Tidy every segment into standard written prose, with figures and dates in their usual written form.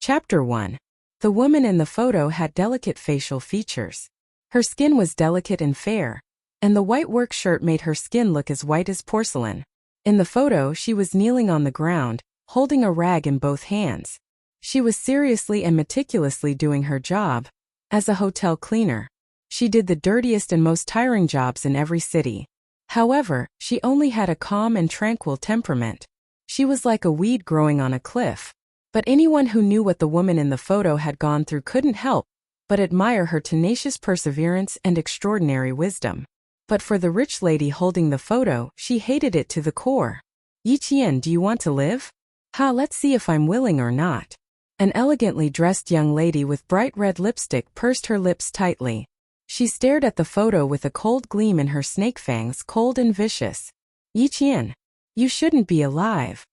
Chapter 1. The woman in the photo had delicate facial features. Her skin was delicate and fair, and the white work shirt made her skin look as white as porcelain. In the photo, she was kneeling on the ground, holding a rag in both hands. She was seriously and meticulously doing her job. As a hotel cleaner, she did the dirtiest and most tiring jobs in every city. However, she only had a calm and tranquil temperament. She was like a weed growing on a cliff. But anyone who knew what the woman in the photo had gone through couldn't help but admire her tenacious perseverance and extraordinary wisdom. But for the rich lady holding the photo, she hated it to the core. "Yiqian, do you want to live? Let's see if I'm willing or not." An elegantly dressed young lady with bright red lipstick pursed her lips tightly. She stared at the photo with a cold gleam in her snake fangs, cold and vicious. "Yiqian, you shouldn't be alive,"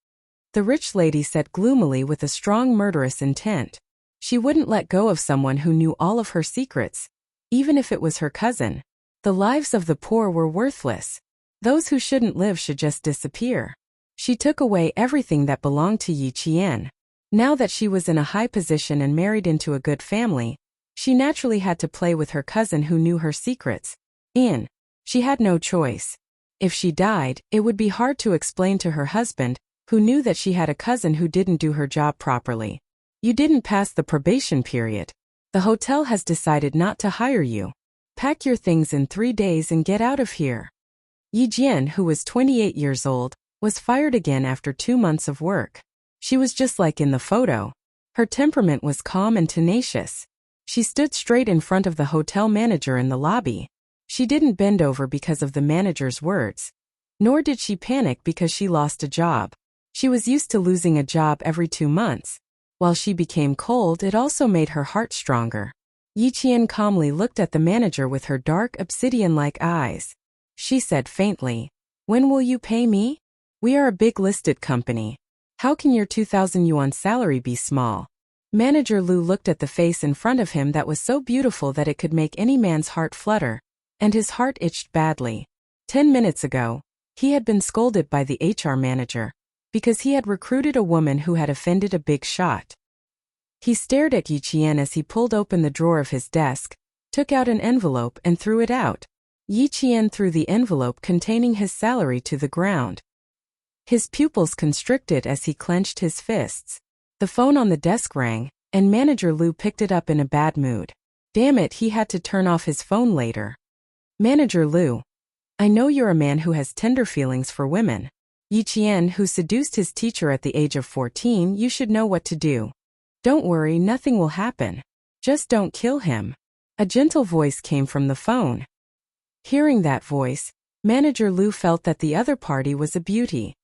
the rich lady said gloomily with a strong murderous intent. She wouldn't let go of someone who knew all of her secrets, even if it was her cousin. The lives of the poor were worthless. Those who shouldn't live should just disappear. She took away everything that belonged to Yiqian. Now that she was in a high position and married into a good family, she naturally had to play with her cousin who knew her secrets. She had no choice. If she died, it would be hard to explain to her husband, who knew that she had a cousin who didn't do her job properly. "You didn't pass the probation period. The hotel has decided not to hire you. Pack your things in 3 days and get out of here." Yi Jian, who was 28 years old, was fired again after 2 months of work. She was just like in the photo. Her temperament was calm and tenacious. She stood straight in front of the hotel manager in the lobby. She didn't bend over because of the manager's words. Nor did she panic because she lost a job. She was used to losing a job every 2 months. While she became cold, it also made her heart stronger. Yiqian calmly looked at the manager with her dark, obsidian-like eyes. She said faintly, "When will you pay me? We are a big listed company. How can your 2,000 yuan salary be small?" Manager Lu looked at the face in front of him that was so beautiful that it could make any man's heart flutter, and his heart itched badly. 10 minutes ago, he had been scolded by the HR manager because he had recruited a woman who had offended a big shot. He stared at Yiqian as he pulled open the drawer of his desk, took out an envelope and threw it out. Yiqian threw the envelope containing his salary to the ground. His pupils constricted as he clenched his fists. The phone on the desk rang, and Manager Lu picked it up in a bad mood. Damn it, he had to turn off his phone later. "Manager Lu, I know you're a man who has tender feelings for women. Yiqian, who seduced his teacher at the age of 14, you should know what to do. Don't worry, nothing will happen. Just don't kill him." A gentle voice came from the phone. Hearing that voice, Manager Lu felt that the other party was a beauty.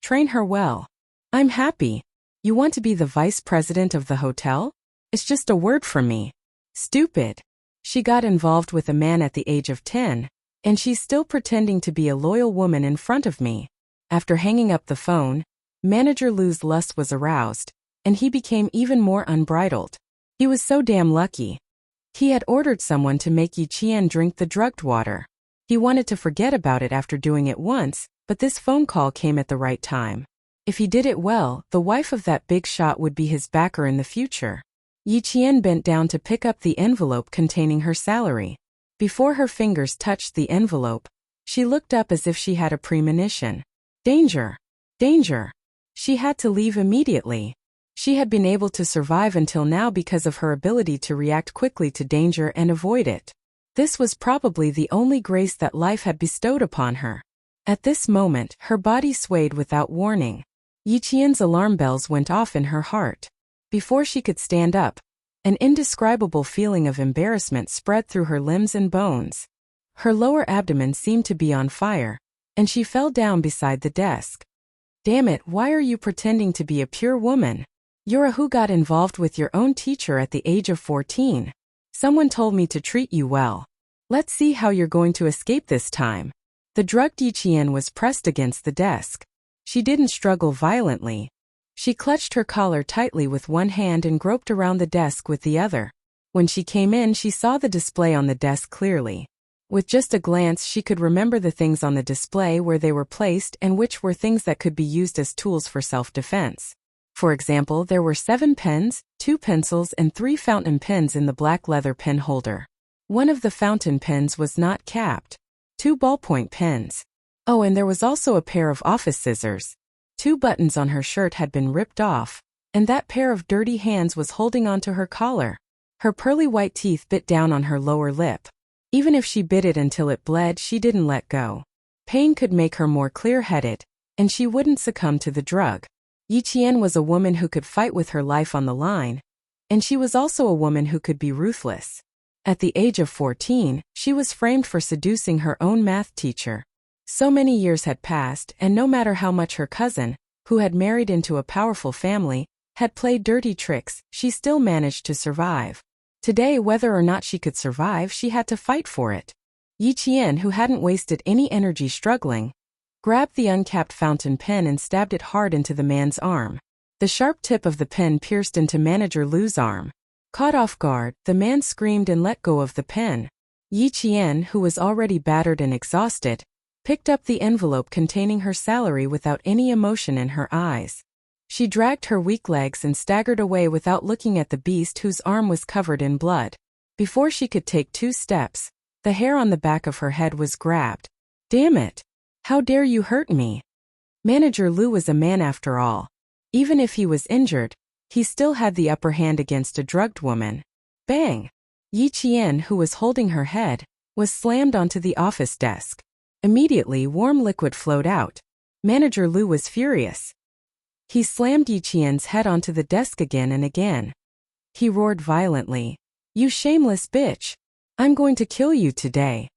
"Train her well. I'm happy. You want to be the vice president of the hotel? It's just a word from me." Stupid. She got involved with a man at the age of 10, and she's still pretending to be a loyal woman in front of me. After hanging up the phone, Manager Lu's lust was aroused, and he became even more unbridled. He was so damn lucky. He had ordered someone to make Yiqian drink the drugged water. He wanted to forget about it after doing it once, but this phone call came at the right time. If he did it well, the wife of that big shot would be his backer in the future. Yiqian bent down to pick up the envelope containing her salary. Before her fingers touched the envelope, she looked up as if she had a premonition. Danger! Danger! She had to leave immediately. She had been able to survive until now because of her ability to react quickly to danger and avoid it. This was probably the only grace that life had bestowed upon her. At this moment, her body swayed without warning. Yiqian's alarm bells went off in her heart. Before she could stand up, an indescribable feeling of embarrassment spread through her limbs and bones. Her lower abdomen seemed to be on fire, and she fell down beside the desk. "Damn it, why are you pretending to be a pure woman? You're a who got involved with your own teacher at the age of 14. Someone told me to treat you well. Let's see how you're going to escape this time." The drugged Yiqian was pressed against the desk. She didn't struggle violently. She clutched her collar tightly with one hand and groped around the desk with the other. When she came in, she saw the display on the desk clearly. With just a glance, she could remember the things on the display, where they were placed, and which were things that could be used as tools for self-defense. For example, there were 7 pens, 2 pencils and 3 fountain pens in the black leather pen holder. One of the fountain pens was not capped. 2 ballpoint pens. Oh, and there was also a pair of office scissors. 2 buttons on her shirt had been ripped off, and that pair of dirty hands was holding onto her collar. Her pearly white teeth bit down on her lower lip. Even if she bit it until it bled, she didn't let go. Pain could make her more clear-headed, and she wouldn't succumb to the drug. Yi Qian was a woman who could fight with her life on the line, and she was also a woman who could be ruthless. At the age of 14, she was framed for seducing her own math teacher. So many years had passed, and no matter how much her cousin, who had married into a powerful family, had played dirty tricks, she still managed to survive. Today, whether or not she could survive, she had to fight for it. Yi Qian, who hadn't wasted any energy struggling, grabbed the uncapped fountain pen and stabbed it hard into the man's arm. The sharp tip of the pen pierced into Manager Lu's arm. Caught off guard, the man screamed and let go of the pen. Yi Qian, who was already battered and exhausted, picked up the envelope containing her salary without any emotion in her eyes. She dragged her weak legs and staggered away without looking at the beast whose arm was covered in blood. Before she could take 2 steps, the hair on the back of her head was grabbed. "Damn it! How dare you hurt me?" Manager Lu was a man after all. Even if he was injured, he still had the upper hand against a drugged woman. Bang! Yi Qian, who was holding her head, was slammed onto the office desk. Immediately, warm liquid flowed out. Manager Lu was furious. He slammed Yi Qian's head onto the desk again and again. He roared violently. "You shameless bitch! I'm going to kill you today."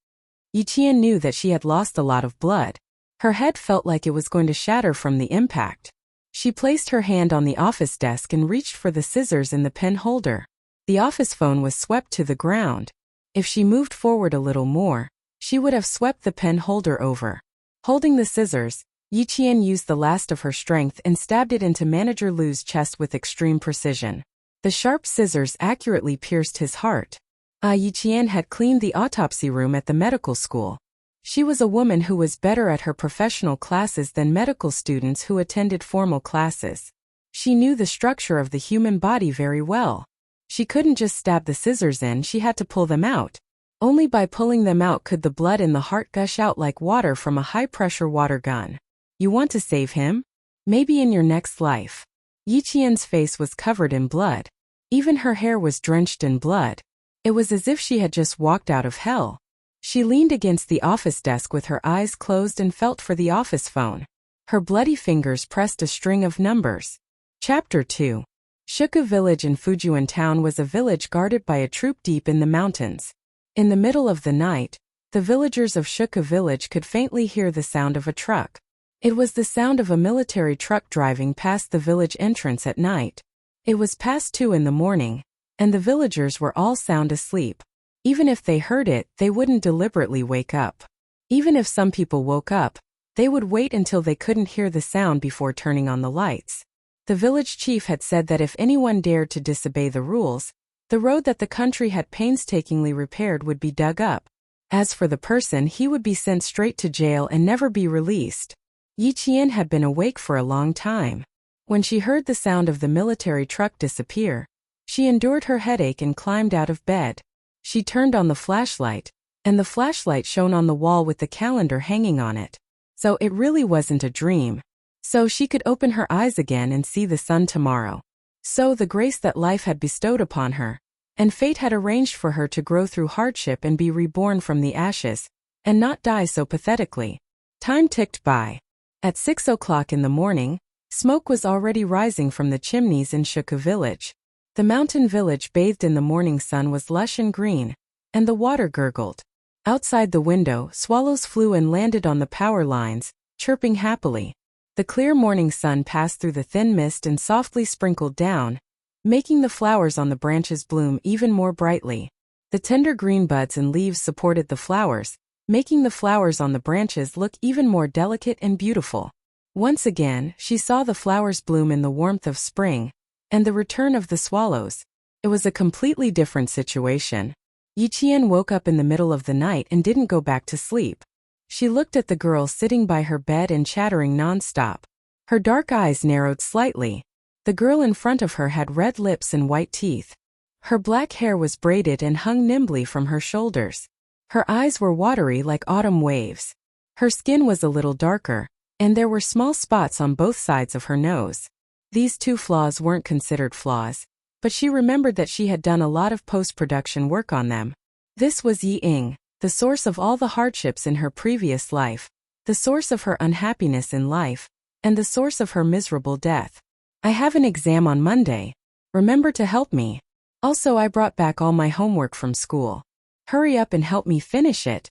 Yi Qian knew that she had lost a lot of blood. Her head felt like it was going to shatter from the impact. She placed her hand on the office desk and reached for the scissors in the pen holder. The office phone was swept to the ground. If she moved forward a little more, she would have swept the pen holder over. Holding the scissors, Yi Qian used the last of her strength and stabbed it into Manager Lu's chest with extreme precision. The sharp scissors accurately pierced his heart. Yi Qian had cleaned the autopsy room at the medical school. She was a woman who was better at her professional classes than medical students who attended formal classes. She knew the structure of the human body very well. She couldn't just stab the scissors in, she had to pull them out. Only by pulling them out could the blood in the heart gush out like water from a high-pressure water gun. You want to save him? Maybe in your next life. Yi Qian's face was covered in blood. Even her hair was drenched in blood. It was as if she had just walked out of hell. She leaned against the office desk with her eyes closed and felt for the office phone. Her bloody fingers pressed a string of numbers. Chapter 2. Shuku Village in Fujian Town was a village guarded by a troop deep in the mountains. In the middle of the night, the villagers of Shuku Village could faintly hear the sound of a truck. It was the sound of a military truck driving past the village entrance at night. It was past 2 in the morning, and the villagers were all sound asleep. Even if they heard it, they wouldn't deliberately wake up. Even if some people woke up, they would wait until they couldn't hear the sound before turning on the lights. The village chief had said that if anyone dared to disobey the rules, the road that the country had painstakingly repaired would be dug up. As for the person, he would be sent straight to jail and never be released. Yi Qian had been awake for a long time. When she heard the sound of the military truck disappear, she endured her headache and climbed out of bed. She turned on the flashlight, and the flashlight shone on the wall with the calendar hanging on it. So it really wasn't a dream. So she could open her eyes again and see the sun tomorrow. So the grace that life had bestowed upon her, and fate had arranged for her to grow through hardship and be reborn from the ashes, and not die so pathetically. Time ticked by. At 6 o'clock in the morning, smoke was already rising from the chimneys in Shuku Village. The mountain village bathed in the morning sun was lush and green, and the water gurgled. Outside the window, swallows flew and landed on the power lines, chirping happily. The clear morning sun passed through the thin mist and softly sprinkled down, making the flowers on the branches bloom even more brightly. The tender green buds and leaves supported the flowers, making the flowers on the branches look even more delicate and beautiful. Once again, she saw the flowers bloom in the warmth of spring, and the return of the swallows. It was a completely different situation. Yi Qian woke up in the middle of the night and didn't go back to sleep. She looked at the girl sitting by her bed and chattering nonstop. Her dark eyes narrowed slightly. The girl in front of her had red lips and white teeth. Her black hair was braided and hung nimbly from her shoulders. Her eyes were watery like autumn waves. Her skin was a little darker, and there were small spots on both sides of her nose. These two flaws weren't considered flaws, but she remembered that she had done a lot of post-production work on them. This was Yi Ying, the source of all the hardships in her previous life, the source of her unhappiness in life, and the source of her miserable death. I have an exam on Monday. Remember to help me. Also, I brought back all my homework from school. Hurry up and help me finish it.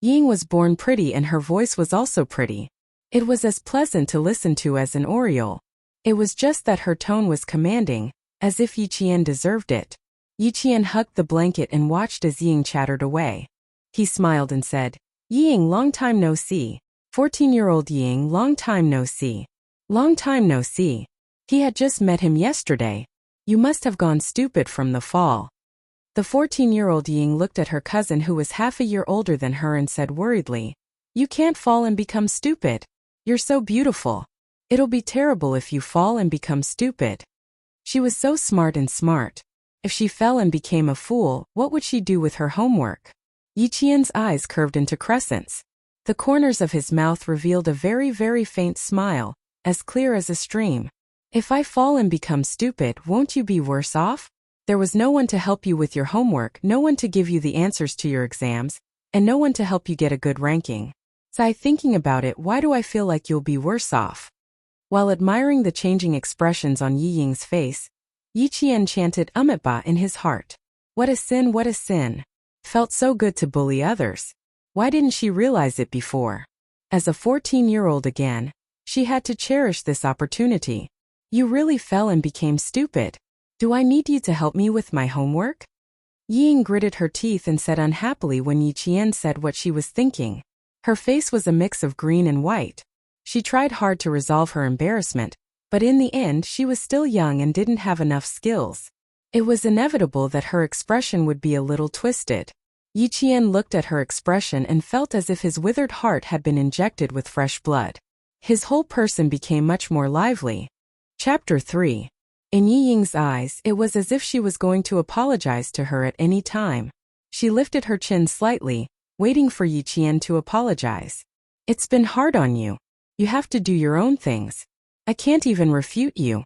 Ying was born pretty and her voice was also pretty. It was as pleasant to listen to as an aureole. It was just that her tone was commanding, as if Yi Qian deserved it. Yi Qian hugged the blanket and watched as Ying chattered away. He smiled and said, Ying, long time no see. 14-year-old Ying, long time no see. Long time no see. He had just met him yesterday. You must have gone stupid from the fall. The 14-year-old Ying looked at her cousin who was half a year older than her and said worriedly, You can't fall and become stupid. You're so beautiful. It'll be terrible if you fall and become stupid. She was so smart and smart. If she fell and became a fool, what would she do with her homework? Yi Qian's eyes curved into crescents. The corners of his mouth revealed a very, very faint smile, as clear as a stream. If I fall and become stupid, won't you be worse off? There was no one to help you with your homework, no one to give you the answers to your exams, and no one to help you get a good ranking. Sigh, thinking about it, why do I feel like you'll be worse off? While admiring the changing expressions on Yi Ying's face, Yi Qian chanted Amitabha in his heart. What a sin, what a sin. Felt so good to bully others. Why didn't she realize it before? As a 14-year-old again, she had to cherish this opportunity. You really fell and became stupid. Do I need you to help me with my homework? Yi Ying gritted her teeth and said unhappily when Yi Qian said what she was thinking. Her face was a mix of green and white. She tried hard to resolve her embarrassment, but in the end she was still young and didn't have enough skills. It was inevitable that her expression would be a little twisted. Yi Qian looked at her expression and felt as if his withered heart had been injected with fresh blood. His whole person became much more lively. Chapter 3. In Yi Ying's eyes, it was as if she was going to apologize to her at any time. She lifted her chin slightly, waiting for Yi Qian to apologize. It's been hard on you. You have to do your own things. I can't even refute you.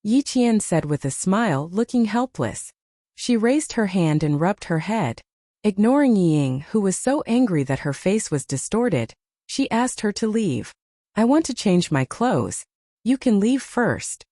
Yi Qian said with a smile, looking helpless. She raised her hand and rubbed her head. Ignoring Yi Ying, who was so angry that her face was distorted, she asked her to leave. I want to change my clothes. You can leave first.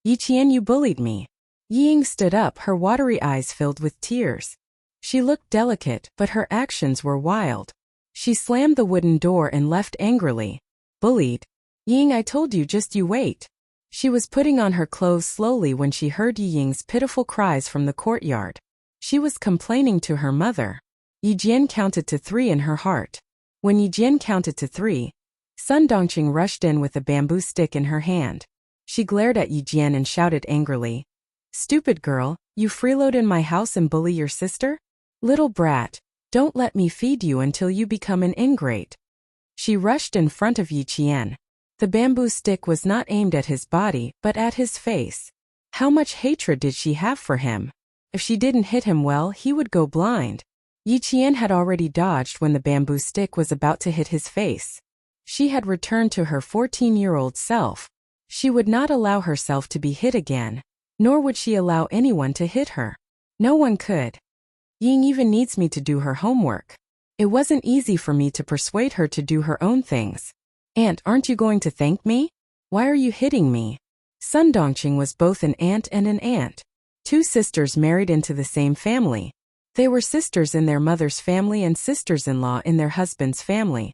Yi Qian, you bullied me. Yi Ying stood up, her watery eyes filled with tears. She looked delicate, but her actions were wild. She slammed the wooden door and left angrily. Bullied? Yi Ying, I told you, just you wait. She was putting on her clothes slowly when she heard Yi Ying's pitiful cries from the courtyard. She was complaining to her mother. Yi Jian counted to 3 in her heart. When Yi Jian counted to 3, Sun Dongqing rushed in with a bamboo stick in her hand. She glared at Yi Jian and shouted angrily, Stupid girl, you freeload in my house and bully your sister? Little brat, don't let me feed you until you become an ingrate. She rushed in front of Yi Qian. The bamboo stick was not aimed at his body, but at his face. How much hatred did she have for him? If she didn't hit him well, he would go blind. Yi Qian had already dodged when the bamboo stick was about to hit his face. She had returned to her 14-year-old self. She would not allow herself to be hit again, nor would she allow anyone to hit her. No one could. Ying even needs me to do her homework. It wasn't easy for me to persuade her to do her own things. Aunt, aren't you going to thank me? Why are you hitting me? Sun Dongqing was both an aunt and an aunt. 2 sisters married into the same family. They were sisters in their mother's family and sisters-in-law in their husband's family.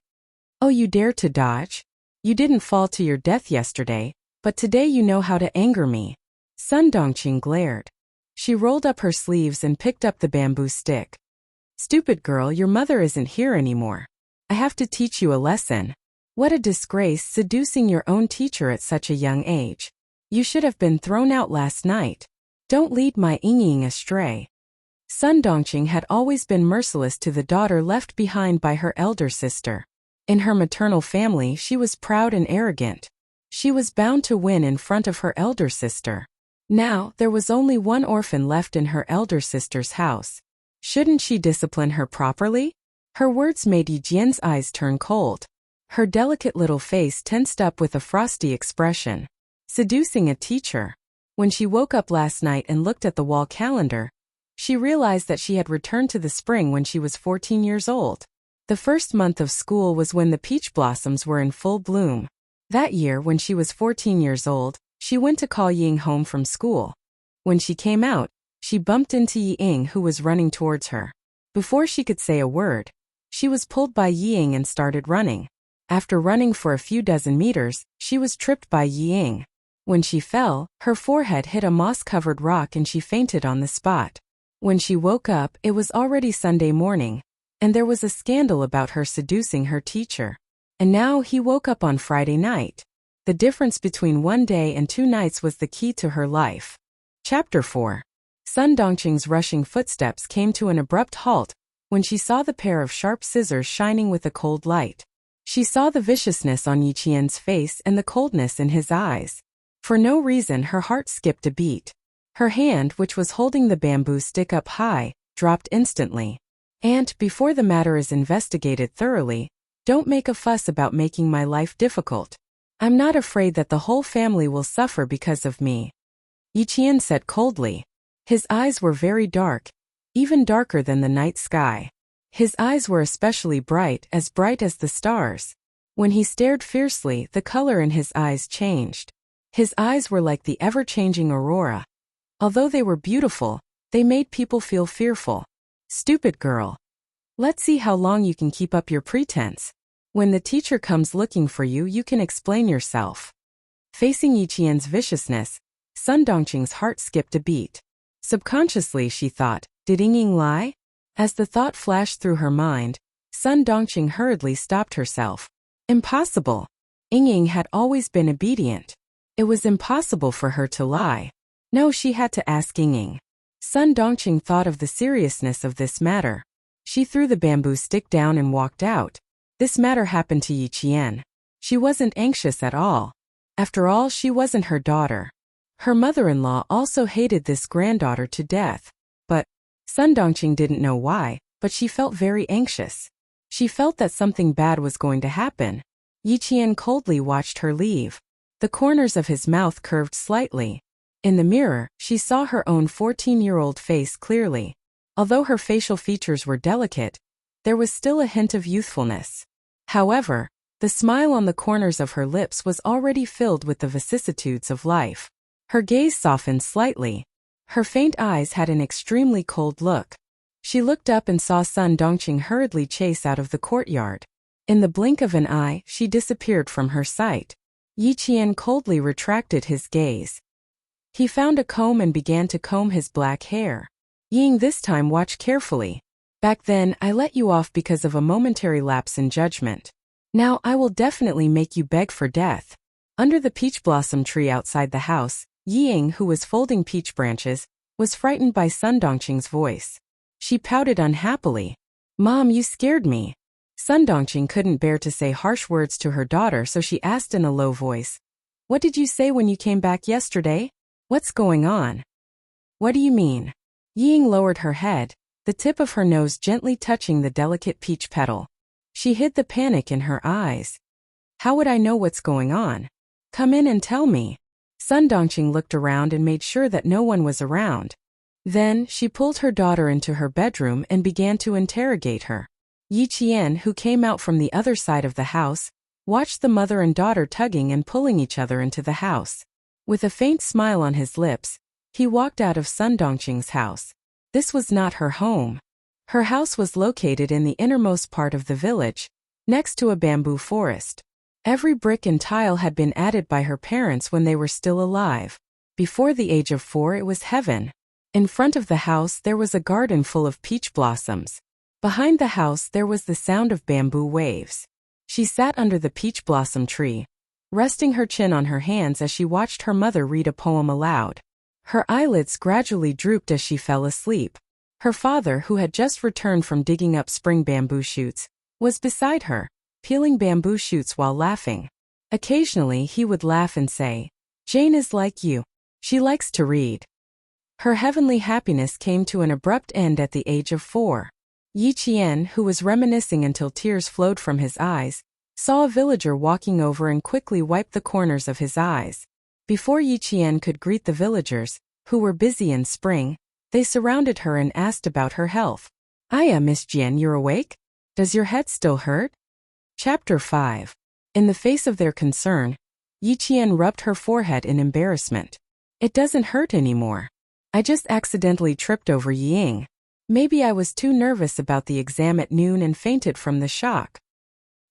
Oh, you dare to dodge? You didn't fall to your death yesterday, but today you know how to anger me. Sun Dongqing glared. She rolled up her sleeves and picked up the bamboo stick. Stupid girl, your mother isn't here anymore. I have to teach you a lesson. What a disgrace, seducing your own teacher at such a young age. You should have been thrown out last night. Don't lead my Ying astray. Sun Dongqing had always been merciless to the daughter left behind by her elder sister. In her maternal family, she was proud and arrogant. She was bound to win in front of her elder sister. Now, there was only one orphan left in her elder sister's house. Shouldn't she discipline her properly? Her words made Yijian's eyes turn cold. Her delicate little face tensed up with a frosty expression. Seducing a teacher. When she woke up last night and looked at the wall calendar, she realized that she had returned to the spring when she was 14 years old. The first month of school was when the peach blossoms were in full bloom. That year, when she was 14 years old, she went to call Ying home from school. When she came out, she bumped into Ying, who was running towards her. Before she could say a word, she was pulled by Ying and started running. After running for a few dozen meters, she was tripped by Ying. When she fell, her forehead hit a moss-covered rock and she fainted on the spot. When she woke up, it was already Sunday morning, and there was a scandal about her seducing her teacher. And now he woke up on Friday night. The difference between one day and 2 nights was the key to her life. Chapter 4. Sun Dongqing's rushing footsteps came to an abrupt halt when she saw the pair of sharp scissors shining with a cold light. She saw the viciousness on Yiqian's face and the coldness in his eyes. For no reason, her heart skipped a beat. Her hand, which was holding the bamboo stick up high, dropped instantly. "And, before the matter is investigated thoroughly, don't make a fuss about making my life difficult. I'm not afraid that the whole family will suffer because of me," Yiqian said coldly. His eyes were very dark, even darker than the night sky. His eyes were especially bright as the stars. When he stared fiercely, the color in his eyes changed. His eyes were like the ever-changing aurora. Although they were beautiful, they made people feel fearful. "Stupid girl. Let's see how long you can keep up your pretense. When the teacher comes looking for you, you can explain yourself." Facing Yiqian's viciousness, Sun Dongqing's heart skipped a beat. Subconsciously she thought, did Ying lie? As the thought flashed through her mind, Sun Dongqing hurriedly stopped herself. Impossible. Ying had always been obedient. It was impossible for her to lie. No, she had to ask Ying. Sun Dongqing thought of the seriousness of this matter. She threw the bamboo stick down and walked out. This matter happened to Yiqian. She wasn't anxious at all. After all, she wasn't her daughter. Her mother-in-law also hated this granddaughter to death. But Sun Dongqing didn't know why, but she felt very anxious. She felt that something bad was going to happen. Yiqian coldly watched her leave. The corners of his mouth curved slightly. In the mirror, she saw her own 14-year-old face clearly. Although her facial features were delicate, there was still a hint of youthfulness. However, the smile on the corners of her lips was already filled with the vicissitudes of life. Her gaze softened slightly. Her faint eyes had an extremely cold look. She looked up and saw Sun Dongqing hurriedly chase out of the courtyard. In the blink of an eye, she disappeared from her sight. Yiqian coldly retracted his gaze. He found a comb and began to comb his black hair. Ying this time watched carefully. "Back then, I let you off because of a momentary lapse in judgment. Now I will definitely make you beg for death." Under the peach blossom tree outside the house, Ying, who was folding peach branches, was frightened by Sun Dongqing's voice. She pouted unhappily. "Mom, you scared me." Sun Dongqing couldn't bear to say harsh words to her daughter, so she asked in a low voice, "What did you say when you came back yesterday? What's going on?" "What do you mean?" Ying lowered her head, the tip of her nose gently touching the delicate peach petal. She hid the panic in her eyes. "How would I know what's going on? Come in and tell me." Sun Dongqing looked around and made sure that no one was around. Then, she pulled her daughter into her bedroom and began to interrogate her. Yiqian, who came out from the other side of the house, watched the mother and daughter tugging and pulling each other into the house. With a faint smile on his lips, he walked out of Sun Dongqing's house. This was not her home. Her house was located in the innermost part of the village, next to a bamboo forest. Every brick and tile had been added by her parents when they were still alive. Before the age of 4, it was heaven. In front of the house there was a garden full of peach blossoms. Behind the house there was the sound of bamboo waves. She sat under the peach blossom tree, resting her chin on her hands as she watched her mother read a poem aloud. Her eyelids gradually drooped as she fell asleep. Her father, who had just returned from digging up spring bamboo shoots, was beside her, peeling bamboo shoots while laughing. Occasionally he would laugh and say, "Jane is like you. She likes to read." Her heavenly happiness came to an abrupt end at the age of 4. Yi Qian, who was reminiscing until tears flowed from his eyes, saw a villager walking over and quickly wiped the corners of his eyes. Before Yi Qian could greet the villagers, who were busy in spring, they surrounded her and asked about her health. "Aya, Miss Jian, you're awake? Does your head still hurt?" Chapter 5. In the face of their concern, Yi Qian rubbed her forehead in embarrassment. "It doesn't hurt anymore. I just accidentally tripped over Ying. Maybe I was too nervous about the exam at noon and fainted from the shock."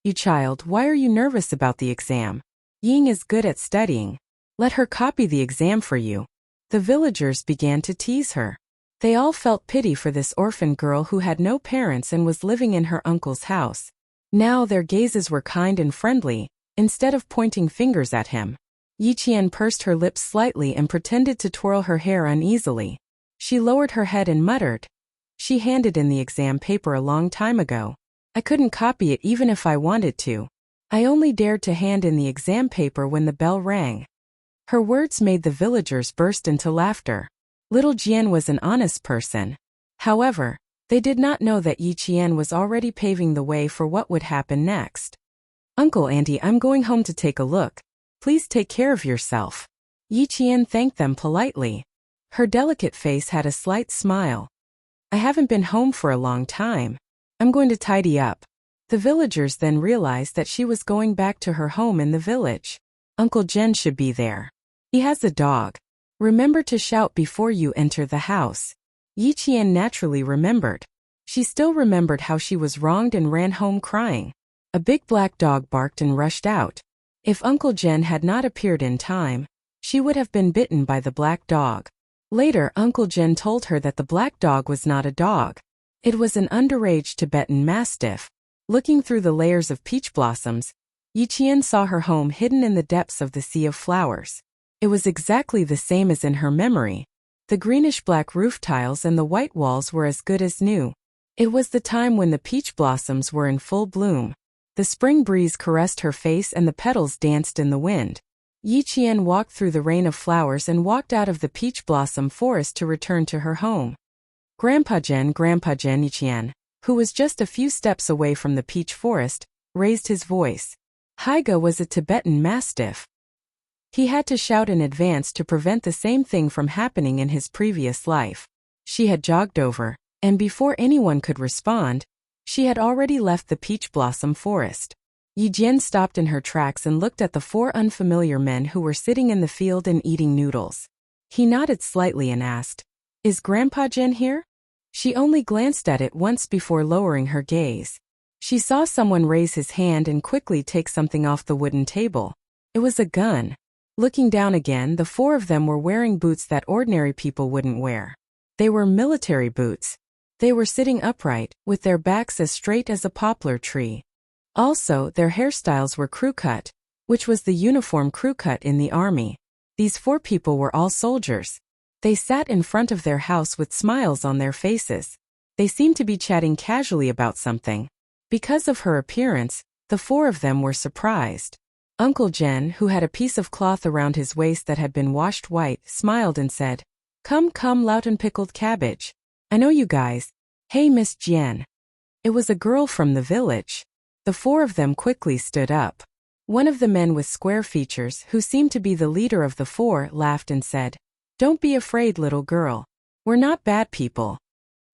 "You child, why are you nervous about the exam? Ying is good at studying. Let her copy the exam for you." The villagers began to tease her. They all felt pity for this orphan girl who had no parents and was living in her uncle's house. Now their gazes were kind and friendly, instead of pointing fingers at him. Yi Qian pursed her lips slightly and pretended to twirl her hair uneasily. She lowered her head and muttered, "She handed in the exam paper a long time ago. I couldn't copy it even if I wanted to. I only dared to hand in the exam paper when the bell rang." Her words made the villagers burst into laughter. Little Jian was an honest person. However, they did not know that Yi Qian was already paving the way for what would happen next. "Uncle, Auntie, I'm going home to take a look. Please take care of yourself." Yi Qian thanked them politely. Her delicate face had a slight smile. "I haven't been home for a long time. I'm going to tidy up." The villagers then realized that she was going back to her home in the village. "Uncle Jen should be there. He has a dog. Remember to shout before you enter the house." Yi Qian naturally remembered. She still remembered how she was wronged and ran home crying. A big black dog barked and rushed out. If Uncle Jen had not appeared in time, she would have been bitten by the black dog. Later, Uncle Jen told her that the black dog was not a dog. It was an underage Tibetan Mastiff. Looking through the layers of peach blossoms, Yi Qian saw her home hidden in the depths of the sea of flowers. It was exactly the same as in her memory. The greenish-black roof tiles and the white walls were as good as new. It was the time when the peach blossoms were in full bloom. The spring breeze caressed her face and the petals danced in the wind. Yi Qian walked through the rain of flowers and walked out of the peach blossom forest to return to her home. Grandpa Jen, Yi Qian, who was just a few steps away from the peach forest, raised his voice. Haiga was a Tibetan Mastiff. He had to shout in advance to prevent the same thing from happening in his previous life. She had jogged over, and before anyone could respond, she had already left the peach blossom forest. Yi Jian stopped in her tracks and looked at the 4 unfamiliar men who were sitting in the field and eating noodles. He nodded slightly and asked, "Is Grandpa Jen here?" She only glanced at it once before lowering her gaze. She saw someone raise his hand and quickly take something off the wooden table. It was a gun. Looking down again, the 4 of them were wearing boots that ordinary people wouldn't wear. They were military boots. They were sitting upright, with their backs as straight as a poplar tree. Also, their hairstyles were crew cut, which was the uniform crew cut in the army. These 4 people were all soldiers. They sat in front of their house with smiles on their faces. They seemed to be chatting casually about something. Because of her appearance, the 4 of them were surprised. Uncle Jen, who had a piece of cloth around his waist that had been washed white, smiled and said, Come, Loughton pickled cabbage. I know you guys. Hey, Miss Jian." It was a girl from the village. The 4 of them quickly stood up. One of the men with square features, who seemed to be the leader of the 4, laughed and said, Don't be afraid, little girl. We're not bad people.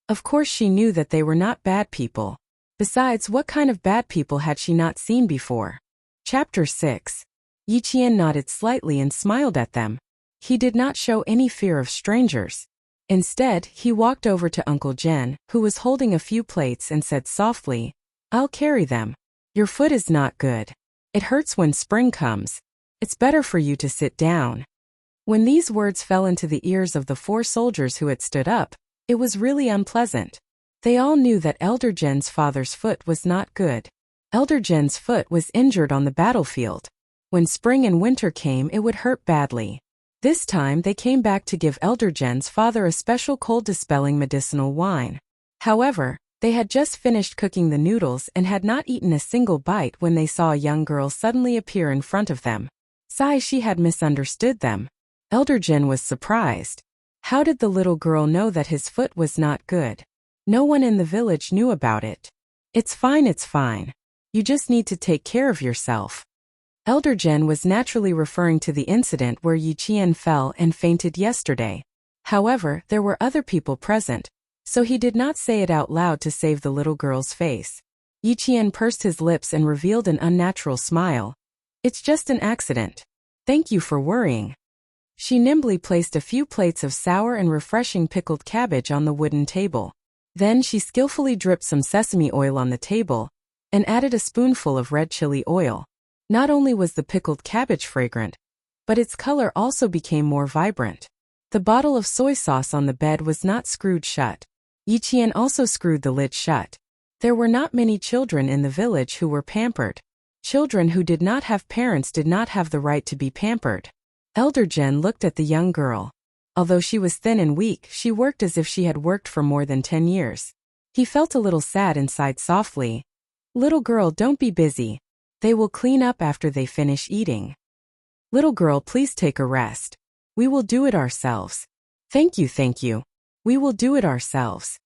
Of course she knew that they were not bad people. Besides, what kind of bad people had she not seen before? Chapter 6. Yi Qian nodded slightly and smiled at them. He did not show any fear of strangers. Instead, he walked over to Uncle Jen, who was holding a few plates, and said softly, I'll carry them. Your foot is not good. It hurts when spring comes. It's better for you to sit down. When these words fell into the ears of the 4 soldiers who had stood up, it was really unpleasant. They all knew that Elder Jen's father's foot was not good. Elder Jen's foot was injured on the battlefield. When spring and winter came, it would hurt badly. This time they came back to give Elder Jen's father a special cold-dispelling medicinal wine. However, They had just finished cooking the noodles and had not eaten a single bite when they saw a young girl suddenly appear in front of them. She had misunderstood them. Elder Jin was surprised. How did the little girl know that his foot was not good? No one in the village knew about it. It's fine, it's fine. You just need to take care of yourself. Elder Jen was naturally referring to the incident where Yi Qian fell and fainted yesterday. However, there were other people present, so he did not say it out loud to save the little girl's face. Yi Qian pursed his lips and revealed an unnatural smile. It's just an accident. Thank you for worrying. She nimbly placed a few plates of sour and refreshing pickled cabbage on the wooden table. Then she skillfully dripped some sesame oil on the table and added a spoonful of red chili oil. Not only was the pickled cabbage fragrant, but its color also became more vibrant. The bottle of soy sauce on the bed was not screwed shut. Yi Qian also screwed the lid shut. There were not many children in the village who were pampered. Children who did not have parents did not have the right to be pampered. Elder Jen looked at the young girl. Although she was thin and weak, she worked as if she had worked for more than 10 years. He felt a little sad and sighed softly. Little girl, don't be busy. They will clean up after they finish eating. Little girl, please take a rest. We will do it ourselves. Thank you, thank you. We will do it ourselves.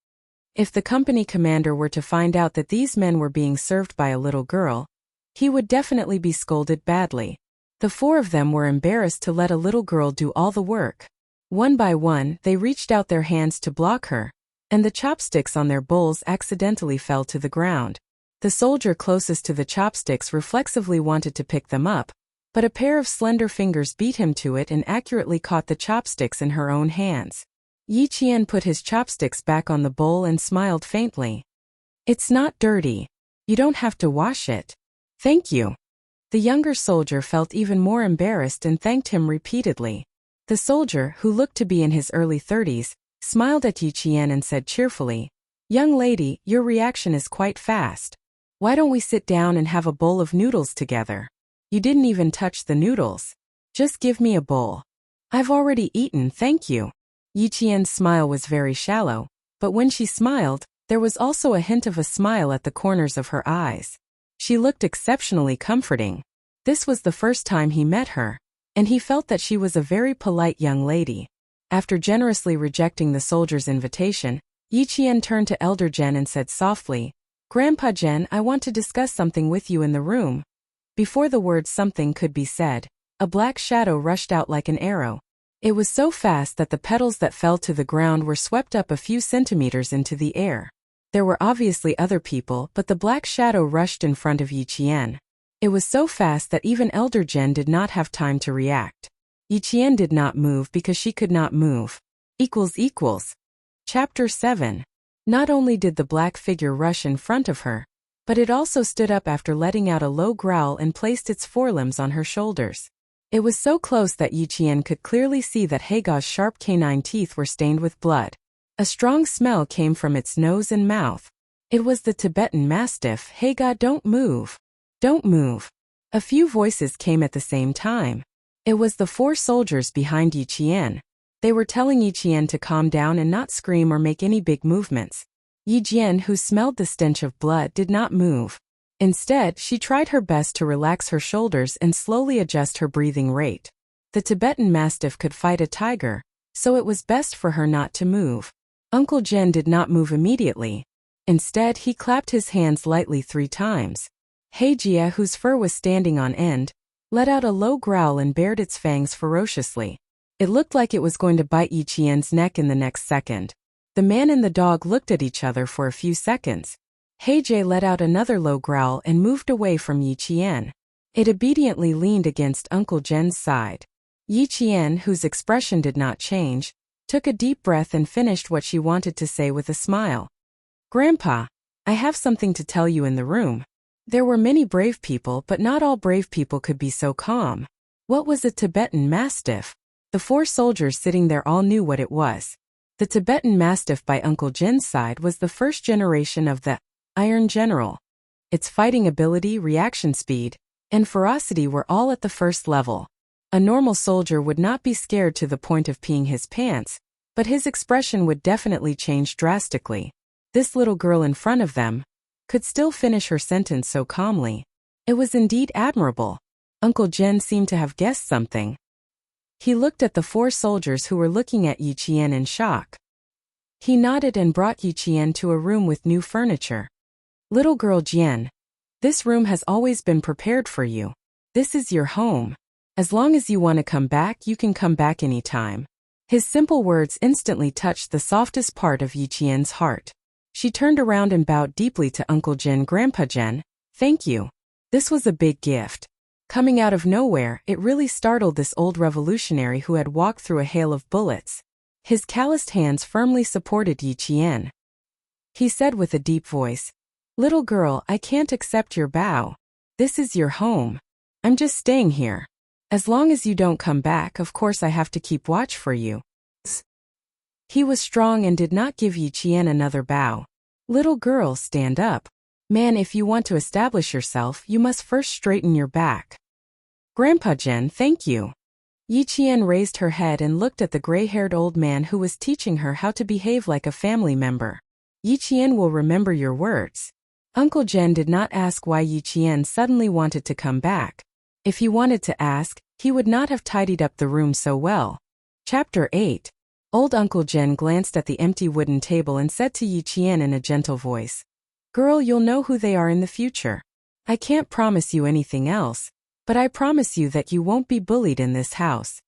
If the company commander were to find out that these men were being served by a little girl, he would definitely be scolded badly. The four of them were embarrassed to let a little girl do all the work. One by one, they reached out their hands to block her, and the chopsticks on their bowls accidentally fell to the ground. The soldier closest to the chopsticks reflexively wanted to pick them up, but a pair of slender fingers beat him to it and accurately caught the chopsticks in her own hands. Yi Qian put his chopsticks back on the bowl and smiled faintly. It's not dirty. You don't have to wash it. Thank you. The younger soldier felt even more embarrassed and thanked him repeatedly. The soldier, who looked to be in his early 30s, smiled at Yi Qian and said cheerfully, "Young lady, your reaction is quite fast. Why don't we sit down and have a bowl of noodles together? You didn't even touch the noodles. Just give me a bowl. I've already eaten, thank you." Yi Qian's smile was very shallow, but when she smiled, there was also a hint of a smile at the corners of her eyes. She looked exceptionally comforting. This was the first time he met her, and he felt that she was a very polite young lady. After generously rejecting the soldier's invitation, Yi Qian turned to Elder Jen and said softly, "Grandpa Jen, I want to discuss something with you in the room." Before the word something could be said, a black shadow rushed out like an arrow. It was so fast that the petals that fell to the ground were swept up a few centimeters into the air. There were obviously other people, but the black shadow rushed in front of Yi Qian. It was so fast that even Elder Jen did not have time to react. Yi Qian did not move because she could not move. Chapter 7. Not only did the black figure rush in front of her, but it also stood up after letting out a low growl and placed its forelimbs on her shoulders. It was so close that Yi Qian could clearly see that Haigaw's sharp canine teeth were stained with blood. A strong smell came from its nose and mouth. It was the Tibetan Mastiff. "Haigaw, don't move. Don't move." A few voices came at the same time. It was the four soldiers behind Yi Qian. They were telling Yi Qian to calm down and not scream or make any big movements. Yi Jian, who smelled the stench of blood, did not move. Instead, she tried her best to relax her shoulders and slowly adjust her breathing rate. The Tibetan Mastiff could fight a tiger, so it was best for her not to move. Uncle Jen did not move immediately. Instead, he clapped his hands lightly 3 times. Heijia, whose fur was standing on end, let out a low growl and bared its fangs ferociously. It looked like it was going to bite Yi Qian's neck in the next second. The man and the dog looked at each other for a few seconds. Heijia let out another low growl and moved away from Yi Qian. It obediently leaned against Uncle Jen's side. Yi Qian, whose expression did not change, took a deep breath and finished what she wanted to say with a smile. "Grandpa, I have something to tell you in the room." There were many brave people, but not all brave people could be so calm. What was a Tibetan Mastiff? The 4 soldiers sitting there all knew what it was. The Tibetan Mastiff by Uncle Jin's side was the first generation of the Iron General. Its fighting ability, reaction speed, and ferocity were all at the first level. A normal soldier would not be scared to the point of peeing his pants, but his expression would definitely change drastically. This little girl in front of them could still finish her sentence so calmly. It was indeed admirable. Uncle Jen seemed to have guessed something. He looked at the 4 soldiers who were looking at Yi Qian in shock. He nodded and brought Yi Qian to a room with new furniture. Little girl Jian, this room has always been prepared for you. This is your home. As long as you want to come back, you can come back anytime. His simple words instantly touched the softest part of Yi Qian's heart. She turned around and bowed deeply to Uncle Jen. Grandpa Jen, thank you. This was a big gift. Coming out of nowhere, it really startled this old revolutionary who had walked through a hail of bullets. His calloused hands firmly supported Yi Qian. He said with a deep voice, "Little girl, I can't accept your bow. This is your home. I'm just staying here. As long as you don't come back, of course I have to keep watch for you." He was strong and did not give Yi Qian another bow. "Little girl, stand up. Man, if you want to establish yourself, you must first straighten your back." "Grandpa Jen, thank you." Yi Qian raised her head and looked at the gray-haired old man who was teaching her how to behave like a family member. "Yi Qian will remember your words." Uncle Jen did not ask why Yi Qian suddenly wanted to come back. If he wanted to ask, he would not have tidied up the room so well. Chapter 8. Old Uncle Jen glanced at the empty wooden table and said to Yi Qian in a gentle voice, "Girl, you'll know who they are in the future. I can't promise you anything else, but I promise you that you won't be bullied in this house."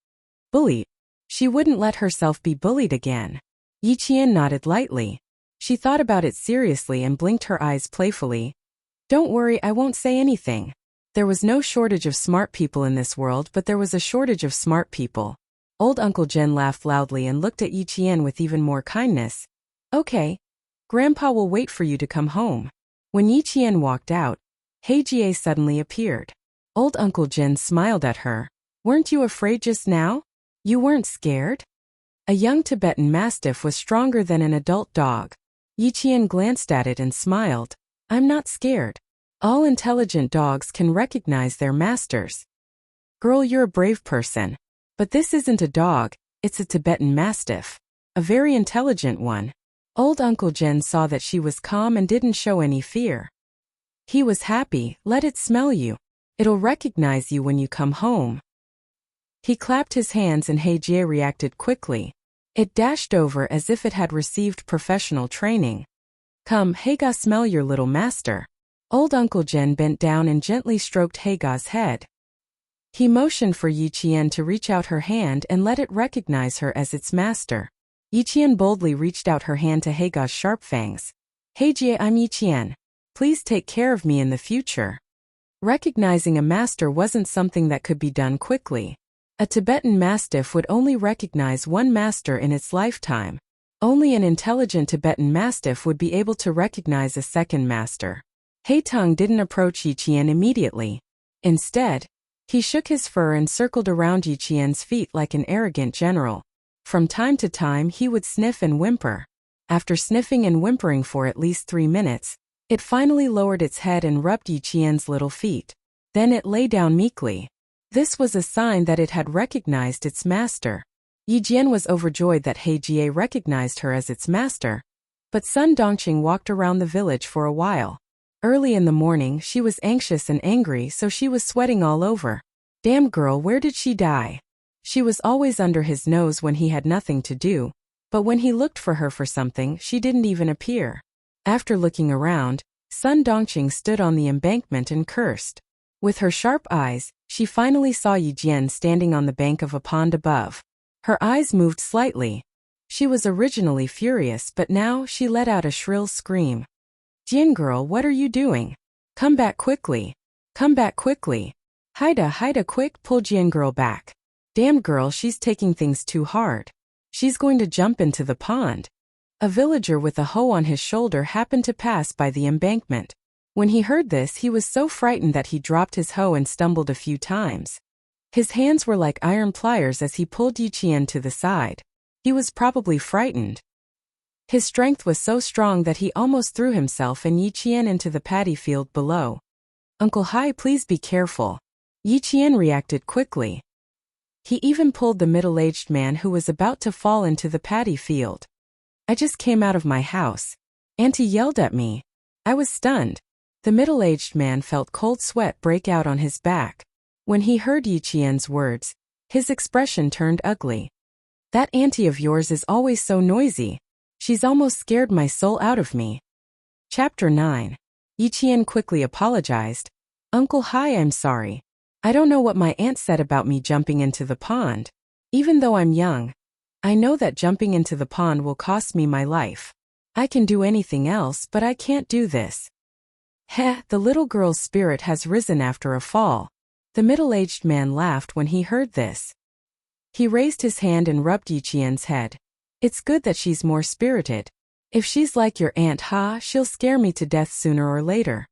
Bullied? She wouldn't let herself be bullied again. Yi Qian nodded lightly. She thought about it seriously and blinked her eyes playfully. "Don't worry, I won't say anything. There was no shortage of smart people in this world, but there was a shortage of smart people." Old Uncle Jen laughed loudly and looked at Yi Qian with even more kindness. "Okay. Grandpa will wait for you to come home." When Yi Qian walked out, He Jie suddenly appeared. Old Uncle Jen smiled at her. "Weren't you afraid just now? You weren't scared?" A young Tibetan Mastiff was stronger than an adult dog. Yi Qian glanced at it and smiled. "I'm not scared. All intelligent dogs can recognize their masters." "Girl, you're a brave person. But this isn't a dog, it's a Tibetan Mastiff. A very intelligent one." Old Uncle Jen saw that she was calm and didn't show any fear. He was happy. "Let it smell you. It'll recognize you when you come home." He clapped his hands and He Jie reacted quickly. It dashed over as if it had received professional training. "Come, Haga, smell your little master." Old Uncle Jen bent down and gently stroked Haga's head. He motioned for Yi Qian to reach out her hand and let it recognize her as its master. Yi Qian boldly reached out her hand to Haga's sharp fangs. "He Jie, I'm Yi Qian. Please take care of me in the future." Recognizing a master wasn't something that could be done quickly. A Tibetan Mastiff would only recognize one master in its lifetime. Only an intelligent Tibetan Mastiff would be able to recognize a second master. Haitong didn't approach Yi Qian immediately. Instead, he shook his fur and circled around Yi Qian's feet like an arrogant general. From time to time he would sniff and whimper. After sniffing and whimpering for at least 3 minutes, it finally lowered its head and rubbed Yi Qian's little feet. Then it lay down meekly. This was a sign that it had recognized its master. Yi Jian was overjoyed that He Jie recognized her as its master. But Sun Dongqing walked around the village for a while. Early in the morning she was anxious and angry, so she was sweating all over. Damn girl, where did she die? She was always under his nose when he had nothing to do, but when he looked for her for something, she didn't even appear. After looking around, Sun Dongqing stood on the embankment and cursed. With her sharp eyes, she finally saw Yi Jian standing on the bank of a pond above. Her eyes moved slightly. She was originally furious, but now she let out a shrill scream. "Jian girl, what are you doing? Come back quickly. Come back quickly. Haida, quick, pull Jian girl back. Damn girl, she's taking things too hard. She's going to jump into the pond." A villager with a hoe on his shoulder happened to pass by the embankment. When he heard this, he was so frightened that he dropped his hoe and stumbled a few times. His hands were like iron pliers as he pulled Yi Qian to the side. He was probably frightened. His strength was so strong that he almost threw himself and Yi Qian into the paddy field below. "Uncle Hai, please be careful." Yi Qian reacted quickly. He even pulled the middle-aged man who was about to fall into the paddy field. "I just came out of my house. Auntie yelled at me. I was stunned. The middle-aged man felt cold sweat break out on his back. When he heard Yi Qian's words, his expression turned ugly. That auntie of yours is always so noisy. She's almost scared my soul out of me. Chapter 9. Yi Qian quickly apologized. Uncle Hai, I'm sorry. I don't know what my aunt said about me jumping into the pond. Even though I'm young, I know that jumping into the pond will cost me my life. I can do anything else, but I can't do this. Heh, the little girl's spirit has risen after a fall. The middle-aged man laughed when he heard this. He raised his hand and rubbed Yi Qian's head. It's good that she's more spirited. If she's like your Aunt Ha, she'll scare me to death sooner or later.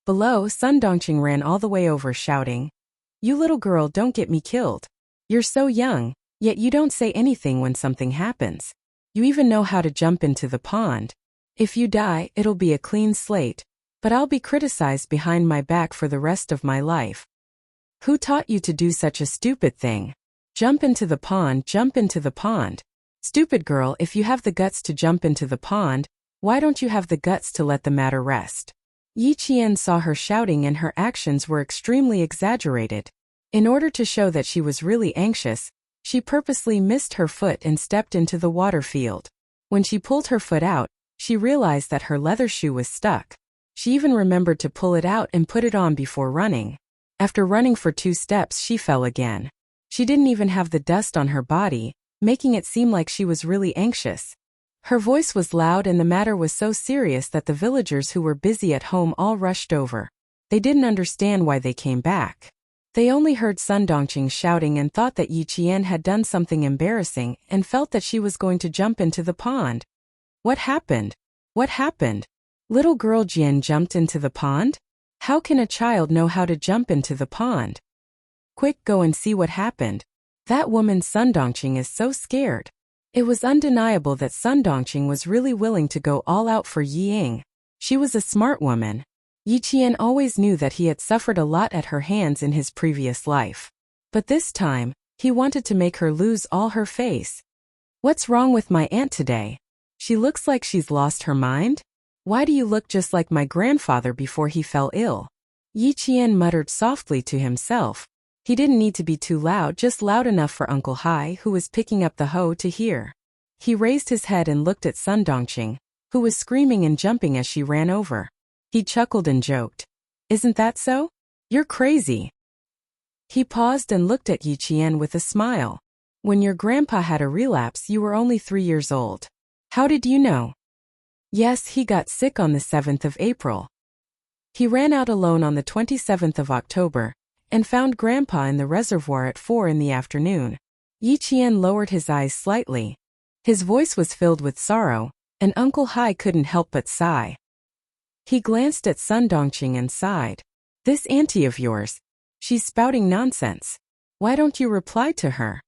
Below, Sun Dongqing ran all the way over shouting, You little girl, don't get me killed. You're so young, yet you don't say anything when something happens. You even know how to jump into the pond. If you die, it'll be a clean slate, but I'll be criticized behind my back for the rest of my life. Who taught you to do such a stupid thing? Jump into the pond, jump into the pond. Stupid girl, if you have the guts to jump into the pond, why don't you have the guts to let the matter rest? Yi Qian saw her shouting and her actions were extremely exaggerated. In order to show that she was really anxious, she purposely missed her foot and stepped into the water field. When she pulled her foot out, she realized that her leather shoe was stuck. She even remembered to pull it out and put it on before running. After running for 2 steps, she fell again. She didn't even have the dust on her body, making it seem like she was really anxious. Her voice was loud and the matter was so serious that the villagers who were busy at home all rushed over. They didn't understand why they came back. They only heard Sun Dongqing shouting and thought that Yi Qian had done something embarrassing and felt that she was going to jump into the pond. What happened? What happened? Little girl Jian jumped into the pond? How can a child know how to jump into the pond? Quick, go and see what happened. That woman Sun Dongqing is so scared. It was undeniable that Sun Dongqing was really willing to go all out for Yi Ying. She was a smart woman. Yi Qian always knew that he had suffered a lot at her hands in his previous life. But this time, he wanted to make her lose all her face. What's wrong with my aunt today? She looks like she's lost her mind? Why do you look just like my grandfather before he fell ill? Yi Qian muttered softly to himself. He didn't need to be too loud, just loud enough for Uncle Hai, who was picking up the hoe, to hear. He raised his head and looked at Sun Dongqing, who was screaming and jumping as she ran over. He chuckled and joked. Isn't that so? You're crazy. He paused and looked at Yi Qian with a smile. When your grandpa had a relapse, you were only 3 years old. How did you know? Yes, he got sick on the 7th of April. He ran out alone on the 27th of October, and found Grandpa in the reservoir at 4 in the afternoon. Yi Qian lowered his eyes slightly. His voice was filled with sorrow, and Uncle Hai couldn't help but sigh. He glanced at Sun Dongqing and sighed. This auntie of yours, she's spouting nonsense. Why don't you reply to her?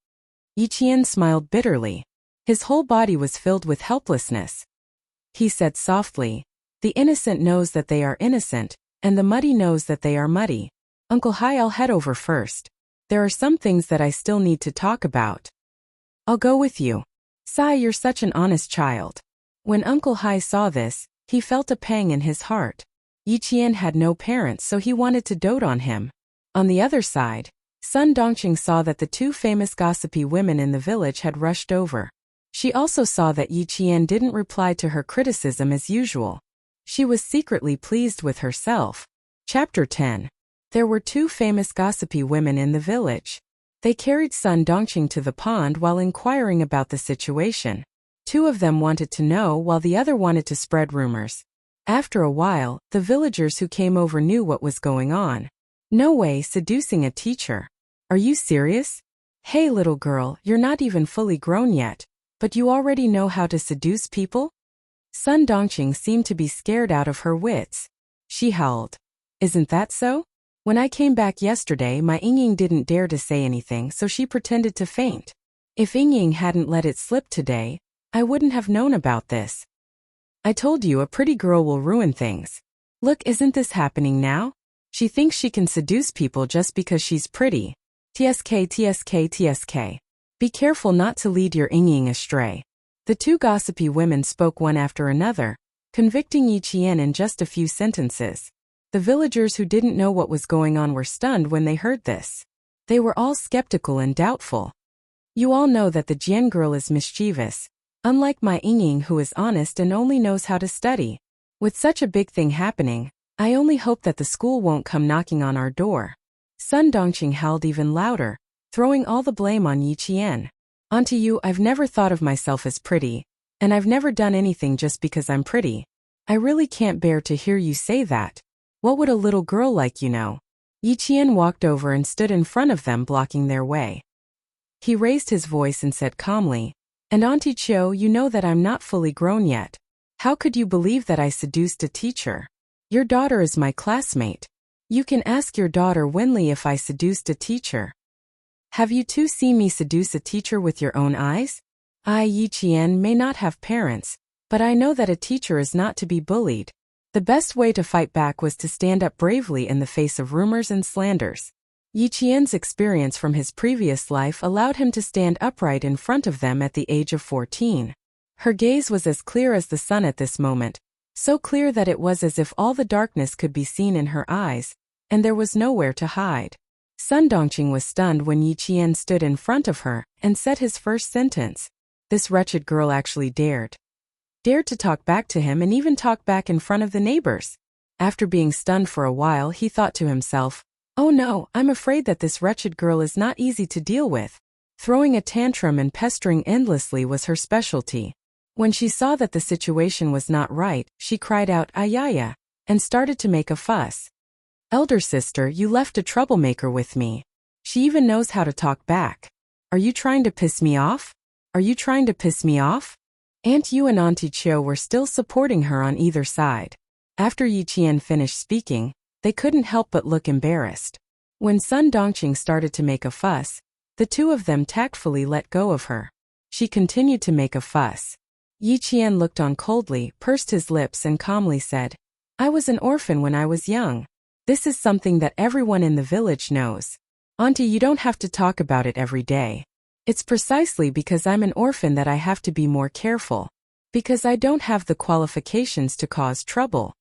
Yi Qian smiled bitterly. His whole body was filled with helplessness. He said softly, The innocent knows that they are innocent, and the muddy knows that they are muddy. Uncle Hai, I'll head over first. There are some things that I still need to talk about. I'll go with you. Sai, you're such an honest child. When Uncle Hai saw this, he felt a pang in his heart. Yi Qian had no parents, so he wanted to dote on him. On the other side, Sun Dongqing saw that the 2 famous gossipy women in the village had rushed over. She also saw that Yi Qian didn't reply to her criticism as usual. She was secretly pleased with herself. Chapter 10. There were 2 famous gossipy women in the village. They carried Sun Dongqing to the pond while inquiring about the situation. 2 of them wanted to know while the other wanted to spread rumors. After a while, the villagers who came over knew what was going on. No way, seducing a teacher. Are you serious? Hey little girl, you're not even fully grown yet, but you already know how to seduce people? Sun Dongqing seemed to be scared out of her wits. She howled. Isn't that so? When I came back yesterday, my Yingying didn't dare to say anything, so she pretended to faint. If Yingying hadn't let it slip today, I wouldn't have known about this. I told you a pretty girl will ruin things. Look, isn't this happening now? She thinks she can seduce people just because she's pretty. TSK, TSK, TSK. Be careful not to lead your Yingying astray. The 2 gossipy women spoke one after another, convicting Yi Qian in just a few sentences. The villagers who didn't know what was going on were stunned when they heard this. They were all skeptical and doubtful. You all know that the Jian girl is mischievous, unlike my Ying who is honest and only knows how to study. With such a big thing happening, I only hope that the school won't come knocking on our door. Sun Dongqing howled even louder, throwing all the blame on Yi Qian. Onto you, I've never thought of myself as pretty, and I've never done anything just because I'm pretty. I really can't bear to hear you say that. What would a little girl like you know? Yi Qian walked over and stood in front of them, blocking their way. He raised his voice and said calmly, "And Auntie Chiu, you know that I'm not fully grown yet. How could you believe that I seduced a teacher? Your daughter is my classmate. You can ask your daughter Wenli if I seduced a teacher. Have you two seen me seduce a teacher with your own eyes? I, Yi Qian, may not have parents, but I know that a teacher is not to be bullied. The best way to fight back was to stand up bravely in the face of rumors and slanders." Yi Qian's experience from his previous life allowed him to stand upright in front of them at the age of 14. Her gaze was as clear as the sun at this moment, so clear that it was as if all the darkness could be seen in her eyes, and there was nowhere to hide. Sun Dongqing was stunned when Yi Qian stood in front of her and said his first sentence. This wretched girl actually dared to talk back to him and even talk back in front of the neighbors. After being stunned for a while, he thought to himself, "Oh no, I'm afraid that this wretched girl is not easy to deal with." Throwing a tantrum and pestering endlessly was her specialty. When she saw that the situation was not right, she cried out "Ayaya," and started to make a fuss. "Elder sister, you left a troublemaker with me. She even knows how to talk back. Are you trying to piss me off? Are you trying to piss me off?" Aunt Yu and Auntie Chiu were still supporting her on either side. After Yi Qian finished speaking, they couldn't help but look embarrassed. When Sun Dongqing started to make a fuss, the two of them tactfully let go of her. She continued to make a fuss. Yi Qian looked on coldly, pursed his lips and calmly said, "I was an orphan when I was young. This is something that everyone in the village knows. Auntie, you don't have to talk about it every day. It's precisely because I'm an orphan that I have to be more careful. Because I don't have the qualifications to cause trouble."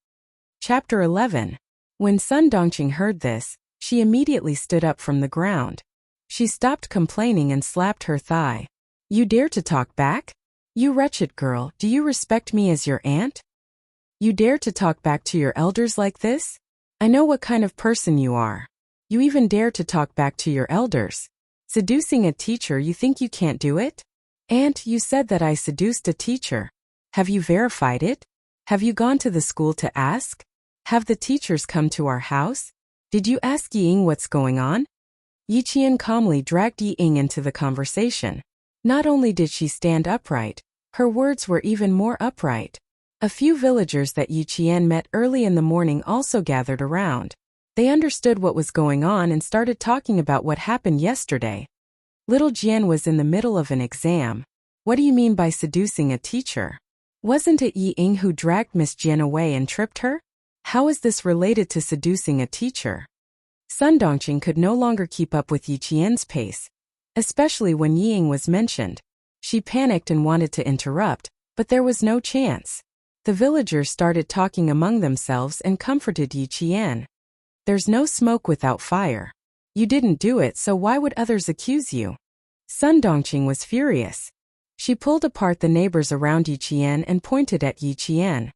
Chapter 11. When Sun Dongqing heard this, she immediately stood up from the ground. She stopped complaining and slapped her thigh. "You dare to talk back? You wretched girl, do you respect me as your aunt? You dare to talk back to your elders like this? I know what kind of person you are. You even dare to talk back to your elders. Seducing a teacher, you think you can't do it? Aunt, you said that I seduced a teacher. Have you verified it? Have you gone to the school to ask? Have the teachers come to our house? Did you ask Ying what's going on?" Yi Qian calmly dragged Ying into the conversation. Not only did she stand upright, her words were even more upright. A few villagers that Yi Qian met early in the morning also gathered around. They understood what was going on and started talking about what happened yesterday. Little Jian was in the middle of an exam. What do you mean by seducing a teacher? Wasn't it Ying who dragged Miss Jian away and tripped her? How is this related to seducing a teacher? Sun Dongqing could no longer keep up with Yi Qian's pace, especially when Ying was mentioned. She panicked and wanted to interrupt, but there was no chance. The villagers started talking among themselves and comforted Yi Qian. "There's no smoke without fire. You didn't do it, so why would others accuse you?" Sun Dongqing was furious. She pulled apart the neighbors around Yi Qian and pointed at Yi Qian.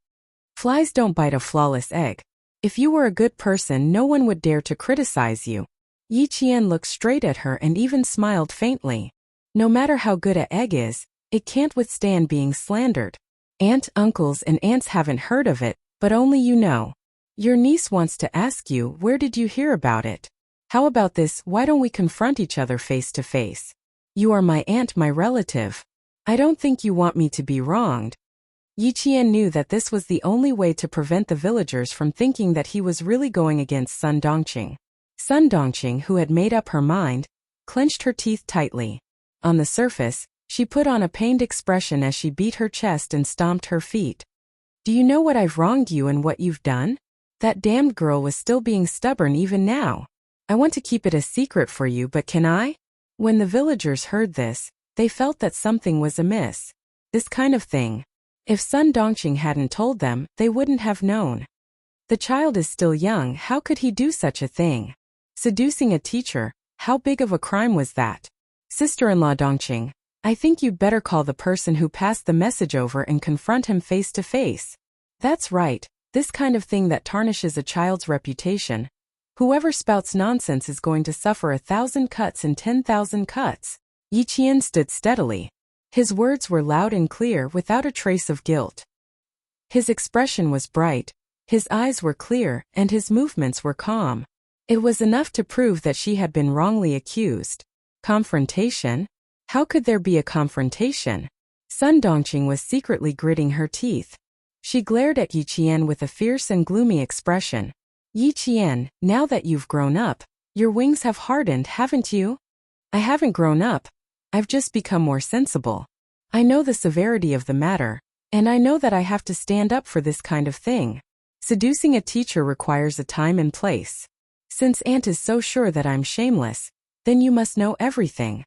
"Flies don't bite a flawless egg. If you were a good person, no one would dare to criticize you." Yi Qian looked straight at her and even smiled faintly. No matter how good an egg is, it can't withstand being slandered. Aunt, uncles and aunts haven't heard of it, but only you know. Your niece wants to ask you, where did you hear about it? How about this, why don't we confront each other face to face? You are my aunt, my relative. I don't think you want me to be wronged. Yi Qian knew that this was the only way to prevent the villagers from thinking that he was really going against Sun Dongqing. Sun Dongqing, who had made up her mind, clenched her teeth tightly. On the surface, she put on a pained expression as she beat her chest and stomped her feet. "Do you know what I've wronged you and what you've done? That damned girl was still being stubborn even now. I want to keep it a secret for you, but can I?" When the villagers heard this, they felt that something was amiss. This kind of thing. If Sun Dongqing hadn't told them, they wouldn't have known. The child is still young, how could he do such a thing? Seducing a teacher, how big of a crime was that? Sister-in-law Dongqing, I think you'd better call the person who passed the message over and confront him face to face. That's right, this kind of thing that tarnishes a child's reputation. Whoever spouts nonsense is going to suffer 1,000 cuts and 10,000 cuts. Yi Qian stood steadily. His words were loud and clear without a trace of guilt. His expression was bright, his eyes were clear, and his movements were calm. It was enough to prove that she had been wrongly accused. Confrontation? How could there be a confrontation? Sun Dongqing was secretly gritting her teeth. She glared at Yi Qian with a fierce and gloomy expression. Yi Qian, now that you've grown up, your wings have hardened, haven't you? I haven't grown up. I've just become more sensible. I know the severity of the matter, and I know that I have to stand up for this kind of thing. Seducing a teacher requires a time and place. Since Aunt is so sure that I'm shameless, then you must know everything.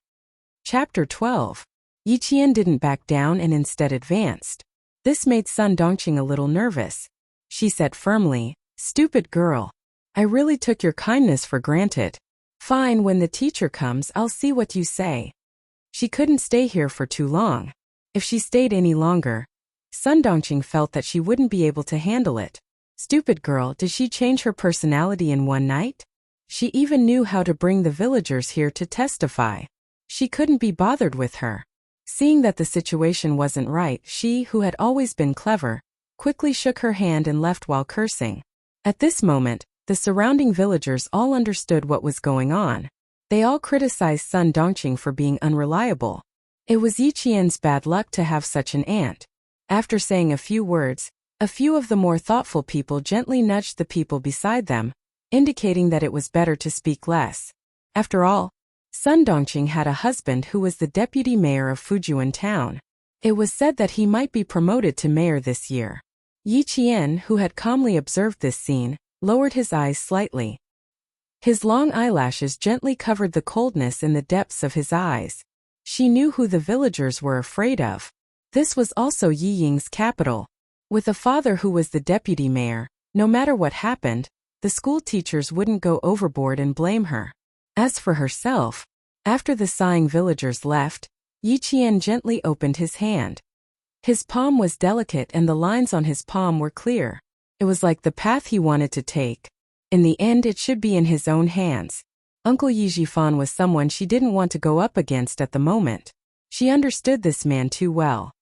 Chapter 12. Yi Qian didn't back down and instead advanced. This made Sun Dongqing a little nervous. She said firmly, "Stupid girl. I really took your kindness for granted. Fine, when the teacher comes, I'll see what you say." She couldn't stay here for too long. If she stayed any longer, Sun Dongqing felt that she wouldn't be able to handle it. Stupid girl, did she change her personality in one night? She even knew how to bring the villagers here to testify. She couldn't be bothered with her. Seeing that the situation wasn't right, she, who had always been clever, quickly shook her hand and left while cursing. At this moment, the surrounding villagers all understood what was going on. They all criticized Sun Dongqing for being unreliable. It was Yi Qian's bad luck to have such an aunt. After saying a few words, a few of the more thoughtful people gently nudged the people beside them, indicating that it was better to speak less. After all, Sun Dongqing had a husband who was the deputy mayor of Fujian town. It was said that he might be promoted to mayor this year. Yi Qian, who had calmly observed this scene, lowered his eyes slightly. His long eyelashes gently covered the coldness in the depths of his eyes. She knew who the villagers were afraid of. This was also Yi Ying's capital. With a father who was the deputy mayor, no matter what happened, the school teachers wouldn't go overboard and blame her. As for herself, after the sighing villagers left, Yi Qian gently opened his hand. His palm was delicate and the lines on his palm were clear. It was like the path he wanted to take. In the end, it should be in his own hands. Uncle Yi Jifan was someone she didn't want to go up against at the moment. She understood this man too well.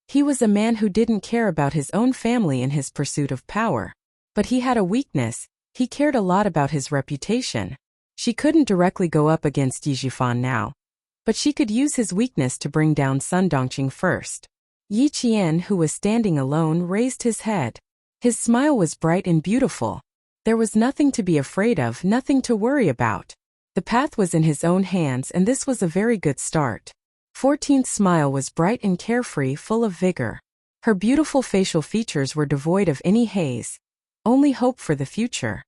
He was a man who didn't care about his own family in his pursuit of power. But he had a weakness, he cared a lot about his reputation. She couldn't directly go up against Yi Jifan now. But she could use his weakness to bring down Sun Dongqing first. Yi Qian, who was standing alone, raised his head. His smile was bright and beautiful. There was nothing to be afraid of, nothing to worry about. The path was in his own hands and this was a very good start. 14th smile was bright and carefree, full of vigor. Her beautiful facial features were devoid of any haze. Only hope for the future.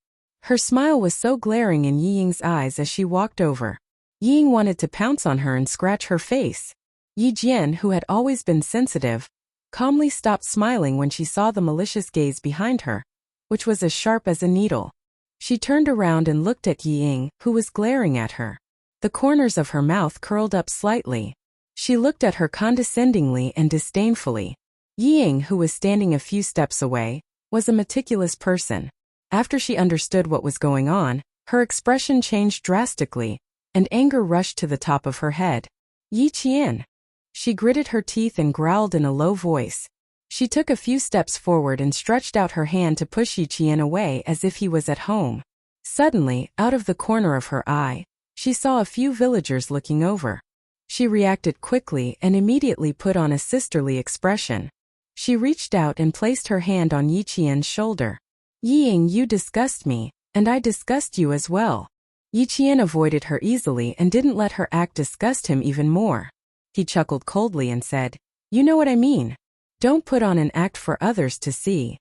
Her smile was so glaring in Yi Ying's eyes as she walked over. Yi Ying wanted to pounce on her and scratch her face. Yi Jian, who had always been sensitive, calmly stopped smiling when she saw the malicious gaze behind her, which was as sharp as a needle. She turned around and looked at Yi Ying, who was glaring at her. The corners of her mouth curled up slightly. She looked at her condescendingly and disdainfully. Yi Ying, who was standing a few steps away, was a meticulous person. After she understood what was going on, her expression changed drastically, and anger rushed to the top of her head. Yi Qian. She gritted her teeth and growled in a low voice. She took a few steps forward and stretched out her hand to push Yi Qian away as if he was at home. Suddenly, out of the corner of her eye, she saw a few villagers looking over. She reacted quickly and immediately put on a sisterly expression. She reached out and placed her hand on Yi Qian's shoulder. Yi Ying, you disgust me, and I disgust you as well. Yi Qian avoided her easily and didn't let her act disgust him even more. He chuckled coldly and said, "You know what I mean. Don't put on an act for others to see."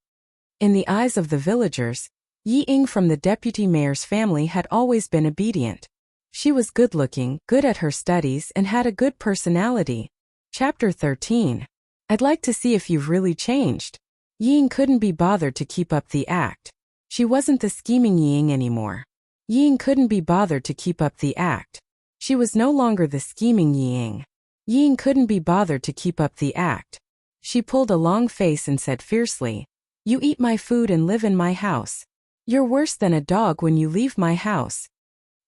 In the eyes of the villagers, Yi Ying from the deputy mayor's family had always been obedient. She was good-looking, good at her studies, and had a good personality. Chapter 13. I'd like to see if you've really changed. Ying couldn't be bothered to keep up the act. She wasn't the scheming Ying anymore. Ying couldn't be bothered to keep up the act. She was no longer the scheming Ying. Ying couldn't be bothered to keep up the act. She pulled a long face and said fiercely, "You eat my food and live in my house. You're worse than a dog when you leave my house."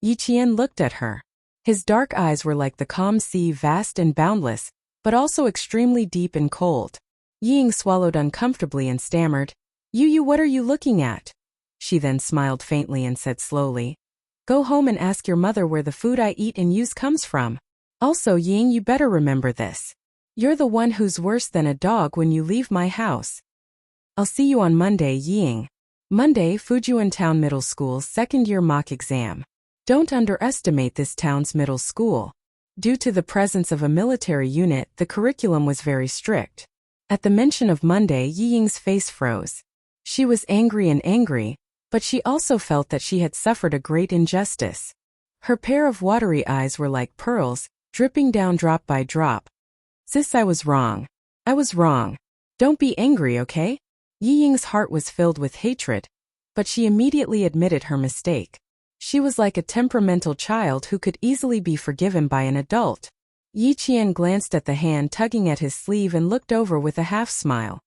Yi Qian looked at her. His dark eyes were like the calm sea, vast and boundless, but also extremely deep and cold. Ying swallowed uncomfortably and stammered, You, what are you looking at?" She then smiled faintly and said slowly, "Go home and ask your mother where the food I eat and use comes from. Also, Ying, you better remember this. You're the one who's worse than a dog when you leave my house. I'll see you on Monday, Ying." Monday, Fujian Town Middle School's second-year mock exam. Don't underestimate this town's middle school. Due to the presence of a military unit, the curriculum was very strict. At the mention of Monday, Yi Ying's face froze. She was angry, but she also felt that she had suffered a great injustice. Her pair of watery eyes were like pearls, dripping down drop by drop. "Sis, I was wrong. I was wrong. Don't be angry, okay?" Yi Ying's heart was filled with hatred, but she immediately admitted her mistake. She was like a temperamental child who could easily be forgiven by an adult. Yi Qian glanced at the hand tugging at his sleeve and looked over with a half-smile.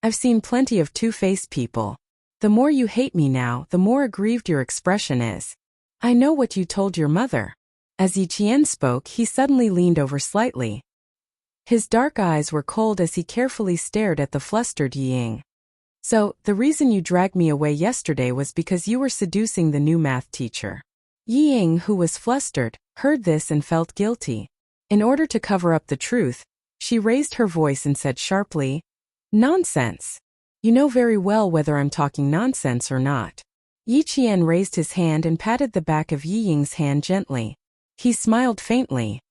"I've seen plenty of two-faced people. The more you hate me now, the more aggrieved your expression is. I know what you told your mother." As Yi Qian spoke, he suddenly leaned over slightly. His dark eyes were cold as he carefully stared at the flustered Yi Ying. "So, the reason you dragged me away yesterday was because you were seducing the new math teacher." Yi Ying, who was flustered, heard this and felt guilty. In order to cover up the truth, she raised her voice and said sharply, "Nonsense. You know very well whether I'm talking nonsense or not." Yi Qian raised his hand and patted the back of Yi Ying's hand gently. He smiled faintly.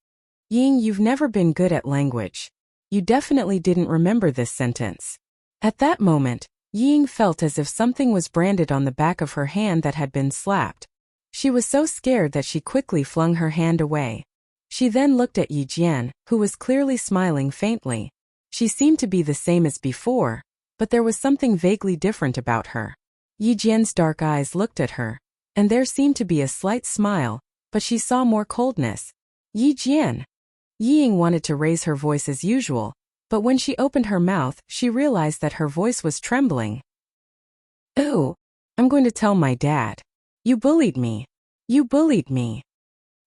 "Ying, you've never been good at language. You definitely didn't remember this sentence." At that moment, Yi Ying felt as if something was branded on the back of her hand that had been slapped. She was so scared that she quickly flung her hand away. She then looked at Yi Jian, who was clearly smiling faintly. She seemed to be the same as before, but there was something vaguely different about her. Yi Jian's dark eyes looked at her, and there seemed to be a slight smile, but she saw more coldness. "Yi Jian." Yi Ying wanted to raise her voice as usual, but when she opened her mouth, she realized that her voice was trembling. "Ooh, I'm going to tell my dad. You bullied me. You bullied me."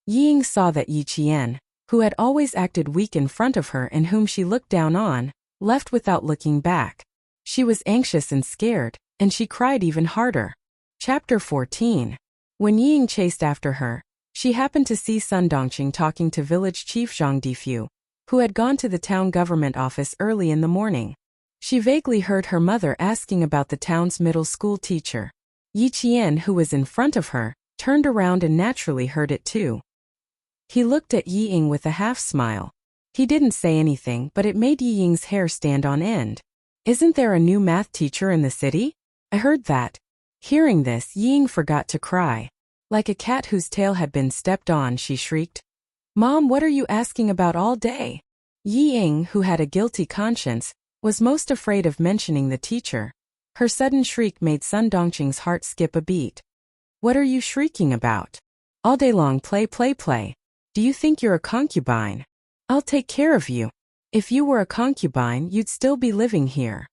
Yi Ying saw that Yi Qian, who had always acted weak in front of her and whom she looked down on, left without looking back. She was anxious and scared, and she cried even harder. Chapter 14. When Yi Ying chased after her, she happened to see Sun Dongqing talking to village chief Zhang Difu, who had gone to the town government office early in the morning. She vaguely heard her mother asking about the town's middle school teacher. Yi Qian, who was in front of her, turned around and naturally heard it too. He looked at Yi Ying with a half-smile. He didn't say anything, but it made Yi Ying's hair stand on end. "Isn't there a new math teacher in the city? I heard that." Hearing this, Yi Ying forgot to cry. Like a cat whose tail had been stepped on, she shrieked, "Mom, what are you asking about all day?" Yi Ying, who had a guilty conscience, was most afraid of mentioning the teacher. Her sudden shriek made Sun Dongqing's heart skip a beat. "What are you shrieking about? All day long play, play, play. Do you think you're a concubine? I'll take care of you. If you were a concubine, you'd still be living here."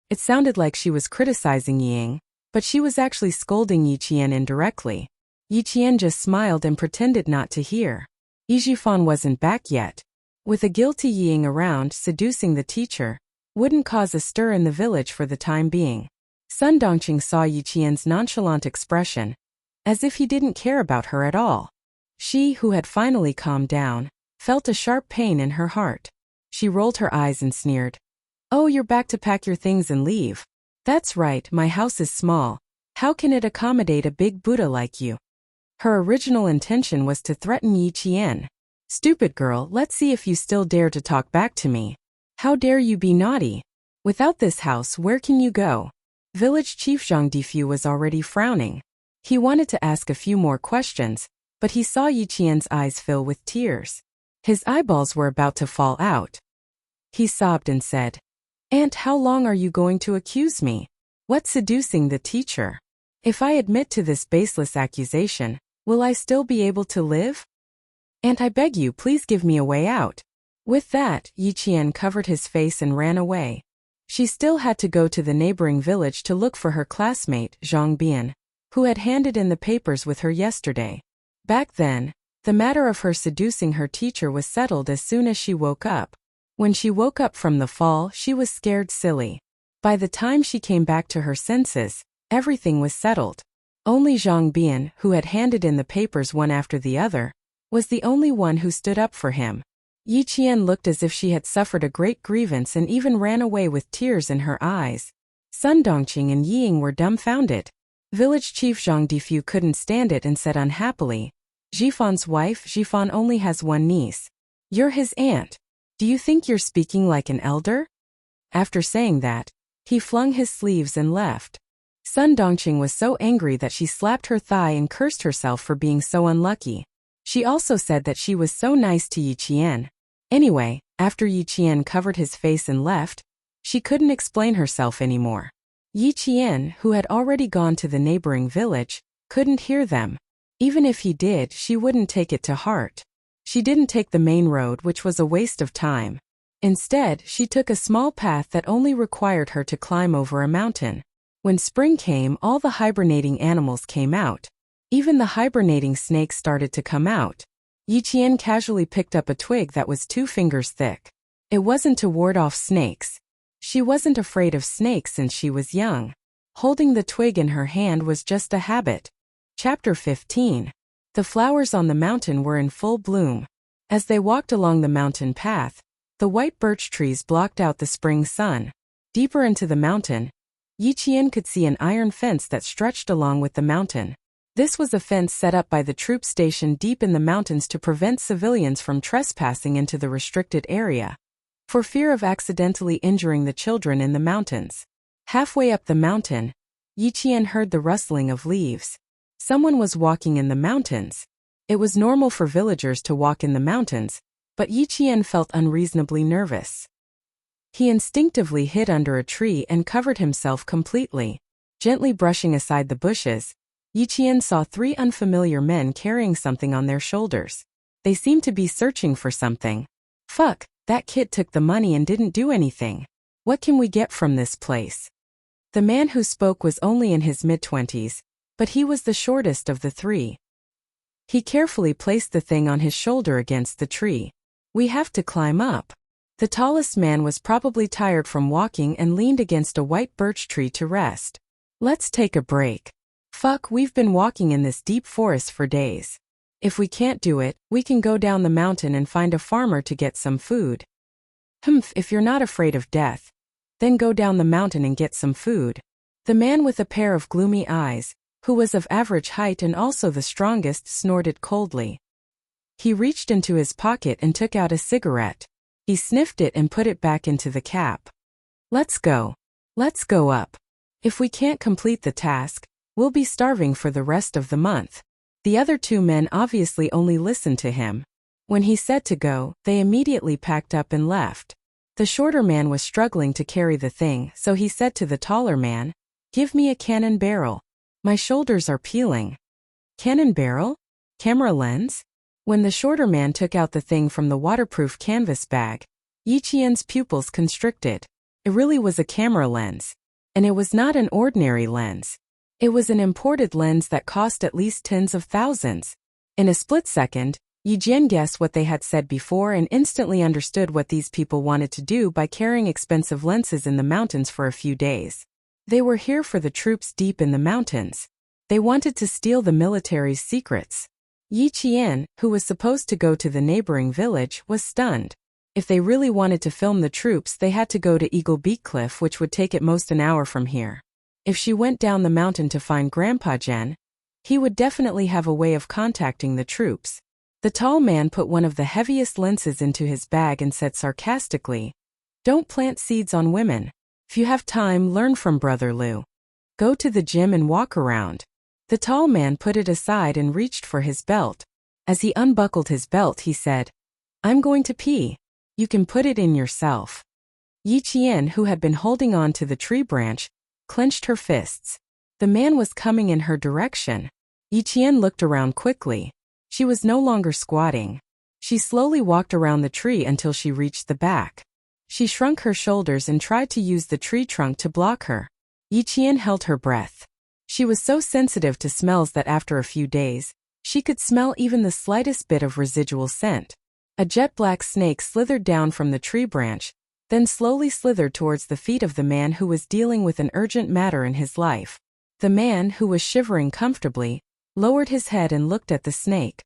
It sounded like she was criticizing Yi Ying, but she was actually scolding Yi Qian indirectly. Yi Qian just smiled and pretended not to hear. Yi Jifan wasn't back yet. With a guilty Yi Ying around, seducing the teacher wouldn't cause a stir in the village for the time being. Sun Dongqing saw Yi Qian's nonchalant expression, as if he didn't care about her at all. She, who had finally calmed down, felt a sharp pain in her heart. She rolled her eyes and sneered. "Oh, you're back to pack your things and leave. That's right, my house is small. How can it accommodate a big Buddha like you?" Her original intention was to threaten Yi Qian. "Stupid girl, let's see if you still dare to talk back to me. How dare you be naughty? Without this house, where can you go?" Village Chief Zhang Difu was already frowning. He wanted to ask a few more questions, but he saw Yi Qian's eyes fill with tears. His eyeballs were about to fall out. He sobbed and said, "Aunt, how long are you going to accuse me? What, seducing the teacher? If I admit to this baseless accusation, will I still be able to live? Aunt, I beg you, please give me a way out." With that, Yi Qian covered his face and ran away. She still had to go to the neighboring village to look for her classmate, Zhang Bian, who had handed in the papers with her yesterday. Back then, the matter of her seducing her teacher was settled as soon as she woke up. When she woke up from the fall, she was scared silly. By the time she came back to her senses, everything was settled. Only Zhang Bian, who had handed in the papers one after the other, was the only one who stood up for him. Yi Qian looked as if she had suffered a great grievance and even ran away with tears in her eyes. Sun Dongqing and Ying were dumbfounded. Village chief Zhang Difu couldn't stand it and said unhappily, "Jifan's wife, Jifan only has one niece. You're his aunt. Do you think you're speaking like an elder?" After saying that, he flung his sleeves and left. Sun Dongqing was so angry that she slapped her thigh and cursed herself for being so unlucky. She also said that she was so nice to Yi Qian. Anyway, after Yi Qian covered his face and left, she couldn't explain herself anymore. Yi Qian, who had already gone to the neighboring village, couldn't hear them. Even if he did, she wouldn't take it to heart. She didn't take the main road, which was a waste of time. Instead, she took a small path that only required her to climb over a mountain. When spring came, all the hibernating animals came out. Even the hibernating snakes started to come out. Yi Qian casually picked up a twig that was 2 fingers thick. It wasn't to ward off snakes. She wasn't afraid of snakes since she was young. Holding the twig in her hand was just a habit. Chapter 15. The flowers on the mountain were in full bloom. As they walked along the mountain path, the white birch trees blocked out the spring sun. Deeper into the mountain, Yi Qian could see an iron fence that stretched along with the mountain. This was a fence set up by the troop station deep in the mountains to prevent civilians from trespassing into the restricted area, for fear of accidentally injuring the children in the mountains. Halfway up the mountain, Yi Qian heard the rustling of leaves. Someone was walking in the mountains. It was normal for villagers to walk in the mountains, but Yi Qian felt unreasonably nervous. He instinctively hid under a tree and covered himself completely. Gently brushing aside the bushes, Yi Qian saw 3 unfamiliar men carrying something on their shoulders. They seemed to be searching for something. "Fuck, that kid took the money and didn't do anything. What can we get from this place?" The man who spoke was only in his mid-20s, but he was the shortest of the 3. He carefully placed the thing on his shoulder against the tree. "We have to climb up." The tallest man was probably tired from walking and leaned against a white birch tree to rest. "Let's take a break. Fuck, we've been walking in this deep forest for days. If we can't do it, we can go down the mountain and find a farmer to get some food." "Humph, if you're not afraid of death, then go down the mountain and get some food." The man with a pair of gloomy eyes, who was of average height and also the strongest, snorted coldly. He reached into his pocket and took out a cigarette. He sniffed it and put it back into the cap. "Let's go. Let's go up. If we can't complete the task, we'll be starving for the rest of the month." The other 2 men obviously only listened to him. When he said to go, they immediately packed up and left. The shorter man was struggling to carry the thing, so he said to the taller man, "Give me a cannon barrel. My shoulders are peeling." "Cannon barrel? Camera lens?" When the shorter man took out the thing from the waterproof canvas bag, Yi Qian's pupils constricted. It really was a camera lens. And it was not an ordinary lens. It was an imported lens that cost at least tens of thousands. In a split second, Yi Jian guessed what they had said before and instantly understood what these people wanted to do by carrying expensive lenses in the mountains for a few days. They were here for the troops deep in the mountains. They wanted to steal the military's secrets. Yi Qian, who was supposed to go to the neighboring village, was stunned. If they really wanted to film the troops, they had to go to Eagle Beak Cliff, which would take at most an hour from here. If she went down the mountain to find Grandpa Jen, he would definitely have a way of contacting the troops. The tall man put one of the heaviest lenses into his bag and said sarcastically, "Don't plant seeds on women. If you have time, learn from Brother Liu. Go to the gym and walk around." The tall man put it aside and reached for his belt. As he unbuckled his belt, he said, "I'm going to pee." You can put it in yourself. Yi Qian, who had been holding on to the tree branch, clenched her fists. The man was coming in her direction. Yi Qian looked around quickly. She was no longer squatting. She slowly walked around the tree until she reached the back. She shrunk her shoulders and tried to use the tree trunk to block her. Yi Qian held her breath. She was so sensitive to smells that after a few days, she could smell even the slightest bit of residual scent. A jet-black snake slithered down from the tree branch, then slowly slithered towards the feet of the man who was dealing with an urgent matter in his life. The man, who was shivering comfortably, lowered his head and looked at the snake.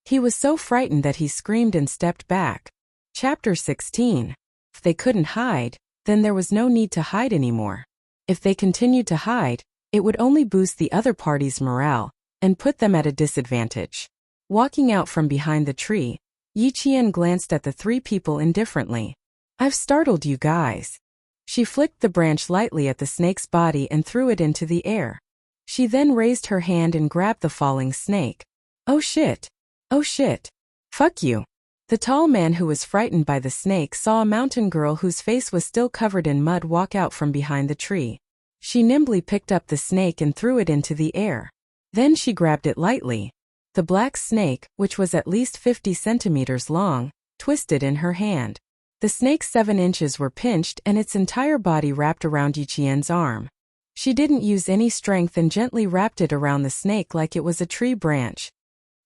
He was so frightened that he screamed and stepped back. Chapter 16. If they couldn't hide, then there was no need to hide anymore. If they continued to hide, it would only boost the other party's morale and put them at a disadvantage. Walking out from behind the tree, Yi Qian glanced at the three people indifferently. I've startled you guys. She flicked the branch lightly at the snake's body and threw it into the air. She then raised her hand and grabbed the falling snake. Oh shit. Oh shit. Fuck you. The tall man who was frightened by the snake saw a mountain girl whose face was still covered in mud walk out from behind the tree. She nimbly picked up the snake and threw it into the air. Then she grabbed it lightly. The black snake, which was at least 50 centimeters long, twisted in her hand. The snake's 7 inches were pinched and its entire body wrapped around Yi Qian's arm. She didn't use any strength and gently wrapped it around the snake like it was a tree branch.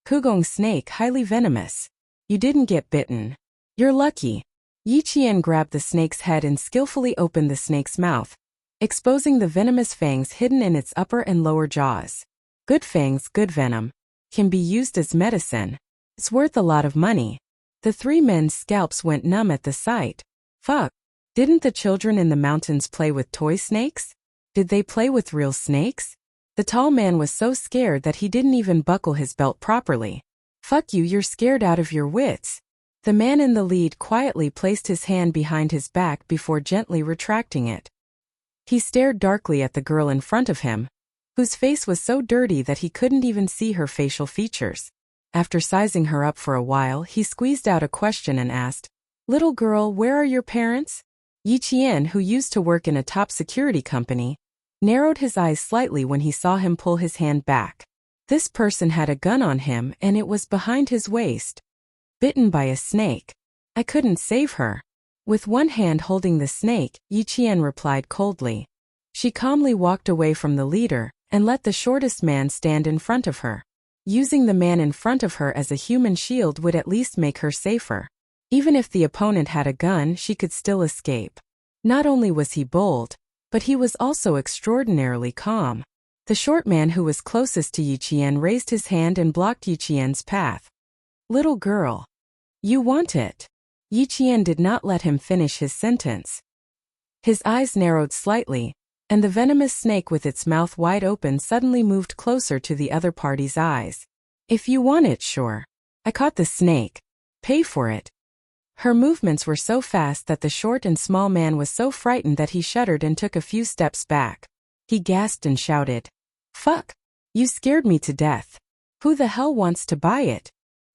Kugong snake, highly venomous. You didn't get bitten. You're lucky. Yi Qian grabbed the snake's head and skillfully opened the snake's mouth, exposing the venomous fangs hidden in its upper and lower jaws. Good fangs, good venom. Can be used as medicine. It's worth a lot of money. The three men's scalps went numb at the sight. Fuck. Didn't the children in the mountains play with toy snakes? Did they play with real snakes? The tall man was so scared that he didn't even buckle his belt properly. Fuck you, you're scared out of your wits. The man in the lead quietly placed his hand behind his back before gently retracting it. He stared darkly at the girl in front of him, whose face was so dirty that he couldn't even see her facial features. After sizing her up for a while, he squeezed out a question and asked, "Little girl, where are your parents?" Yi Qian, who used to work in a top security company, narrowed his eyes slightly when he saw him pull his hand back. This person had a gun on him and it was behind his waist. Bitten by a snake. I couldn't save her. With one hand holding the snake, Yi Qian replied coldly. She calmly walked away from the leader and let the shortest man stand in front of her. Using the man in front of her as a human shield would at least make her safer. Even if the opponent had a gun, she could still escape. Not only was he bold, but he was also extraordinarily calm. The short man who was closest to Yi Qian raised his hand and blocked Yi Qian's path. Little girl. You want it. Yi Qian did not let him finish his sentence. His eyes narrowed slightly, and the venomous snake with its mouth wide open suddenly moved closer to the other party's eyes. If you want it, sure. I caught the snake. Pay for it. Her movements were so fast that the short and small man was so frightened that he shuddered and took a few steps back. He gasped and shouted, "Fuck! You scared me to death. Who the hell wants to buy it?"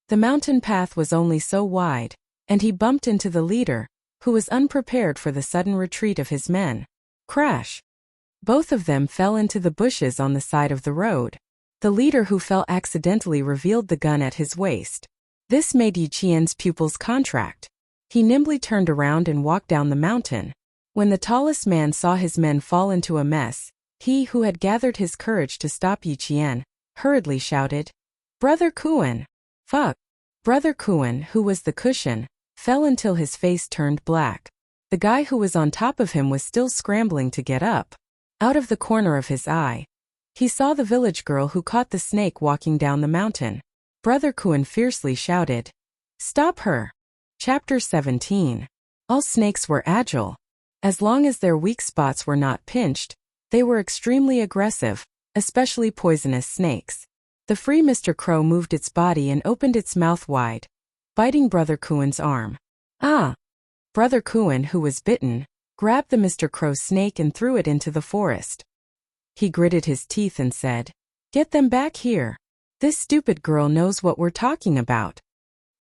The mountain path was only so wide, and he bumped into the leader, who was unprepared for the sudden retreat of his men. Crash! Both of them fell into the bushes on the side of the road. The leader who fell accidentally revealed the gun at his waist. This made Yi Qian's pupils contract. He nimbly turned around and walked down the mountain. When the tallest man saw his men fall into a mess, he who had gathered his courage to stop Yi Qian, hurriedly shouted, "Brother Kuan!" Fuck! Brother Kuan, who was the cushion, fell until his face turned black. The guy who was on top of him was still scrambling to get up. Out of the corner of his eye, he saw the village girl who caught the snake walking down the mountain. Brother Kuan fiercely shouted, "Stop her!" Chapter 17. All snakes were agile. As long as their weak spots were not pinched, they were extremely aggressive, especially poisonous snakes. The free Mr. Crow moved its body and opened its mouth wide, biting Brother Kuan's arm. Ah! Brother Kuan, who was bitten, grabbed the Mr. Crow snake and threw it into the forest. He gritted his teeth and said, "Get them back here. This stupid girl knows what we're talking about."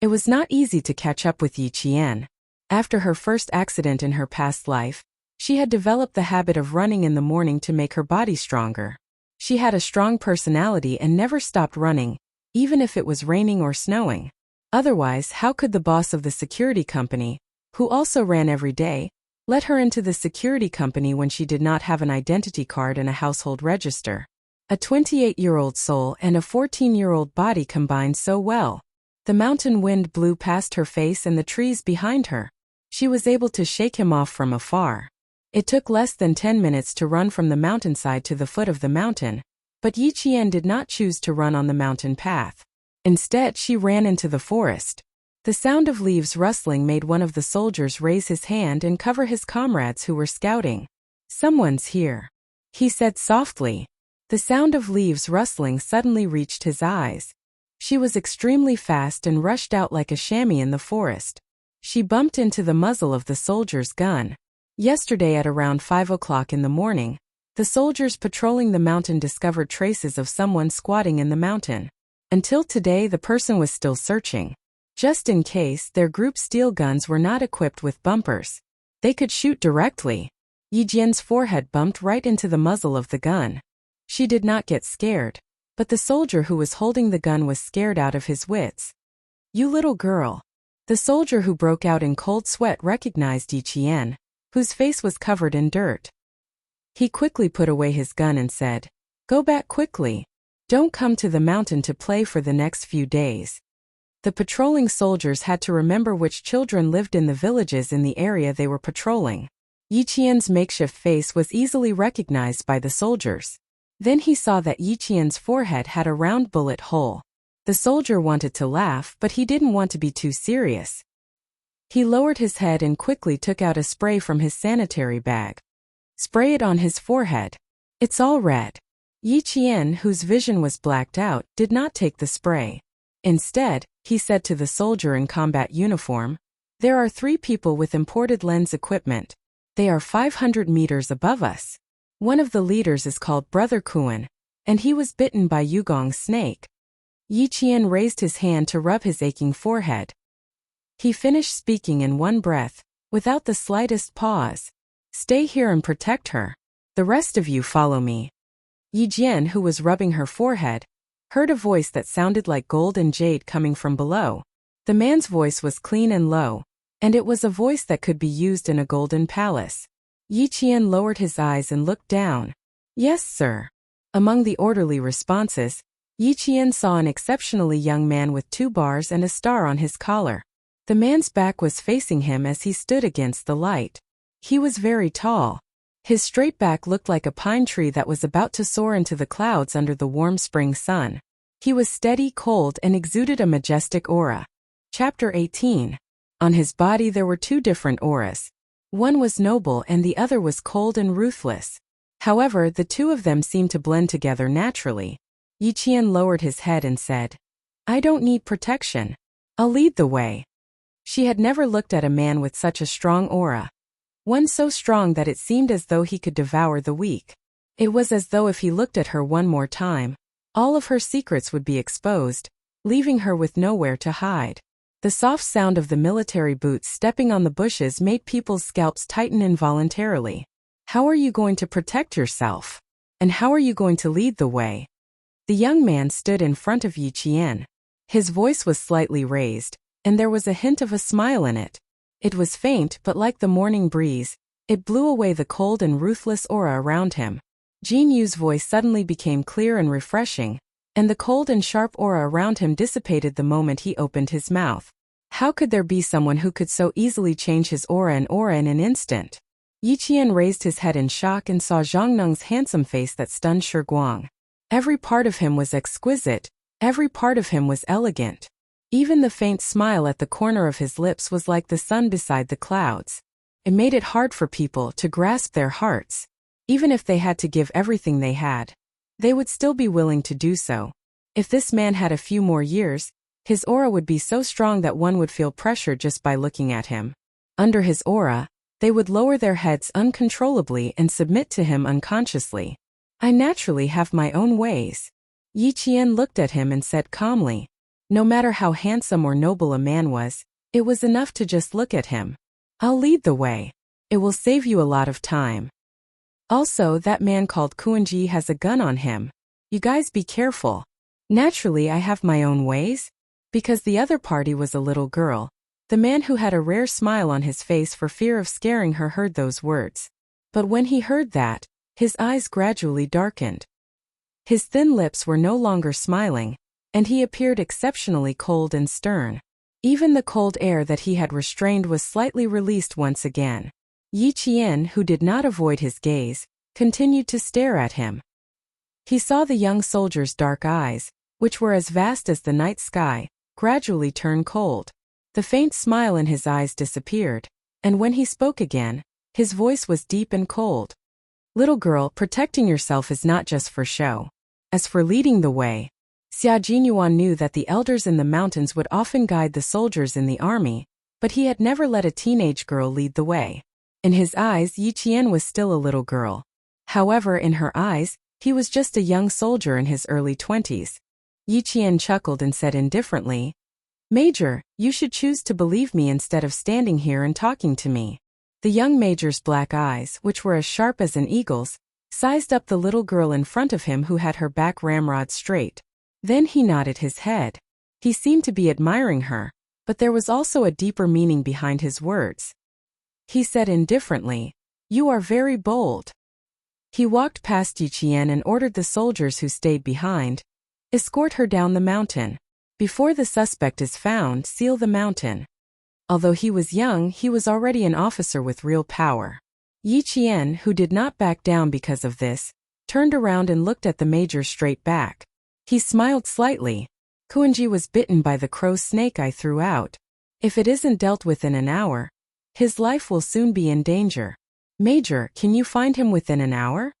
It was not easy to catch up with Yi Qian. After her first accident in her past life, she had developed the habit of running in the morning to make her body stronger. She had a strong personality and never stopped running, even if it was raining or snowing. Otherwise, how could the boss of the security company, who also ran every day, let her into the security company when she did not have an identity card and a household register? A 28-year-old soul and a 14-year-old body combined so well. The mountain wind blew past her face and the trees behind her. She was able to shake him off from afar. It took less than 10 minutes to run from the mountainside to the foot of the mountain, but Yi Qian did not choose to run on the mountain path. Instead, she ran into the forest. The sound of leaves rustling made one of the soldiers raise his hand and cover his comrades who were scouting. "Someone's here," he said softly. The sound of leaves rustling suddenly reached his eyes. She was extremely fast and rushed out like a chamois in the forest. She bumped into the muzzle of the soldier's gun. Yesterday at around 5 o'clock in the morning, the soldiers patrolling the mountain discovered traces of someone squatting in the mountain. Until today, the person was still searching. Just in case, their group steel guns were not equipped with bumpers. They could shoot directly. Yi Jian's forehead bumped right into the muzzle of the gun. She did not get scared, but the soldier who was holding the gun was scared out of his wits. "You little girl." The soldier who broke out in cold sweat recognized Yi Qian, whose face was covered in dirt. He quickly put away his gun and said, "Go back quickly. Don't come to the mountain to play for the next few days." The patrolling soldiers had to remember which children lived in the villages in the area they were patrolling. Yi Qian's makeshift face was easily recognized by the soldiers. Then he saw that Yi Qian's forehead had a round bullet hole. The soldier wanted to laugh, but he didn't want to be too serious. He lowered his head and quickly took out a spray from his sanitary bag. "Spray it on his forehead. It's all red." Yi Qian, whose vision was blacked out, did not take the spray. Instead, he said to the soldier in combat uniform, "There are 3 people with imported lens equipment. They are 500 meters above us. One of the leaders is called Brother Kuan, and he was bitten by Yugong's snake." Yi Qian raised his hand to rub his aching forehead. He finished speaking in one breath, without the slightest pause. "Stay here and protect her. The rest of you follow me." Yi Jian, who was rubbing her forehead, heard a voice that sounded like gold and jade coming from below. The man's voice was clean and low, and it was a voice that could be used in a golden palace. Yi Qian lowered his eyes and looked down. "Yes, sir." Among the orderly responses, Yi Qian saw an exceptionally young man with 2 bars and a star on his collar. The man's back was facing him as he stood against the light. He was very tall. His straight back looked like a pine tree that was about to soar into the clouds under the warm spring sun. He was steady, cold, and exuded a majestic aura. Chapter 18. On his body there were 2 different auras. One was noble and the other was cold and ruthless. However, the 2 of them seemed to blend together naturally. Yi Qian lowered his head and said, "I don't need protection. I'll lead the way." She had never looked at a man with such a strong aura. One so strong that it seemed as though he could devour the weak. It was as though if he looked at her one more time, all of her secrets would be exposed, leaving her with nowhere to hide. The soft sound of the military boots stepping on the bushes made people's scalps tighten involuntarily. "How are you going to protect yourself? And how are you going to lead the way?" The young man stood in front of Yi Qian. His voice was slightly raised, and there was a hint of a smile in it. It was faint, but like the morning breeze, it blew away the cold and ruthless aura around him. Jin Yu's voice suddenly became clear and refreshing, and the cold and sharp aura around him dissipated the moment he opened his mouth. How could there be someone who could so easily change his aura in an instant? Yi Qian raised his head in shock and saw Zhang Neng's handsome face that stunned Shi Guang. Every part of him was exquisite, every part of him was elegant. Even the faint smile at the corner of his lips was like the sun beside the clouds. It made it hard for people to grasp their hearts. Even if they had to give everything they had, they would still be willing to do so. If this man had a few more years, his aura would be so strong that one would feel pressure just by looking at him. Under his aura, they would lower their heads uncontrollably and submit to him unconsciously. "I naturally have my own ways." Yi Qian looked at him and said calmly. No matter how handsome or noble a man was, it was enough to just look at him. I'll lead the way. It will save you a lot of time. Also, that man called Kuanji has a gun on him. You guys be careful. Naturally, I have my own ways. Because the other party was a little girl. The man who had a rare smile on his face for fear of scaring her heard those words. But when he heard that, his eyes gradually darkened. His thin lips were no longer smiling, and he appeared exceptionally cold and stern. Even the cold air that he had restrained was slightly released once again. Yi Qian, who did not avoid his gaze, continued to stare at him. He saw the young soldier's dark eyes, which were as vast as the night sky, gradually turn cold. The faint smile in his eyes disappeared, and when he spoke again, his voice was deep and cold. Little girl, protecting yourself is not just for show. As for leading the way, Xia Jinyuan knew that the elders in the mountains would often guide the soldiers in the army, but he had never let a teenage girl lead the way. In his eyes, Yi Qian was still a little girl. However, in her eyes, he was just a young soldier in his early 20s. Yi Qian chuckled and said indifferently, Major, you should choose to believe me instead of standing here and talking to me. The young major's black eyes, which were as sharp as an eagle's, sized up the little girl in front of him who had her back ramrod straight. Then he nodded his head. He seemed to be admiring her, but there was also a deeper meaning behind his words. He said indifferently, You are very bold. He walked past Yi Qian and ordered the soldiers who stayed behind, Escort her down the mountain. Before the suspect is found, seal the mountain. Although he was young, he was already an officer with real power. Yi Qian, who did not back down because of this, turned around and looked at the major straight back. He smiled slightly. Kuanji was bitten by the crow's snake I threw out. If it isn't dealt with in an hour, his life will soon be in danger. Major, can you find him within an hour?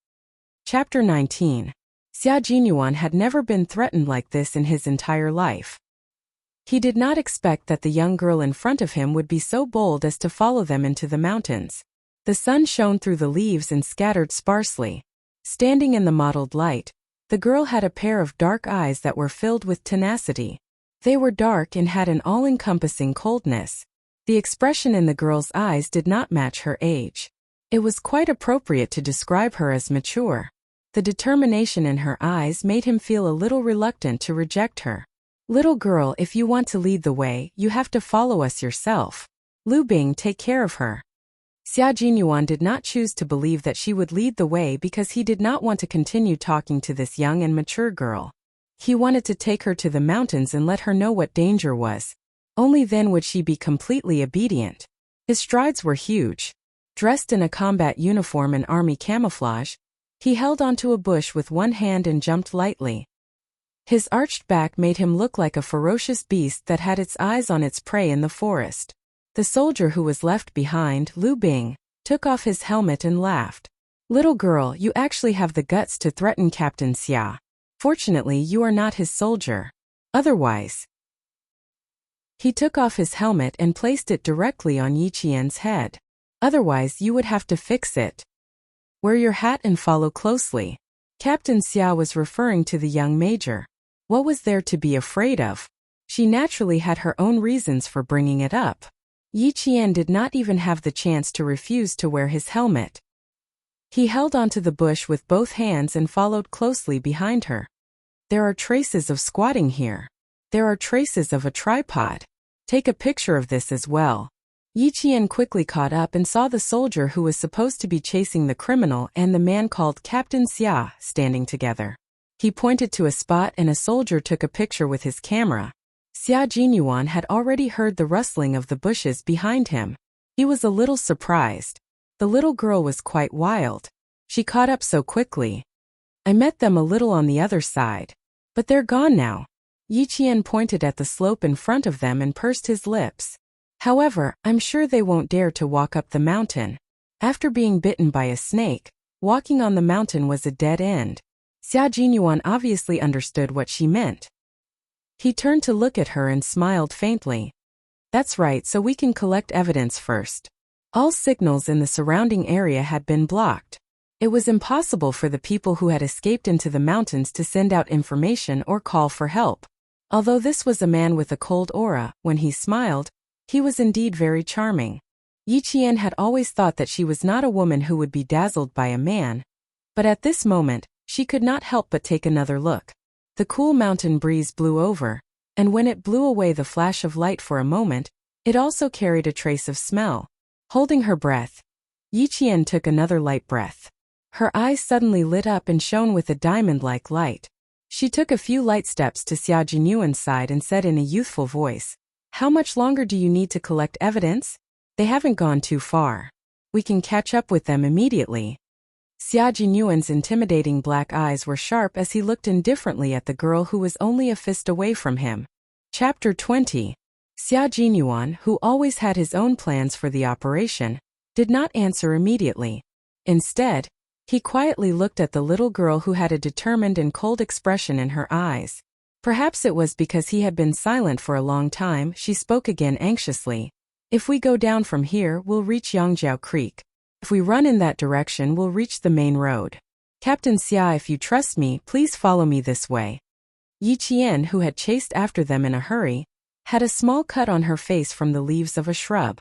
Chapter 19. Xia Jinyuan had never been threatened like this in his entire life. He did not expect that the young girl in front of him would be so bold as to follow them into the mountains. The sun shone through the leaves and scattered sparsely. Standing in the mottled light, the girl had a pair of dark eyes that were filled with tenacity. They were dark and had an all-encompassing coldness. The expression in the girl's eyes did not match her age. It was quite appropriate to describe her as mature. The determination in her eyes made him feel a little reluctant to reject her. Little girl, if you want to lead the way, you have to follow us yourself. Lu Bing, take care of her. Xia Jinyuan did not choose to believe that she would lead the way because he did not want to continue talking to this young and mature girl. He wanted to take her to the mountains and let her know what danger was. Only then would she be completely obedient. His strides were huge. Dressed in a combat uniform and army camouflage, he held onto a bush with one hand and jumped lightly. His arched back made him look like a ferocious beast that had its eyes on its prey in the forest. The soldier who was left behind, Lu Bing, took off his helmet and laughed. Little girl, you actually have the guts to threaten Captain Xia. Fortunately, you are not his soldier. Otherwise. He took off his helmet and placed it directly on Yi Qian's head. Otherwise, you would have to fix it. Wear your hat and follow closely. Captain Xia was referring to the young major. What was there to be afraid of? She naturally had her own reasons for bringing it up. Yi Qian did not even have the chance to refuse to wear his helmet. He held onto the bush with both hands and followed closely behind her. There are traces of squatting here. There are traces of a tripod. Take a picture of this as well. Yi Qian quickly caught up and saw the soldier who was supposed to be chasing the criminal and the man called Captain Xia standing together. He pointed to a spot and a soldier took a picture with his camera. Xia Jinyuan had already heard the rustling of the bushes behind him. He was a little surprised. The little girl was quite wild. She caught up so quickly. I met them a little on the other side. But they're gone now. Yi Qian pointed at the slope in front of them and pursed his lips. However, I'm sure they won't dare to walk up the mountain. After being bitten by a snake, walking on the mountain was a dead end. Xia Jinyuan obviously understood what she meant. He turned to look at her and smiled faintly. That's right, so we can collect evidence first. All signals in the surrounding area had been blocked. It was impossible for the people who had escaped into the mountains to send out information or call for help. Although this was a man with a cold aura, when he smiled, he was indeed very charming. Yi Qian had always thought that she was not a woman who would be dazzled by a man, but at this moment, she could not help but take another look. The cool mountain breeze blew over, and when it blew away the flash of light for a moment, it also carried a trace of smell. Holding her breath, Yi Qian took another light breath. Her eyes suddenly lit up and shone with a diamond-like light. She took a few light steps to Xia Jinyuan's side and said in a youthful voice, "How much longer do you need to collect evidence? They haven't gone too far. We can catch up with them immediately." Xia Jinyuan's intimidating black eyes were sharp as he looked indifferently at the girl who was only a fist away from him. Chapter 20. Xia Jinyuan, who always had his own plans for the operation, did not answer immediately. Instead, he quietly looked at the little girl who had a determined and cold expression in her eyes. Perhaps it was because he had been silent for a long time, she spoke again anxiously. "If we go down from here, we'll reach Yangjiao Creek. If we run in that direction, we'll reach the main road. Captain Xia, if you trust me, please follow me this way." Yi Qian, who had chased after them in a hurry, had a small cut on her face from the leaves of a shrub.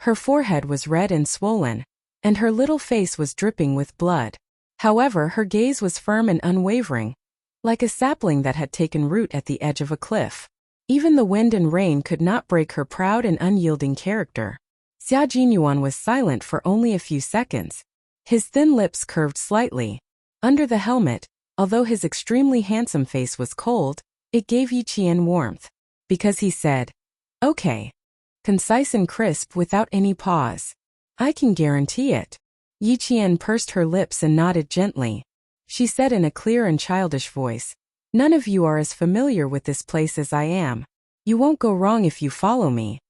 Her forehead was red and swollen, and her little face was dripping with blood. However, her gaze was firm and unwavering, like a sapling that had taken root at the edge of a cliff. Even the wind and rain could not break her proud and unyielding character. Xia Jinyuan was silent for only a few seconds. His thin lips curved slightly. Under the helmet, although his extremely handsome face was cold, it gave Yi Qian warmth. Because he said, "Okay." Concise and crisp without any pause. "I can guarantee it." Yi Qian pursed her lips and nodded gently. She said in a clear and childish voice, "None of you are as familiar with this place as I am. You won't go wrong if you follow me."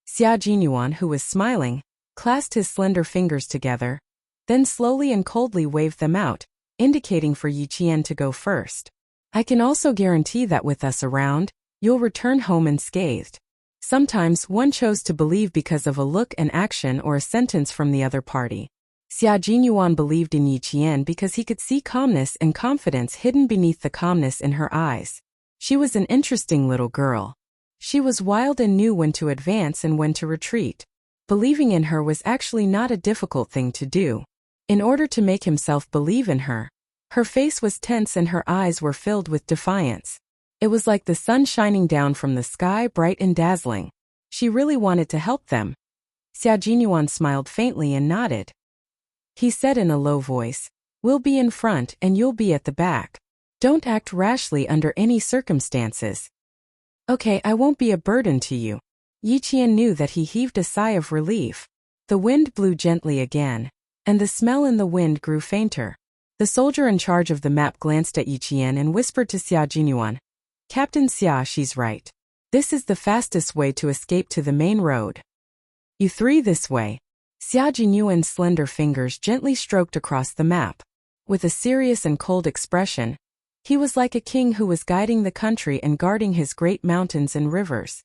Xia Jinyuan, who was smiling, clasped his slender fingers together, then slowly and coldly waved them out, indicating for Yi Qian to go first. "I can also guarantee that with us around, you'll return home unscathed." Sometimes one chose to believe because of a look, an action, or a sentence from the other party. Xia Jinyuan believed in Yi Qian because he could see calmness and confidence hidden beneath the calmness in her eyes. She was an interesting little girl. She was wild and knew when to advance and when to retreat. Believing in her was actually not a difficult thing to do. In order to make himself believe in her, her face was tense and her eyes were filled with defiance. It was like the sun shining down from the sky, bright and dazzling. She really wanted to help them. Xia Jinyuan smiled faintly and nodded. He said in a low voice, "We'll be in front and you'll be at the back. Don't act rashly under any circumstances." "Okay, I won't be a burden to you." Yi Qian knew that he heaved a sigh of relief. The wind blew gently again, and the smell in the wind grew fainter. The soldier in charge of the map glanced at Yi Qian and whispered to Xia Jinyuan, "Captain Xia, she's right. This is the fastest way to escape to the main road. You three this way." Xia Jinyuan's slender fingers gently stroked across the map. With a serious and cold expression, he was like a king who was guiding the country and guarding his great mountains and rivers.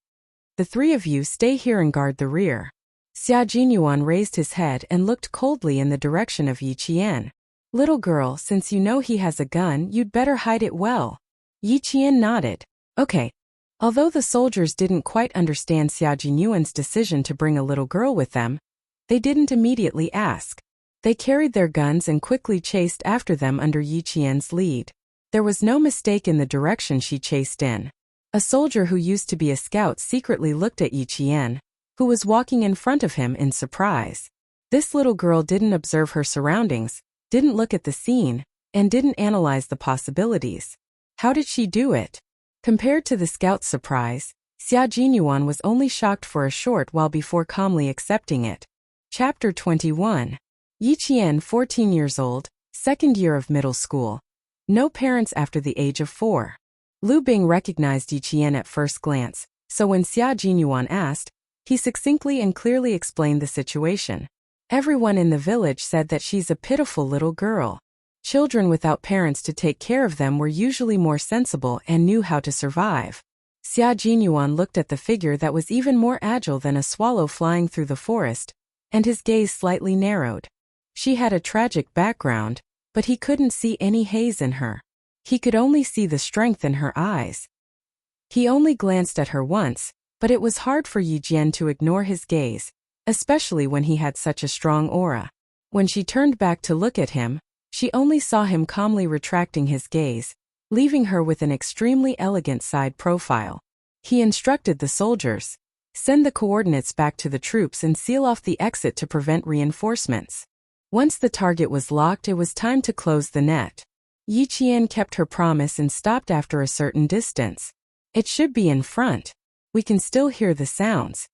"The three of you stay here and guard the rear." Xia Jinyuan raised his head and looked coldly in the direction of Yi Qian. "Little girl, since you know he has a gun, you'd better hide it well." Yi Qian nodded. "Okay." Although the soldiers didn't quite understand Xia Jinyuan's decision to bring a little girl with them, they didn't immediately ask. They carried their guns and quickly chased after them under Yi Qian's lead. There was no mistake in the direction she chased in. A soldier who used to be a scout secretly looked at Yi Qian, who was walking in front of him in surprise. This little girl didn't observe her surroundings, didn't look at the scene, and didn't analyze the possibilities. How did she do it? Compared to the scout's surprise, Xia Jinyuan was only shocked for a short while before calmly accepting it. Chapter 21. Yi Qian, 14 years old, second year of middle school. No parents after the age of 4. Lu Bing recognized Yi Qian at first glance, so when Xia Jinyuan asked, he succinctly and clearly explained the situation. Everyone in the village said that she's a pitiful little girl. Children without parents to take care of them were usually more sensible and knew how to survive. Xia Jinyuan looked at the figure that was even more agile than a swallow flying through the forest, and his gaze slightly narrowed. She had a tragic background, but he couldn't see any haze in her. He could only see the strength in her eyes. He only glanced at her once, but it was hard for Yi Jian to ignore his gaze, especially when he had such a strong aura. When she turned back to look at him, she only saw him calmly retracting his gaze, leaving her with an extremely elegant side profile. He instructed the soldiers, "Send the coordinates back to the troops and seal off the exit to prevent reinforcements." Once the target was locked, it was time to close the net. Yi Qian kept her promise and stopped after a certain distance. "It should be in front. We can still hear the sounds."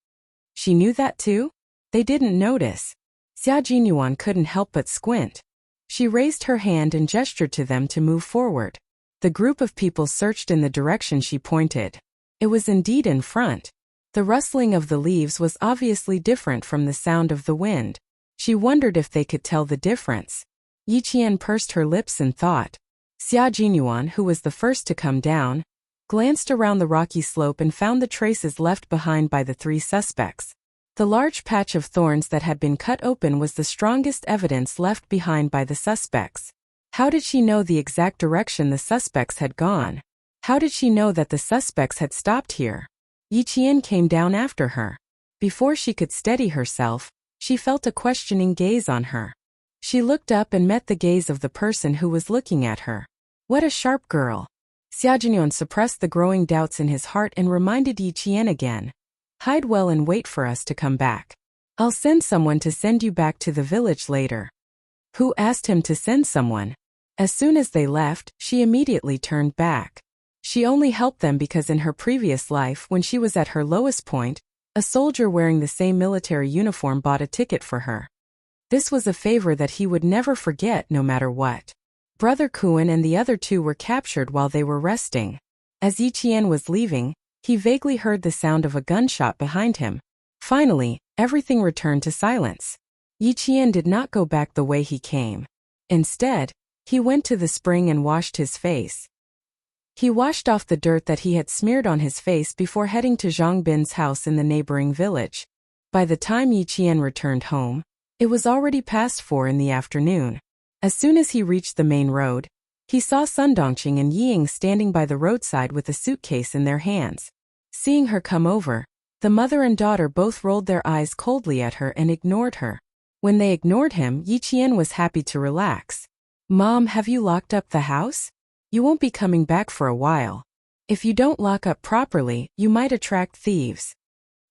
She knew that too? They didn't notice. Xia Jinyuan couldn't help but squint. She raised her hand and gestured to them to move forward. The group of people searched in the direction she pointed. It was indeed in front. The rustling of the leaves was obviously different from the sound of the wind. She wondered if they could tell the difference. Yi Qian pursed her lips and thought. Xia Jinyuan, who was the first to come down, glanced around the rocky slope and found the traces left behind by the three suspects. The large patch of thorns that had been cut open was the strongest evidence left behind by the suspects. How did she know the exact direction the suspects had gone? How did she know that the suspects had stopped here? Yi Qian came down after her. Before she could steady herself, she felt a questioning gaze on her. She looked up and met the gaze of the person who was looking at her. What a sharp girl. Xia Jinyuan suppressed the growing doubts in his heart and reminded Yi Qian again. "Hide well and wait for us to come back. I'll send someone to send you back to the village later." Who asked him to send someone? As soon as they left, she immediately turned back. She only helped them because in her previous life, when she was at her lowest point, a soldier wearing the same military uniform bought a ticket for her. This was a favor that he would never forget no matter what. Brother Kuan and the other two were captured while they were resting. As Yi Qian was leaving, he vaguely heard the sound of a gunshot behind him. Finally, everything returned to silence. Yi Qian did not go back the way he came. Instead, he went to the spring and washed his face. He washed off the dirt that he had smeared on his face before heading to Zhang Bin's house in the neighboring village. By the time Yi Qian returned home, it was already past 4 in the afternoon. As soon as he reached the main road, he saw Sun Dongqing and Ying standing by the roadside with a suitcase in their hands. Seeing her come over, the mother and daughter both rolled their eyes coldly at her and ignored her. When they ignored him, Yi Qian was happy to relax. "Mom, have you locked up the house? You won't be coming back for a while. If you don't lock up properly, you might attract thieves."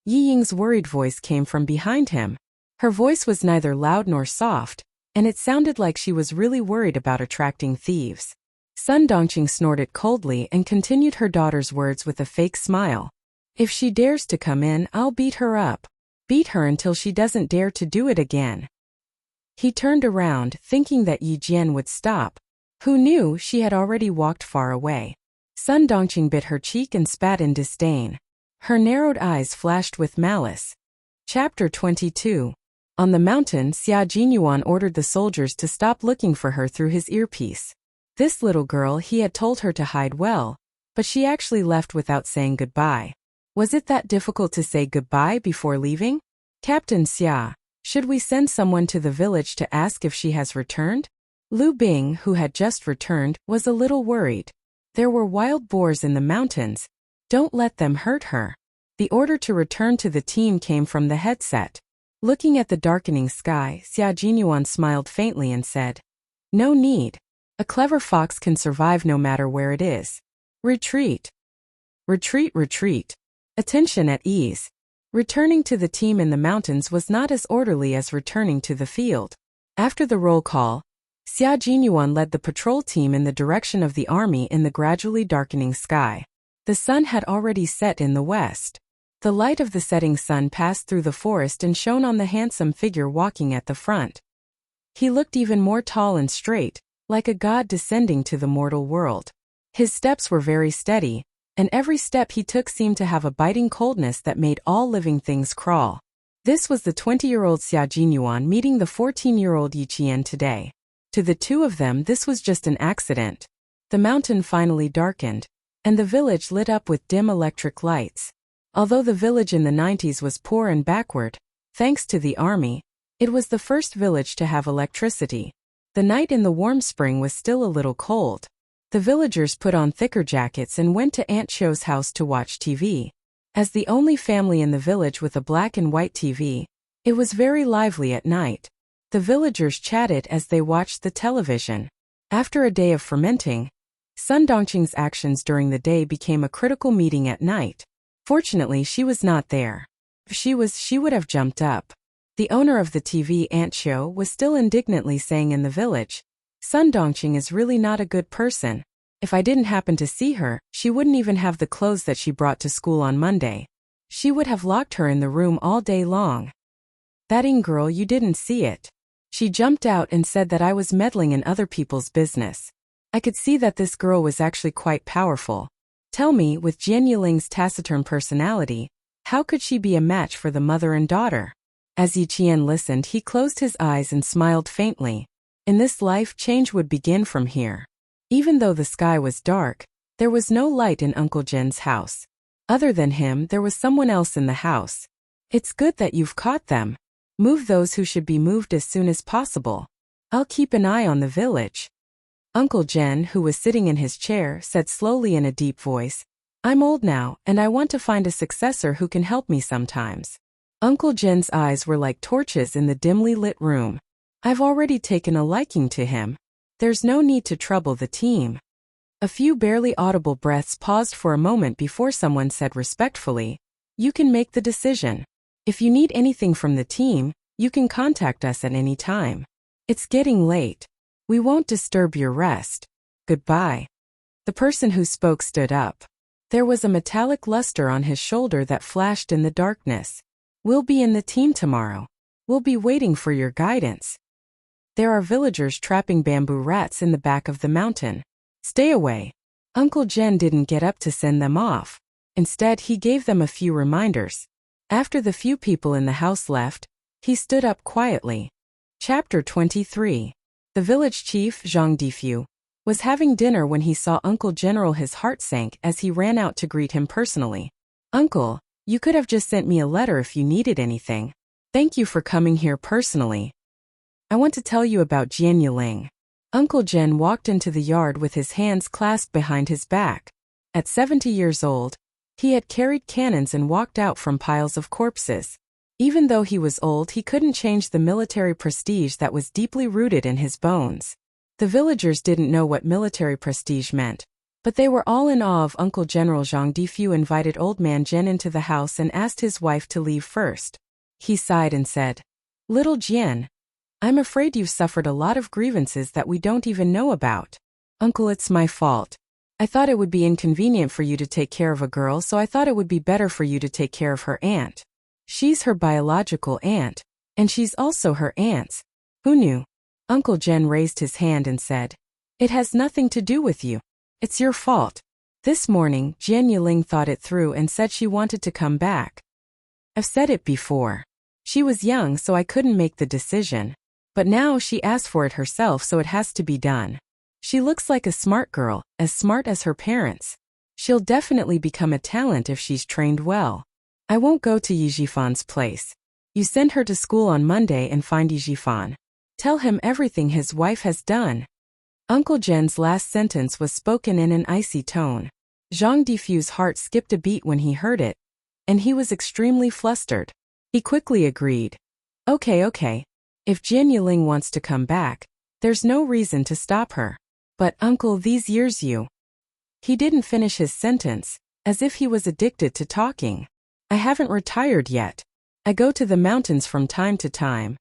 Yi Ying's worried voice came from behind him. Her voice was neither loud nor soft, and it sounded like she was really worried about attracting thieves. Sun Dongqing snorted coldly and continued her daughter's words with a fake smile. "If she dares to come in, I'll beat her up. Beat her until she doesn't dare to do it again." He turned around, thinking that Yi Jian would stop. Who knew she had already walked far away. Sun Dongqing bit her cheek and spat in disdain. Her narrowed eyes flashed with malice. Chapter 22. On the mountain, Xia Jinyuan ordered the soldiers to stop looking for her through his earpiece. This little girl, he had told her to hide well, but she actually left without saying goodbye. Was it that difficult to say goodbye before leaving? "Captain Xia, should we send someone to the village to ask if she has returned?" Lu Bing, who had just returned, was a little worried. There were wild boars in the mountains. Don't let them hurt her. The order to return to the team came from the headset. Looking at the darkening sky, Xia Jinyuan smiled faintly and said, "No need. A clever fox can survive no matter where it is. Retreat. Retreat, retreat. Attention at ease." Returning to the team in the mountains was not as orderly as returning to the field. After the roll call, Xia Jinyuan led the patrol team in the direction of the army in the gradually darkening sky. The sun had already set in the west. The light of the setting sun passed through the forest and shone on the handsome figure walking at the front. He looked even more tall and straight, like a god descending to the mortal world. His steps were very steady, and every step he took seemed to have a biting coldness that made all living things crawl. This was the 20-year-old Xia Jinyuan meeting the 14-year-old Yi Qian today. To the two of them, this was just an accident. The mountain finally darkened, and the village lit up with dim electric lights. Although the village in the 90s was poor and backward, thanks to the army, it was the first village to have electricity. The night in the warm spring was still a little cold. The villagers put on thicker jackets and went to Aunt Cho's house to watch TV. As the only family in the village with a black and white TV, It was very lively at night. The villagers chatted as they watched the television. After a day of fermenting, Sun Dongqing's actions during the day became a critical meeting at night. Fortunately, she was not there. If she would have jumped up. The owner of the TV, Aunt Qiu, was still indignantly saying in the village, Sun Dongqing is really not a good person. If I didn't happen to see her, she wouldn't even have the clothes that she brought to school on Monday. She would have locked her in the room all day long. That Ing girl, you didn't see it. She jumped out and said that I was meddling in other people's business. I could see that this girl was actually quite powerful. Tell me, with Jian Yiling's taciturn personality, how could she be a match for the mother and daughter? As Yi Qian listened, he closed his eyes and smiled faintly. In this life, change would begin from here. Even though the sky was dark, there was no light in Uncle Jin's house. Other than him, there was someone else in the house. It's good that you've caught them. Move those who should be moved as soon as possible. I'll keep an eye on the village. Uncle Jen, who was sitting in his chair, said slowly in a deep voice, I'm old now, and I want to find a successor who can help me sometimes. Uncle Jen's eyes were like torches in the dimly lit room. I've already taken a liking to him. There's no need to trouble the team. A few barely audible breaths paused for a moment before someone said respectfully, You can make the decision. If you need anything from the team, you can contact us at any time. It's getting late. We won't disturb your rest. Goodbye. The person who spoke stood up. There was a metallic luster on his shoulder that flashed in the darkness. We'll be in the team tomorrow. We'll be waiting for your guidance. There are villagers trapping bamboo rats in the back of the mountain. Stay away. Uncle Jen didn't get up to send them off. Instead, he gave them a few reminders. After the few people in the house left, he stood up quietly. Chapter 23. The village chief, Zhang Difu, was having dinner when he saw Uncle General. His heart sank as he ran out to greet him personally. Uncle, you could have just sent me a letter if you needed anything. Thank you for coming here personally. I want to tell you about Jian Yiling. Uncle Jen walked into the yard with his hands clasped behind his back. At 70 years old, he had carried cannons and walked out from piles of corpses. Even though he was old, he couldn't change the military prestige that was deeply rooted in his bones. The villagers didn't know what military prestige meant, but they were all in awe of Uncle General. Zhang Difu invited Old Man Jian into the house and asked his wife to leave first. He sighed and said, Little Jian, I'm afraid you've suffered a lot of grievances that we don't even know about. Uncle, it's my fault. I thought it would be inconvenient for you to take care of a girl, so I thought it would be better for you to take care of her aunt. She's her biological aunt, and she's also her aunt's. Who knew? Uncle Jen raised his hand and said, It has nothing to do with you. It's your fault. This morning, Jian Yiling thought it through and said she wanted to come back. I've said it before. She was young, so I couldn't make the decision. But now she asked for it herself, so it has to be done. She looks like a smart girl, as smart as her parents. She'll definitely become a talent if she's trained well. I won't go to Yi Jifan's place. You send her to school on Monday and find Yi Jifan. Tell him everything his wife has done. Uncle Jen's last sentence was spoken in an icy tone. Zhang Difu's heart skipped a beat when he heard it, and he was extremely flustered. He quickly agreed. Okay. If Jian Yiling wants to come back, there's no reason to stop her. But uncle, these years you... He didn't finish his sentence, as if he was addicted to talking. I haven't retired yet. I go to the mountains from time to time.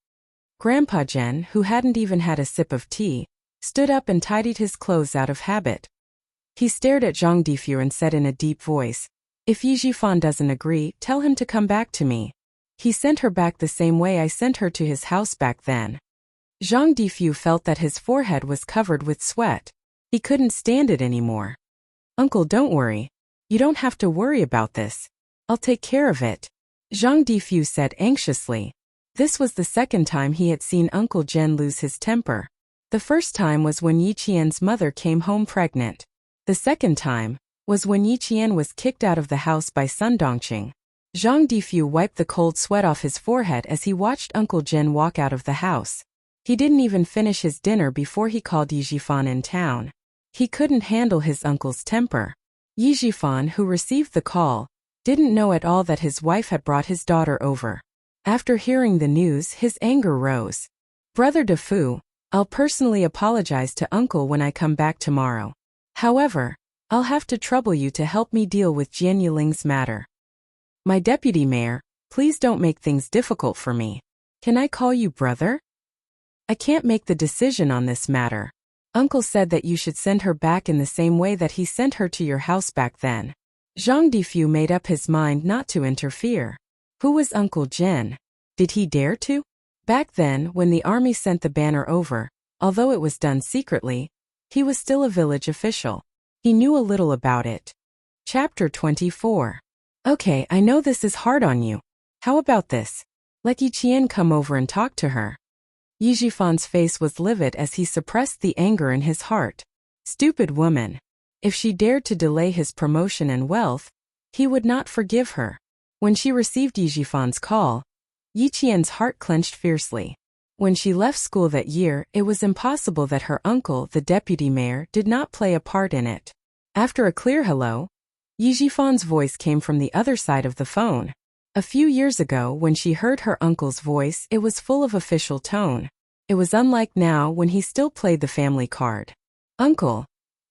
Grandpa Jen, who hadn't even had a sip of tea, stood up and tidied his clothes out of habit. He stared at Zhang Difu and said in a deep voice, If Yi Jifan doesn't agree, tell him to come back to me. He sent her back the same way I sent her to his house back then. Zhang Difu felt that his forehead was covered with sweat. He couldn't stand it anymore. Uncle, don't worry. You don't have to worry about this. I'll take care of it. Zhang Difu said anxiously. This was the second time he had seen Uncle Jen lose his temper. The first time was when Yi Qian's mother came home pregnant. The second time was when Yi Qian was kicked out of the house by Sun Dongqing. Zhang Difu wiped the cold sweat off his forehead as he watched Uncle Jen walk out of the house. He didn't even finish his dinner before he called Yi Jifan in town. He couldn't handle his uncle's temper. Yi Jifan, who received the call, didn't know at all that his wife had brought his daughter over. After hearing the news, his anger rose. Brother Defu, I'll personally apologize to Uncle when I come back tomorrow. However, I'll have to trouble you to help me deal with Jian Yuling's matter. My deputy mayor, please don't make things difficult for me. Can I call you brother? I can't make the decision on this matter. Uncle said that you should send her back in the same way that he sent her to your house back then. Zhang Difu made up his mind not to interfere. Who was Uncle Jin? Did he dare to? Back then, when the army sent the banner over, although it was done secretly, he was still a village official. He knew a little about it. Chapter 24. Okay, I know this is hard on you. How about this? Let Yi Qian come over and talk to her. Yi Jifan's face was livid as he suppressed the anger in his heart. Stupid woman. If she dared to delay his promotion and wealth, he would not forgive her. When she received Yi Jifan's call, Yi Qian's heart clenched fiercely. When she left school that year, it was impossible that her uncle, the deputy mayor, did not play a part in it. After a clear hello, Yi Jifan's voice came from the other side of the phone. A few years ago, when she heard her uncle's voice, it was full of official tone. It was unlike now when he still played the family card. Uncle,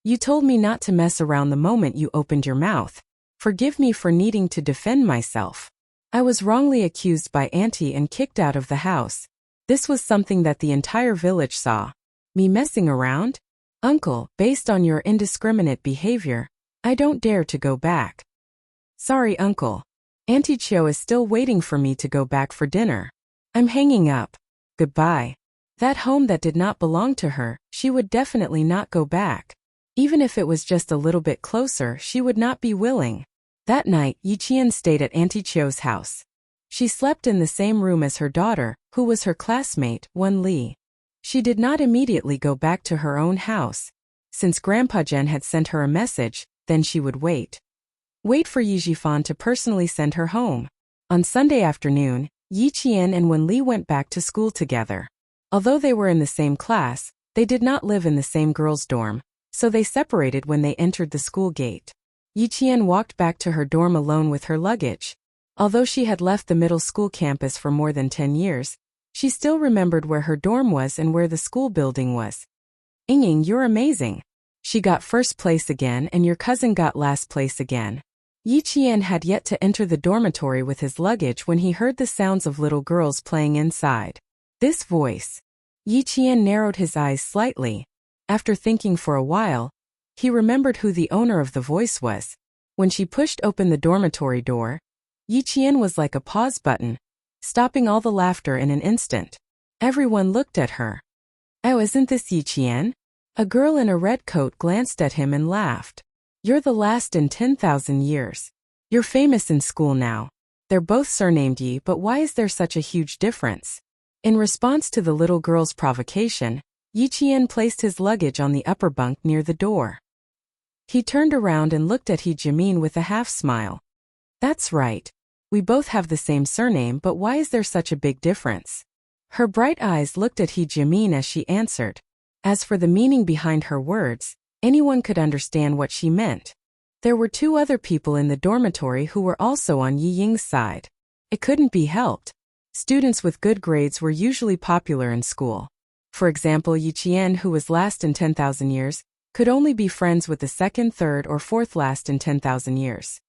you told me not to mess around the moment you opened your mouth. Forgive me for needing to defend myself. I was wrongly accused by Auntie and kicked out of the house. This was something that the entire village saw. Me messing around? Uncle, based on your indiscriminate behavior, I don't dare to go back. Sorry, Uncle. Auntie Chiu is still waiting for me to go back for dinner. I'm hanging up. Goodbye. That home that did not belong to her, she would definitely not go back. Even if it was just a little bit closer, she would not be willing. That night, Yi Qian stayed at Auntie Chiu's house. She slept in the same room as her daughter, who was her classmate, Wen Li. She did not immediately go back to her own house. Since Grandpa Jen had sent her a message, then she would wait. Wait for Yi Jifan to personally send her home. On Sunday afternoon, Yi Qian and Wen Li went back to school together. Although they were in the same class, they did not live in the same girls' dorm, so they separated when they entered the school gate. Yi Qian walked back to her dorm alone with her luggage. Although she had left the middle school campus for more than 10 years, she still remembered where her dorm was and where the school building was. Ying, you're amazing. She got first place again and your cousin got last place again. Yi Qian had yet to enter the dormitory with his luggage when he heard the sounds of little girls playing inside. This voice. Yi Qian narrowed his eyes slightly. After thinking for a while, he remembered who the owner of the voice was. When she pushed open the dormitory door, Yi Qian was like a pause button, stopping all the laughter in an instant. Everyone looked at her. Oh, isn't this Yi Qian? A girl in a red coat glanced at him and laughed. You're the last in 10,000 years. You're famous in school now. They're both surnamed Yi, but why is there such a huge difference? In response to the little girl's provocation, Yi Qian placed his luggage on the upper bunk near the door. He turned around and looked at He Jimin with a half-smile. That's right. We both have the same surname, but why is there such a big difference? Her bright eyes looked at He Jimin as she answered. As for the meaning behind her words, anyone could understand what she meant. There were two other people in the dormitory who were also on Yi Ying's side. It couldn't be helped. Students with good grades were usually popular in school. For example, Yi Qian, who was last in 10,000 years, could only be friends with the second, third, or fourth last in 10,000 years.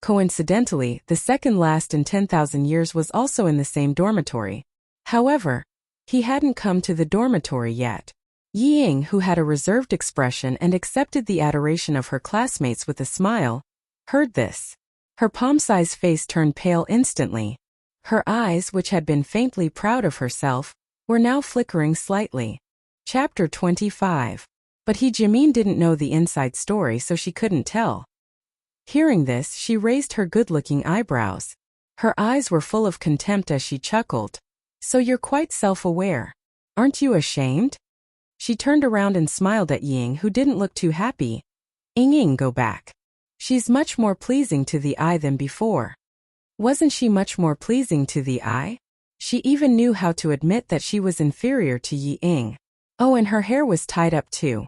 Coincidentally, the second last in 10,000 years was also in the same dormitory. However, he hadn't come to the dormitory yet. Yi Ying, who had a reserved expression and accepted the adoration of her classmates with a smile, heard this. Her palm-sized face turned pale instantly. Her eyes, which had been faintly proud of herself, were now flickering slightly. Chapter 25. But He Jimin didn't know the inside story, so she couldn't tell. Hearing this, she raised her good-looking eyebrows. Her eyes were full of contempt as she chuckled. So you're quite self-aware. Aren't you ashamed? She turned around and smiled at Ying, who didn't look too happy. Ying, go back. She's much more pleasing to the eye than before. Wasn't she much more pleasing to the eye? She even knew how to admit that she was inferior to Yi Ying. Oh, and her hair was tied up too.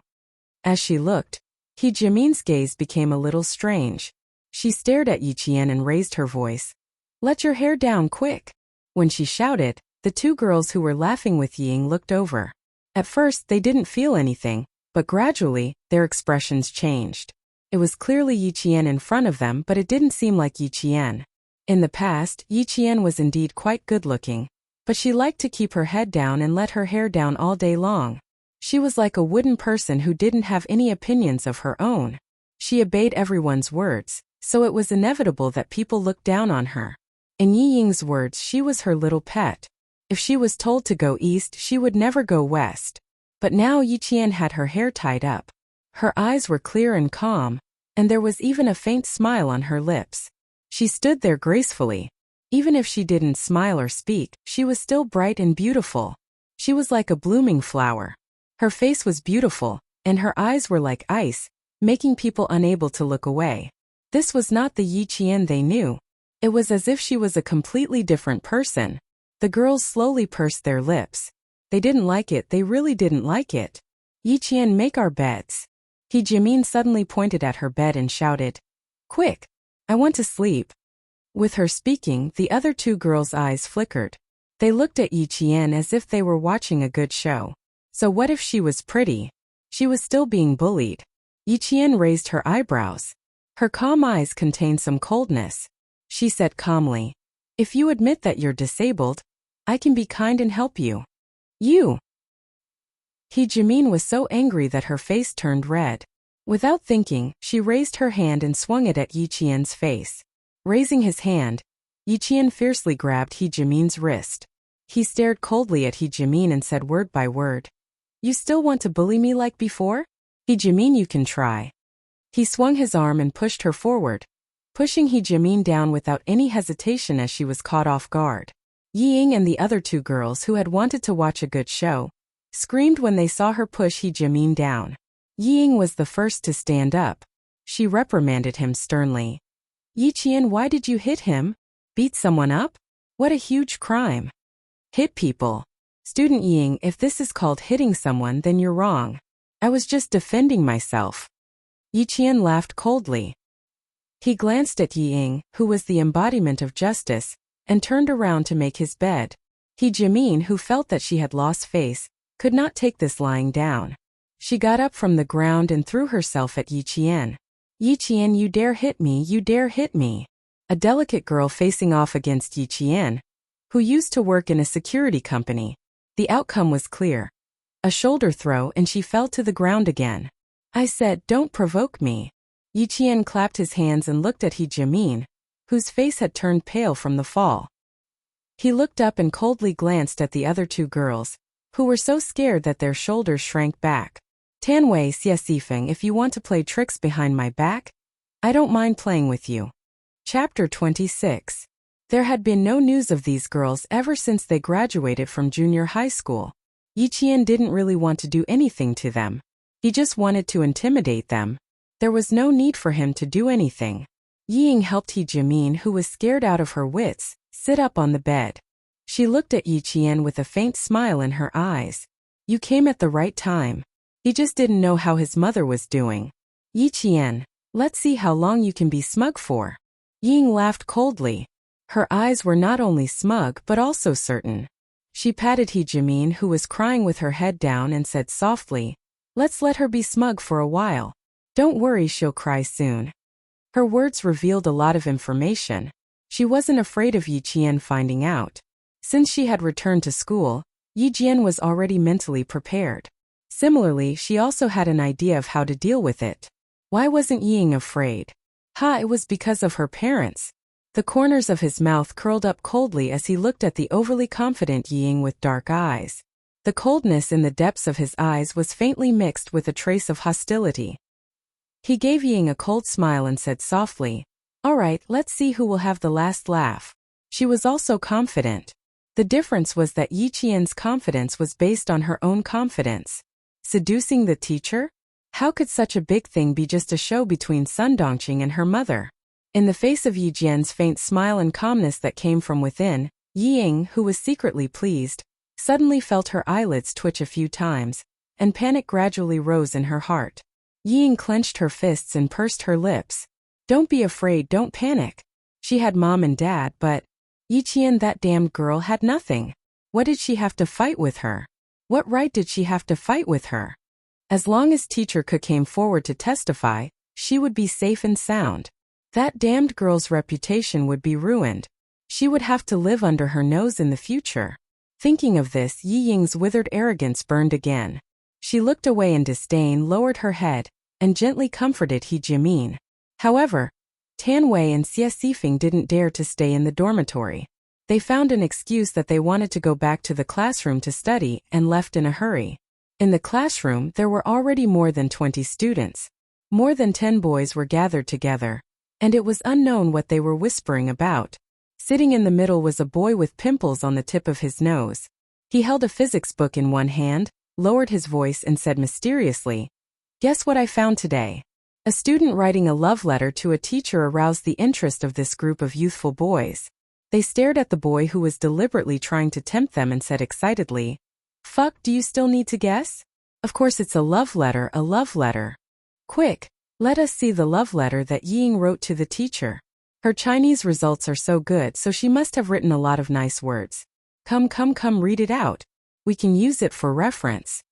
As she looked, He Jimin's gaze became a little strange. She stared at Yi Qian and raised her voice. Let your hair down quick. When she shouted, the two girls who were laughing with Ying looked over. At first, they didn't feel anything, but gradually, their expressions changed. It was clearly Yi Qian in front of them, but it didn't seem like Yi Qian. In the past, Yi Qian was indeed quite good-looking, but she liked to keep her head down and let her hair down all day long. She was like a wooden person who didn't have any opinions of her own. She obeyed everyone's words, so it was inevitable that people looked down on her. In Yi Ying's words, she was her little pet. If she was told to go east, she would never go west. But now Yi Qian had her hair tied up. Her eyes were clear and calm, and there was even a faint smile on her lips. She stood there gracefully. Even if she didn't smile or speak, she was still bright and beautiful. She was like a blooming flower. Her face was beautiful, and her eyes were like ice, making people unable to look away. This was not the Yi Qian they knew. It was as if she was a completely different person. The girls slowly pursed their lips. They didn't like it, they really didn't like it. Yi Qian, make our beds. He Jimin suddenly pointed at her bed and shouted, "Quick! I want to sleep." With her speaking, the other two girls' eyes flickered. They looked at Yi Qian as if they were watching a good show. So what if she was pretty? She was still being bullied. Yi Qian raised her eyebrows. Her calm eyes contained some coldness. She said calmly, "If you admit that you're disabled, I can be kind and help you." "You!" He Jimin was so angry that her face turned red. Without thinking, she raised her hand and swung it at Yi Qian's face. Raising his hand, Yi Qian fiercely grabbed He Jimin's wrist. He stared coldly at He Jimin and said word by word, "You still want to bully me like before? He Jimin, you can try." He swung his arm and pushed her forward, pushing He Jimin down without any hesitation as she was caught off guard. Yi Ying and the other two girls who had wanted to watch a good show screamed when they saw her push He Jimin down. Yi Ying was the first to stand up. She reprimanded him sternly. "Yi Qian, why did you hit him? Beat someone up? What a huge crime. Hit people." "Student Ying, if this is called hitting someone, then you're wrong. I was just defending myself." Yi Qian laughed coldly. He glanced at Yi Ying, who was the embodiment of justice, and turned around to make his bed. He Jimin, who felt that she had lost face, could not take this lying down. She got up from the ground and threw herself at Yi Qian. "Yi Qian, you dare hit me, you dare hit me." A delicate girl facing off against Yi Qian, who used to work in a security company. The outcome was clear. A shoulder throw and she fell to the ground again. "I said, don't provoke me." Yi Qian clapped his hands and looked at He Jimin, whose face had turned pale from the fall. He looked up and coldly glanced at the other two girls, who were so scared that their shoulders shrank back. "Tanwei Xiesifeng, if you want to play tricks behind my back, I don't mind playing with you." Chapter 26. There had been no news of these girls ever since they graduated from junior high school. Yi Qian didn't really want to do anything to them. He just wanted to intimidate them. There was no need for him to do anything. Yi Ying helped He Jimin, who was scared out of her wits, sit up on the bed. She looked at Yi Qian with a faint smile in her eyes. "You came at the right time." He just didn't know how his mother was doing. "Yi Qian, let's see how long you can be smug for." Yi Ying laughed coldly. Her eyes were not only smug but also certain. She patted He Jimin, who was crying with her head down, and said softly, "Let's let her be smug for a while. Don't worry, she'll cry soon." Her words revealed a lot of information. She wasn't afraid of Yi Qian finding out. Since she had returned to school, Yi Jian was already mentally prepared. Similarly, she also had an idea of how to deal with it. Why wasn't Yi Ying afraid? It was because of her parents. The corners of his mouth curled up coldly as he looked at the overly confident Yi Ying with dark eyes. The coldness in the depths of his eyes was faintly mixed with a trace of hostility. He gave Yi Ying a cold smile and said softly, "All right, let's see who will have the last laugh." She was also confident. The difference was that Yi Qian's confidence was based on her own confidence. Seducing the teacher? How could such a big thing be just a show between Sun Dongqing and her mother? In the face of Yi Jian's faint smile and calmness that came from within, Yi Ying, who was secretly pleased, suddenly felt her eyelids twitch a few times, and panic gradually rose in her heart. Yi Ying clenched her fists and pursed her lips. "Don't be afraid, don't panic." She had mom and dad, but Yi Qian, that damned girl had nothing. What did she have to fight with her? What right did she have to fight with her? As long as Teacher Ke came forward to testify, she would be safe and sound. That damned girl's reputation would be ruined. She would have to live under her nose in the future. Thinking of this, Yi Ying's withered arrogance burned again. She looked away in disdain, lowered her head, and gently comforted He Jimin. However, Tan Wei and Xie Xifeng didn't dare to stay in the dormitory. They found an excuse that they wanted to go back to the classroom to study and left in a hurry. In the classroom, there were already more than 20 students. More than 10 boys were gathered together, and it was unknown what they were whispering about. Sitting in the middle was a boy with pimples on the tip of his nose. He held a physics book in one hand, lowered his voice and said mysteriously, "Guess what I found today?" A student writing a love letter to a teacher aroused the interest of this group of youthful boys. They stared at the boy who was deliberately trying to tempt them and said excitedly, "Fuck, do you still need to guess? Of course it's a love letter, a love letter. Quick, let us see the love letter that Ying wrote to the teacher. Her Chinese results are so good, so she must have written a lot of nice words. Come, read it out. We can use it for reference."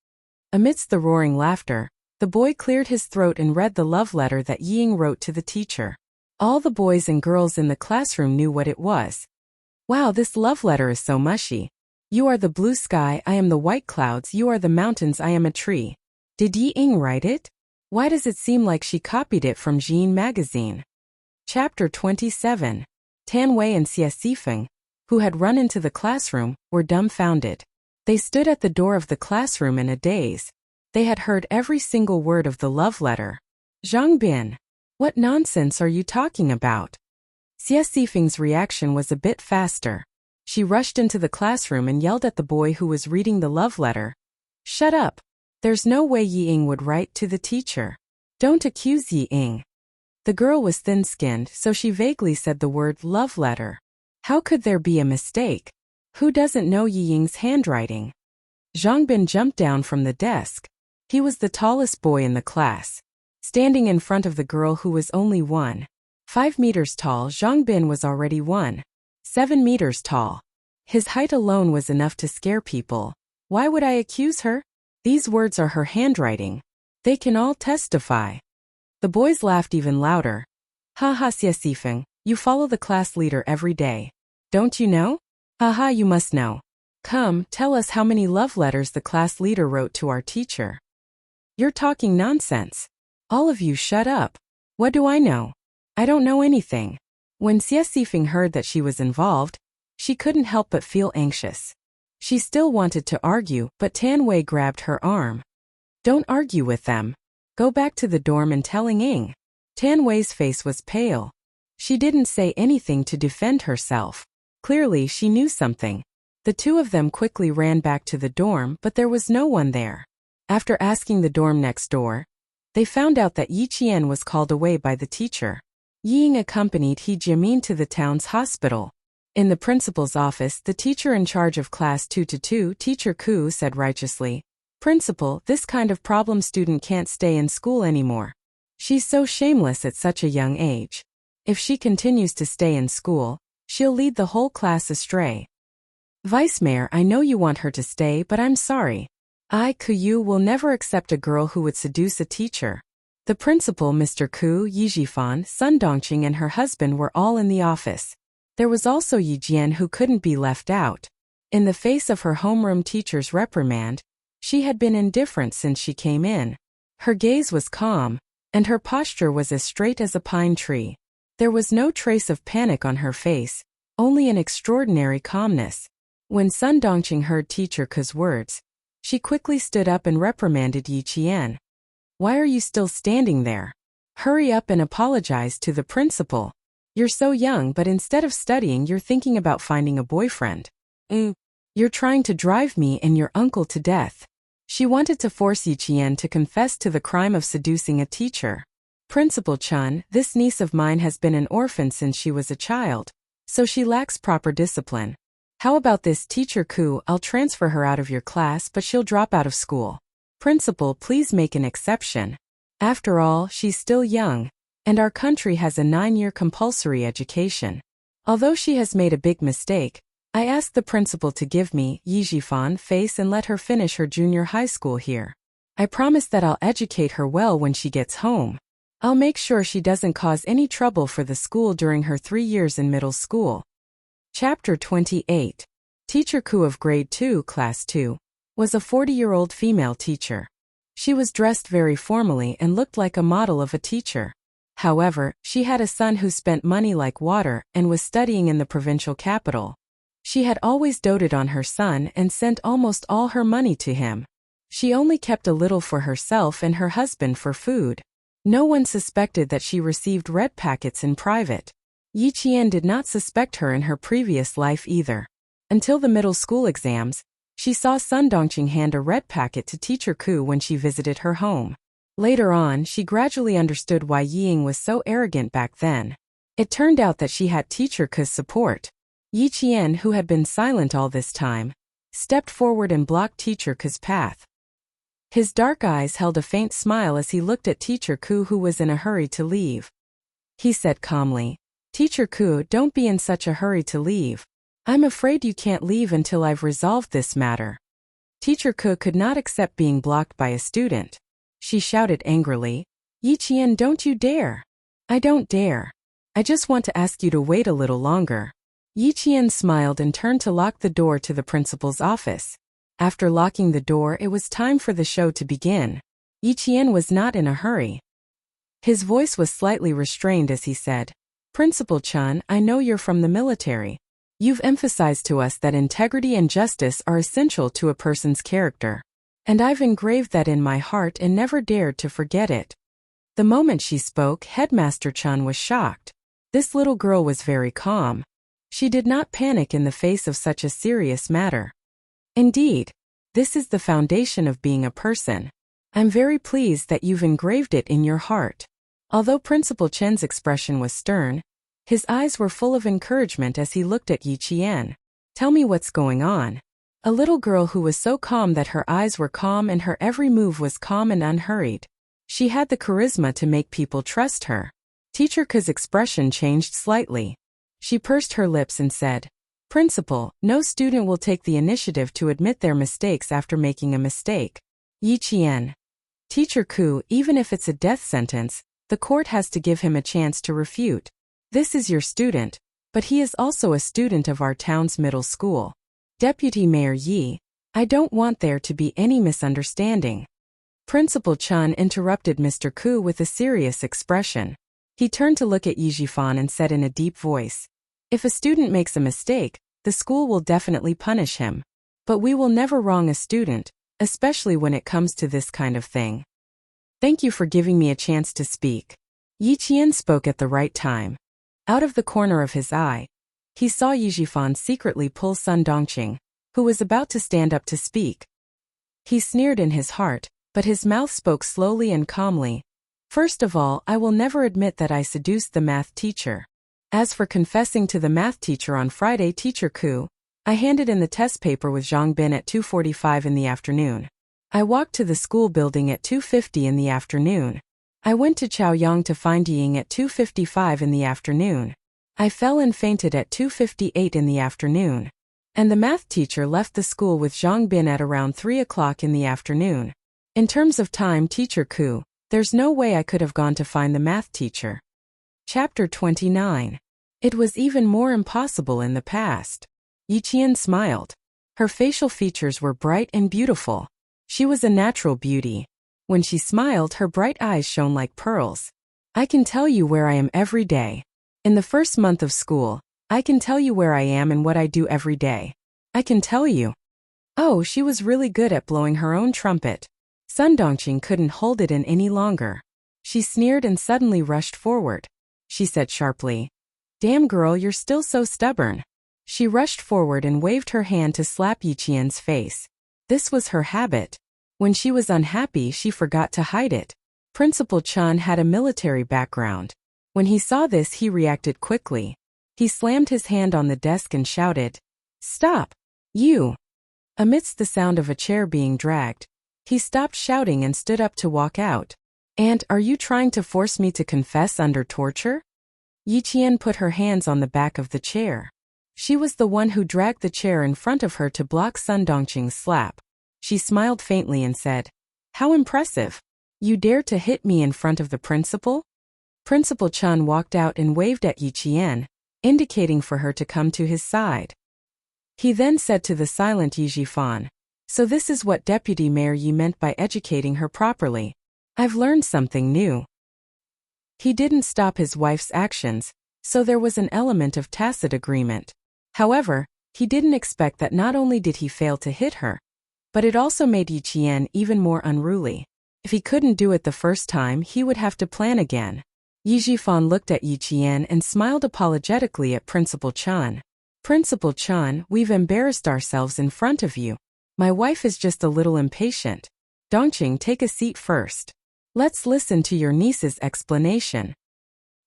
Amidst the roaring laughter, the boy cleared his throat and read the love letter that Ying wrote to the teacher. All the boys and girls in the classroom knew what it was. "Wow, this love letter is so mushy. You are the blue sky, I am the white clouds, you are the mountains, I am a tree. Did Yi Ying write it? Why does it seem like she copied it from Jean magazine?" Chapter 27. Tan Wei and Xie Xifeng, who had run into the classroom, were dumbfounded. They stood at the door of the classroom in a daze. They had heard every single word of the love letter. "Zhang Bin, what nonsense are you talking about?" Xie Xifeng's reaction was a bit faster. She rushed into the classroom and yelled at the boy who was reading the love letter. "Shut up. There's no way Yi Ying would write to the teacher. Don't accuse Yi Ying." The girl was thin-skinned, so she vaguely said the word love letter. How could there be a mistake? Who doesn't know Yi Ying's handwriting? Zhang Bin jumped down from the desk. He was the tallest boy in the class. Standing in front of the girl who was only 1.5 meters tall, Zhang Bin was already 1.7 meters tall. His height alone was enough to scare people. Why would I accuse her? These words are her handwriting. They can all testify. The boys laughed even louder. "Ha, Xie Xifeng, you follow the class leader every day. Don't you know? Haha, you must know. Come, tell us how many love letters the class leader wrote to our teacher." "You're talking nonsense. All of you shut up. What do I know? I don't know anything." When Xie Xifeng heard that she was involved, she couldn't help but feel anxious. She still wanted to argue, but Tan Wei grabbed her arm. "Don't argue with them. Go back to the dorm and tell Ying." Tan Wei's face was pale. She didn't say anything to defend herself. Clearly she knew something. The two of them quickly ran back to the dorm, but there was no one there. After asking the dorm next door, they found out that Yi Qian was called away by the teacher. Yi Ying accompanied He Jimin to the town's hospital. In the principal's office, the teacher in charge of class 2-2, Teacher Ku, said righteously, "Principal, this kind of problem student can't stay in school anymore. She's so shameless at such a young age. If she continues to stay in school, she'll lead the whole class astray. Vice Mayor, I know you want her to stay, but I'm sorry. Ku will never accept a girl who would seduce a teacher." The principal, Mr. Ku, Yi Jifan, Sun Dongqing and her husband were all in the office. There was also Yi Jian who couldn't be left out. In the face of her homeroom teacher's reprimand, she had been indifferent since she came in. Her gaze was calm, and her posture was as straight as a pine tree. There was no trace of panic on her face, only an extraordinary calmness. When Sun Dongqing heard Teacher Ku's words, she quickly stood up and reprimanded Yi Qian. "Why are you still standing there? Hurry up and apologize to the principal. You're so young, but instead of studying you're thinking about finding a boyfriend. You're trying to drive me and your uncle to death." She wanted to force Yi Qian to confess to the crime of seducing a teacher. "Principal Chun, this niece of mine has been an orphan since she was a child, so she lacks proper discipline. How about this, Teacher Ku? I'll transfer her out of your class, but she'll drop out of school. Principal, please make an exception. After all, she's still young, and our country has a 9-year compulsory education. Although she has made a big mistake, I asked the principal to give me Yijifan face and let her finish her junior high school here. I promise that I'll educate her well when she gets home. I'll make sure she doesn't cause any trouble for the school during her 3 years in middle school. Chapter 28. Teacher Ku of Grade 2, Class 2, was a 40-year-old female teacher. She was dressed very formally and looked like a model of a teacher. However, she had a son who spent money like water and was studying in the provincial capital. She had always doted on her son and sent almost all her money to him. She only kept a little for herself and her husband for food. No one suspected that she received red packets in private. Yi Qian did not suspect her in her previous life either. Until the middle school exams, she saw Sun Dongqing hand a red packet to Teacher Ku when she visited her home. Later on, she gradually understood why Ying was so arrogant back then. It turned out that she had Teacher Ku's support. Yi Qian, who had been silent all this time, stepped forward and blocked Teacher Ku's path. His dark eyes held a faint smile as he looked at Teacher Ku, who was in a hurry to leave. He said calmly, "Teacher Ku, don't be in such a hurry to leave. I'm afraid you can't leave until I've resolved this matter." Teacher Ku could not accept being blocked by a student. She shouted angrily, "Yi Qian, don't you dare!" "I don't dare. I just want to ask you to wait a little longer." Yi Qian smiled and turned to lock the door to the principal's office. After locking the door, it was time for the show to begin. Yi Qian was not in a hurry. His voice was slightly restrained as he said, "Principal Chun, I know you're from the military. You've emphasized to us that integrity and justice are essential to a person's character. And I've engraved that in my heart and never dared to forget it." The moment she spoke, Headmaster Chun was shocked. This little girl was very calm. She did not panic in the face of such a serious matter. "Indeed, this is the foundation of being a person. I'm very pleased that you've engraved it in your heart." Although Principal Chen's expression was stern, his eyes were full of encouragement as he looked at Yi Qian. "Tell me what's going on." A little girl who was so calm that her eyes were calm and her every move was calm and unhurried. She had the charisma to make people trust her. Teacher Ku's expression changed slightly. She pursed her lips and said, "Principal, no student will take the initiative to admit their mistakes after making a mistake." Yi Qian. "Teacher Ku, even if it's a death sentence, the court has to give him a chance to refute. This is your student, but he is also a student of our town's middle school. Deputy Mayor Yi, I don't want there to be any misunderstanding." Principal Chun interrupted Mr. Ku with a serious expression. He turned to look at Yijifan and said in a deep voice, "If a student makes a mistake, the school will definitely punish him. But we will never wrong a student, especially when it comes to this kind of thing. Thank you for giving me a chance to speak." Yi Qian spoke at the right time. Out of the corner of his eye, he saw Yijifan secretly pull Sun Dongqing, who was about to stand up to speak. He sneered in his heart, but his mouth spoke slowly and calmly. "First of all, I will never admit that I seduced the math teacher. As for confessing to the math teacher on Friday, Teacher Ku, I handed in the test paper with Zhang Bin at 2:45 in the afternoon. I walked to the school building at 2:50 in the afternoon. I went to Chaoyang to find Ying at 2:55 in the afternoon. I fell and fainted at 2:58 in the afternoon. And the math teacher left the school with Zhang Bin at around 3 o'clock in the afternoon. In terms of time, Teacher Ku, there's no way I could have gone to find the math teacher." Chapter 29. It was even more impossible in the past. Yi Qian smiled. Her facial features were bright and beautiful. She was a natural beauty. When she smiled, her bright eyes shone like pearls. "I can tell you where I am every day. In the first month of school, I can tell you where I am and what I do every day. I can tell you." Oh, she was really good at blowing her own trumpet. Sun Dongqing couldn't hold it in any longer. She sneered and suddenly rushed forward. She said sharply, "Damn girl, you're still so stubborn." She rushed forward and waved her hand to slap Yi Qian's face. This was her habit. When she was unhappy, she forgot to hide it. Principal Chun had a military background. When he saw this, he reacted quickly. He slammed his hand on the desk and shouted, "Stop! You!" Amidst the sound of a chair being dragged, he stopped shouting and stood up to walk out. "And are you trying to force me to confess under torture?" Yi Qian put her hands on the back of the chair. She was the one who dragged the chair in front of her to block Sun Dongqing's slap. She smiled faintly and said, "How impressive! You dare to hit me in front of the principal?" Principal Chun walked out and waved at Yi Qian, indicating for her to come to his side. He then said to the silent Yi Jifan, "So this is what Deputy Mayor Yi meant by educating her properly. I've learned something new." He didn't stop his wife's actions, so there was an element of tacit agreement. However, he didn't expect that not only did he fail to hit her, but it also made Yi Qian even more unruly. If he couldn't do it the first time, he would have to plan again. Yi Jifan looked at Yi Qian and smiled apologetically at Principal Chun. "Principal Chun, we've embarrassed ourselves in front of you. My wife is just a little impatient. Dongqing, take a seat first. Let's listen to your niece's explanation."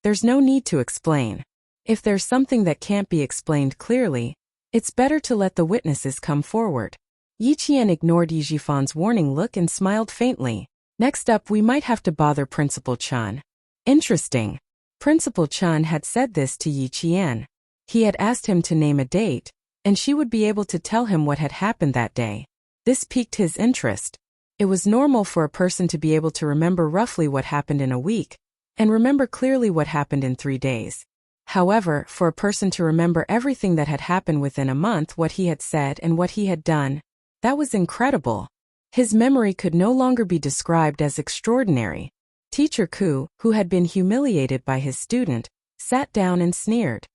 "There's no need to explain. If there's something that can't be explained clearly, it's better to let the witnesses come forward." Yi Qian ignored Yi Jifan's warning look and smiled faintly. "Next up, we might have to bother Principal Chun." Interesting. Principal Chun had said this to Yi Qian. He had asked him to name a date, and she would be able to tell him what had happened that day. This piqued his interest. It was normal for a person to be able to remember roughly what happened in a week, and remember clearly what happened in 3 days. However, for a person to remember everything that had happened within a month, what he had said and what he had done, that was incredible. His memory could no longer be described as extraordinary. Teacher Ku, who had been humiliated by his student, sat down and sneered.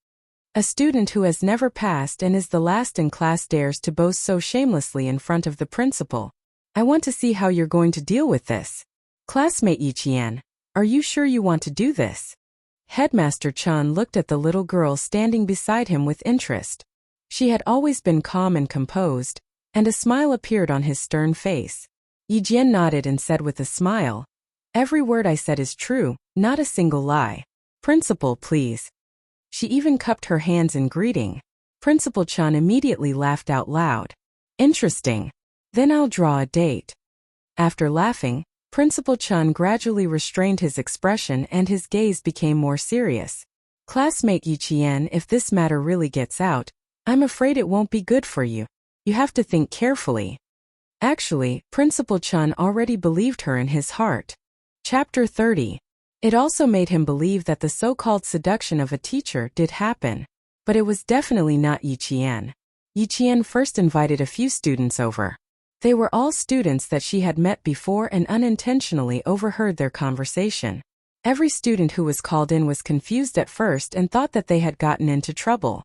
"A student who has never passed and is the last in class dares to boast so shamelessly in front of the principal. I want to see how you're going to deal with this. Classmate Yi Qian, are you sure you want to do this?" Headmaster Chun looked at the little girl standing beside him with interest. She had always been calm and composed, and a smile appeared on his stern face. Yi Jian nodded and said with a smile, "Every word I said is true, not a single lie. Principal, please." She even cupped her hands in greeting. Principal Chun immediately laughed out loud. "Interesting. Then I'll draw a date." After laughing, Principal Chun gradually restrained his expression and his gaze became more serious. "Classmate Yi Qian, if this matter really gets out, I'm afraid it won't be good for you. You have to think carefully." Actually, Principal Chun already believed her in his heart. Chapter 30. It also made him believe that the so-called seduction of a teacher did happen. But it was definitely not Yi Qian. Yi Qian first invited a few students over. They were all students that she had met before and unintentionally overheard their conversation. Every student who was called in was confused at first and thought that they had gotten into trouble.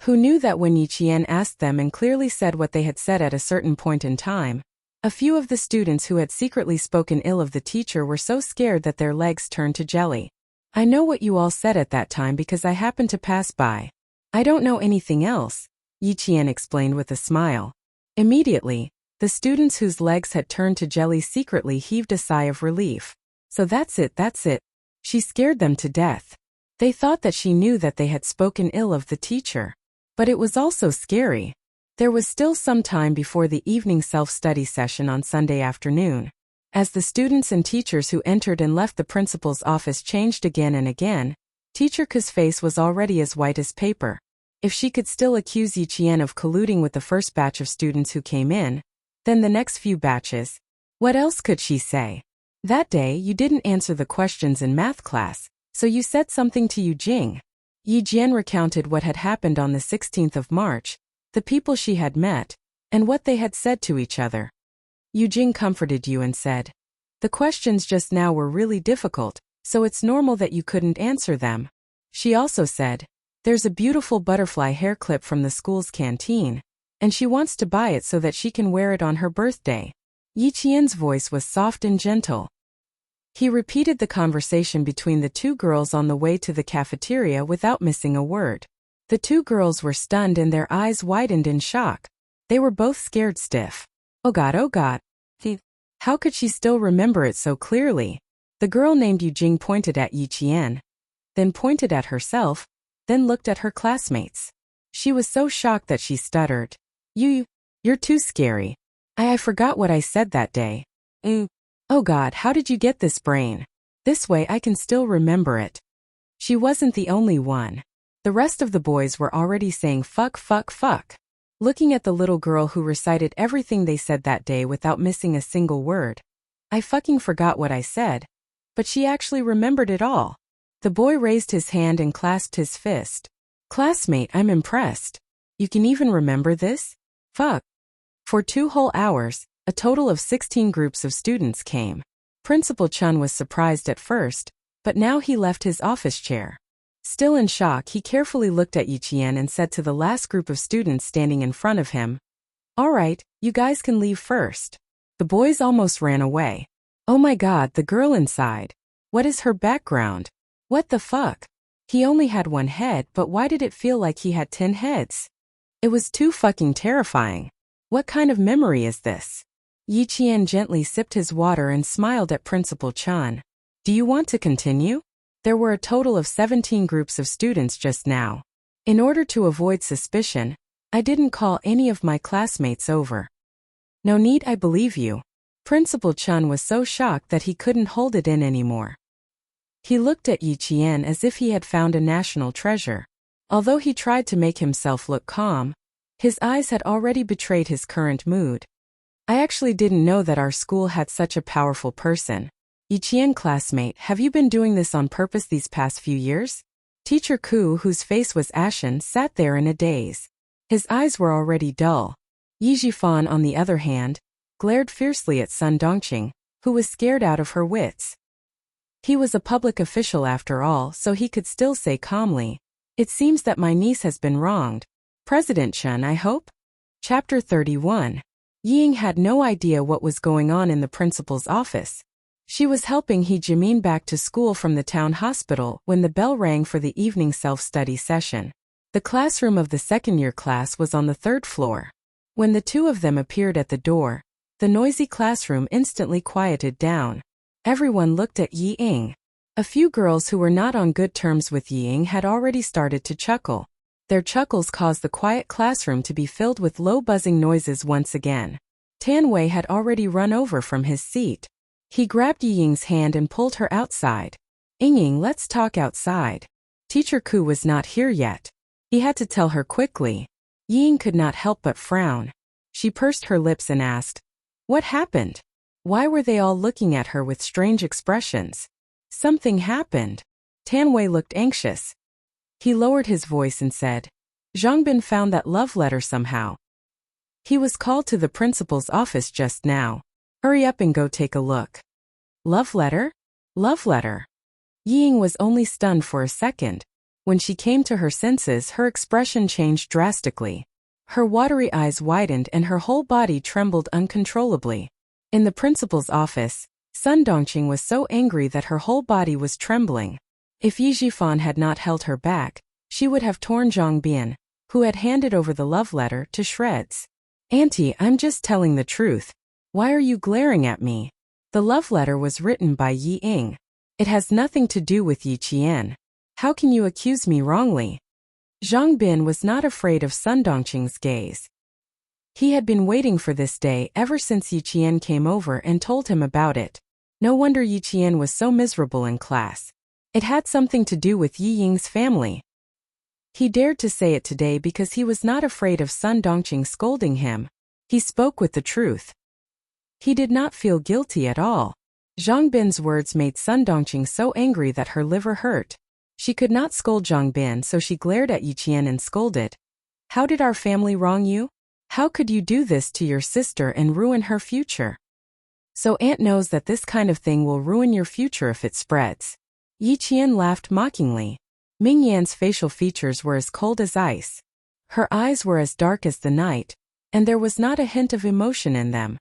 Who knew that when Yi Qian asked them and clearly said what they had said at a certain point in time, a few of the students who had secretly spoken ill of the teacher were so scared that their legs turned to jelly. "I know what you all said at that time because I happened to pass by. I don't know anything else," Yi Qian explained with a smile. Immediately, the students whose legs had turned to jelly secretly heaved a sigh of relief. "So that's it. She scared them to death." They thought that she knew that they had spoken ill of the teacher. But it was also scary. There was still some time before the evening self-study session on Sunday afternoon. As the students and teachers who entered and left the principal's office changed again and again, Teacher Ku's face was already as white as paper. If she could still accuse Yi Qian of colluding with the first batch of students who came in, then the next few batches, what else could she say? "That day you didn't answer the questions in math class, so you said something to Yu Jing." Yi Jian recounted what had happened on the 16th of March, the people she had met, and what they had said to each other. Yu Jing comforted you and said, "The questions just now were really difficult, so it's normal that you couldn't answer them." She also said, "There's a beautiful butterfly hair clip from the school's canteen, and she wants to buy it so that she can wear it on her birthday." Yi Qian's voice was soft and gentle. He repeated the conversation between the two girls on the way to the cafeteria without missing a word. The two girls were stunned and their eyes widened in shock. They were both scared stiff. Oh God, how could she still remember it so clearly? The girl named Yu Jing pointed at Yi Qian, then pointed at herself, then looked at her classmates. She was so shocked that she stuttered. You're too scary. I forgot what I said that day. Oh God, how did you get this brain? This way I can still remember it." She wasn't the only one. The rest of the boys were already saying fuck, fuck, fuck. Looking at the little girl who recited everything they said that day without missing a single word. I fucking forgot what I said. But she actually remembered it all. The boy raised his hand and clasped his fist. Classmate, I'm impressed. You can even remember this? Fuck. For 2 whole hours, a total of 16 groups of students came. Principal Chun was surprised at first, but now he left his office chair. Still in shock, he carefully looked at Yi Qian and said to the last group of students standing in front of him, "All right, you guys can leave first." The boys almost ran away. Oh my god, the girl inside. What is her background? What the fuck? He only had 1 head, but why did it feel like he had 10 heads? It was too fucking terrifying. What kind of memory is this? Yi Qian gently sipped his water and smiled at Principal Chun. Do you want to continue? There were a total of 17 groups of students just now. In order to avoid suspicion, I didn't call any of my classmates over. No need, I believe you. Principal Chun was so shocked that he couldn't hold it in anymore. He looked at Yi Qian as if he had found a national treasure. Although he tried to make himself look calm, his eyes had already betrayed his current mood. I actually didn't know that our school had such a powerful person. Yi Qian, classmate, have you been doing this on purpose these past few years? Teacher Ku, whose face was ashen, sat there in a daze. His eyes were already dull. Yi Jifan, on the other hand, glared fiercely at Sun Dongqing, who was scared out of her wits. He was a public official after all, so he could still say calmly, "It seems that my niece has been wronged. President Chun, I hope?" Chapter 31. Ying had no idea what was going on in the principal's office. She was helping He Jimin back to school from the town hospital when the bell rang for the evening self-study session. The classroom of the second-year class was on the 3rd floor. When the two of them appeared at the door, the noisy classroom instantly quieted down. Everyone looked at Yi Ying. A few girls who were not on good terms with Yi Ying had already started to chuckle. Their chuckles caused the quiet classroom to be filled with low buzzing noises once again. Tan Wei had already run over from his seat. He grabbed Yi Ying's hand and pulled her outside. "Ying, let's talk outside." Teacher Ku was not here yet. He had to tell her quickly. Yi Ying could not help but frown. She pursed her lips and asked, "What happened?" Why were they all looking at her with strange expressions? Something happened. Tan Wei looked anxious. He lowered his voice and said, "Zhang Bin found that love letter somehow. He was called to the principal's office just now. Hurry up and go take a look." Love letter? Love letter. Yi Ying was only stunned for a second. When she came to her senses, her expression changed drastically. Her watery eyes widened and her whole body trembled uncontrollably. In the principal's office, Sun Dongqing was so angry that her whole body was trembling. If Yi Jifan had not held her back, she would have torn Zhang Bin, who had handed over the love letter, to shreds. "Auntie, I'm just telling the truth. Why are you glaring at me?" The love letter was written by Yi Ying. It has nothing to do with Yi Qian. How can you accuse me wrongly? Zhang Bin was not afraid of Sun Dongqing's gaze. He had been waiting for this day ever since Yi Qian came over and told him about it. No wonder Yi Qian was so miserable in class. It had something to do with Yi Ying's family. He dared to say it today because he was not afraid of Sun Dongqing scolding him. He spoke with the truth. He did not feel guilty at all. Zhang Bin's words made Sun Dongqing so angry that her liver hurt. She could not scold Zhang Bin, so she glared at Yi Qian and scolded. "How did our family wrong you? How could you do this to your sister and ruin her future? So Aunt knows that this kind of thing will ruin your future if it spreads." Yi Qian laughed mockingly. Ming Yan's facial features were as cold as ice. Her eyes were as dark as the night, and there was not a hint of emotion in them.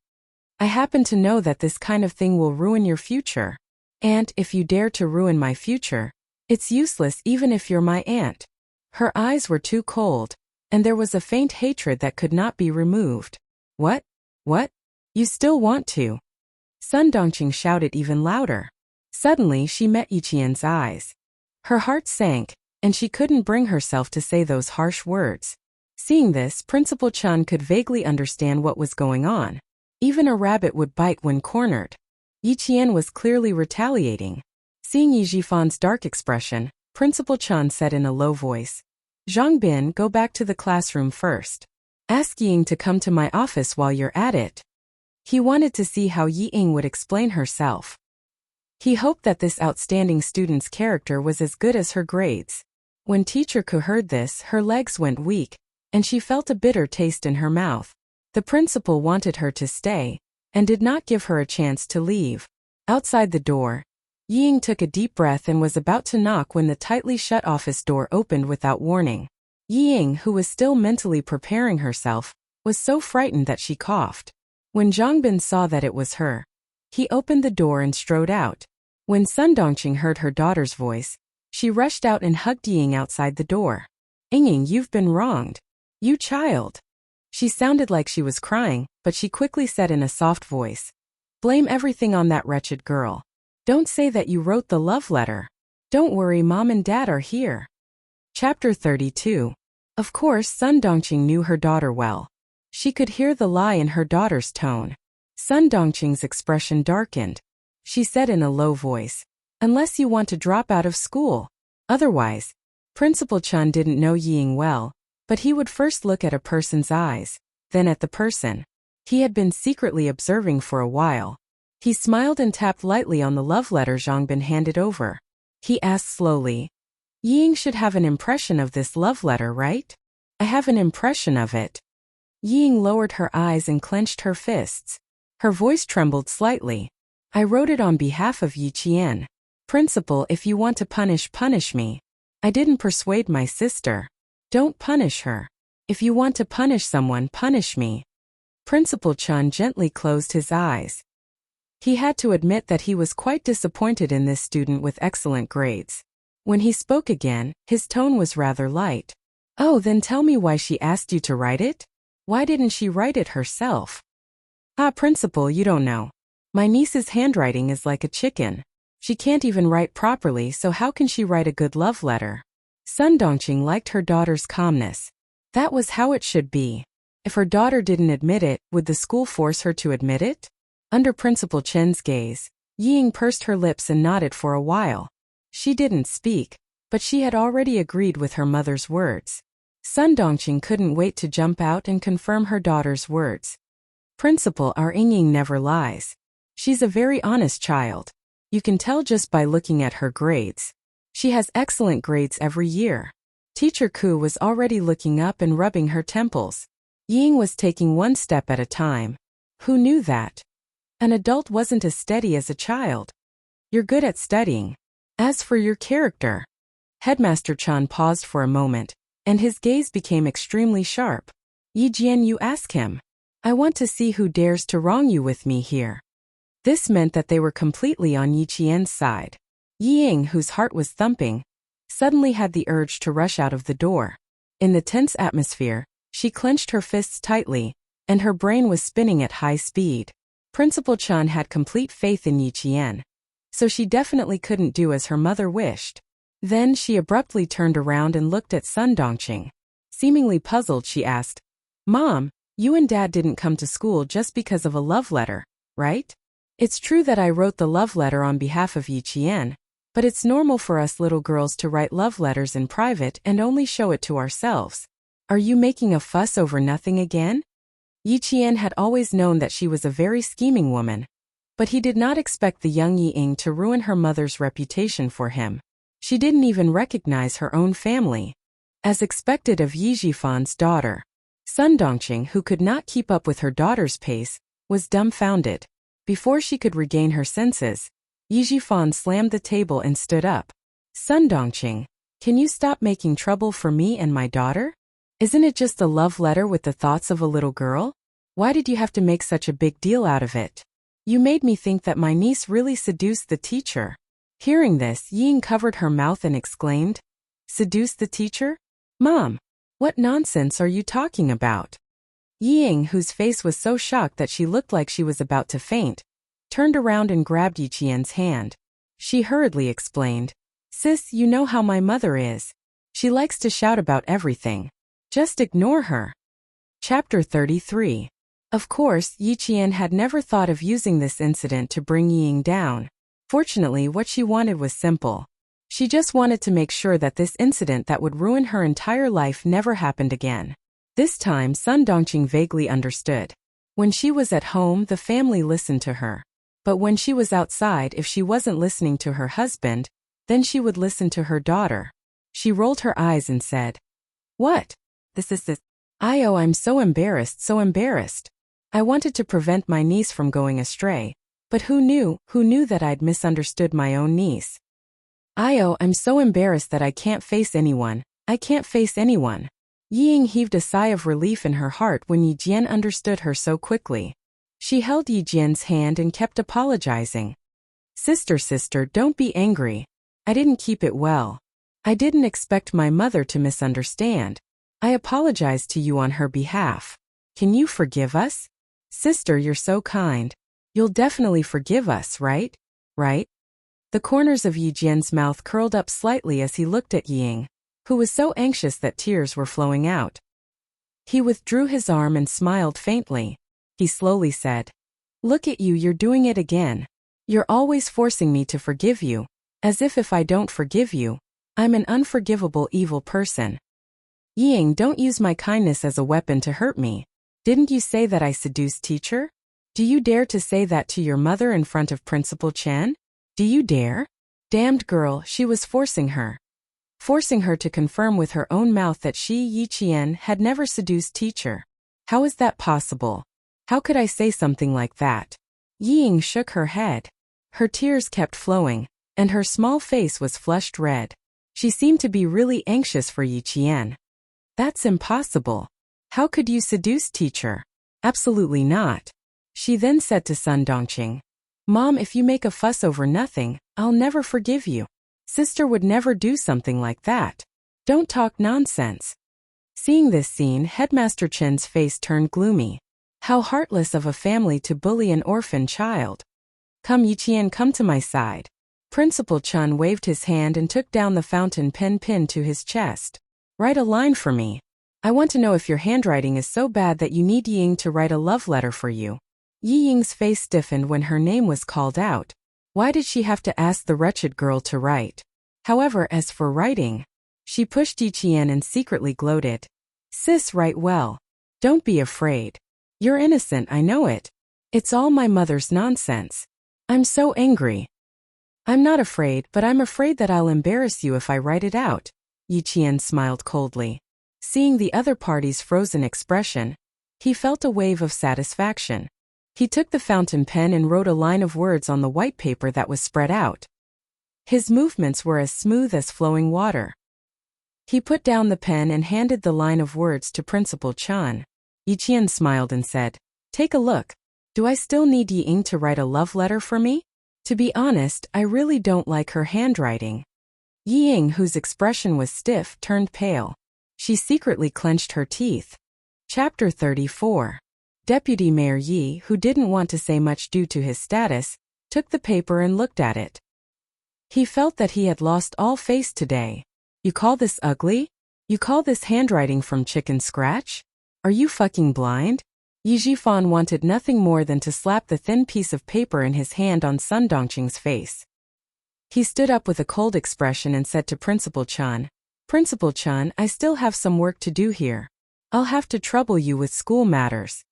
"I happen to know that this kind of thing will ruin your future. And if you dare to ruin my future, it's useless even if you're my aunt." Her eyes were too cold, and there was a faint hatred that could not be removed. What? What? You still want to?" Sun Dongqing shouted even louder. Suddenly she met Yi Qian's eyes. Her heart sank, and she couldn't bring herself to say those harsh words. Seeing this, Principal Chun could vaguely understand what was going on. Even a rabbit would bite when cornered. Yi Qian was clearly retaliating. Seeing Yi Jifan's dark expression, Principal Chan said in a low voice. Zhang Bin, go back to the classroom first. Ask Ying to come to my office while you're at it. He wanted to see how Ying would explain herself. He hoped that this outstanding student's character was as good as her grades. When Teacher Ku heard this, her legs went weak, and she felt a bitter taste in her mouth. The principal wanted her to stay, and did not give her a chance to leave. Outside the door, Ying took a deep breath and was about to knock when the tightly shut office door opened without warning. Ying, who was still mentally preparing herself, was so frightened that she coughed. When Zhang Bin saw that it was her, he opened the door and strode out. When Sun Dongqing heard her daughter's voice, she rushed out and hugged Ying outside the door. Ying, you've been wronged. You child. She sounded like she was crying, but she quickly said in a soft voice, blame everything on that wretched girl. Don't say that you wrote the love letter. Don't worry, Mom and Dad are here. Chapter 32. Of course, Sun Dongqing knew her daughter well. She could hear the lie in her daughter's tone. Sun Dongqing's expression darkened. She said in a low voice, unless you want to drop out of school. Otherwise, Principal Chun didn't know Ying well, but he would first look at a person's eyes, then at the person. He had been secretly observing for a while. He smiled and tapped lightly on the love letter Zhang Bin handed over. He asked slowly, Ying should have an impression of this love letter, right? I have an impression of it. Ying lowered her eyes and clenched her fists. Her voice trembled slightly. I wrote it on behalf of Yi Qian. Principal, if you want to punish me. I didn't persuade my sister. Don't punish her. If you want to punish someone, punish me. Principal Chun gently closed his eyes. He had to admit that he was quite disappointed in this student with excellent grades. When he spoke again, his tone was rather light. Oh, then tell me why she asked you to write it? Why didn't she write it herself? Ah, Principal, you don't know. My niece's handwriting is like a chicken. She can't even write properly, so how can she write a good love letter? Sun Dongqing liked her daughter's calmness. That was how it should be. If her daughter didn't admit it, would the school force her to admit it? Under Principal Chen's gaze, Ying pursed her lips and nodded for a while. She didn't speak, but she had already agreed with her mother's words. Sun Dongqing couldn't wait to jump out and confirm her daughter's words. Principal, our Ying never lies. She's a very honest child. You can tell just by looking at her grades. She has excellent grades every year. Teacher Ku was already looking up and rubbing her temples. Ying was taking one step at a time. Who knew that? An adult wasn't as steady as a child. You're good at studying. As for your character. Headmaster Chan paused for a moment, and his gaze became extremely sharp. Yi Jian, you ask him. I want to see who dares to wrong you with me here. This meant that they were completely on Yi Qian's side. Ying, whose heart was thumping, suddenly had the urge to rush out of the door. In the tense atmosphere, she clenched her fists tightly, and her brain was spinning at high speed. Principal Chan had complete faith in Yi Qian, so she definitely couldn't do as her mother wished. Then she abruptly turned around and looked at Sun Dongqing. Seemingly puzzled, she asked, Mom, you and Dad didn't come to school just because of a love letter, right? It's true that I wrote the love letter on behalf of Yi Qian, but it's normal for us little girls to write love letters in private and only show it to ourselves. Are you making a fuss over nothing again? Yi Qian had always known that she was a very scheming woman, but he did not expect the young Ying to ruin her mother's reputation for him. She didn't even recognize her own family. As expected of Yi Jifan's daughter, Sun Dongqing, who could not keep up with her daughter's pace, was dumbfounded. Before she could regain her senses, Yi Jifan slammed the table and stood up. Sun Dongqing, can you stop making trouble for me and my daughter? Isn't it just a love letter with the thoughts of a little girl? Why did you have to make such a big deal out of it? You made me think that my niece really seduced the teacher. Hearing this, Ying covered her mouth and exclaimed, Seduced the teacher? Mom, what nonsense are you talking about? Ying, whose face was so shocked that she looked like she was about to faint, turned around and grabbed Yi Qian's hand. She hurriedly explained, Sis, you know how my mother is. She likes to shout about everything. Just ignore her. Chapter 33. Of course, Yi Qian had never thought of using this incident to bring Ying down. Fortunately, what she wanted was simple. She just wanted to make sure that this incident that would ruin her entire life never happened again. This time Sun Dongqing vaguely understood. When she was at home, the family listened to her. But when she was outside, if she wasn't listening to her husband, then she would listen to her daughter. She rolled her eyes and said, "What? This is this. Oh, I'm so embarrassed, so embarrassed. I wanted to prevent my niece from going astray. But who knew that I'd misunderstood my own niece? Oh, I'm so embarrassed that I can't face anyone. I can't face anyone." Ying heaved a sigh of relief in her heart when Yi Jian understood her so quickly. She held Yi Jian's hand and kept apologizing. Sister, don't be angry. I didn't keep it well. I didn't expect my mother to misunderstand. I apologize to you on her behalf. Can you forgive us? Sister, you're so kind. You'll definitely forgive us, right? Right? The corners of Yi Jian's mouth curled up slightly as he looked at Ying, who was so anxious that tears were flowing out. He withdrew his arm and smiled faintly. He slowly said, "Look at you, you're doing it again. You're always forcing me to forgive you, as if I don't forgive you, I'm an unforgivable evil person. Ying, don't use my kindness as a weapon to hurt me. Didn't you say that I seduced teacher? Do you dare to say that to your mother in front of Principal Chen? Do you dare?" Damned girl, she was forcing her to confirm with her own mouth that she, Yi Qian, had never seduced teacher. How is that possible? How could I say something like that? Ying shook her head. Her tears kept flowing, and her small face was flushed red. She seemed to be really anxious for Yi Qian. That's impossible. How could you seduce teacher? Absolutely not. She then said to Sun Dongqing, "Mom, if you make a fuss over nothing, I'll never forgive you. Sister would never do something like that. Don't talk nonsense." Seeing this scene, Headmaster Chen's face turned gloomy. How heartless of a family to bully an orphan child. "Come, Yi Qian, come to my side." Principal Chen waved his hand and took down the fountain pen pinned to his chest. "Write a line for me. I want to know if your handwriting is so bad that you need Ying to write a love letter for you." Yi Ying's face stiffened when her name was called out. Why did she have to ask the wretched girl to write? However, as for writing, she pushed Yi Qian and secretly gloated. "Sis, write well. Don't be afraid. You're innocent, I know it. It's all my mother's nonsense. I'm so angry." "I'm not afraid, but I'm afraid that I'll embarrass you if I write it out." Yi Qian smiled coldly. Seeing the other party's frozen expression, he felt a wave of satisfaction. He took the fountain pen and wrote a line of words on the white paper that was spread out. His movements were as smooth as flowing water. He put down the pen and handed the line of words to Principal Chen. Yi Qian smiled and said, "Take a look. Do I still need Yi Ying to write a love letter for me? To be honest, I really don't like her handwriting." Yi Ying, whose expression was stiff, turned pale. She secretly clenched her teeth. Chapter 34. Deputy Mayor Yi, who didn't want to say much due to his status, took the paper and looked at it. He felt that he had lost all face today. "You call this ugly? You call this handwriting from chicken scratch? Are you fucking blind?" Yi Jifan wanted nothing more than to slap the thin piece of paper in his hand on Sun Dongqing's face. He stood up with a cold expression and said to Principal Chen, "Principal Chen, I still have some work to do here. I'll have to trouble you with school matters."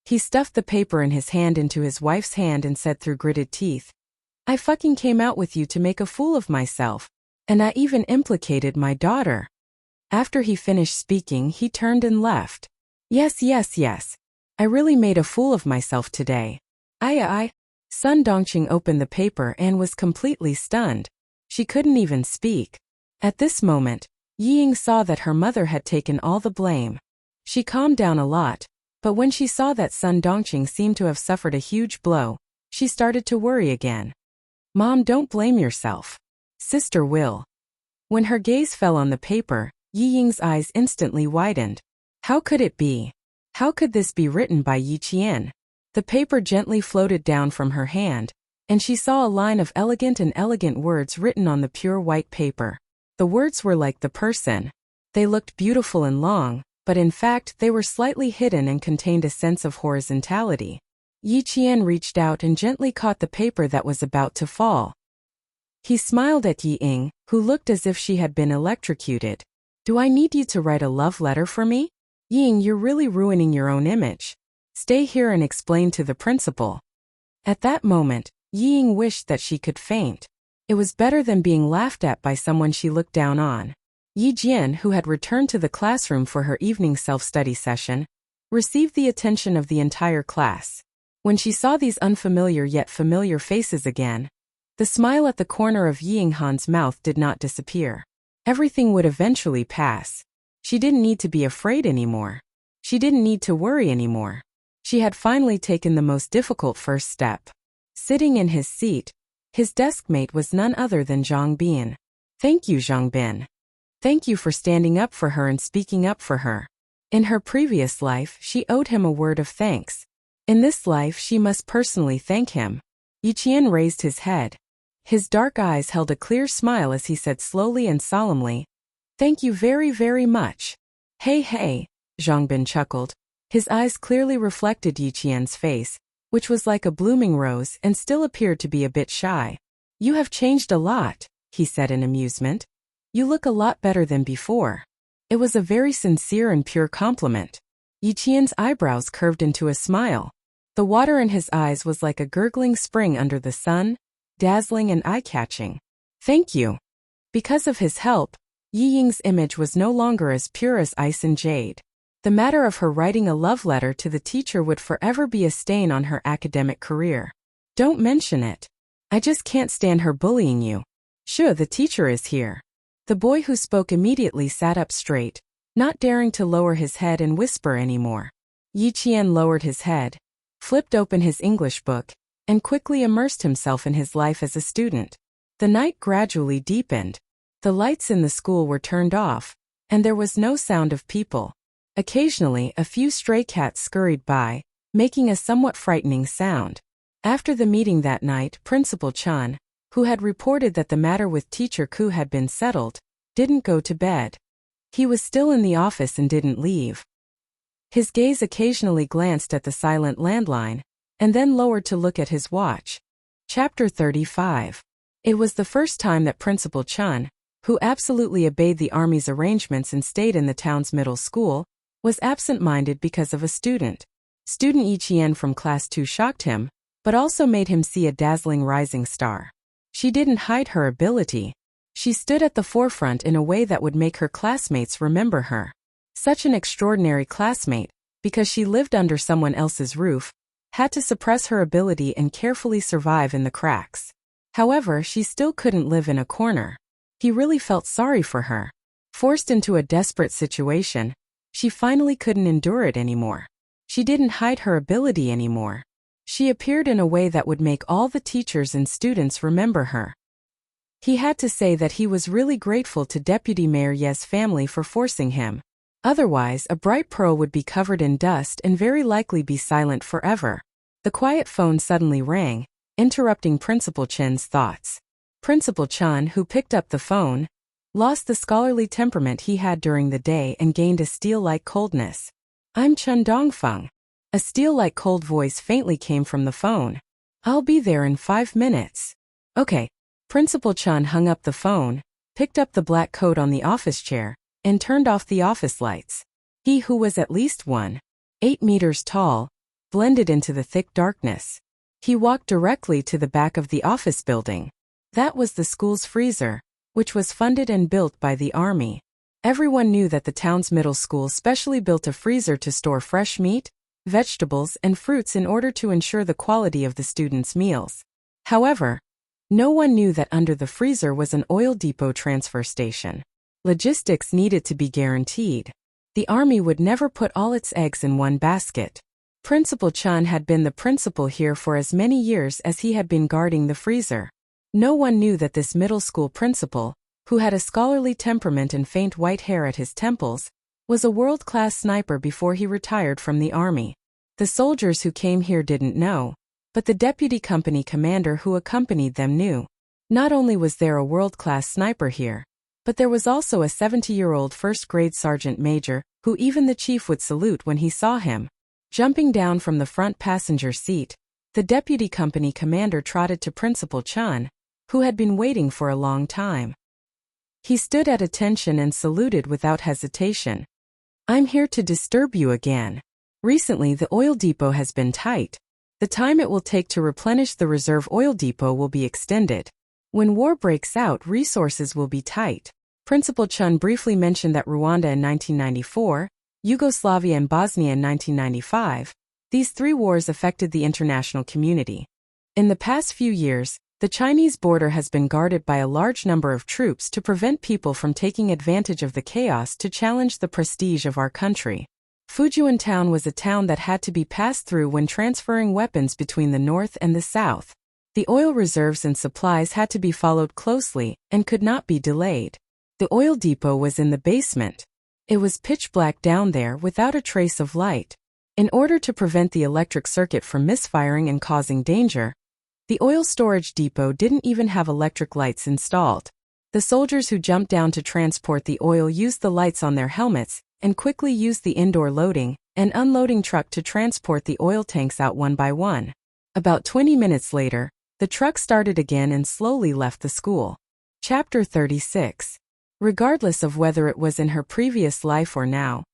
He stuffed the paper in his hand into his wife's hand and said through gritted teeth, "I fucking came out with you to make a fool of myself, and I even implicated my daughter." After he finished speaking, he turned and left. Yes. I really made a fool of myself today. Sun Dongqing opened the paper and was completely stunned. She couldn't even speak. At this moment, Yi Ying saw that her mother had taken all the blame. She calmed down a lot, but when she saw that Sun Dongqing seemed to have suffered a huge blow, she started to worry again. "Mom, don't blame yourself. Sister will." When her gaze fell on the paper, Yi Ying's eyes instantly widened. How could it be? How could this be written by Yi Qian? The paper gently floated down from her hand, and she saw a line of elegant words written on the pure white paper. The words were like the person. They looked beautiful and long, but in fact they were slightly hidden and contained a sense of horizontality. Yi Qian reached out and gently caught the paper that was about to fall. He smiled at Yi Ying, who looked as if she had been electrocuted. Do I need you to write a love letter for me? Yi Ying, you're really ruining your own image. Stay here and explain to the principal. At that moment, Yi Ying wished that she could faint. It was better than being laughed at by someone she looked down on. Yi Jian, who had returned to the classroom for her evening self-study session, received the attention of the entire class. When she saw these unfamiliar yet familiar faces again, the smile at the corner of Yi Yinghan's mouth did not disappear. Everything would eventually pass. She didn't need to be afraid anymore. She didn't need to worry anymore. She had finally taken the most difficult first step. Sitting in his seat, his deskmate was none other than Zhang Bin. Thank you, Zhang Bin. Thank you for standing up for her and speaking up for her. In her previous life, she owed him a word of thanks. In this life, she must personally thank him. Yi Qian raised his head. His dark eyes held a clear smile as he said slowly and solemnly, "Thank you very, very much." Hey, Zhang Bin chuckled. His eyes clearly reflected Yi Qian's face, which was like a blooming rose and still appeared to be a bit shy. You have changed a lot, he said in amusement. You look a lot better than before. It was a very sincere and pure compliment. Yi Qian's eyebrows curved into a smile. The water in his eyes was like a gurgling spring under the sun, dazzling and eye-catching. Thank you. Because of his help, Yi Ying's image was no longer as pure as ice and jade. The matter of her writing a love letter to the teacher would forever be a stain on her academic career. Don't mention it. I just can't stand her bullying you. Sure, the teacher is here. The boy who spoke immediately sat up straight, not daring to lower his head and whisper anymore. Yi Qian lowered his head, flipped open his English book, and quickly immersed himself in his life as a student. The night gradually deepened. The lights in the school were turned off, and there was no sound of people. Occasionally, a few stray cats scurried by, making a somewhat frightening sound. After the meeting that night, Principal Chun, who had reported that the matter with Teacher Ku had been settled, didn't go to bed. He was still in the office and didn't leave. His gaze occasionally glanced at the silent landline, and then lowered to look at his watch. Chapter 35. It was the first time that Principal Chun, who absolutely obeyed the army's arrangements and stayed in the town's middle school, was absent-minded because of a student. Student Yi Qian from Class 2 shocked him, but also made him see a dazzling rising star. She didn't hide her ability. She stood at the forefront in a way that would make her classmates remember her. Such an extraordinary classmate, because she lived under someone else's roof, had to suppress her ability and carefully survive in the cracks. However, she still couldn't live in a corner. He really felt sorry for her. Forced into a desperate situation, she finally couldn't endure it anymore. She didn't hide her ability anymore. She appeared in a way that would make all the teachers and students remember her. He had to say that he was really grateful to Deputy Mayor Ye's family for forcing him. Otherwise, a bright pearl would be covered in dust and very likely be silent forever. The quiet phone suddenly rang, interrupting Principal Chen's thoughts. Principal Chen, who picked up the phone, lost the scholarly temperament he had during the day and gained a steel-like coldness. I'm Chen Dongfeng. A steel-like cold voice faintly came from the phone. I'll be there in 5 minutes. Okay. Principal Chen hung up the phone, picked up the black coat on the office chair, and turned off the office lights. He, who was at least 1.8 meters tall, blended into the thick darkness. He walked directly to the back of the office building. That was the school's freezer, which was funded and built by the army. Everyone knew that the town's middle school specially built a freezer to store fresh meat, vegetables, and fruits in order to ensure the quality of the students' meals. However, no one knew that under the freezer was an oil depot transfer station. Logistics needed to be guaranteed. The army would never put all its eggs in one basket. Principal Chen had been the principal here for as many years as he had been guarding the freezer. No one knew that this middle school principal, who had a scholarly temperament and faint white hair at his temples, was a world-class sniper before he retired from the army. The soldiers who came here didn't know, but the deputy company commander who accompanied them knew. Not only was there a world-class sniper here, but there was also a 70-year-old first-grade sergeant major who even the chief would salute when he saw him. Jumping down from the front passenger seat, the deputy company commander trotted to Principal Chen, who had been waiting for a long time. He stood at attention and saluted without hesitation. "I'm here to disturb you again. Recently the oil depot has been tight. The time it will take to replenish the reserve oil depot will be extended. When war breaks out, resources will be tight." Principal Chun briefly mentioned that Rwanda in 1994, Yugoslavia and Bosnia in 1995, these three wars affected the international community. In the past few years, the Chinese border has been guarded by a large number of troops to prevent people from taking advantage of the chaos to challenge the prestige of our country. Fujian Town was a town that had to be passed through when transferring weapons between the north and the south. The oil reserves and supplies had to be followed closely and could not be delayed. The oil depot was in the basement. It was pitch black down there without a trace of light. In order to prevent the electric circuit from misfiring and causing danger, the oil storage depot didn't even have electric lights installed. The soldiers who jumped down to transport the oil used the lights on their helmets and quickly used the indoor loading and unloading truck to transport the oil tanks out one by one. About 20 minutes later, the truck started again and slowly left the school. Chapter 36. Regardless of whether it was in her previous life or now,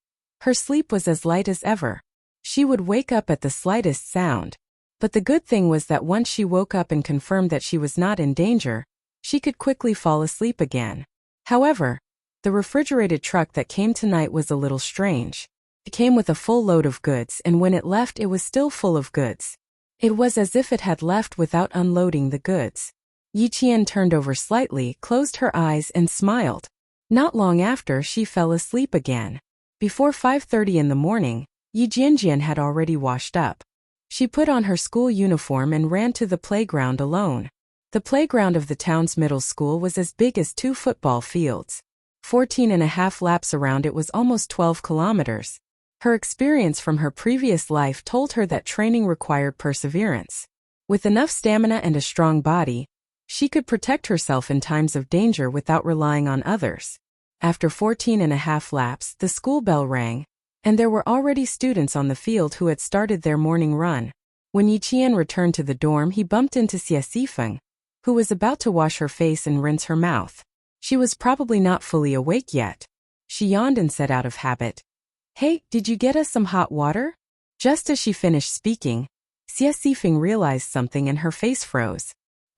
her sleep was as light as ever. She would wake up at the slightest sound. But the good thing was that once she woke up and confirmed that she was not in danger, she could quickly fall asleep again. However, the refrigerated truck that came tonight was a little strange. It came with a full load of goods, and when it left, it was still full of goods. It was as if it had left without unloading the goods. Yi Qian turned over slightly, closed her eyes, and smiled. Not long after, she fell asleep again. Before 5:30 in the morning, Yi Jianjian had already washed up. She put on her school uniform and ran to the playground alone. The playground of the town's middle school was as big as 2 football fields. 14.5 laps around it was almost 12 kilometers. Her experience from her previous life told her that training required perseverance. With enough stamina and a strong body, she could protect herself in times of danger without relying on others. After 14.5 laps, the school bell rang, and there were already students on the field who had started their morning run. When Yi Qian returned to the dorm, he bumped into Xie Sifeng, who was about to wash her face and rinse her mouth. She was probably not fully awake yet. She yawned and said out of habit, "Hey, did you get us some hot water?" Just as she finished speaking, Xie Sifeng realized something and her face froze.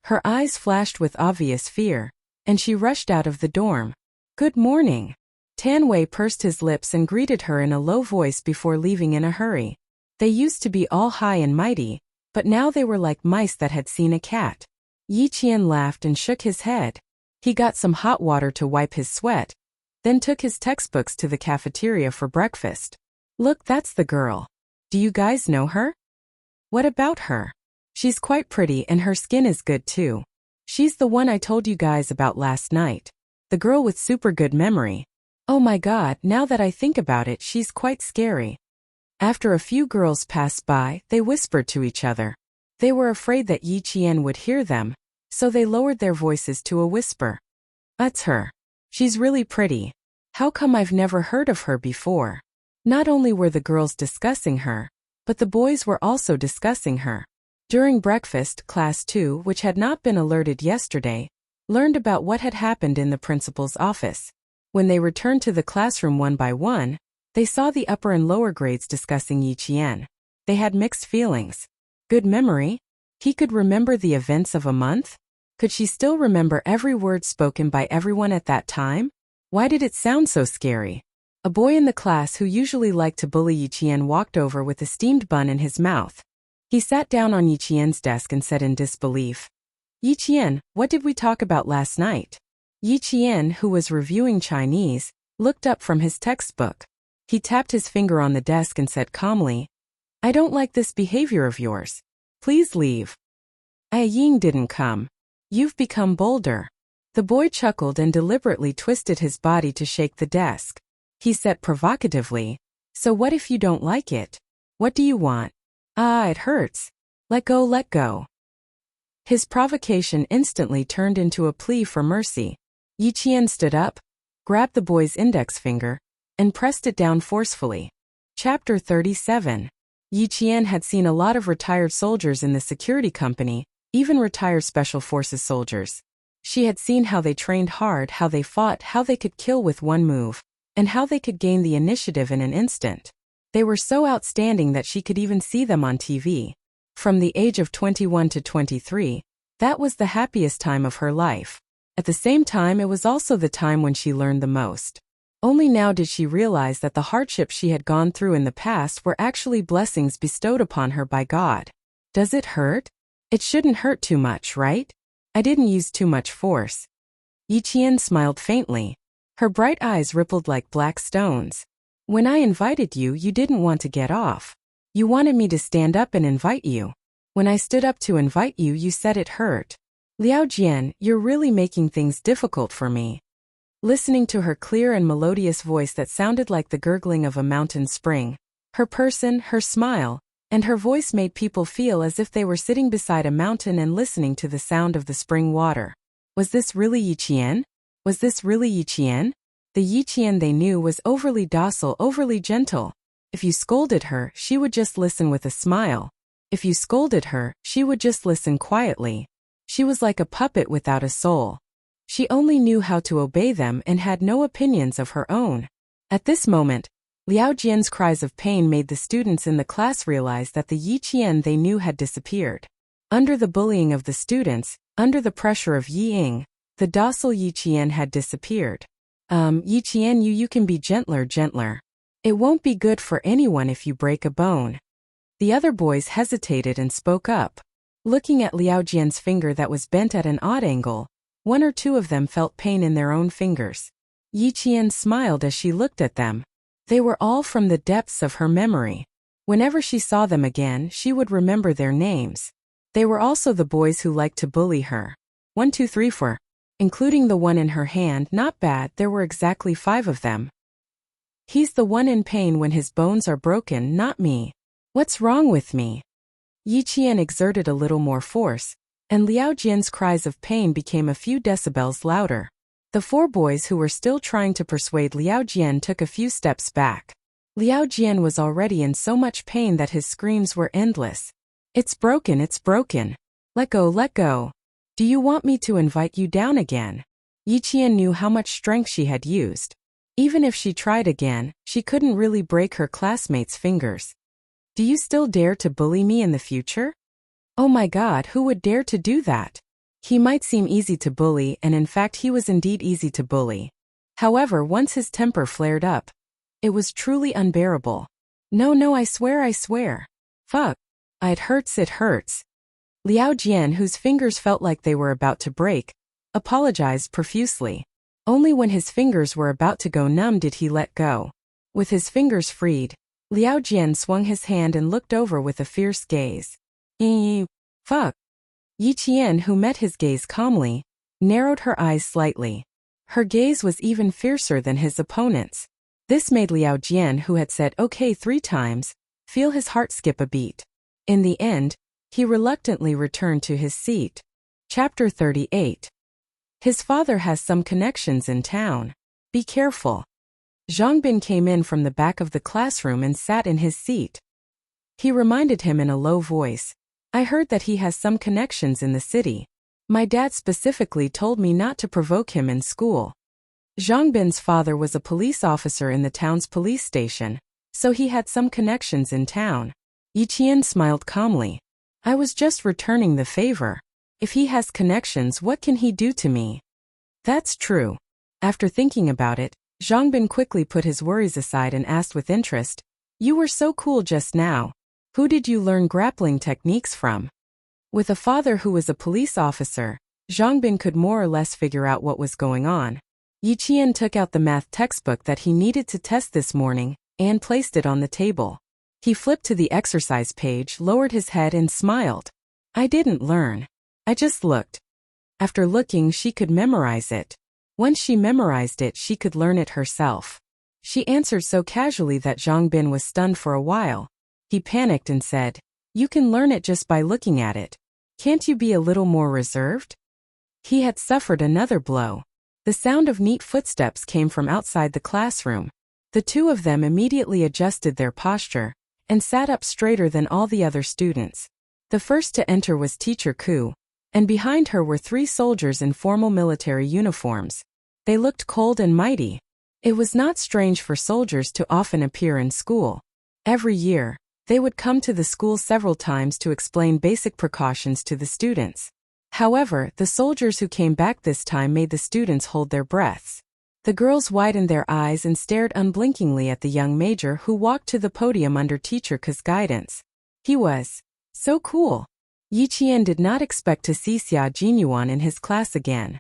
Her eyes flashed with obvious fear, and she rushed out of the dorm. "Good morning." Tan Wei pursed his lips and greeted her in a low voice before leaving in a hurry. They used to be all high and mighty, but now they were like mice that had seen a cat. Yi Qian laughed and shook his head. He got some hot water to wipe his sweat, then took his textbooks to the cafeteria for breakfast. "Look, that's the girl. Do you guys know her?" "What about her?" "She's quite pretty and her skin is good too. She's the one I told you guys about last night. The girl with super good memory. Oh my god, now that I think about it, she's quite scary." After a few girls passed by, they whispered to each other. They were afraid that Yi Qian would hear them, so they lowered their voices to a whisper. "That's her. She's really pretty. How come I've never heard of her before?" Not only were the girls discussing her, but the boys were also discussing her. During breakfast, Class 2, which had not been alerted yesterday, learned about what had happened in the principal's office. When they returned to the classroom one by one, they saw the upper and lower grades discussing Yi Qian. They had mixed feelings. Good memory? He could remember the events of a month? Could she still remember every word spoken by everyone at that time? Why did it sound so scary? A boy in the class who usually liked to bully Yi Qian walked over with a steamed bun in his mouth. He sat down on Yi Qian's desk and said in disbelief, "Yi Qian, what did we talk about last night?" Yi Qian, who was reviewing Chinese, looked up from his textbook. He tapped his finger on the desk and said calmly, "I don't like this behavior of yours. Please leave." "Ai Ying didn't come. You've become bolder." The boy chuckled and deliberately twisted his body to shake the desk. He said provocatively, "So what if you don't like it? What do you want?" "Ah, it hurts. Let go, let go." His provocation instantly turned into a plea for mercy. Yi Qian stood up, grabbed the boy's index finger, and pressed it down forcefully. Chapter 37. Yi Qian had seen a lot of retired soldiers in the security company, even retired special forces soldiers. She had seen how they trained hard, how they fought, how they could kill with one move, and how they could gain the initiative in an instant. They were so outstanding that she could even see them on TV. From the age of 21 to 23, that was the happiest time of her life. At the same time, it was also the time when she learned the most. Only now did she realize that the hardships she had gone through in the past were actually blessings bestowed upon her by God. Does it hurt? It shouldn't hurt too much, right? I didn't use too much force. Yiqian smiled faintly. Her bright eyes rippled like black stones. When I invited you, you didn't want to get off. You wanted me to stand up and invite you. When I stood up to invite you, you said it hurt. Liao Jian, you're really making things difficult for me. Listening to her clear and melodious voice that sounded like the gurgling of a mountain spring, her person, her smile, and her voice made people feel as if they were sitting beside a mountain and listening to the sound of the spring water. Was this really Yiqian? Was this really Yiqian? The Yiqian they knew was overly docile, overly gentle. If you scolded her, she would just listen with a smile. If you scolded her, she would just listen quietly. She was like a puppet without a soul. She only knew how to obey them and had no opinions of her own. At this moment, Liao Jian's cries of pain made the students in the class realize that the Yiqian they knew had disappeared. Under the bullying of the students, under the pressure of Yi Ying, the docile Yiqian had disappeared. Yiqian, you can be gentler. It won't be good for anyone if you break a bone. The other boys hesitated and spoke up. Looking at Liao Jian's finger that was bent at an odd angle, one or two of them felt pain in their own fingers. Yiqian smiled as she looked at them. They were all from the depths of her memory. Whenever she saw them again, she would remember their names. They were also the boys who liked to bully her. 1, 2, 3, 4. Including the one in her hand, not bad, there were exactly 5 of them. He's the one in pain when his bones are broken, not me. What's wrong with me? Yiqian exerted a little more force, and Liao Jian's cries of pain became a few decibels louder. The 4 boys who were still trying to persuade Liao Jian took a few steps back. Liao Jian was already in so much pain that his screams were endless. It's broken, it's broken. Let go, let go. Do you want me to invite you down again? Yiqian knew how much strength she had used. Even if she tried again, she couldn't really break her classmates' fingers. Do you still dare to bully me in the future? Oh my God, who would dare to do that? He might seem easy to bully, and in fact he was indeed easy to bully. However, once his temper flared up, it was truly unbearable. No, I swear. Fuck. It hurts. Liao Jian, whose fingers felt like they were about to break, apologized profusely. Only when his fingers were about to go numb did he let go. With his fingers freed, Liao Jian swung his hand and looked over with a fierce gaze. Fuck. Yiqian, who met his gaze calmly, narrowed her eyes slightly. Her gaze was even fiercer than his opponent's. This made Liao Jian, who had said okay 3 times, feel his heart skip a beat. In the end, he reluctantly returned to his seat. Chapter 38. His father has some connections in town. Be careful. Zhang Bin came in from the back of the classroom and sat in his seat. He reminded him in a low voice. I heard that he has some connections in the city. My dad specifically told me not to provoke him in school. Zhang Bin's father was a police officer in the town's police station, so he had some connections in town. Yiqian smiled calmly. I was just returning the favor. If he has connections, what can he do to me? That's true. After thinking about it, Zhang Bin quickly put his worries aside and asked with interest, You were so cool just now. Who did you learn grappling techniques from? With a father who was a police officer, Zhang Bin could more or less figure out what was going on. Yiqian took out the math textbook that he needed to test this morning and placed it on the table. He flipped to the exercise page, lowered his head and smiled. I didn't learn. I just looked. After looking, she could memorize it. Once she memorized it, she could learn it herself. She answered so casually that Zhang Bin was stunned for a while. He panicked and said, You can learn it just by looking at it. Can't you be a little more reserved? He had suffered another blow. The sound of neat footsteps came from outside the classroom. The 2 of them immediately adjusted their posture and sat up straighter than all the other students. The first to enter was Teacher Ku. and behind her were 3 soldiers in formal military uniforms. They looked cold and mighty. It was not strange for soldiers to often appear in school. Every year, they would come to the school several times to explain basic precautions to the students. However, the soldiers who came back this time made the students hold their breaths. The girls widened their eyes and stared unblinkingly at the young major who walked to the podium under Teacher Ke's guidance. He was so cool. Yi Qian did not expect to see Xia Jinyuan in his class again.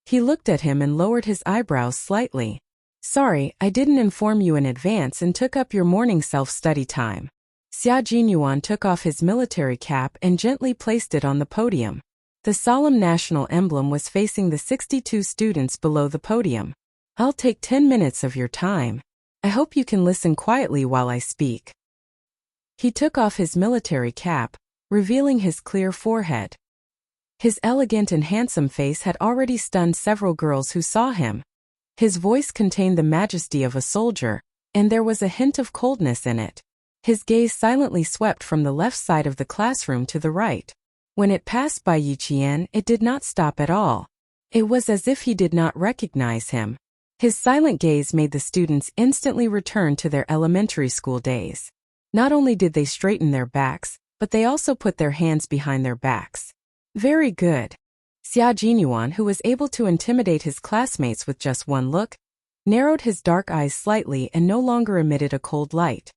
He looked at him and lowered his eyebrows slightly. Sorry, I didn't inform you in advance and took up your morning self-study time. Xia Jinyuan took off his military cap and gently placed it on the podium. The solemn national emblem was facing the 62 students below the podium. I'll take 10 minutes of your time. I hope you can listen quietly while I speak. He took off his military cap, revealing his clear forehead. His elegant and handsome face had already stunned several girls who saw him. His voice contained the majesty of a soldier, and there was a hint of coldness in it. His gaze silently swept from the left side of the classroom to the right. When it passed by Yi Qian, it did not stop at all. It was as if he did not recognize him. His silent gaze made the students instantly return to their elementary school days. Not only did they straighten their backs, but they also put their hands behind their backs. Very good. Xia Jinyuan, who was able to intimidate his classmates with just one look, narrowed his dark eyes slightly and no longer emitted a cold light.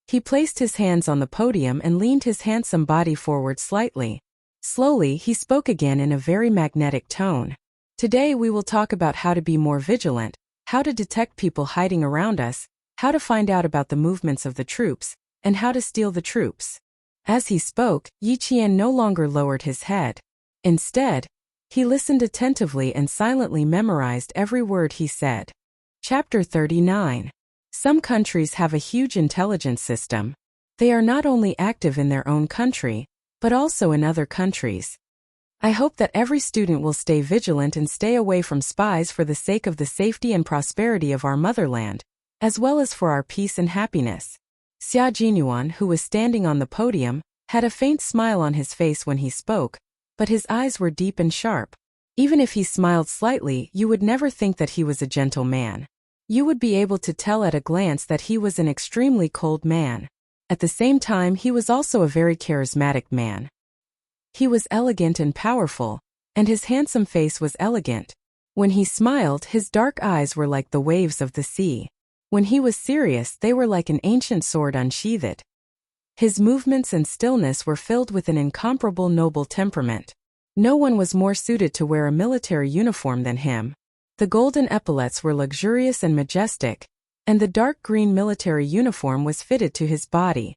He placed his hands on the podium and leaned his handsome body forward slightly. Slowly, he spoke again in a very magnetic tone. Today we will talk about how to be more vigilant, how to detect people hiding around us, how to find out about the movements of the troops, and how to steal the troops. As he spoke, Yi Qian no longer lowered his head. Instead, he listened attentively and silently memorized every word he said. Chapter 39. Some countries have a huge intelligence system. They are not only active in their own country, but also in other countries. I hope that every student will stay vigilant and stay away from spies for the sake of the safety and prosperity of our motherland, as well as for our peace and happiness. Xia Jinyuan, who was standing on the podium, had a faint smile on his face when he spoke, but his eyes were deep and sharp. Even if he smiled slightly, you would never think that he was a gentle man. You would be able to tell at a glance that he was an extremely cold man. At the same time, he was also a very charismatic man. He was elegant and powerful, and his handsome face was elegant. When he smiled, his dark eyes were like the waves of the sea. When he was serious, they were like an ancient sword unsheathed. His movements and stillness were filled with an incomparable noble temperament. No one was more suited to wear a military uniform than him. The golden epaulets were luxurious and majestic, and the dark green military uniform was fitted to his body.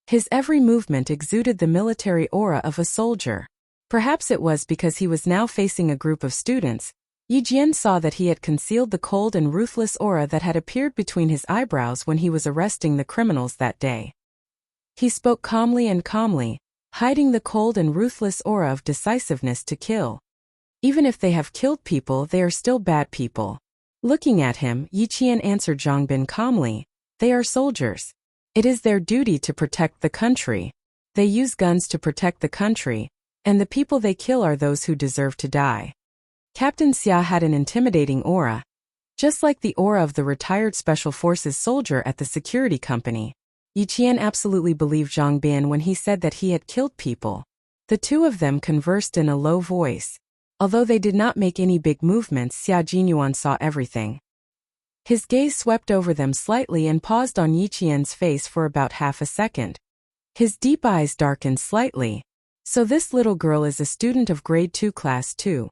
His every movement exuded the military aura of a soldier. Perhaps it was because he was now facing a group of students. Yi Jian saw that he had concealed the cold and ruthless aura that had appeared between his eyebrows when he was arresting the criminals that day. He spoke calmly, hiding the cold and ruthless aura of decisiveness to kill. Even if they have killed people, they are still bad people. Looking at him, Yi Qian answered Zhangbin calmly, they are soldiers. It is their duty to protect the country. They use guns to protect the country, and the people they kill are those who deserve to die. Captain Xia had an intimidating aura, just like the aura of the retired Special Forces soldier at the security company. Yi Qian absolutely believed Zhang Bin when he said that he had killed people. The two of them conversed in a low voice. Although they did not make any big movements, Xia Jinyuan saw everything. His gaze swept over them slightly and paused on Yi Qian's face for about half a second. His deep eyes darkened slightly. So this little girl is a student of grade 2 class 2.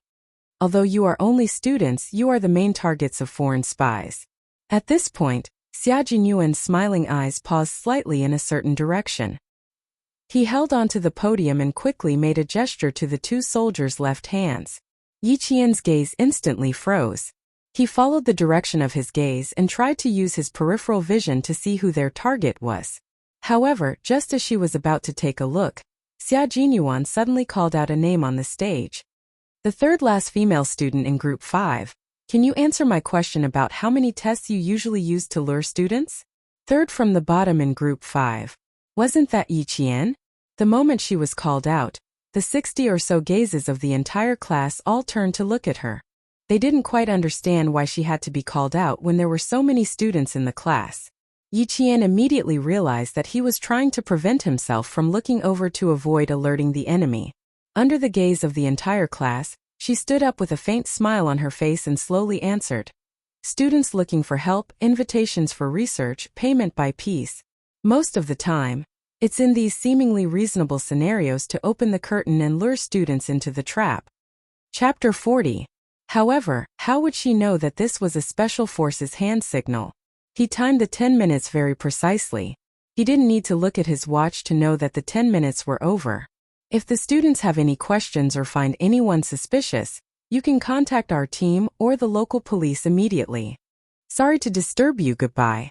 Although you are only students, you are the main targets of foreign spies. At this point, Xia Jinyuan's smiling eyes paused slightly in a certain direction. He held onto the podium and quickly made a gesture to the two soldiers' left hands. Yi Qian's gaze instantly froze. He followed the direction of his gaze and tried to use his peripheral vision to see who their target was. However, just as she was about to take a look, Xia Jinyuan suddenly called out a name on the stage. The third last female student in Group 5. Can you answer my question about how many tests you usually use to lure students? Third from the bottom in Group 5. Wasn't that Yi Qian? The moment she was called out, The 60 or so gazes of the entire class all turned to look at her. They didn't quite understand why she had to be called out when there were so many students in the class. Yi Qian immediately realized that he was trying to prevent himself from looking over to avoid alerting the enemy. Under the gaze of the entire class, she stood up with a faint smile on her face and slowly answered. Students looking for help, invitations for research, payment by piece. Most of the time, it's in these seemingly reasonable scenarios to open the curtain and lure students into the trap. Chapter 40. However, how would she know that this was a special forces hand signal? He timed the 10 minutes very precisely. He didn't need to look at his watch to know that the 10 minutes were over. If the students have any questions or find anyone suspicious, you can contact our team or the local police immediately. Sorry to disturb you, goodbye.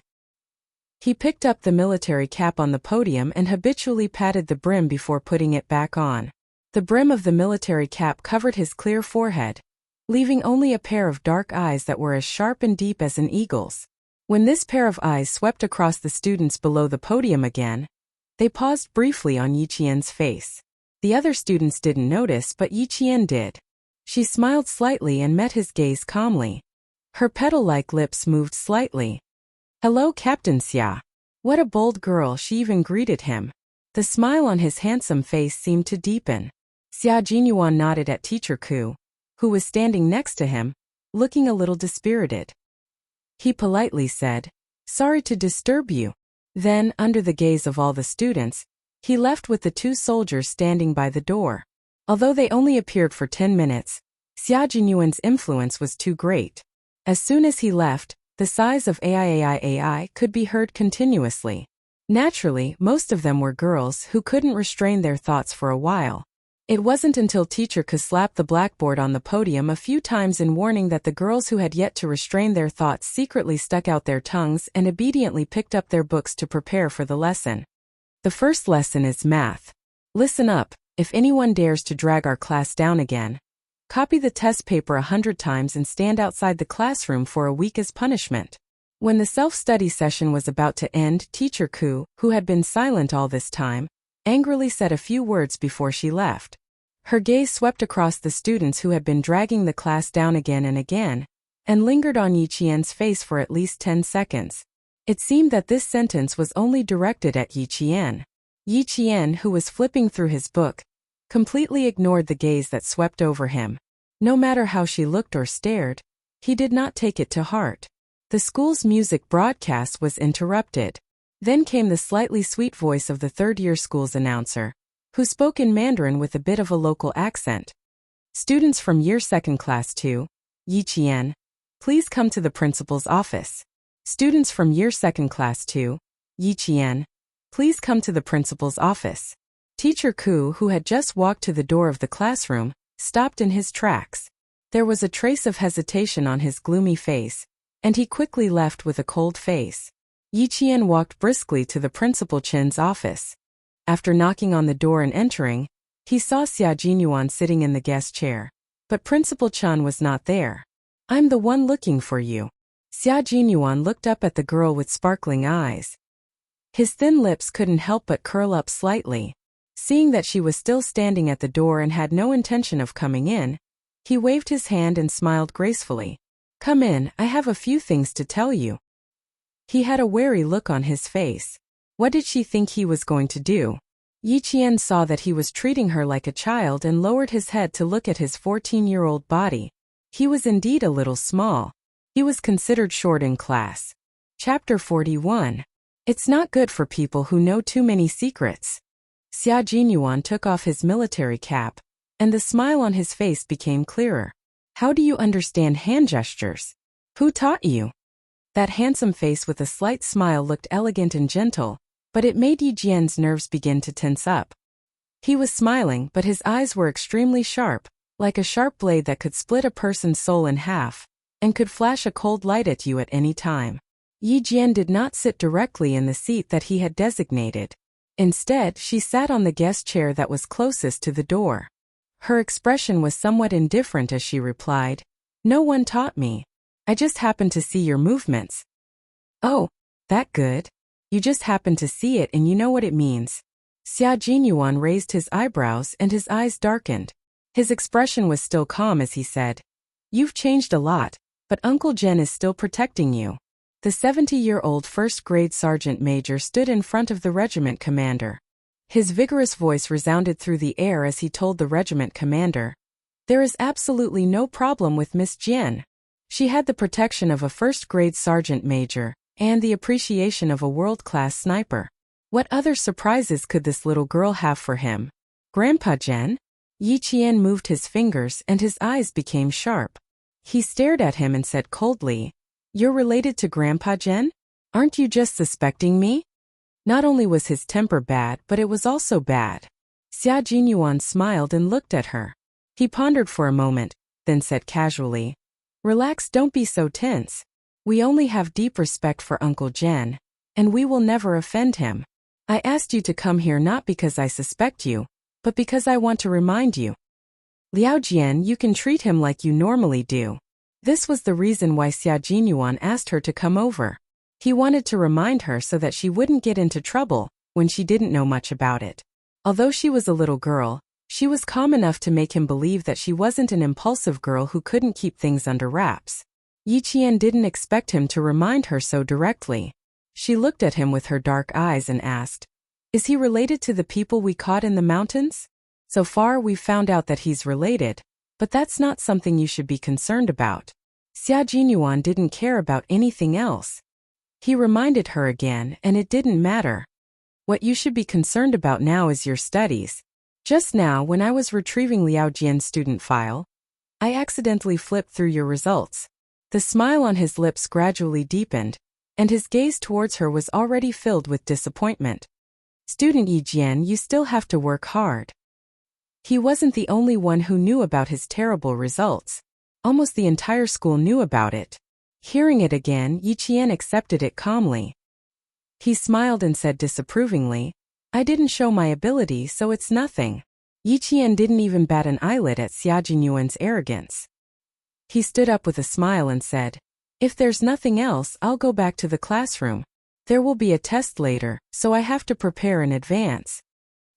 He picked up the military cap on the podium and habitually patted the brim before putting it back on. The brim of the military cap covered his clear forehead, leaving only a pair of dark eyes that were as sharp and deep as an eagle's. When this pair of eyes swept across the students below the podium again, they paused briefly on Yi Qian's face. The other students didn't notice, but Yi Qian did. She smiled slightly and met his gaze calmly. Her petal-like lips moved slightly. Hello, Captain Xia. What a bold girl, she even greeted him. The smile on his handsome face seemed to deepen. Xia Jinyuan nodded at Teacher Ku, who was standing next to him, looking a little dispirited. He politely said, Sorry to disturb you. Then, under the gaze of all the students, he left with the two soldiers standing by the door. Although they only appeared for 10 minutes, Xia Jinyuan's influence was too great. As soon as he left, the sighs of AI could be heard continuously. Naturally, most of them were girls who couldn't restrain their thoughts for a while. It wasn't until Teacher Ku slapped the blackboard on the podium a few times in warning that the girls who had yet to restrain their thoughts secretly stuck out their tongues and obediently picked up their books to prepare for the lesson. The first lesson is math. Listen up, if anyone dares to drag our class down again, copy the test paper 100 times and stand outside the classroom for a week as punishment. When the self-study session was about to end, Teacher Ku, who had been silent all this time, angrily said a few words before she left. Her gaze swept across the students who had been dragging the class down again and again, and lingered on Yi Qian's face for at least 10 seconds. It seemed that this sentence was only directed at Yi Qian. Yi Qian, who was flipping through his book, completely ignored the gaze that swept over him. No matter how she looked or stared, he did not take it to heart. The school's music broadcast was interrupted. Then came the slightly sweet voice of the third-year school's announcer, who spoke in Mandarin with a bit of a local accent. Students from Year 2nd Class 2, Yi Qian, please come to the principal's office. Students from Year 2nd Class 2, Yi Qian, please come to the principal's office. Teacher Ku, who had just walked to the door of the classroom, stopped in his tracks. There was a trace of hesitation on his gloomy face, and he quickly left with a cold face. Yi Qian walked briskly to the Principal Chen's office. After knocking on the door and entering, he saw Xia Jinyuan sitting in the guest chair. But Principal Chen was not there. I'm the one looking for you. Xia Jinyuan looked up at the girl with sparkling eyes. His thin lips couldn't help but curl up slightly. Seeing that she was still standing at the door and had no intention of coming in, he waved his hand and smiled gracefully. Come in, I have a few things to tell you. He had a wary look on his face. What did she think he was going to do? Yi Qian saw that he was treating her like a child and lowered his head to look at his 14-year-old body. He was indeed a little small. He was considered short in class. Chapter 41. It's not good for people who know too many secrets. Xia Jinyuan took off his military cap, and the smile on his face became clearer. How do you understand hand gestures? Who taught you? That handsome face with a slight smile looked elegant and gentle, but it made Yi Jian's nerves begin to tense up. He was smiling, but his eyes were extremely sharp, like a sharp blade that could split a person's soul in half, and could flash a cold light at you at any time. Yi Jian did not sit directly in the seat that he had designated. Instead, she sat on the guest chair that was closest to the door. Her expression was somewhat indifferent as she replied, No one taught me. I just happened to see your movements. Oh, that good. You just happened to see it and you know what it means. Xia Jinyuan raised his eyebrows and his eyes darkened. His expression was still calm as he said, "You've changed a lot, but Uncle Jen is still protecting you." The 70-year-old first-grade sergeant major stood in front of the regiment commander. His vigorous voice resounded through the air as he told the regiment commander, "There is absolutely no problem with Miss Jian. She had the protection of a first-grade sergeant major and the appreciation of a world-class sniper. What other surprises could this little girl have for him?" "Grandpa Jen?" Yi Qian moved his fingers and his eyes became sharp. He stared at him and said coldly, "You're related to Grandpa Jen? Aren't you just suspecting me?" Not only was his temper bad, but it was also bad. Xia Jinyuan smiled and looked at her. He pondered for a moment, then said casually, "Relax, don't be so tense. We only have deep respect for Uncle Jen, and we will never offend him. I asked you to come here not because I suspect you, but because I want to remind you. Liao Jian, you can treat him like you normally do." This was the reason why Xia Jinyuan asked her to come over. He wanted to remind her so that she wouldn't get into trouble when she didn't know much about it. Although she was a little girl, she was calm enough to make him believe that she wasn't an impulsive girl who couldn't keep things under wraps. Yi Qian didn't expect him to remind her so directly. She looked at him with her dark eyes and asked, "Is he related to the people we caught in the mountains? So far we've found out that he's related, but that's not something you should be concerned about." Xia Jinyuan didn't care about anything else. He reminded her again, and it didn't matter. "What you should be concerned about now is your studies. Just now, when I was retrieving Liao Jian's student file, I accidentally flipped through your results." The smile on his lips gradually deepened, and his gaze towards her was already filled with disappointment. "Student Yi Jian, you still have to work hard." He wasn't the only one who knew about his terrible results. Almost the entire school knew about it. Hearing it again, Yi Qian accepted it calmly. He smiled and said disapprovingly, "I didn't show my ability, so it's nothing." Yi Qian didn't even bat an eyelid at Xia Jinyuan's arrogance. He stood up with a smile and said, "If there's nothing else, I'll go back to the classroom. There will be a test later, so I have to prepare in advance."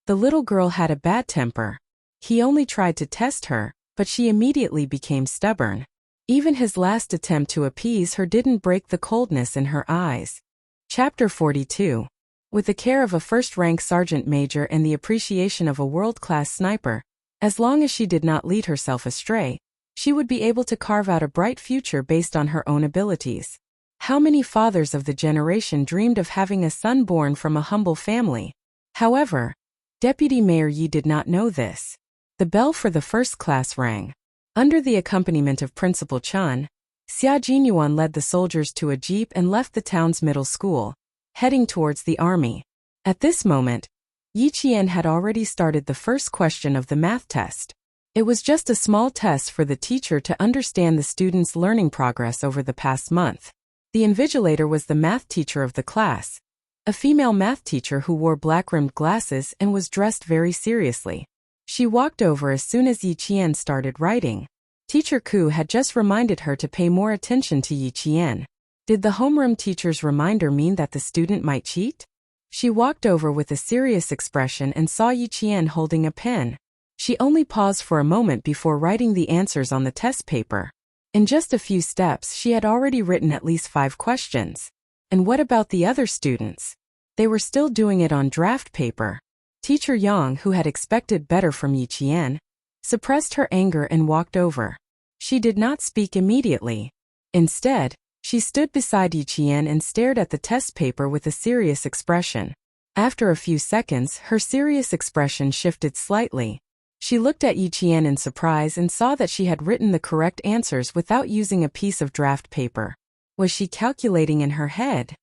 The little girl had a bad temper. He only tried to test her, but she immediately became stubborn. Even his last attempt to appease her didn't break the coldness in her eyes. Chapter 42. With the care of a first-rank sergeant major and the appreciation of a world-class sniper, as long as she did not lead herself astray, she would be able to carve out a bright future based on her own abilities. How many fathers of the generation dreamed of having a son born from a humble family? However, Deputy Mayor Yi did not know this. The bell for the first class rang. Under the accompaniment of Principal Chun, Xia Jinyuan led the soldiers to a jeep and left the town's middle school, heading towards the army. At this moment, Yi Qian had already started the first question of the math test. It was just a small test for the teacher to understand the students' learning progress over the past month. The invigilator was the math teacher of the class, a female math teacher who wore black-rimmed glasses and was dressed very seriously. She walked over as soon as Yi Qian started writing. Teacher Ku had just reminded her to pay more attention to Yi Qian. Did the homeroom teacher's reminder mean that the student might cheat? She walked over with a serious expression and saw Yi Qian holding a pen. She only paused for a moment before writing the answers on the test paper. In just a few steps, she had already written at least 5 questions. And what about the other students? They were still doing it on draft paper. Teacher Yang, who had expected better from Yi Qian, suppressed her anger and walked over. She did not speak immediately. Instead, she stood beside Yi Qian and stared at the test paper with a serious expression. After a few seconds, her serious expression shifted slightly. She looked at Yi Qian in surprise and saw that she had written the correct answers without using a piece of draft paper. Was she calculating in her head?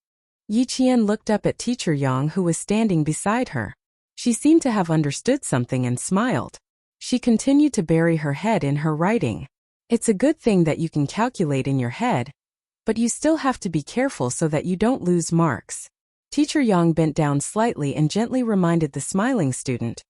Yi Qian looked up at Teacher Yang, who was standing beside her. She seemed to have understood something and smiled. She continued to bury her head in her writing. It's a good thing that you can calculate in your head, but you still have to be careful so that you don't lose marks. Teacher Yang bent down slightly and gently reminded the smiling student,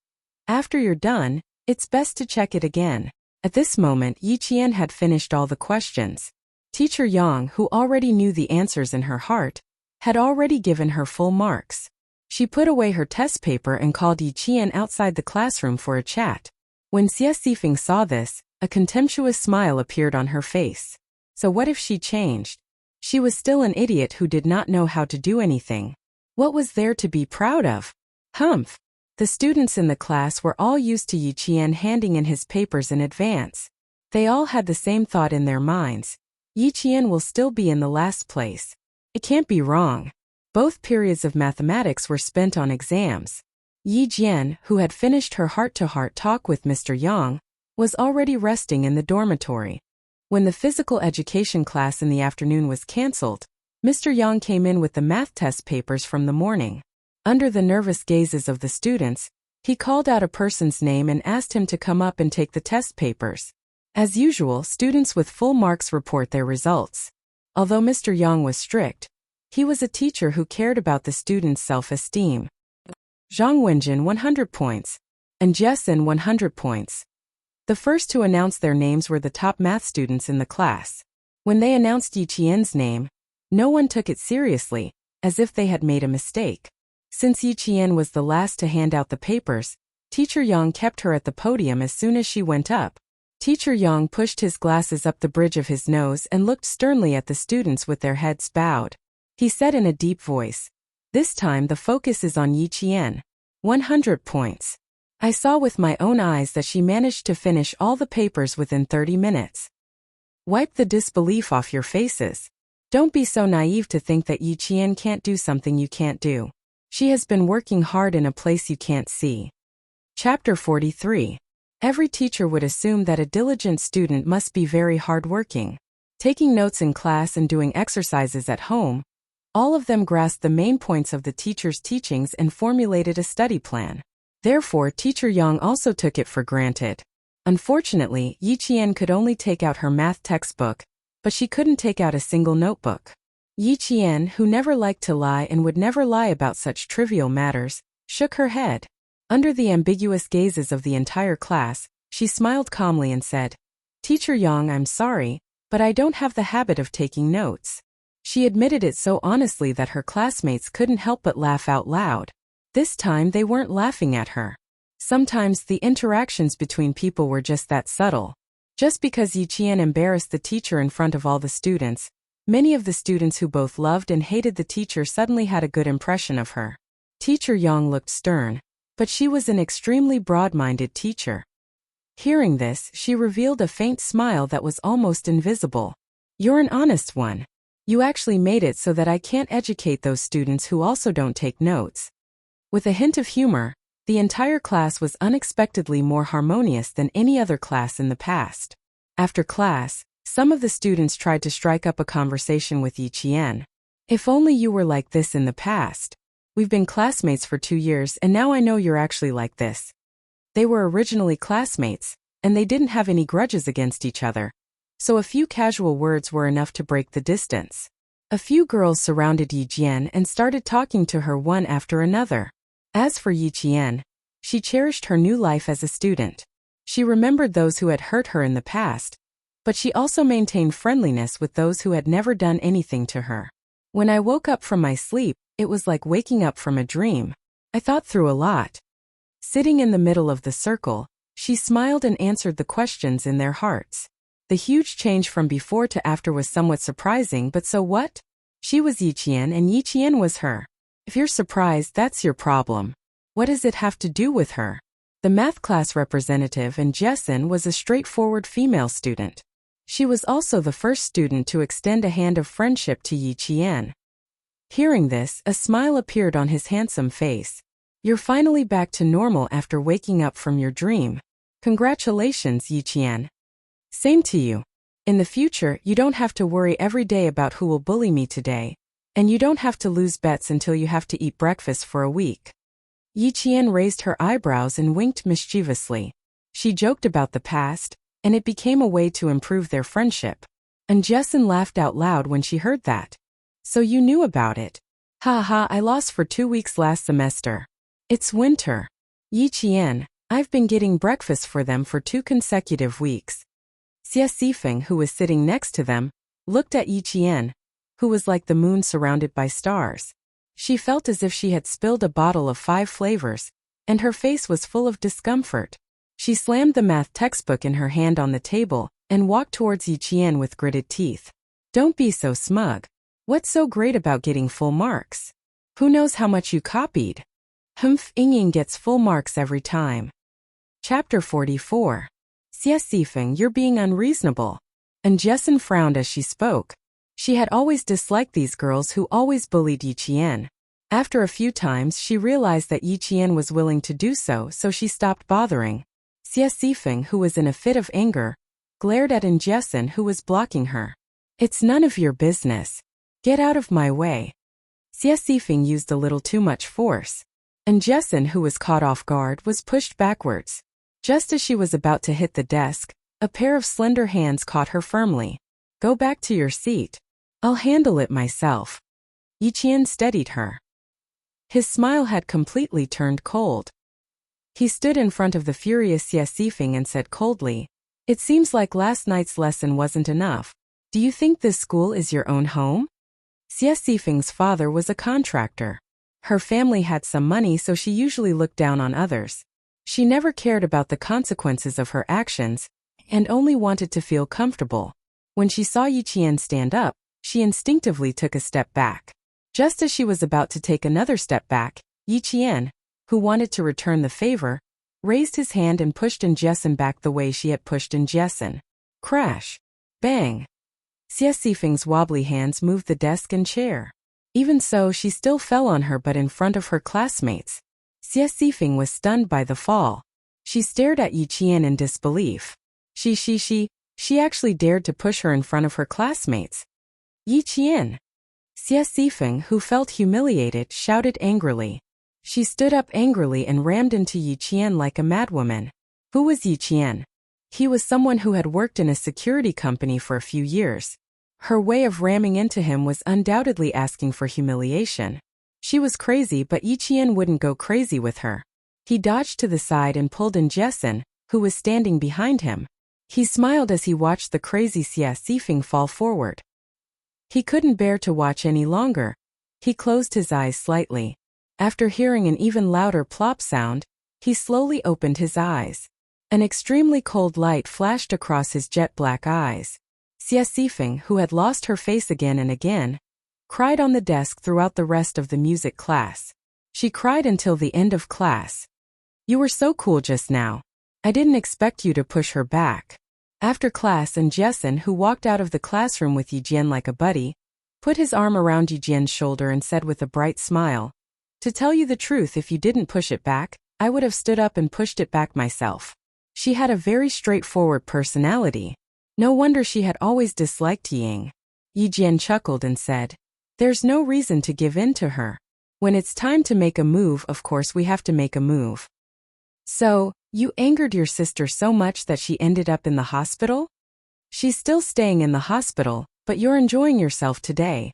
"After you're done, it's best to check it again." At this moment, Yi Qian had finished all the questions. Teacher Yang, who already knew the answers in her heart, had already given her full marks. She put away her test paper and called Yi Qian outside the classroom for a chat. When Xie Xifeng saw this, a contemptuous smile appeared on her face. So what if she changed? She was still an idiot who did not know how to do anything. What was there to be proud of? Humph! The students in the class were all used to Yi Qian handing in his papers in advance. They all had the same thought in their minds. Yi Qian will still be in the last place. It can't be wrong. Both periods of mathematics were spent on exams. Yi Jian, who had finished her heart-to-heart talk with Mr. Yang, was already resting in the dormitory. When the physical education class in the afternoon was cancelled, Mr. Yang came in with the math test papers from the morning. Under the nervous gazes of the students, he called out a person's name and asked him to come up and take the test papers. As usual, students with full marks report their results. Although Mr. Yang was strict, he was a teacher who cared about the students' self-esteem. Zhang Wenjin 100 points, and Jessen 100 points. The first to announce their names were the top math students in the class. When they announced Yi Qian's name, no one took it seriously, as if they had made a mistake. Since Yi Qian was the last to hand out the papers, Teacher Yang kept her at the podium as soon as she went up. Teacher Yang pushed his glasses up the bridge of his nose and looked sternly at the students with their heads bowed. He said in a deep voice, "This time the focus is on Yi Qian. 100 points. I saw with my own eyes that she managed to finish all the papers within 30 minutes. Wipe the disbelief off your faces. Don't be so naive to think that Yi Qian can't do something you can't do. She has been working hard in a place you can't see." Chapter 43. Every teacher would assume that a diligent student must be very hardworking. Taking notes in class and doing exercises at home, all of them grasped the main points of the teacher's teachings and formulated a study plan. Therefore, Teacher Yang also took it for granted. Unfortunately, Yi Qian could only take out her math textbook, but she couldn't take out a single notebook. Yi Qian, who never liked to lie and would never lie about such trivial matters, shook her head. Under the ambiguous gazes of the entire class, she smiled calmly and said, "Teacher Yang, I'm sorry, but I don't have the habit of taking notes." She admitted it so honestly that her classmates couldn't help but laugh out loud. This time they weren't laughing at her. Sometimes the interactions between people were just that subtle. Just because Yi Qian embarrassed the teacher in front of all the students, many of the students who both loved and hated the teacher suddenly had a good impression of her. Teacher Yang looked stern, but she was an extremely broad-minded teacher. Hearing this, she revealed a faint smile that was almost invisible. "You're an honest one. You actually made it so that I can't educate those students who also don't take notes." With a hint of humor, the entire class was unexpectedly more harmonious than any other class in the past. After class, some of the students tried to strike up a conversation with Yi Qian. "If only you were like this in the past. We've been classmates for 2 years and now I know you're actually like this." They were originally classmates, and they didn't have any grudges against each other. So a few casual words were enough to break the distance. A few girls surrounded Yi Jian and started talking to her one after another. As for Yi Qian, she cherished her new life as a student. She remembered those who had hurt her in the past, but she also maintained friendliness with those who had never done anything to her. "When I woke up from my sleep, it was like waking up from a dream. I thought through a lot." Sitting in the middle of the circle, she smiled and answered the questions in their hearts. The huge change from before to after was somewhat surprising, but so what? She was Yi Qian and Yi Qian was her. If you're surprised, that's your problem. What does it have to do with her? The math class representative and Jessen was a straightforward female student. She was also the first student to extend a hand of friendship to Yi Qian. Hearing this, a smile appeared on his handsome face. "You're finally back to normal after waking up from your dream. Congratulations, Yi Qian." "Same to you. In the future, you don't have to worry every day about who will bully me today, and you don't have to lose bets until you have to eat breakfast for a week." Yi Qian raised her eyebrows and winked mischievously. She joked about the past, and it became a way to improve their friendship. And Jessen laughed out loud when she heard that. "So you knew about it?" "Ha ha, I lost for 2 weeks last semester. It's winter." "Yi Qian, I've been getting breakfast for them for 2 consecutive weeks." Xie Xifeng, who was sitting next to them, looked at Yi Qian, who was like the moon surrounded by stars. She felt as if she had spilled a bottle of 5 flavors, and her face was full of discomfort. She slammed the math textbook in her hand on the table and walked towards Yiqian with gritted teeth. Don't be so smug. What's so great about getting full marks? Who knows how much you copied? Humph, Yingying gets full marks every time. Chapter 44. Xie Sifeng, you're being unreasonable. And Jessen frowned as she spoke. She had always disliked these girls who always bullied Yiqian. After a few times she realized that Yiqian was willing to do so she stopped bothering. Xie Sifeng, who was in a fit of anger, glared at Jessen, who was blocking her. It's none of your business. Get out of my way. Xie Sifeng used a little too much force. And Jessen, who was caught off guard, was pushed backwards. Just as she was about to hit the desk, a pair of slender hands caught her firmly. Go back to your seat. I'll handle it myself. Yiqian steadied her. His smile had completely turned cold. He stood in front of the furious Xie Sifeng and said coldly, It seems like last night's lesson wasn't enough. Do you think this school is your own home? Xie Sifeng's father was a contractor. Her family had some money, so she usually looked down on others. She never cared about the consequences of her actions, and only wanted to feel comfortable. When she saw Yiqian stand up, she instinctively took a step back. Just as she was about to take another step back, Yiqian, who wanted to return the favor, raised his hand and pushed Jessen back the way she had pushed Jessen. Crash! Bang! Xie Sifeng's wobbly hands moved the desk and chair. Even so, she still fell on her, but in front of her classmates. Xie Sifeng was stunned by the fall. She stared at Yiqian in disbelief. She actually dared to push her in front of her classmates. Yiqian! Xie Sifeng, who felt humiliated, shouted angrily. She stood up angrily and rammed into Yiqian like a madwoman. Who was Yiqian? He was someone who had worked in a security company for a few years. Her way of ramming into him was undoubtedly asking for humiliation. She was crazy, but Yiqian wouldn't go crazy with her. He dodged to the side and pulled Jessen, who was standing behind him. He smiled as he watched the crazy Xie Sifeng fall forward. He couldn't bear to watch any longer. He closed his eyes slightly. After hearing an even louder plop sound, he slowly opened his eyes. An extremely cold light flashed across his jet-black eyes. Xie Sifeng, who had lost her face again and again, cried on the desk throughout the rest of the music class. She cried until the end of class. You were so cool just now. I didn't expect you to push her back. After class, Jessen, who walked out of the classroom with Yiqian like a buddy, put his arm around Yiqian's shoulder and said with a bright smile, To tell you the truth, if you didn't push it back, I would have stood up and pushed it back myself. She had a very straightforward personality. No wonder she had always disliked Ying. Yiqian chuckled and said, There's no reason to give in to her. When it's time to make a move, of course we have to make a move. So, you angered your sister so much that she ended up in the hospital? She's still staying in the hospital, but you're enjoying yourself today.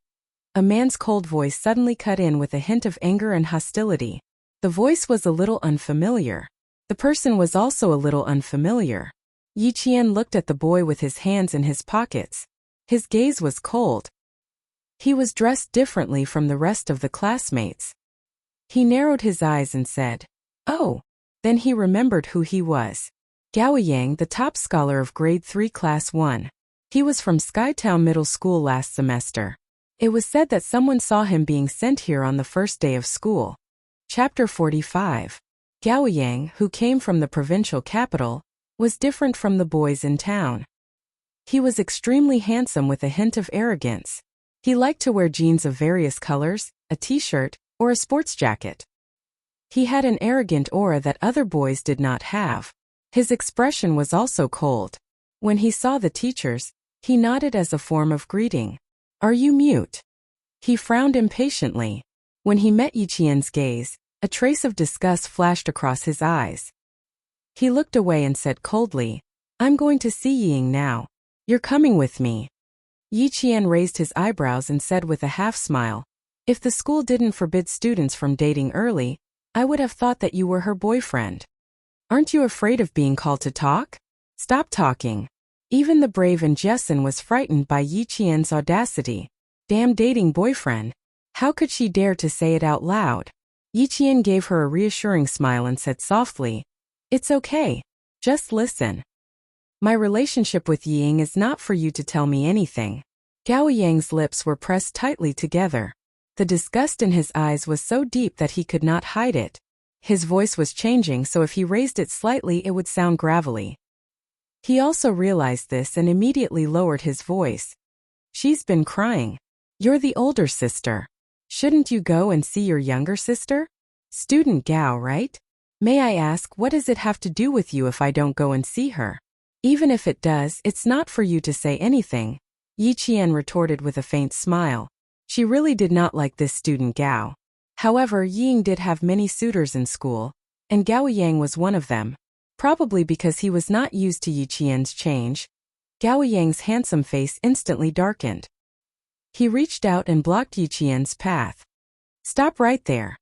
A man's cold voice suddenly cut in with a hint of anger and hostility. The voice was a little unfamiliar. The person was also a little unfamiliar. Yiqian looked at the boy with his hands in his pockets. His gaze was cold. He was dressed differently from the rest of the classmates. He narrowed his eyes and said, Oh! Then he remembered who he was. Gao Yang, the top scholar of grade 3 class 1. He was from Skytown Middle School last semester. It was said that someone saw him being sent here on the first day of school. Chapter 45. Gao Yang, who came from the provincial capital, was different from the boys in town. He was extremely handsome with a hint of arrogance. He liked to wear jeans of various colors, a t-shirt, or a sports jacket. He had an arrogant aura that other boys did not have. His expression was also cold. When he saw the teachers, he nodded as a form of greeting. Are you mute? He frowned impatiently. When he met Yiqian's gaze, a trace of disgust flashed across his eyes. He looked away and said coldly, I'm going to see Ying now. You're coming with me. Yiqian raised his eyebrows and said with a half-smile, If the school didn't forbid students from dating early, I would have thought that you were her boyfriend. Aren't you afraid of being called to talk? Stop talking. Even the brave Jessen was frightened by Yiqian's audacity. Damn dating boyfriend. How could she dare to say it out loud? Yiqian gave her a reassuring smile and said softly, "It's okay. Just listen. My relationship with Ying is not for you to tell me anything." Gao Yang's lips were pressed tightly together. The disgust in his eyes was so deep that he could not hide it. His voice was changing, so if he raised it slightly it would sound gravelly. He also realized this and immediately lowered his voice. "She's been crying. You're the older sister. Shouldn't you go and see your younger sister? Student Gao, right? May I ask, what does it have to do with you if I don't go and see her? Even if it does, it's not for you to say anything," Yiqian retorted with a faint smile. She really did not like this student Gao. However, Ying did have many suitors in school, and Gao Yang was one of them. Probably because he was not used to Yiqian's change, Gao Yang's handsome face instantly darkened. He reached out and blocked Yiqian's path. "Stop right there.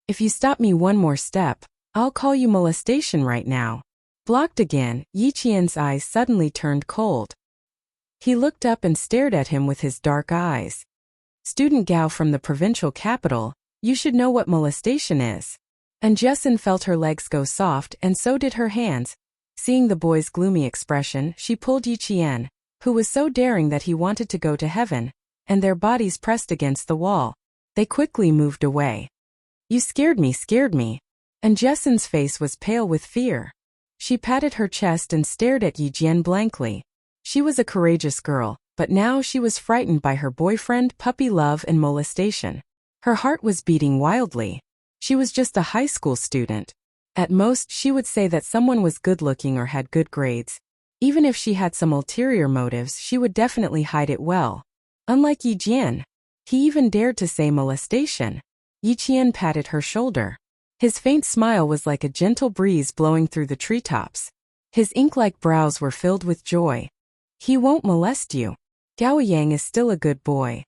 If you stop me one more step, I'll call you molestation right now." Blocked again, Yiqian's eyes suddenly turned cold. He looked up and stared at him with his dark eyes. "Student Gao from the provincial capital, you should know what molestation is." And Jessin felt her legs go soft, and so did her hands. Seeing the boy's gloomy expression, she pulled Yiqian, who was so daring that he wanted to go to heaven, and their bodies pressed against the wall. They quickly moved away. "You scared me. And Jessin's face was pale with fear. She patted her chest and stared at Yiqian blankly. She was a courageous girl, but now she was frightened by her boyfriend, puppy love, and molestation. Her heart was beating wildly. She was just a high school student. At most, she would say that someone was good-looking or had good grades. Even if she had some ulterior motives, she would definitely hide it well. Unlike Yiqian, he even dared to say molestation. Yiqian patted her shoulder. His faint smile was like a gentle breeze blowing through the treetops. His ink-like brows were filled with joy. "He won't molest you. Gao Yang is still a good boy."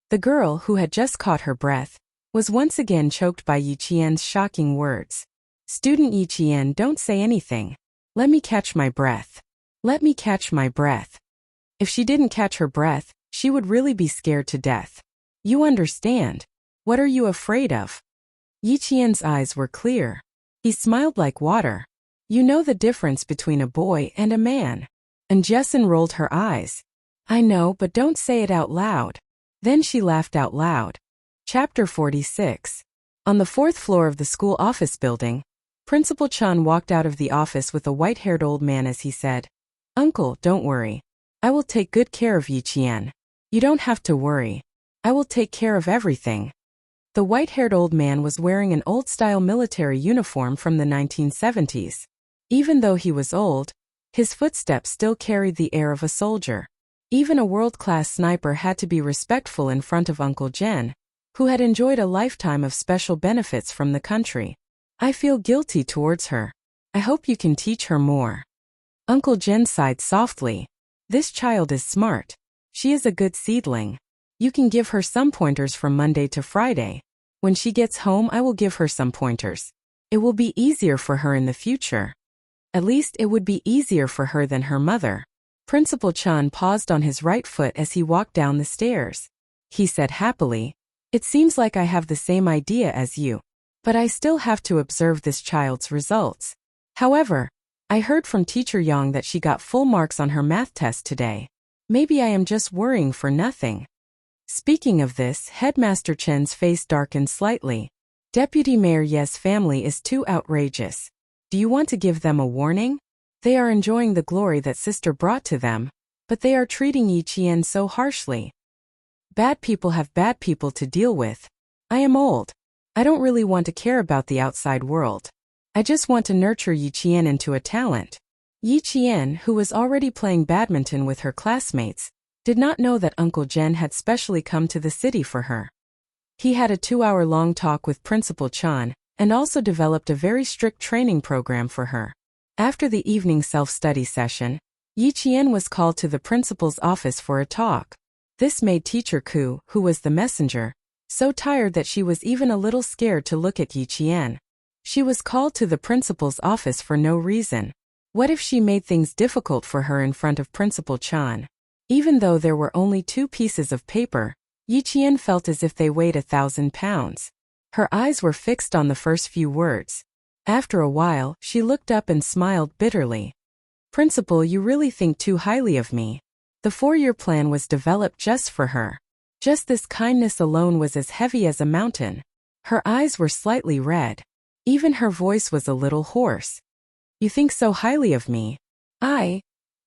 The girl, who had just caught her breath, was once again choked by Yiqian's shocking words. "Student Yiqian, don't say anything. Let me catch my breath. Let me catch my breath." If she didn't catch her breath, she would really be scared to death. "You understand. What are you afraid of?" Yiqian's eyes were clear. He smiled like water. "You know the difference between a boy and a man." And Jessin rolled her eyes. "I know, but don't say it out loud." Then she laughed out loud. Chapter 46. On the fourth floor of the school office building, Principal Chan walked out of the office with a white-haired old man as he said, "Uncle, don't worry. I will take good care of Yiqian. You don't have to worry. I will take care of everything." The white-haired old man was wearing an old-style military uniform from the 1970s. Even though he was old, his footsteps still carried the air of a soldier. Even a world-class sniper had to be respectful in front of Uncle Jen, who had enjoyed a lifetime of special benefits from the country. "I feel guilty towards her. I hope you can teach her more." Uncle Jen sighed softly. "This child is smart. She is a good seedling. You can give her some pointers from Monday to Friday. When she gets home, I will give her some pointers. It will be easier for her in the future. At least it would be easier for her than her mother." Principal Chan paused on his right foot as he walked down the stairs. He said happily, "It seems like I have the same idea as you. But I still have to observe this child's results. However, I heard from Teacher Yang that she got full marks on her math test today. Maybe I am just worrying for nothing." Speaking of this, Headmaster Chen's face darkened slightly. "Deputy Mayor Ye's family is too outrageous. Do you want to give them a warning? They are enjoying the glory that sister brought to them, but they are treating Yiqian so harshly. Bad people have bad people to deal with. I am old. I don't really want to care about the outside world. I just want to nurture Yiqian into a talent." Yiqian, who was already playing badminton with her classmates, did not know that Uncle Jen had specially come to the city for her. He had a 2-hour-long talk with Principal Chan, and also developed a very strict training program for her. After the evening self-study session, Yiqian was called to the principal's office for a talk. This made Teacher Ku, who was the messenger, so tired that she was even a little scared to look at Yiqian. She was called to the principal's office for no reason. What if she made things difficult for her in front of Principal Chan? Even though there were only 2 pieces of paper, Yi Qian felt as if they weighed 1,000 pounds. Her eyes were fixed on the first few words. After a while, she looked up and smiled bitterly. Principal, you really think too highly of me. The 4-year plan was developed just for her. Just this kindness alone was as heavy as a mountain. Her eyes were slightly red. Even her voice was a little hoarse. You think so highly of me?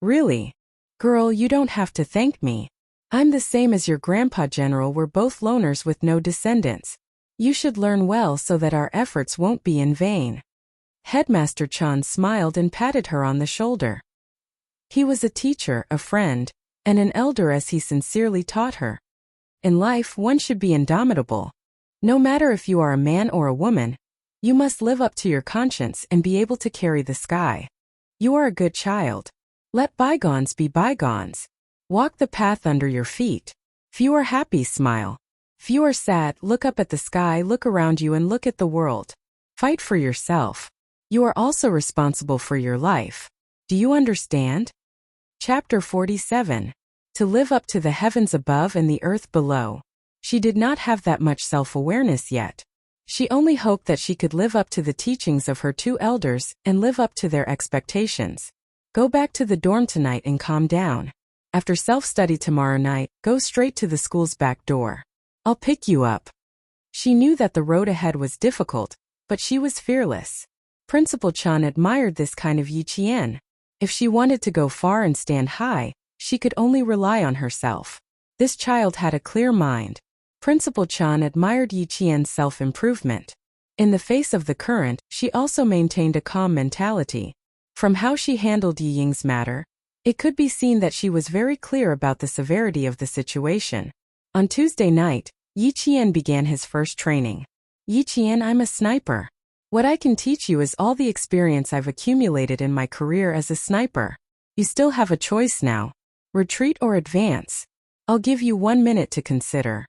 Really? Girl, you don't have to thank me. I'm the same as your grandpa, General. We're both loners with no descendants. You should learn well so that our efforts won't be in vain. Headmaster Chan smiled and patted her on the shoulder. He was a teacher, a friend, and an elder, as he sincerely taught her. In life, one should be indomitable. No matter if you are a man or a woman, you must live up to your conscience and be able to carry the sky. You are a good child. Let bygones be bygones. Walk the path under your feet. If you are happy, smile. If you are sad, look up at the sky, look around you and look at the world. Fight for yourself. You are also responsible for your life. Do you understand? Chapter 47. To live up to the heavens above and the earth below. She did not have that much self-awareness yet. She only hoped that she could live up to the teachings of her 2 elders and live up to their expectations. Go back to the dorm tonight and calm down. After self-study tomorrow night, go straight to the school's back door. I'll pick you up. She knew that the road ahead was difficult, but she was fearless. Principal Chan admired this kind of Yi Qian. If she wanted to go far and stand high, she could only rely on herself. This child had a clear mind. Principal Chan admired Yi Qian's self-improvement. In the face of the current, she also maintained a calm mentality. From how she handled Yi Ying's matter, it could be seen that she was very clear about the severity of the situation. On Tuesday night, Yi Qian began his first training. Yi Qian, I'm a sniper. What I can teach you is all the experience I've accumulated in my career as a sniper. You still have a choice now. Retreat or advance. I'll give you 1 minute to consider.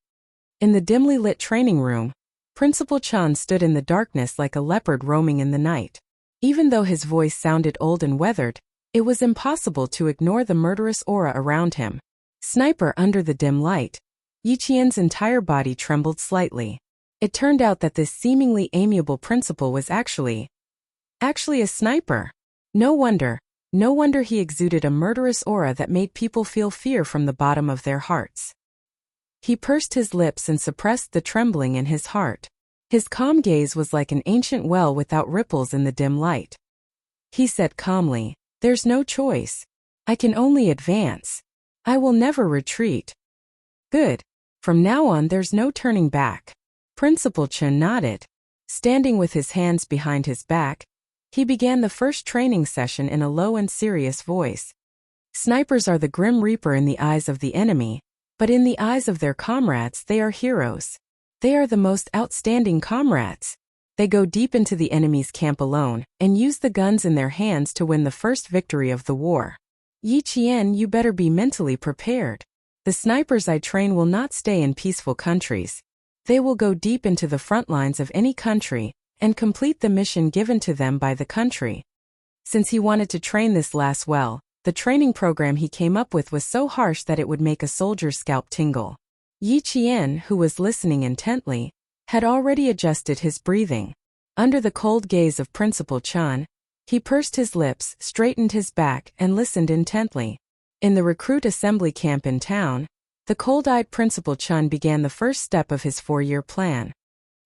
In the dimly lit training room, Principal Chan stood in the darkness like a leopard roaming in the night. Even though his voice sounded old and weathered, it was impossible to ignore the murderous aura around him. Sniper under the dim light. Yi Qian's entire body trembled slightly. It turned out that this seemingly amiable principal was actually a sniper. No wonder he exuded a murderous aura that made people feel fear from the bottom of their hearts. He pursed his lips and suppressed the trembling in his heart. His calm gaze was like an ancient well without ripples in the dim light. He said calmly, "There's no choice. I can only advance. I will never retreat." Good. From now on there's no turning back. Principal Chen nodded. Standing with his hands behind his back, he began the first training session in a low and serious voice. Snipers are the grim reaper in the eyes of the enemy, but in the eyes of their comrades they are heroes. They are the most outstanding comrades. They go deep into the enemy's camp alone and use the guns in their hands to win the first victory of the war. Yi Qian, you better be mentally prepared. The snipers I train will not stay in peaceful countries. They will go deep into the front lines of any country and complete the mission given to them by the country. Since he wanted to train this lass well, the training program he came up with was so harsh that it would make a soldier's scalp tingle. Yi Qian, who was listening intently, had already adjusted his breathing. Under the cold gaze of Principal Chan, he pursed his lips, straightened his back, and listened intently. In the recruit assembly camp in town, the cold-eyed Principal Chan began the first step of his 4-year plan.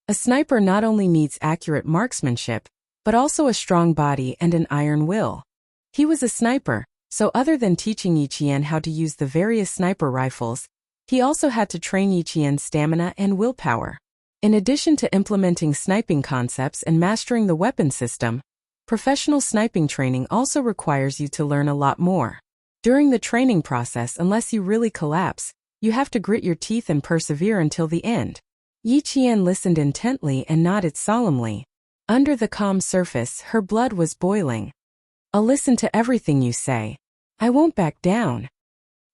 A sniper not only needs accurate marksmanship, but also a strong body and an iron will. He was a sniper, so other than teaching Yi Qian how to use the various sniper rifles, he also had to train Yi Qian's stamina and willpower. In addition to implementing sniping concepts and mastering the weapon system, professional sniping training also requires you to learn a lot more. During the training process, unless you really collapse, you have to grit your teeth and persevere until the end. Yi Qian listened intently and nodded solemnly. Under the calm surface, her blood was boiling. I'll listen to everything you say. I won't back down.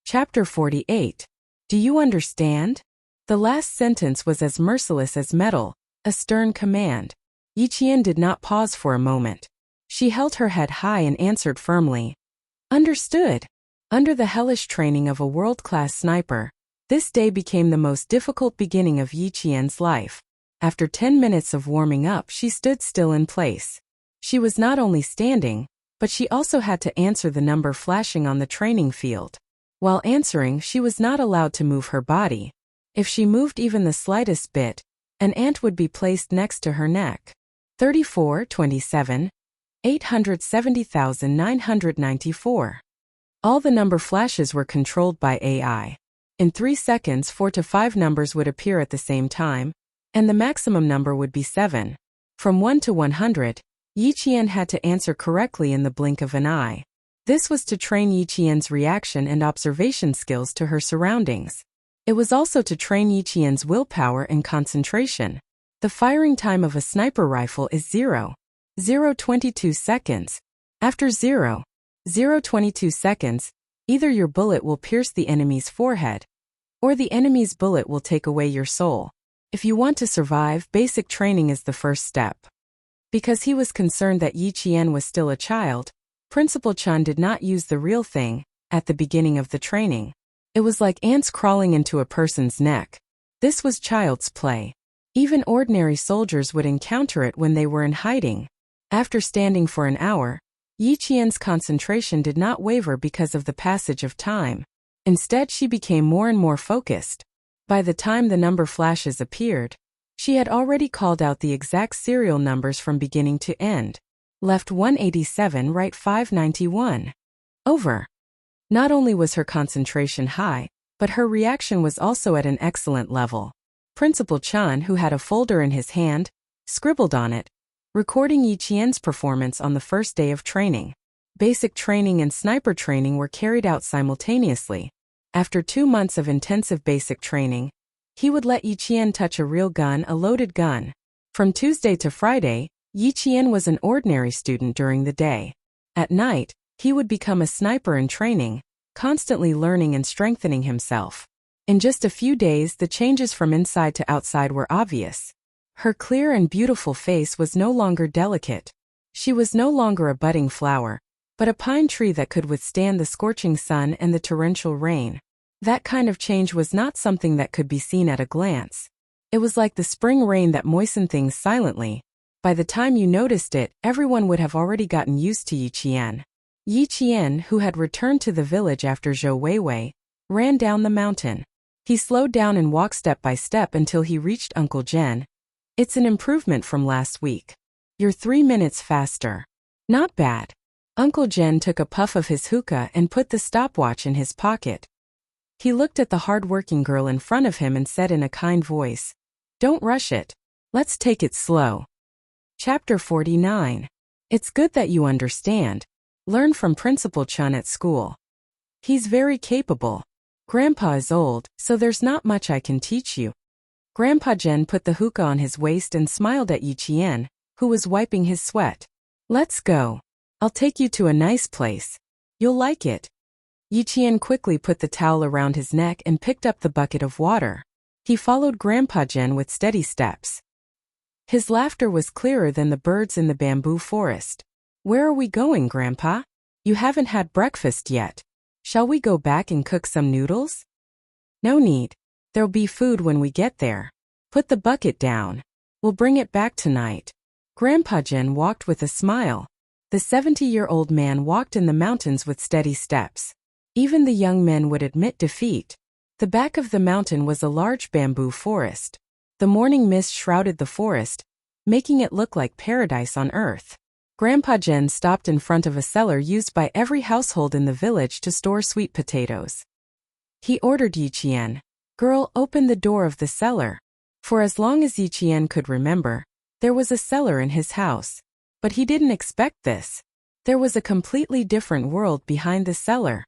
Chapter 48. Do you understand? The last sentence was as merciless as metal, a stern command. Yi Qian did not pause for a moment. She held her head high and answered firmly. Understood. Under the hellish training of a world-class sniper, This day became the most difficult beginning of Yi Qian's life. After 10 minutes of warming up, she stood still in place. She was not only standing, but she also had to answer the number flashing on the training field. While answering, she was not allowed to move her body. If she moved even the slightest bit, an ant would be placed next to her neck. 3427, 870,994. All the number flashes were controlled by AI. In 3 seconds, 4 to 5 numbers would appear at the same time, and the maximum number would be 7. From 1 to 100, Yi Qian had to answer correctly in the blink of an eye. This was to train Yi Qian's reaction and observation skills to her surroundings. It was also to train Yi Qian's willpower and concentration. The firing time of a sniper rifle is 0.22 seconds. After 0.22 seconds, either your bullet will pierce the enemy's forehead, or the enemy's bullet will take away your soul. If you want to survive, basic training is the first step. Because he was concerned that Yi Qian was still a child, Principal Chen did not use the real thing at the beginning of the training. It was like ants crawling into a person's neck. This was child's play. Even ordinary soldiers would encounter it when they were in hiding. After standing for an hour, Yi Qian's concentration did not waver because of the passage of time. Instead, she became more and more focused. By the time the number flashes appeared, she had already called out the exact serial numbers from beginning to end. Left 187, right 591. Over. Not only was her concentration high, but her reaction was also at an excellent level. Principal Chen, who had a folder in his hand, scribbled on it, recording Yi Qian's performance on the first day of training. Basic training and sniper training were carried out simultaneously. After 2 months of intensive basic training, he would let Yi Qian touch a real gun, a loaded gun. From Tuesday to Friday, Yi Qian was an ordinary student during the day. At night, he would become a sniper in training, constantly learning and strengthening himself. In just a few days, the changes from inside to outside were obvious. Her clear and beautiful face was no longer delicate. She was no longer a budding flower, but a pine tree that could withstand the scorching sun and the torrential rain. That kind of change was not something that could be seen at a glance. It was like the spring rain that moistened things silently. By the time you noticed it, everyone would have already gotten used to Yi Qian. Yi Qian, who had returned to the village after Zhou Weiwei, ran down the mountain. He slowed down and walked step by step until he reached Uncle Zhen. It's an improvement from last week. You're 3 minutes faster. Not bad. Uncle Zhen took a puff of his hookah and put the stopwatch in his pocket. He looked at the hard-working girl in front of him and said in a kind voice, "Don't rush it. Let's take it slow." Chapter 49. It's good that you understand. Learn from Principal Chen at school. He's very capable. Grandpa is old, so there's not much I can teach you. Grandpa Zhen put the hookah on his waist and smiled at Yi Qian, who was wiping his sweat. Let's go. I'll take you to a nice place. You'll like it. Yi Qian quickly put the towel around his neck and picked up the bucket of water. He followed Grandpa Zhen with steady steps. His laughter was clearer than the birds in the bamboo forest. Where are we going, Grandpa? You haven't had breakfast yet. Shall we go back and cook some noodles? No need. There'll be food when we get there. Put the bucket down. We'll bring it back tonight. Grandpa Zhen walked with a smile. The 70-year-old man walked in the mountains with steady steps. Even the young men would admit defeat. The back of the mountain was a large bamboo forest. The morning mist shrouded the forest, making it look like paradise on earth. Grandpa Zhen stopped in front of a cellar used by every household in the village to store sweet potatoes. He ordered Yi Qian, "Girl, open the door of the cellar." For as long as Yi Qian could remember, there was a cellar in his house. But he didn't expect this. There was a completely different world behind the cellar.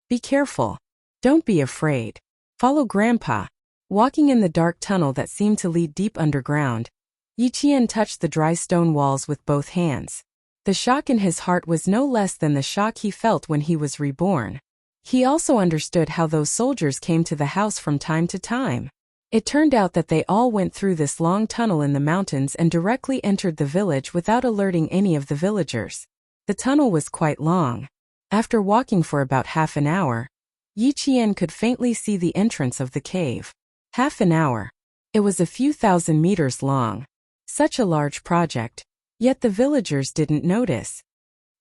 Be careful. Don't be afraid. Follow Grandpa. Walking in the dark tunnel that seemed to lead deep underground, Yi Qian touched the dry stone walls with both hands. The shock in his heart was no less than the shock he felt when he was reborn. He also understood how those soldiers came to the house from time to time. It turned out that they all went through this long tunnel in the mountains and directly entered the village without alerting any of the villagers. The tunnel was quite long. After walking for about half an hour, Yi Qian could faintly see the entrance of the cave. Half an hour. It was a few thousand meters long. Such a large project. Yet the villagers didn't notice.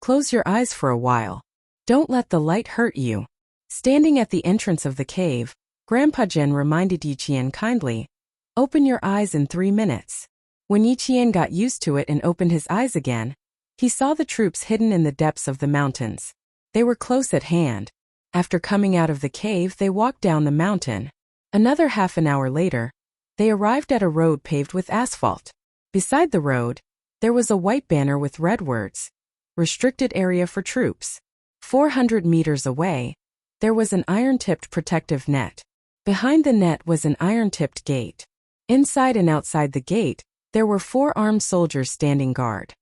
Close your eyes for a while. Don't let the light hurt you. Standing at the entrance of the cave, Grandpa Jen reminded Yi Qian kindly. Open your eyes in 3 minutes. When Yi Qian got used to it and opened his eyes again, he saw the troops hidden in the depths of the mountains. They were close at hand. After coming out of the cave, they walked down the mountain. Another half an hour later, they arrived at a road paved with asphalt. Beside the road, there was a white banner with red words. Restricted area for troops. 400 meters away, there was an iron-tipped protective net. Behind the net was an iron-tipped gate. Inside and outside the gate, there were 4 armed soldiers standing guard.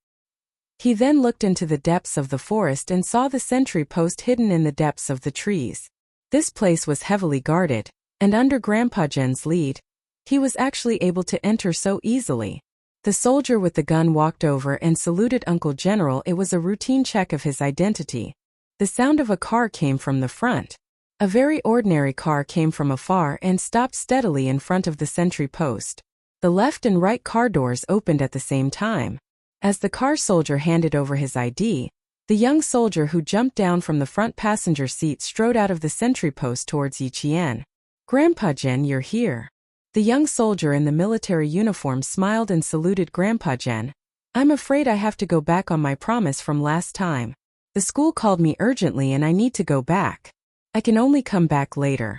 He then looked into the depths of the forest and saw the sentry post hidden in the depths of the trees. This place was heavily guarded, and under Grandpa Jen's lead, he was actually able to enter so easily. The soldier with the gun walked over and saluted Uncle General. It was a routine check of his identity. The sound of a car came from the front. A very ordinary car came from afar and stopped steadily in front of the sentry post. The left and right car doors opened at the same time. As the car soldier handed over his ID, the young soldier who jumped down from the front passenger seat strode out of the sentry post towards Yi Qian. Grandpa Jen, you're here. The young soldier in the military uniform smiled and saluted Grandpa Jen. I'm afraid I have to go back on my promise from last time. The school called me urgently and I need to go back. I can only come back later.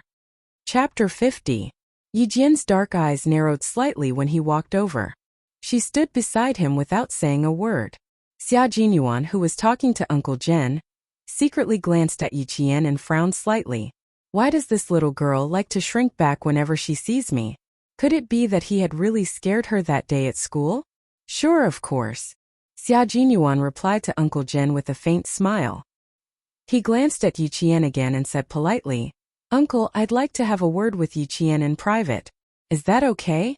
Chapter 50. Yi Jian's dark eyes narrowed slightly when he walked over. She stood beside him without saying a word. Xia Jinyuan, who was talking to Uncle Jen, secretly glanced at Yi Qian and frowned slightly. Why does this little girl like to shrink back whenever she sees me? Could it be that he had really scared her that day at school? Sure, of course. Xia Jinyuan replied to Uncle Jen with a faint smile. He glanced at Yi Qian again and said politely, Uncle, I'd like to have a word with Yi Qian in private. Is that okay?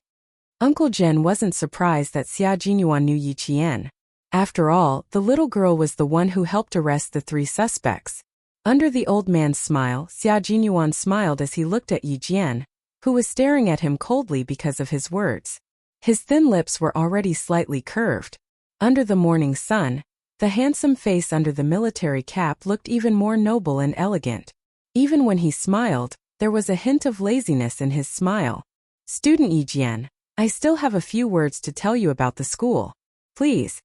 Uncle Jen wasn't surprised that Xia Jinyuan knew Yi Qian. After all, the little girl was the one who helped arrest the 3 suspects. Under the old man's smile, Xia Jinyuan smiled as he looked at Yi Jian, who was staring at him coldly because of his words. His thin lips were already slightly curved. Under the morning sun, the handsome face under the military cap looked even more noble and elegant. Even when he smiled, there was a hint of laziness in his smile. Student Yi Jian, I still have a few words to tell you about the school. Please.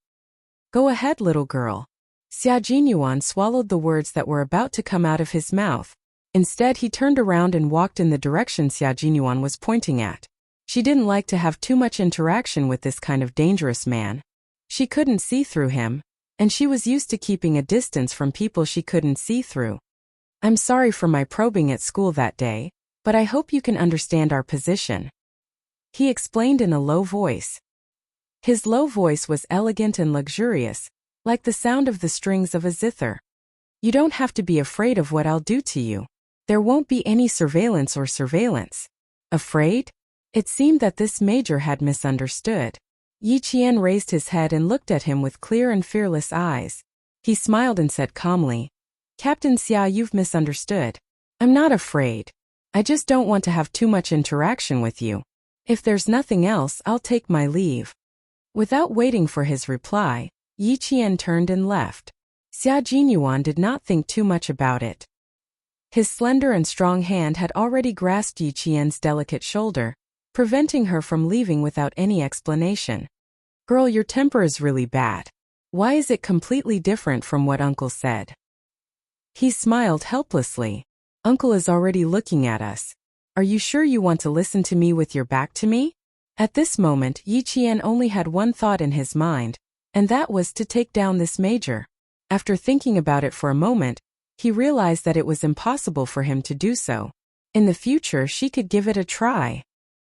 Go ahead, little girl. Xia Jinyuan swallowed the words that were about to come out of his mouth. Instead, he turned around and walked in the direction Xia Jinyuan was pointing at. She didn't like to have too much interaction with this kind of dangerous man. She couldn't see through him, and she was used to keeping a distance from people she couldn't see through. I'm sorry for my probing at school that day, but I hope you can understand our position. He explained in a low voice. His low voice was elegant and luxurious, like the sound of the strings of a zither. You don't have to be afraid of what I'll do to you. There won't be any surveillance or surveillance. Afraid? It seemed that this major had misunderstood. Yi Qian raised his head and looked at him with clear and fearless eyes. He smiled and said calmly, Captain Xia, you've misunderstood. I'm not afraid. I just don't want to have too much interaction with you. If there's nothing else, I'll take my leave. Without waiting for his reply, Yi Qian turned and left. Xia Jinyuan did not think too much about it. His slender and strong hand had already grasped Yi Qian's delicate shoulder, preventing her from leaving without any explanation. Girl, your temper is really bad. Why is it completely different from what Uncle said? He smiled helplessly. Uncle is already looking at us. Are you sure you want to listen to me with your back to me? At this moment, Yi Qian only had one thought in his mind, and that was to take down this major. After thinking about it for a moment, he realized that it was impossible for him to do so. In the future, she could give it a try.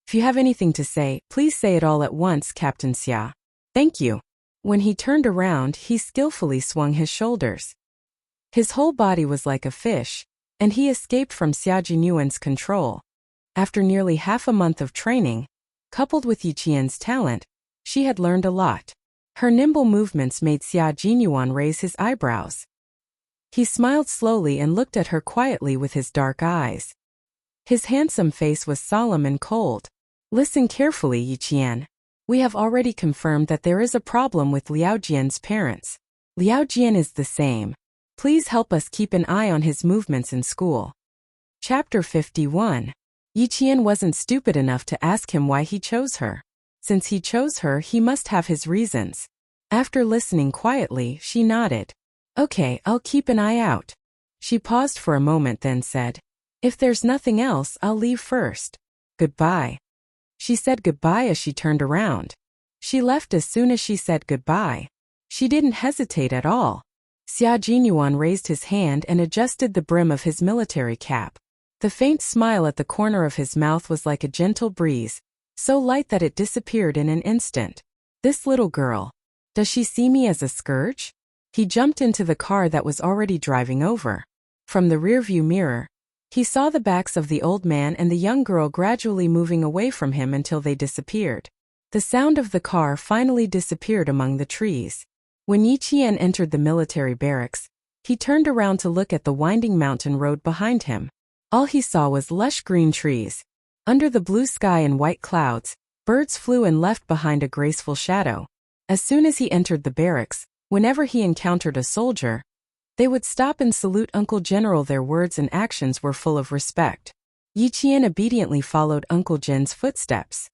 If you have anything to say, please say it all at once, Captain Xia. Thank you. When he turned around, he skillfully swung his shoulders. His whole body was like a fish, and he escaped from Xia Jinyuan's control. After nearly half a month of training, coupled with Yi Qian's talent, she had learned a lot. Her nimble movements made Xia Jinyuan raise his eyebrows. He smiled slowly and looked at her quietly with his dark eyes. His handsome face was solemn and cold. Listen carefully, Yiqian. We have already confirmed that there is a problem with Liao Jian's parents. Liao Jian is the same. Please help us keep an eye on his movements in school. Chapter 51. Yiqian wasn't stupid enough to ask him why he chose her. Since he chose her, he must have his reasons. After listening quietly, she nodded. Okay, I'll keep an eye out. She paused for a moment then said, if there's nothing else, I'll leave first. Goodbye. She said goodbye as she turned around. She left as soon as she said goodbye. She didn't hesitate at all. Xia Jinyuan raised his hand and adjusted the brim of his military cap. The faint smile at the corner of his mouth was like a gentle breeze, so light that it disappeared in an instant. This little girl. Does she see me as a scourge? He jumped into the car that was already driving over. From the rearview mirror, he saw the backs of the old man and the young girl gradually moving away from him until they disappeared. The sound of the car finally disappeared among the trees. When Yiqian entered the military barracks, he turned around to look at the winding mountain road behind him. All he saw was lush green trees. Under the blue sky and white clouds, birds flew and left behind a graceful shadow. As soon as he entered the barracks, whenever he encountered a soldier, they would stop and salute Uncle General. Their words and actions were full of respect. Yiqian obediently followed Uncle Jin's footsteps.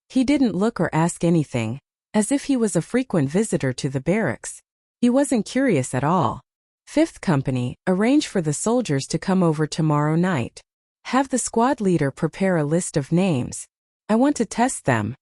He didn't look or ask anything, as if he was a frequent visitor to the barracks. He wasn't curious at all. Fifth Company, arrange for the soldiers to come over tomorrow night. Have the squad leader prepare a list of names. I want to test them.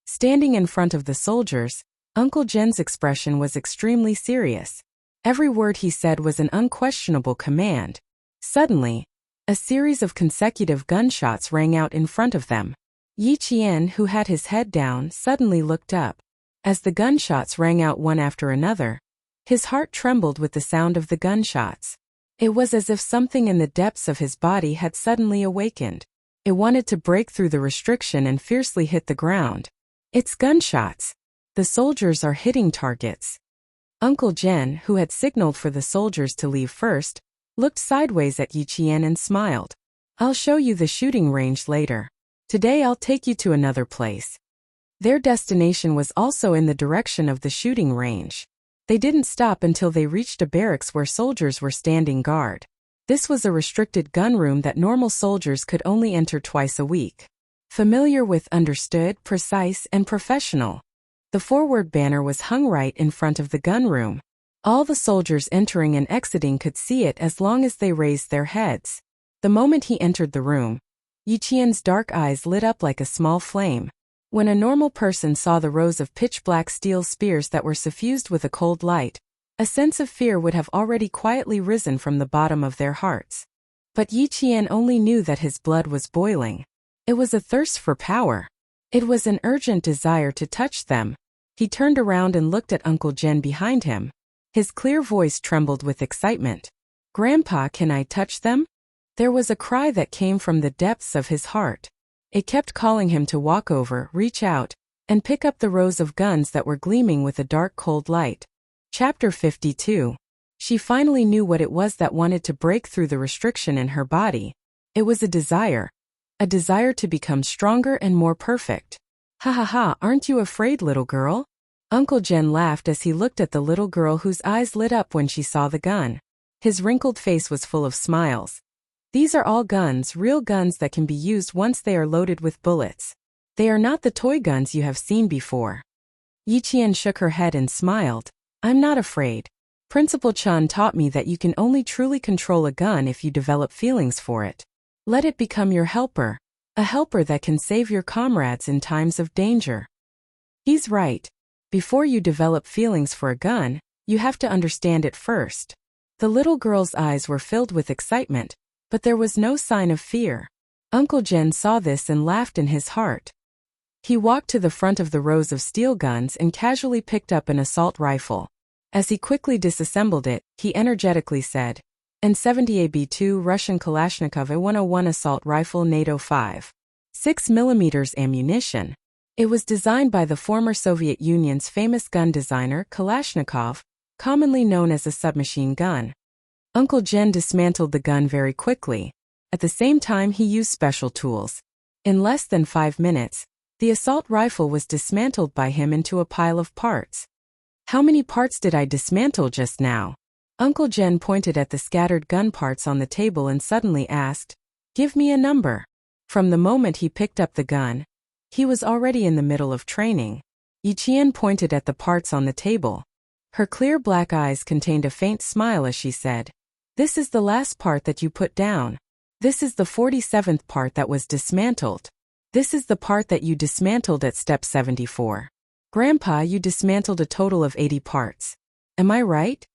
Standing in front of the soldiers, Uncle Jin's expression was extremely serious. Every word he said was an unquestionable command. Suddenly, a series of consecutive gunshots rang out in front of them. Yiqian, who had his head down, suddenly looked up. As the gunshots rang out one after another, his heart trembled with the sound of the gunshots. It was as if something in the depths of his body had suddenly awakened. It wanted to break through the restriction and fiercely hit the ground. It's gunshots. The soldiers are hitting targets. Uncle Jen, who had signaled for the soldiers to leave first, looked sideways at Yiqian and smiled. I'll show you the shooting range later. Today I'll take you to another place. Their destination was also in the direction of the shooting range. They didn't stop until they reached a barracks where soldiers were standing guard. This was a restricted gun room that normal soldiers could only enter twice a week. Familiar with understood, precise, and professional. The forward banner was hung right in front of the gun room. All the soldiers entering and exiting could see it as long as they raised their heads. The moment he entered the room, Yiqian's dark eyes lit up like a small flame. When a normal person saw the rows of pitch-black steel spears that were suffused with a cold light, a sense of fear would have already quietly risen from the bottom of their hearts. But Yiqian only knew that his blood was boiling. It was a thirst for power. It was an urgent desire to touch them. He turned around and looked at Uncle Jen behind him. His clear voice trembled with excitement. Grandpa, can I touch them? There was a cry that came from the depths of his heart. It kept calling him to walk over, reach out, and pick up the rows of guns that were gleaming with a dark cold light. Chapter 52. She finally knew what it was that wanted to break through the restriction in her body. It was a desire to become stronger and more perfect. Ha ha ha, aren't you afraid, little girl? Uncle Jen laughed as he looked at the little girl whose eyes lit up when she saw the gun. His wrinkled face was full of smiles. These are all guns, real guns that can be used once they are loaded with bullets. They are not the toy guns you have seen before. Yiqian shook her head and smiled. I'm not afraid. Principal Chun taught me that you can only truly control a gun if you develop feelings for it. Let it become your helper. A helper that can save your comrades in times of danger. He's right. Before you develop feelings for a gun, you have to understand it first. The little girl's eyes were filled with excitement, but there was no sign of fear. Uncle Jen saw this and laughed in his heart. He walked to the front of the rows of steel guns and casually picked up an assault rifle. As he quickly disassembled it, he energetically said, N70AB2 Russian Kalashnikov A101 Assault Rifle NATO 5. 6mm ammunition. It was designed by the former Soviet Union's famous gun designer Kalashnikov, commonly known as a submachine gun. Uncle Jen dismantled the gun very quickly. At the same time, he used special tools. In less than 5 minutes, the assault rifle was dismantled by him into a pile of parts. How many parts did I dismantle just now? Uncle Jen pointed at the scattered gun parts on the table and suddenly asked, "Give me a number." From the moment he picked up the gun, he was already in the middle of training. Yiqian pointed at the parts on the table. Her clear black eyes contained a faint smile as she said, "This is the last part that you put down. This is the 47th part that was dismantled. This is the part that you dismantled at step 74. Grandpa, you dismantled a total of 80 parts. Am I right?"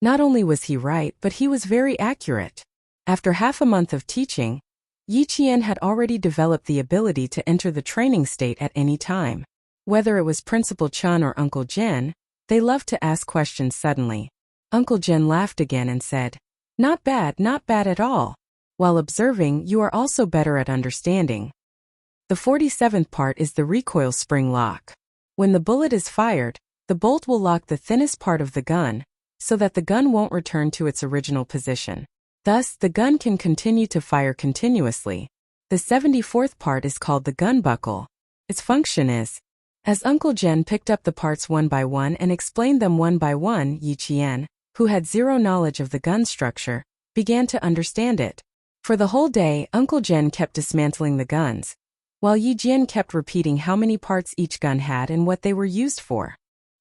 Not only was he right, but he was very accurate. After half a month of teaching, Yiqian had already developed the ability to enter the training state at any time. Whether it was Principal Chun or Uncle Jen, they loved to ask questions suddenly. Uncle Jen laughed again and said, not bad at all. While observing, you are also better at understanding. The 47th part is the recoil spring lock. When the bullet is fired, the bolt will lock the thinnest part of the gun, so that the gun won't return to its original position. Thus, the gun can continue to fire continuously. The 74th part is called the gun buckle. Its function is, as Uncle Jen picked up the parts one by one and explained them one by one, Yiqian, who had zero knowledge of the gun structure, began to understand it. For the whole day, Uncle Jen kept dismantling the guns, while Yiqian kept repeating how many parts each gun had and what they were used for.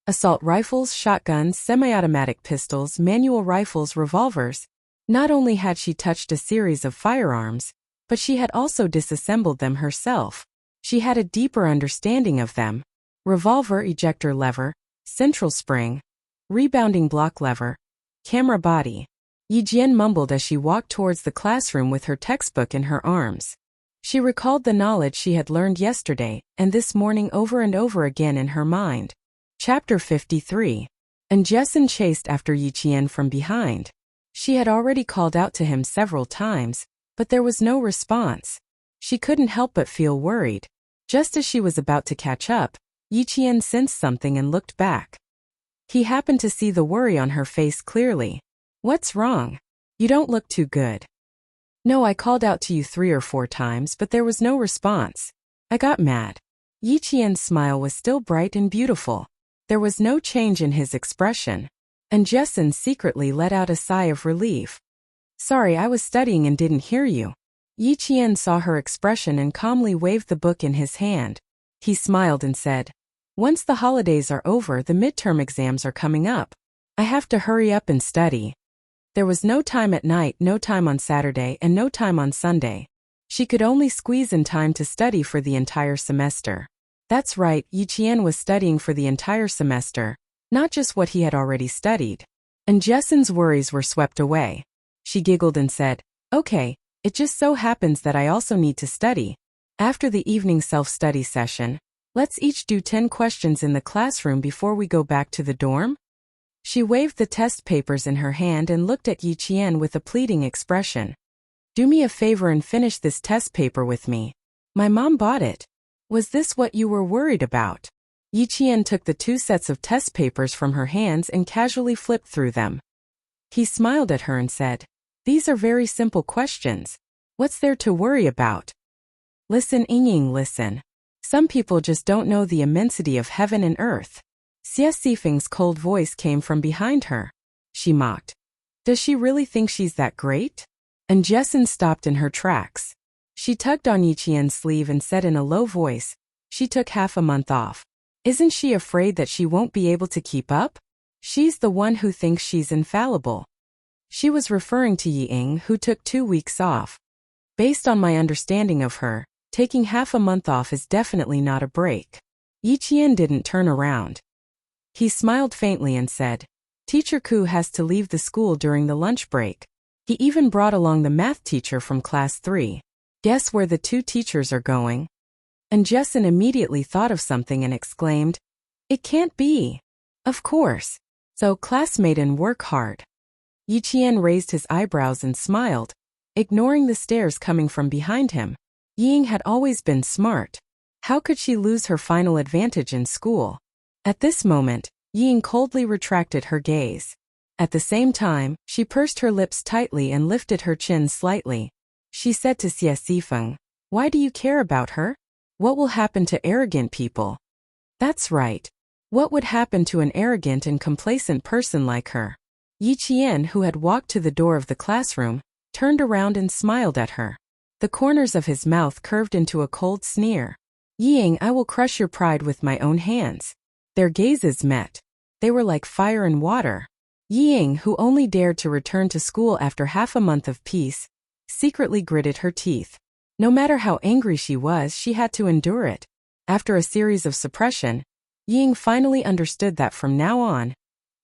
Assault rifles, shotguns, semi-automatic pistols, manual rifles, revolvers. Not only had she touched a series of firearms, but she had also disassembled them herself. She had a deeper understanding of them. Revolver ejector lever, central spring, rebounding block lever, camera body. Yiqian mumbled as she walked towards the classroom with her textbook in her arms. She recalled the knowledge she had learned yesterday and this morning over and over again in her mind. Chapter 53. And Jessen chased after Yiqian from behind. She had already called out to him several times, but there was no response. She couldn't help but feel worried. Just as she was about to catch up, Yiqian sensed something and looked back. He happened to see the worry on her face clearly. "What's wrong? You don't look too good." "No, I called out to you 3 or 4 times, but there was no response. I got mad." Yiqian's smile was still bright and beautiful. There was no change in his expression, and Jessen secretly let out a sigh of relief. "Sorry, I was studying and didn't hear you." Yiqian saw her expression and calmly waved the book in his hand. He smiled and said, "Once the holidays are over, the midterm exams are coming up. I have to hurry up and study." There was no time at night, no time on Saturday, and no time on Sunday. She could only squeeze in time to study for the entire semester. That's right, Yiqian was studying for the entire semester, not just what he had already studied. And Jessen's worries were swept away. She giggled and said, "Okay, it just so happens that I also need to study. After the evening self-study session, let's each do 10 questions in the classroom before we go back to the dorm?" She waved the test papers in her hand and looked at Yiqian with a pleading expression. "Do me a favor and finish this test paper with me. My mom bought it." "Was this what you were worried about?" Yiqian took the 2 sets of test papers from her hands and casually flipped through them. He smiled at her and said, "These are very simple questions. What's there to worry about?" "Listen, Ying, listen. Some people just don't know the immensity of heaven and earth." Xie Sifeng's cold voice came from behind her. She mocked. "Does she really think she's that great?" And Jessen stopped in her tracks. She tugged on Yiqian's sleeve and said in a low voice, "She took half a month off. Isn't she afraid that she won't be able to keep up? She's the one who thinks she's infallible." She was referring to Ying, who took 2 weeks off. Based on my understanding of her, taking half a month off is definitely not a break. Yiqian didn't turn around. He smiled faintly and said, "Teacher Ku has to leave the school during the lunch break. He even brought along the math teacher from class 3. Guess where the 2 teachers are going?" And Jessen immediately thought of something and exclaimed, "It can't be. Of course. So classmate and work hard." Yiqian raised his eyebrows and smiled, ignoring the stares coming from behind him. Ying had always been smart. How could she lose her final advantage in school? At this moment, Ying coldly retracted her gaze. At the same time, she pursed her lips tightly and lifted her chin slightly. She said to Xie Sifeng, "Why do you care about her? What will happen to arrogant people?" "That's right. What would happen to an arrogant and complacent person like her?" Yi Qian, who had walked to the door of the classroom, turned around and smiled at her. The corners of his mouth curved into a cold sneer. "Ying, I will crush your pride with my own hands." Their gazes met. They were like fire and water. Ying, who only dared to return to school after half a month of peace, secretly gritted her teeth. No matter how angry she was, she had to endure it. After a series of suppression, Ying finally understood that from now on,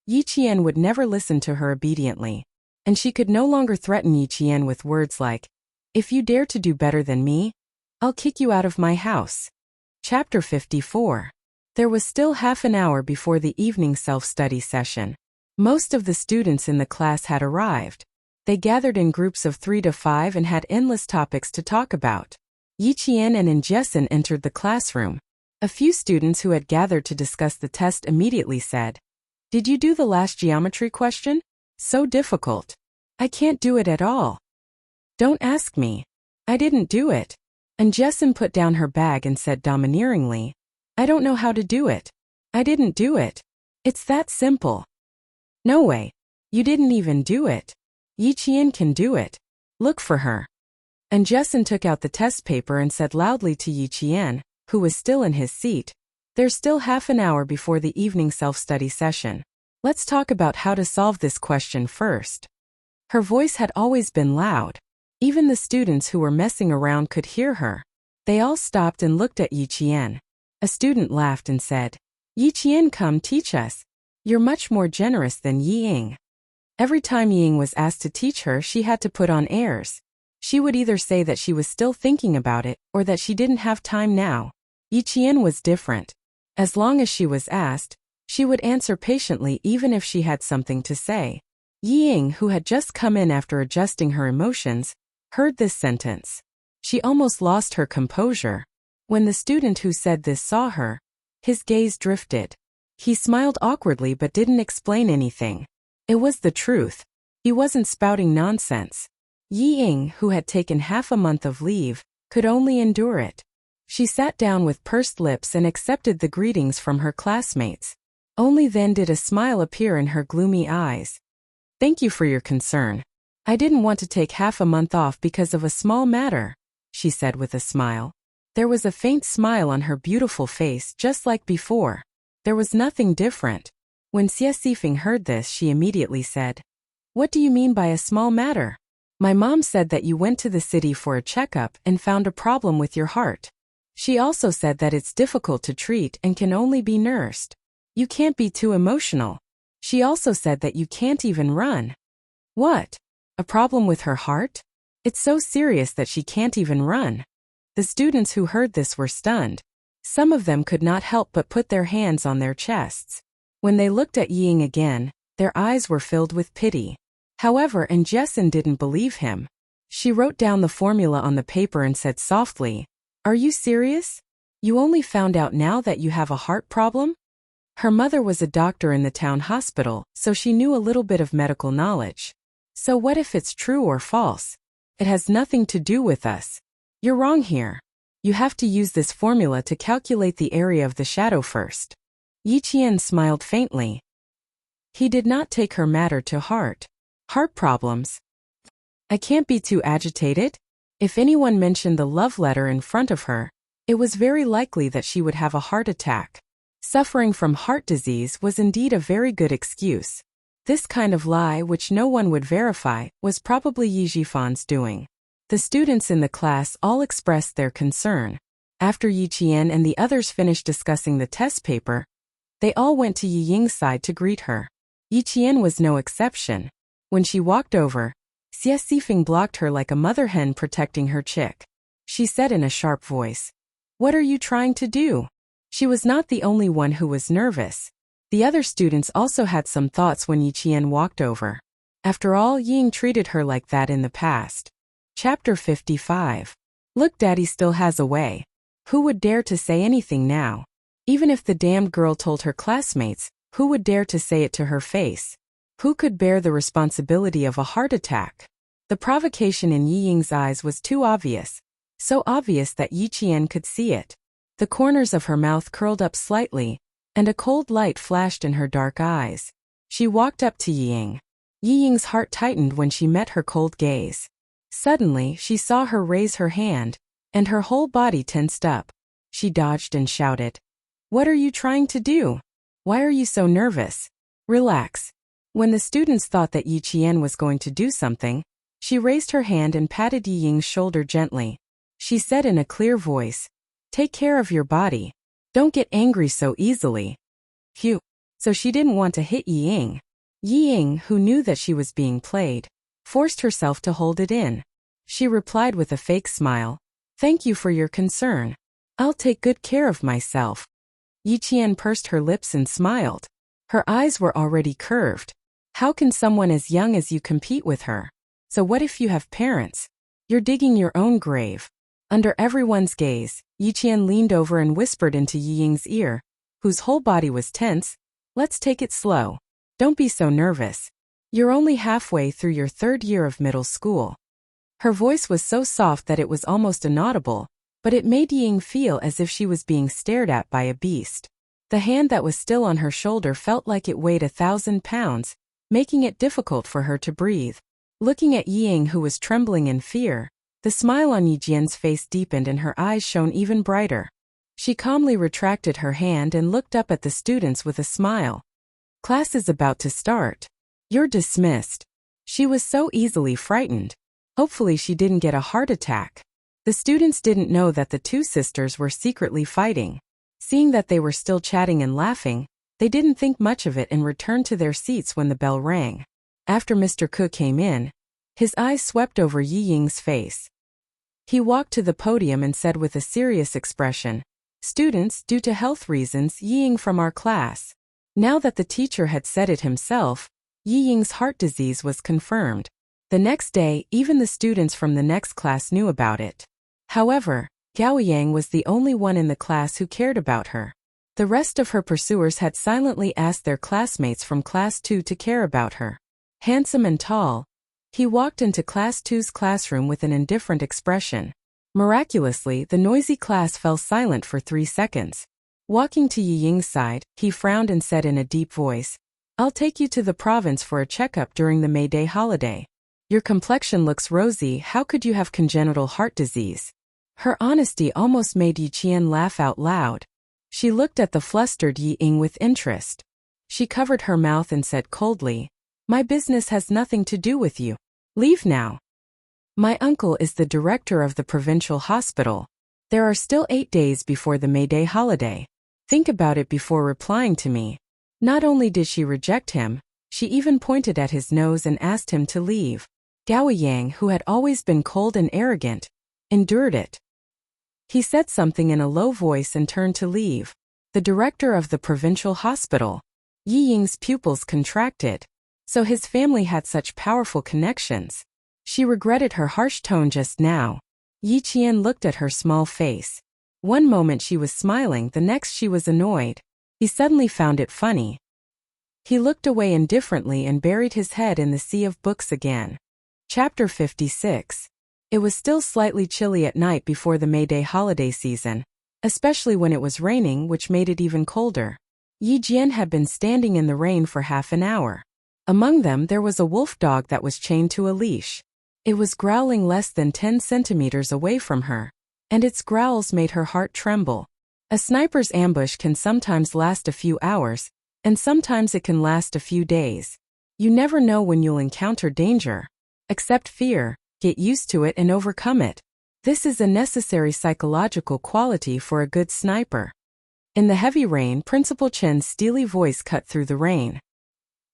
Yi Qian would never listen to her obediently, and she could no longer threaten Yi Qian with words like, "If you dare to do better than me, I'll kick you out of my house." Chapter 54. There was still half an hour before the evening self-study session. Most of the students in the class had arrived. They gathered in groups of 3 to 5 and had endless topics to talk about. Yi Qian and Jessen entered the classroom. A few students who had gathered to discuss the test immediately said, "Did you do the last geometry question? So difficult. I can't do it at all." "Don't ask me. I didn't do it." And Jessen put down her bag and said domineeringly, "I don't know how to do it. I didn't do it. It's that simple." "No way. You didn't even do it. Yi Qian can do it. Look for her." And Jessen took out the test paper and said loudly to Yi Qian, who was still in his seat, "There's still half an hour before the evening self-study session. Let's talk about how to solve this question first." Her voice had always been loud. Even the students who were messing around could hear her. They all stopped and looked at Yi Qian. A student laughed and said, "Yi Qian, come teach us. You're much more generous than Yi Ying." Every time Yi Ying was asked to teach her, she had to put on airs. She would either say that she was still thinking about it or that she didn't have time now. Yi Qian was different. As long as she was asked, she would answer patiently even if she had something to say. Yi Ying, who had just come in after adjusting her emotions, heard this sentence. She almost lost her composure. When the student who said this saw her, his gaze drifted. He smiled awkwardly but didn't explain anything. It was the truth. He wasn't spouting nonsense. Yi Ying, who had taken half a month of leave, could only endure it. She sat down with pursed lips and accepted the greetings from her classmates. Only then did a smile appear in her gloomy eyes. "Thank you for your concern. I didn't want to take half a month off because of a small matter," she said with a smile. There was a faint smile on her beautiful face just like before. There was nothing different. When Xie Sifeng heard this, she immediately said, "What do you mean by a small matter? My mom said that you went to the city for a checkup and found a problem with your heart. She also said that it's difficult to treat and can only be nursed. You can't be too emotional. She also said that you can't even run." "What? A problem with her heart? It's so serious that she can't even run." The students who heard this were stunned. Some of them could not help but put their hands on their chests. When they looked at Yi Ying again, their eyes were filled with pity. However, Jessen didn't believe him. She wrote down the formula on the paper and said softly, "Are you serious? You only found out now that you have a heart problem?" Her mother was a doctor in the town hospital, so she knew a little bit of medical knowledge. "So what if it's true or false? It has nothing to do with us. You're wrong here. You have to use this formula to calculate the area of the shadow first." Yi Qian smiled faintly. He did not take her matter to heart. Heart problems? I can't be too agitated. If anyone mentioned the love letter in front of her, it was very likely that she would have a heart attack. Suffering from heart disease was indeed a very good excuse. This kind of lie, which no one would verify, was probably Yi Jifan's doing. The students in the class all expressed their concern. After Yi Qian and the others finished discussing the test paper, they all went to Yi Ying's side to greet her. Yi Qian was no exception. When she walked over, Xie Sifeng blocked her like a mother hen protecting her chick. She said in a sharp voice, "What are you trying to do?" She was not the only one who was nervous. The other students also had some thoughts when Yi Qian walked over. After all, Yi Ying treated her like that in the past. Chapter 55. Look, Daddy still has a way. Who would dare to say anything now? Even if the damned girl told her classmates, who would dare to say it to her face? Who could bear the responsibility of a heart attack? The provocation in Yi Ying's eyes was too obvious, so obvious that Yi Qian could see it. The corners of her mouth curled up slightly, and a cold light flashed in her dark eyes. She walked up to Yi Ying. Yi Ying's heart tightened when she met her cold gaze. Suddenly, she saw her raise her hand, and her whole body tensed up. She dodged and shouted, "What are you trying to do? Why are you so nervous? Relax." When the students thought that Yi Qian was going to do something, she raised her hand and patted Yi Ying's shoulder gently. She said in a clear voice, "Take care of your body. Don't get angry so easily." Phew. So she didn't want to hit Yi Ying. Yi Ying, who knew that she was being played, forced herself to hold it in. She replied with a fake smile, "Thank you for your concern. I'll take good care of myself." Yi Qian pursed her lips and smiled. Her eyes were already curved. How can someone as young as you compete with her? So what if you have parents? You're digging your own grave. Under everyone's gaze, Yi Qian leaned over and whispered into Yi Ying's ear, whose whole body was tense, "Let's take it slow. Don't be so nervous. You're only halfway through your 3rd year of middle school." Her voice was so soft that it was almost inaudible, but it made Yi Ying feel as if she was being stared at by a beast. The hand that was still on her shoulder felt like it weighed 1,000 pounds, making it difficult for her to breathe. Looking at Yi Ying, who was trembling in fear, the smile on Yi Jian's face deepened and her eyes shone even brighter. She calmly retracted her hand and looked up at the students with a smile. "Class is about to start. You're dismissed." She was so easily frightened. Hopefully she didn't get a heart attack. The students didn't know that the two sisters were secretly fighting. Seeing that they were still chatting and laughing, they didn't think much of it and returned to their seats when the bell rang. After Mr. Ke came in, his eyes swept over Yi Ying's face. He walked to the podium and said with a serious expression, "Students, due to health reasons, Yi Ying from our class." Now that the teacher had said it himself, Yi Ying's heart disease was confirmed. The next day, even the students from the next class knew about it. However, Gao Yang was the only one in the class who cared about her. The rest of her pursuers had silently asked their classmates from Class 2 to care about her. Handsome and tall, he walked into Class 2's classroom with an indifferent expression. Miraculously, the noisy class fell silent for 3 seconds. Walking to Yi Ying's side, he frowned and said in a deep voice, "I'll take you to the province for a checkup during the May Day holiday. Your complexion looks rosy. How could you have congenital heart disease?" Her honesty almost made Yi Qian laugh out loud. She looked at the flustered Yi Ying with interest. She covered her mouth and said coldly, "My business has nothing to do with you. Leave now. My uncle is the director of the provincial hospital. There are still 8 days before the May Day holiday. Think about it before replying to me." Not only did she reject him, she even pointed at his nose and asked him to leave. Gao Yang, who had always been cold and arrogant, endured it. He said something in a low voice and turned to leave. The director of the provincial hospital. Yi Ying's pupils contracted. So his family had such powerful connections. She regretted her harsh tone just now. Yi Qian looked at her small face. One moment she was smiling, the next she was annoyed. He suddenly found it funny. He looked away indifferently and buried his head in the sea of books again. Chapter 56. It was still slightly chilly at night before the May Day holiday season, especially when it was raining, which made it even colder. Yi Jian had been standing in the rain for half an hour. Among them there was a wolf dog that was chained to a leash. It was growling less than 10 centimeters away from her, and its growls made her heart tremble. A sniper's ambush can sometimes last a few hours, and sometimes it can last a few days. You never know when you'll encounter danger. Accept fear, get used to it and overcome it. This is a necessary psychological quality for a good sniper. In the heavy rain, Principal Chen's steely voice cut through the rain.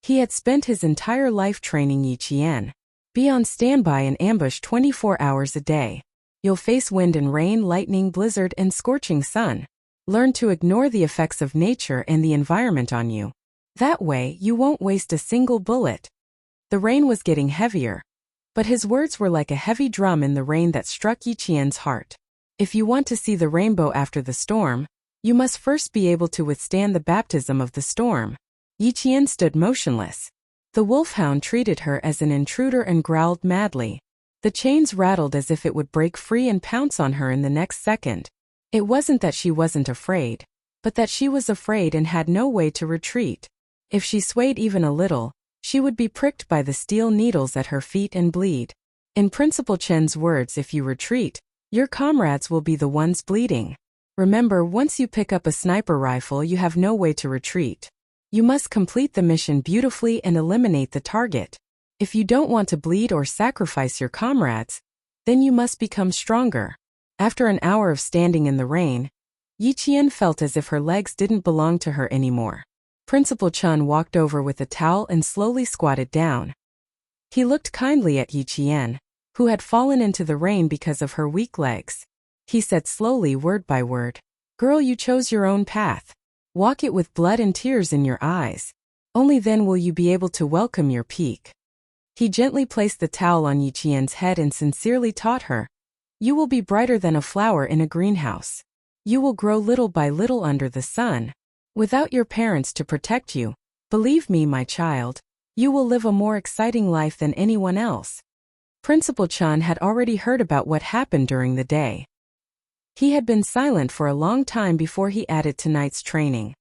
He had spent his entire life training Yi Qian. Be on standby and ambush 24 hours a day. You'll face wind and rain, lightning, blizzard, and scorching sun. Learn to ignore the effects of nature and the environment on you. That way, you won't waste a single bullet. The rain was getting heavier, but his words were like a heavy drum in the rain that struck Yi Qian's heart. If you want to see the rainbow after the storm, you must first be able to withstand the baptism of the storm. Yi Qian stood motionless. The wolfhound treated her as an intruder and growled madly. The chains rattled as if it would break free and pounce on her in the next second. It wasn't that she wasn't afraid, but that she was afraid and had no way to retreat. If she swayed even a little, she would be pricked by the steel needles at her feet and bleed. In Principal Chen's words, if you retreat, your comrades will be the ones bleeding. Remember, once you pick up a sniper rifle, you have no way to retreat. You must complete the mission beautifully and eliminate the target. If you don't want to bleed or sacrifice your comrades, then you must become stronger. After an hour of standing in the rain, Yi Qian felt as if her legs didn't belong to her anymore. Principal Chen walked over with a towel and slowly squatted down. He looked kindly at Yi Qian, who had fallen into the rain because of her weak legs. He said slowly, word by word, "Girl, you chose your own path. Walk it with blood and tears in your eyes. Only then will you be able to welcome your peak." He gently placed the towel on Yi Qian's head and sincerely taught her, "You will be brighter than a flower in a greenhouse. You will grow little by little under the sun. Without your parents to protect you, believe me, my child, you will live a more exciting life than anyone else." Principal Chen had already heard about what happened during the day. He had been silent for a long time before he added tonight's training.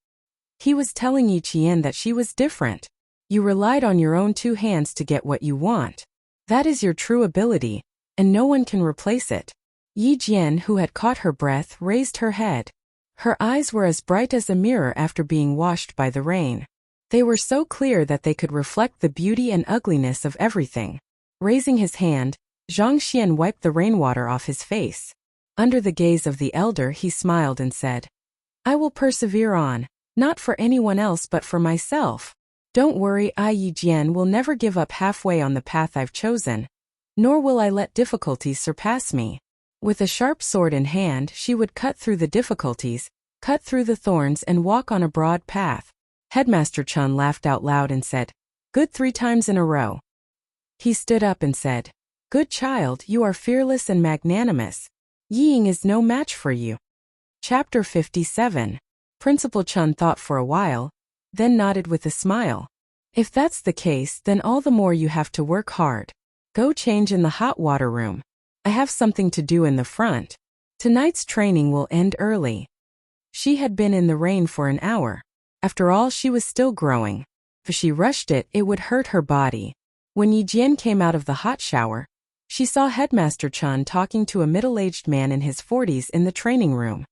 He was telling Yi Qian that she was different. You relied on your own two hands to get what you want. That is your true ability, and no one can replace it. Yi Jian, who had caught her breath, raised her head. Her eyes were as bright as a mirror after being washed by the rain. They were so clear that they could reflect the beauty and ugliness of everything. Raising his hand, Zhang Xian wiped the rainwater off his face. Under the gaze of the elder, he smiled and said, "I will persevere on, not for anyone else but for myself. Don't worry, I, Yi Jian, will never give up halfway on the path I've chosen, nor will I let difficulties surpass me." With a sharp sword in hand, she would cut through the difficulties, cut through the thorns, and walk on a broad path. Headmaster Chun laughed out loud and said, "Good 3 times in a row." He stood up and said, "Good child, you are fearless and magnanimous. Ying is no match for you." Chapter 57. Principal Chun thought for a while, then nodded with a smile. "If that's the case, then all the more you have to work hard. Go change in the hot water room. I have something to do in the front. Tonight's training will end early." She had been in the rain for an hour. After all, she was still growing. If she rushed it, it would hurt her body. When Yi Jian came out of the hot shower, she saw Headmaster Chun talking to a middle-aged man in his 40s in the training room.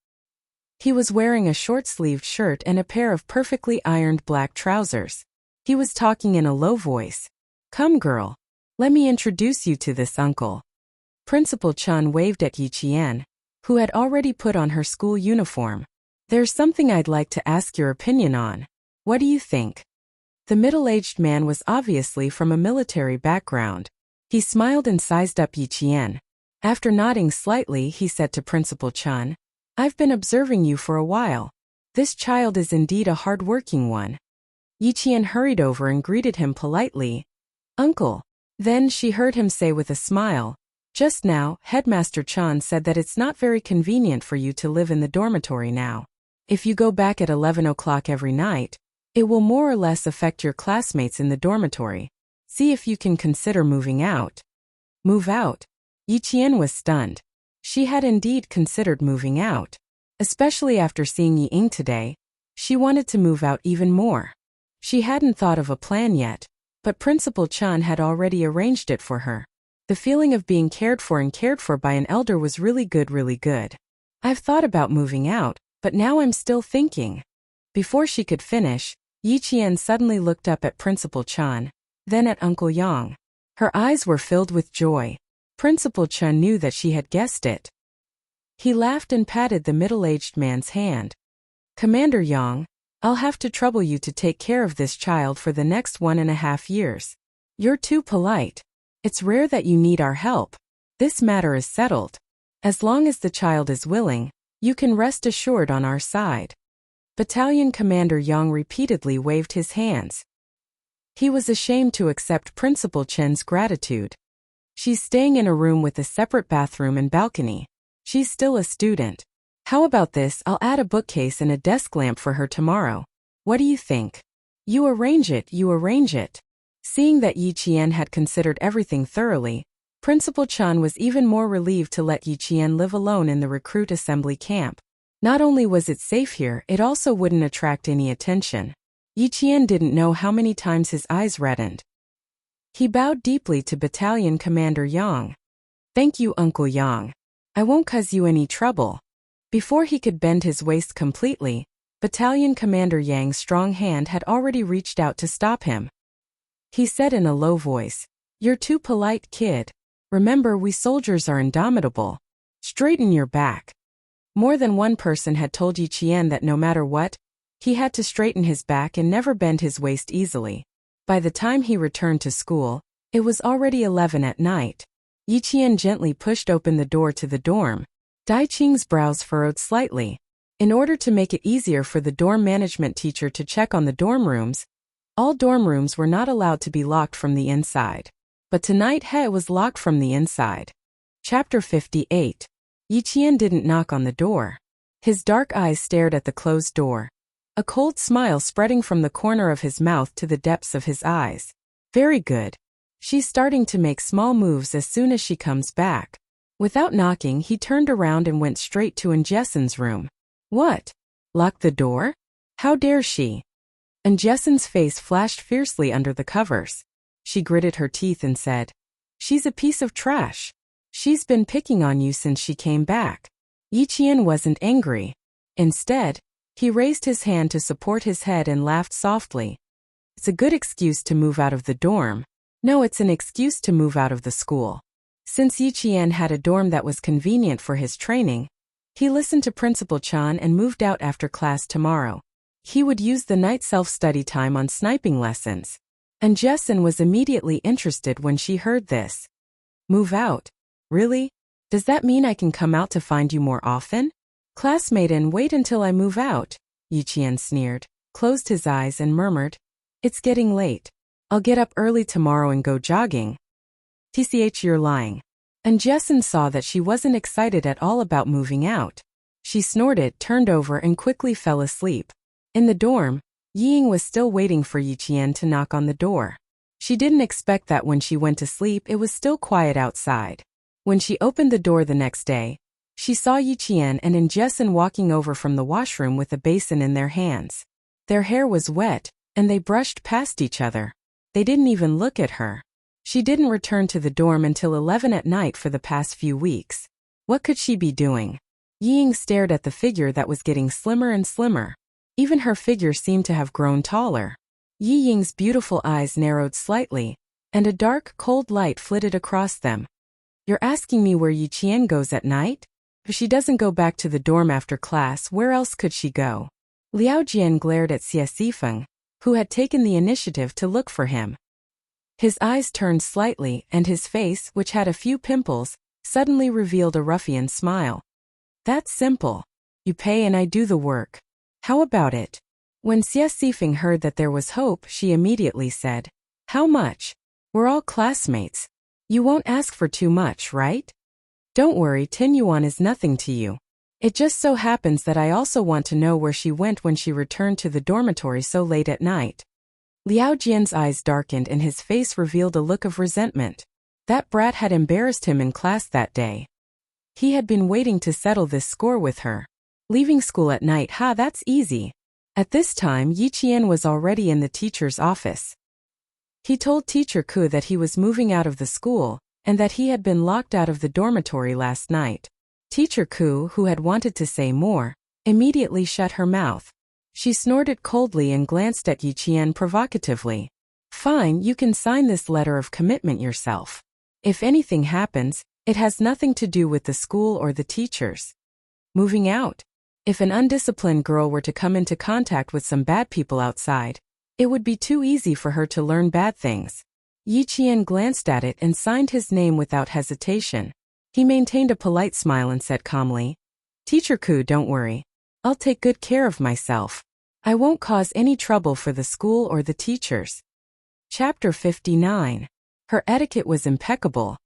He was wearing a short-sleeved shirt and a pair of perfectly ironed black trousers. He was talking in a low voice. "Come, girl. Let me introduce you to this uncle." Principal Chun waved at Yi Qian, who had already put on her school uniform. "There's something I'd like to ask your opinion on. What do you think?" The middle-aged man was obviously from a military background. He smiled and sized up Yi Qian. After nodding slightly, he said to Principal Chun, "I've been observing you for a while. This child is indeed a hard-working one." Yi Qian hurried over and greeted him politely. "Uncle." Then she heard him say with a smile, "Just now, Headmaster Chun said that it's not very convenient for you to live in the dormitory now. If you go back at 11 o'clock every night, it will more or less affect your classmates in the dormitory. See if you can consider moving out." Move out? Yi Qian was stunned. She had indeed considered moving out. Especially after seeing Yi Ying today, she wanted to move out even more. She hadn't thought of a plan yet, but Principal Chun had already arranged it for her. The feeling of being cared for by an elder was really good, really good. "I've thought about moving out, but now I'm still thinking." Before she could finish, Yi Qian suddenly looked up at Principal Chun, then at Uncle Yang. Her eyes were filled with joy. Principal Chun knew that she had guessed it. He laughed and patted the middle-aged man's hand. "Commander Yang, I'll have to trouble you to take care of this child for the next 1.5 years. You're too polite. It's rare that you need our help. This matter is settled. As long as the child is willing, you can rest assured on our side." Battalion Commander Yang repeatedly waved his hands. He was ashamed to accept Principal Chen's gratitude. "She's staying in a room with a separate bathroom and balcony. She's still a student. How about this? I'll add a bookcase and a desk lamp for her tomorrow. What do you think?" You arrange it. Seeing that Yi Qian had considered everything thoroughly, Principal Chan was even more relieved to let Yi Qian live alone in the recruit assembly camp. Not only was it safe here, it also wouldn't attract any attention. Yi Qian didn't know how many times his eyes reddened. He bowed deeply to Battalion Commander Yang. "Thank you, Uncle Yang. I won't cause you any trouble." Before he could bend his waist completely, Battalion Commander Yang's strong hand had already reached out to stop him. He said in a low voice, "You're too polite, kid. Remember, we soldiers are indomitable. Straighten your back." More than one person had told Yi Qian that no matter what, he had to straighten his back and never bend his waist easily. By the time he returned to school, it was already 11 at night. Yi Qian gently pushed open the door to the dorm. Dai Qing's brows furrowed slightly. In order to make it easier for the dorm management teacher to check on the dorm rooms, all dorm rooms were not allowed to be locked from the inside. But tonight He was locked from the inside. Chapter 58. Yi Qian didn't knock on the door. His dark eyes stared at the closed door, a cold smile spreading from the corner of his mouth to the depths of his eyes. "Very good. She's starting to make small moves as soon as she comes back." Without knocking, he turned around and went straight to Jessen's room. "What? Lock the door? How dare she?" Jessen's face flashed fiercely under the covers. She gritted her teeth and said, "She's a piece of trash. She's been picking on you since she came back." Yi Qian wasn't angry. Instead, he raised his hand to support his head and laughed softly. "It's a good excuse to move out of the dorm. No, it's an excuse to move out of the school." Since Yi Qian had a dorm that was convenient for his training, he listened to Principal Chan and moved out after class tomorrow. He would use the night self-study time on sniping lessons. Jessen was immediately interested when she heard this. "Move out? Really? Does that mean I can come out to find you more often?" "Classmate, and wait until I move out," Yi Qian sneered, closed his eyes and murmured, "It's getting late. I'll get up early tomorrow and go jogging." "Tch, you're lying." Jessen saw that she wasn't excited at all about moving out. She snorted, turned over and quickly fell asleep. In the dorm, Ying was still waiting for Yi Qian to knock on the door. She didn't expect that when she went to sleep it was still quiet outside. When she opened the door the next day, she saw Yi Qian and Jessen walking over from the washroom with a basin in their hands. Their hair was wet, and they brushed past each other. They didn't even look at her. She didn't return to the dorm until 11 at night for the past few weeks. What could she be doing? Ying stared at the figure that was getting slimmer and slimmer. Even her figure seemed to have grown taller. Yi Ying's beautiful eyes narrowed slightly, and a dark, cold light flitted across them. "You're asking me where Yi Qian goes at night? If she doesn't go back to the dorm after class, where else could she go?" Liao Jian glared at Xie Sifeng, who had taken the initiative to look for him. His eyes turned slightly, and his face, which had a few pimples, suddenly revealed a ruffian smile. "That's simple. You pay and I do the work. How about it?" When Xie Sifeng heard that there was hope, she immediately said, "How much? We're all classmates. You won't ask for too much, right? Don't worry, 10 yuan is nothing to you. It just so happens that I also want to know where she went when she returned to the dormitory so late at night." Liao Jian's eyes darkened and his face revealed a look of resentment. That brat had embarrassed him in class that day. He had been waiting to settle this score with her. Leaving school at night, that's easy. At this time, Yi Qian was already in the teacher's office. He told Teacher Ku that he was moving out of the school, and that he had been locked out of the dormitory last night. Teacher Ku, who had wanted to say more, immediately shut her mouth. She snorted coldly and glanced at Yi Qian provocatively. "Fine, you can sign this letter of commitment yourself. If anything happens, it has nothing to do with the school or the teachers." Moving out. If an undisciplined girl were to come into contact with some bad people outside, it would be too easy for her to learn bad things. Yi Qian glanced at it and signed his name without hesitation. He maintained a polite smile and said calmly, "Teacher Ku, don't worry. I'll take good care of myself. I won't cause any trouble for the school or the teachers." Chapter 59. Her etiquette was impeccable,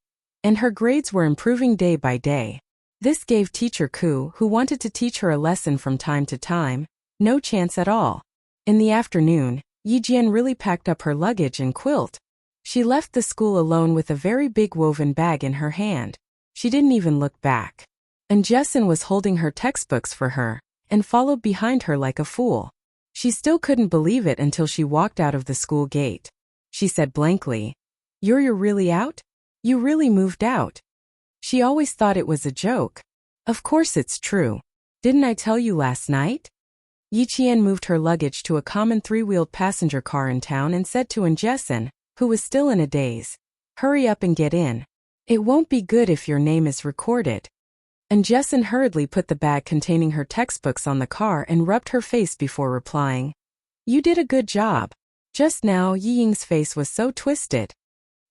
and her grades were improving day by day. This gave Teacher Ku, who wanted to teach her a lesson from time to time, no chance at all. In the afternoon, Yi Jian really packed up her luggage and quilt. She left the school alone with a very big woven bag in her hand. She didn't even look back. And Jessin was holding her textbooks for her, and followed behind her like a fool. She still couldn't believe it until she walked out of the school gate. She said blankly, You're really out? You really moved out? She always thought it was a joke. Of course it's true. Didn't I tell you last night? Yiqian moved her luggage to a common three-wheeled passenger car in town and said to Jessin, who was still in a daze, Hurry up and get in. It won't be good if your name is recorded. And Jessin hurriedly put the bag containing her textbooks on the car and rubbed her face before replying. You did a good job. Just now Yi Ying's face was so twisted.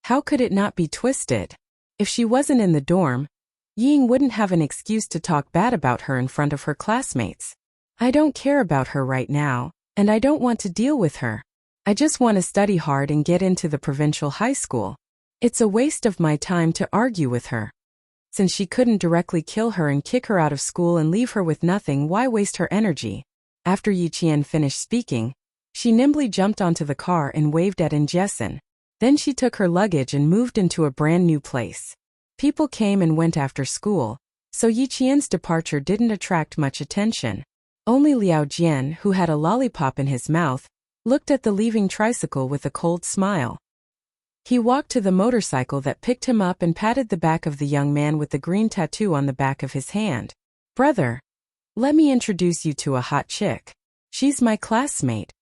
How could it not be twisted? If she wasn't in the dorm, Yi Ying wouldn't have an excuse to talk bad about her in front of her classmates. I don't care about her right now, and I don't want to deal with her. I just want to study hard and get into the provincial high school. It's a waste of my time to argue with her. Since she couldn't directly kill her and kick her out of school and leave her with nothing, why waste her energy? After Yiqian finished speaking, she nimbly jumped onto the car and waved at Jessin. Then she took her luggage and moved into a brand new place. People came and went after school, so Yiqian's departure didn't attract much attention. Only Liao Jian, who had a lollipop in his mouth, looked at the leaving tricycle with a cold smile. He walked to the motorcycle that picked him up and patted the back of the young man with the green tattoo on the back of his hand. Brother, let me introduce you to a hot chick. She's my classmate.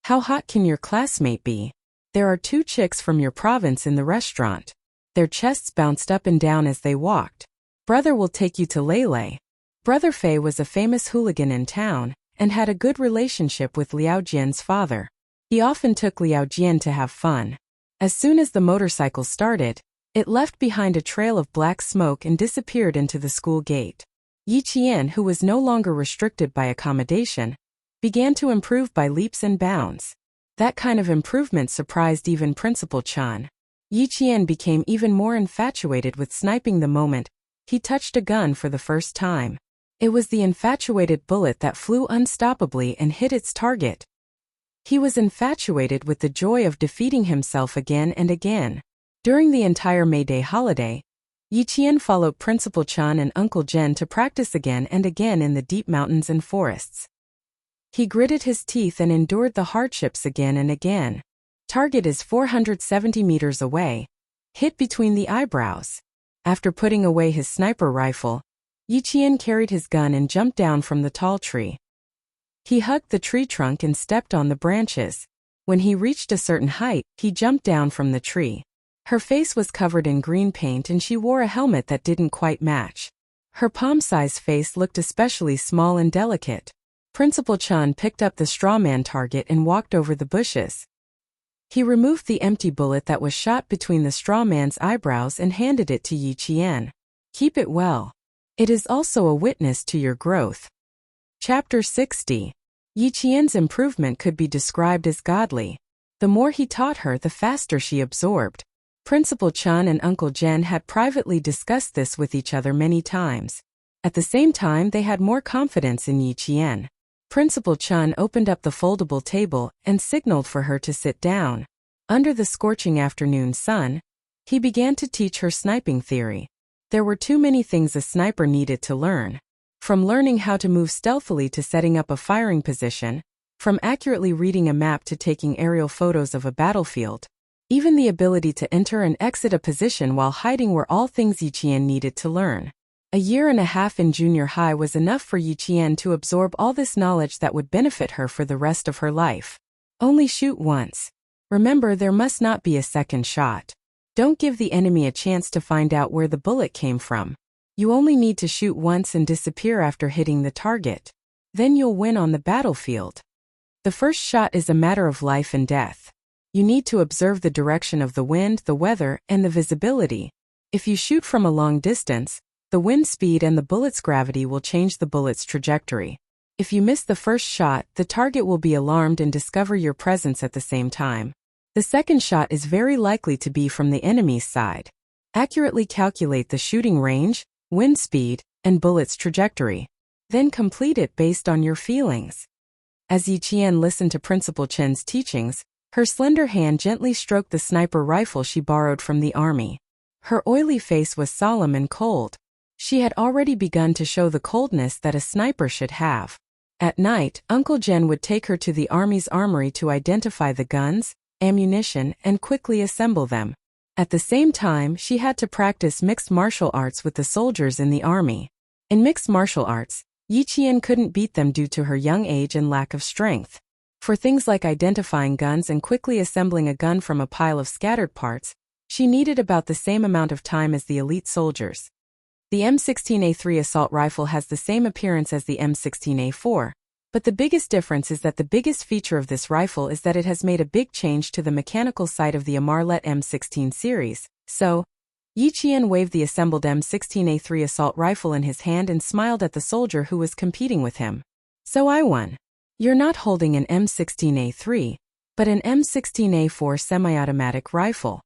How hot can your classmate be? There are 2 chicks from your province in the restaurant. Their chests bounced up and down as they walked. Brother will take you to Lele. Brother Fei was a famous hooligan in town, and had a good relationship with Liao Jian's father. He often took Liao Jian to have fun. As soon as the motorcycle started, it left behind a trail of black smoke and disappeared into the school gate. Yiqian, who was no longer restricted by accommodation, began to improve by leaps and bounds. That kind of improvement surprised even Principal Chan. Yiqian became even more infatuated with sniping the moment he touched a gun for the first time. It was the infatuated bullet that flew unstoppably and hit its target. He was infatuated with the joy of defeating himself again and again. During the entire May Day holiday, Yiqian followed Principal Chan and Uncle Jen to practice again and again in the deep mountains and forests. He gritted his teeth and endured the hardships again and again. Target is 470 meters away. Hit between the eyebrows. After putting away his sniper rifle, Yiqian carried his gun and jumped down from the tall tree. He hugged the tree trunk and stepped on the branches. When he reached a certain height, he jumped down from the tree. Her face was covered in green paint and she wore a helmet that didn't quite match. Her palm-sized face looked especially small and delicate. Principal Chan picked up the straw man target and walked over the bushes. He removed the empty bullet that was shot between the straw man's eyebrows and handed it to Yiqian. Keep it well. It is also a witness to your growth. Chapter 60. Yiqian's improvement could be described as godly. The more he taught her, the faster she absorbed. Principal Chan and Uncle Jen had privately discussed this with each other many times. At the same time, they had more confidence in Yiqian. Principal Chan opened up the foldable table and signaled for her to sit down. Under the scorching afternoon sun, he began to teach her sniping theory. There were too many things a sniper needed to learn. From learning how to move stealthily to setting up a firing position, from accurately reading a map to taking aerial photos of a battlefield. Even the ability to enter and exit a position while hiding were all things Yiqian needed to learn. A year and a half in junior high was enough for Yiqian to absorb all this knowledge that would benefit her for the rest of her life. Only shoot once. Remember, there must not be a second shot. Don't give the enemy a chance to find out where the bullet came from. You only need to shoot once and disappear after hitting the target. Then you'll win on the battlefield. The first shot is a matter of life and death. You need to observe the direction of the wind, the weather, and the visibility. If you shoot from a long distance, the wind speed and the bullet's gravity will change the bullet's trajectory. If you miss the first shot, the target will be alarmed and discover your presence at the same time. The second shot is very likely to be from the enemy's side. Accurately calculate the shooting range, wind speed, and bullet's trajectory. Then complete it based on your feelings. As Yiqian listened to Principal Chen's teachings, Her slender hand gently stroked the sniper rifle she borrowed from the army. Her oily face was solemn and cold. She had already begun to show the coldness that a sniper should have. At night, Uncle Jen would take her to the army's armory to identify the guns, ammunition, and quickly assemble them. At the same time, she had to practice mixed martial arts with the soldiers in the army. In mixed martial arts, Yi Qian couldn't beat them due to her young age and lack of strength. For things like identifying guns and quickly assembling a gun from a pile of scattered parts, she needed about the same amount of time as the elite soldiers. The M16A3 assault rifle has the same appearance as the M16A4, but the biggest difference is that the biggest feature of this rifle is that it has made a big change to the mechanical side of the Amarlet M16 series. So, Yi Qian waved the assembled M16A3 assault rifle in his hand and smiled at the soldier who was competing with him. So I won. You're not holding an M16A3, but an M16A4 semi-automatic rifle.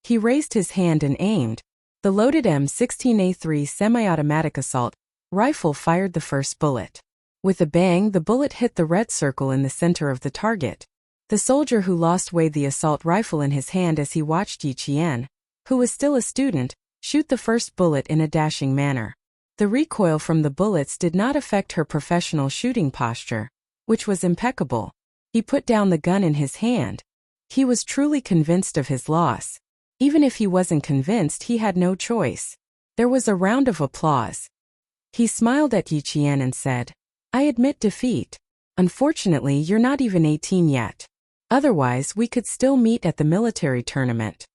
He raised his hand and aimed. The loaded M16A3 semi-automatic assault rifle fired the first bullet. With a bang, the bullet hit the red circle in the center of the target. The soldier who lost waved the assault rifle in his hand as he watched Yi Qian, who was still a student, shoot the first bullet in a dashing manner. The recoil from the bullets did not affect her professional shooting posture, which was impeccable. He put down the gun in his hand. He was truly convinced of his loss. Even if he wasn't convinced, he had no choice. There was a round of applause. He smiled at Yi Qian and said, I admit defeat. Unfortunately, you're not even 18 yet. Otherwise, we could still meet at the military tournament.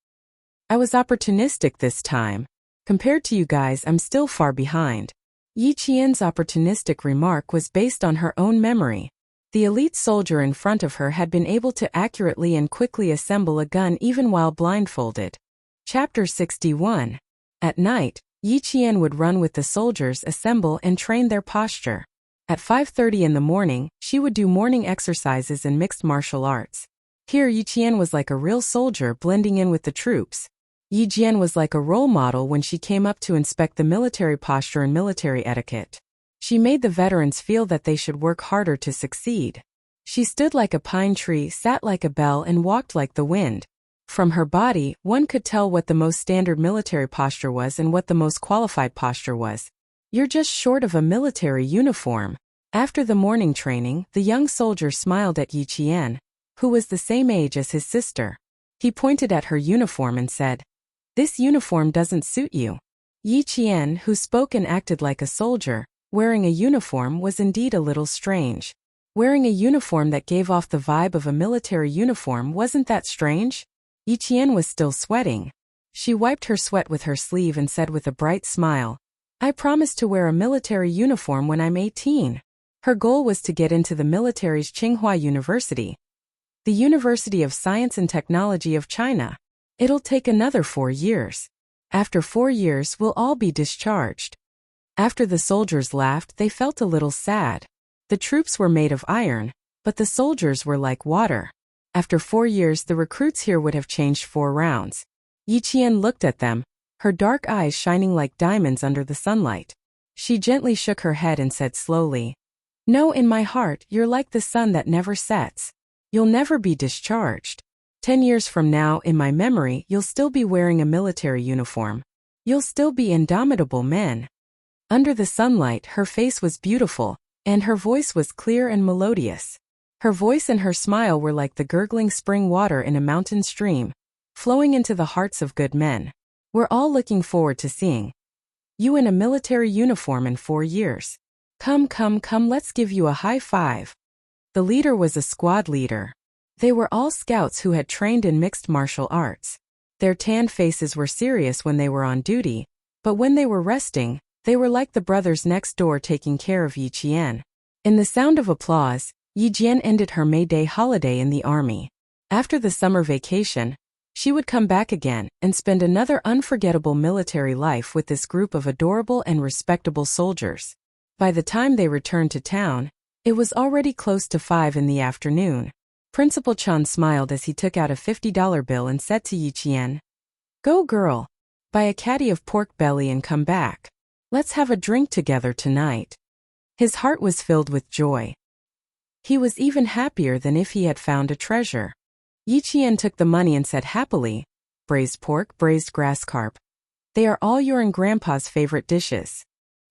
I was opportunistic this time. Compared to you guys, I'm still far behind. Yi Qian's opportunistic remark was based on her own memory. The elite soldier in front of her had been able to accurately and quickly assemble a gun even while blindfolded. Chapter 61. At night, Yi Qian would run with the soldiers, assemble and train their posture. At 5:30 in the morning, she would do morning exercises in mixed martial arts. Here Yi Qian was like a real soldier blending in with the troops. Yi Qian was like a role model when she came up to inspect the military posture and military etiquette. She made the veterans feel that they should work harder to succeed. She stood like a pine tree, sat like a bell, and walked like the wind. From her body, one could tell what the most standard military posture was and what the most qualified posture was. You're just short of a military uniform. After the morning training, the young soldier smiled at Yi Qian, who was the same age as his sister. He pointed at her uniform and said, This uniform doesn't suit you. Yi Qian, who spoke and acted like a soldier, wearing a uniform was indeed a little strange. Wearing a uniform that gave off the vibe of a military uniform, wasn't that strange? Yi Qian was still sweating. She wiped her sweat with her sleeve and said with a bright smile, I promise to wear a military uniform when I'm 18. Her goal was to get into the military's Tsinghua University, the University of Science and Technology of China. It'll take another 4 years. After 4 years, we'll all be discharged. After the soldiers laughed, they felt a little sad. The troops were made of iron, but the soldiers were like water. After 4 years, the recruits here would have changed 4 rounds. Yi Qian looked at them, her dark eyes shining like diamonds under the sunlight. She gently shook her head and said slowly, No, in my heart, you're like the sun that never sets. You'll never be discharged. 10 years from now, in my memory, you'll still be wearing a military uniform. You'll still be indomitable men. Under the sunlight, her face was beautiful, and her voice was clear and melodious. Her voice and her smile were like the gurgling spring water in a mountain stream, flowing into the hearts of good men. We're all looking forward to seeing you in a military uniform in 4 years. Come, let's give you a high five. The leader was a squad leader. They were all scouts who had trained in mixed martial arts. Their tanned faces were serious when they were on duty, but when they were resting, they were like the brothers next door taking care of Yi Qian. In the sound of applause, Yi Qian ended her May Day holiday in the army. After the summer vacation, she would come back again and spend another unforgettable military life with this group of adorable and respectable soldiers. By the time they returned to town, it was already close to 5 in the afternoon. Principal Chan smiled as he took out a $50 bill and said to Yi Qian, Go girl, buy a caddy of pork belly and come back. Let's have a drink together tonight. His heart was filled with joy. He was even happier than if he had found a treasure. Yi Qian took the money and said happily, "Braised pork, braised grass carp. They are all your and Grandpa's favorite dishes.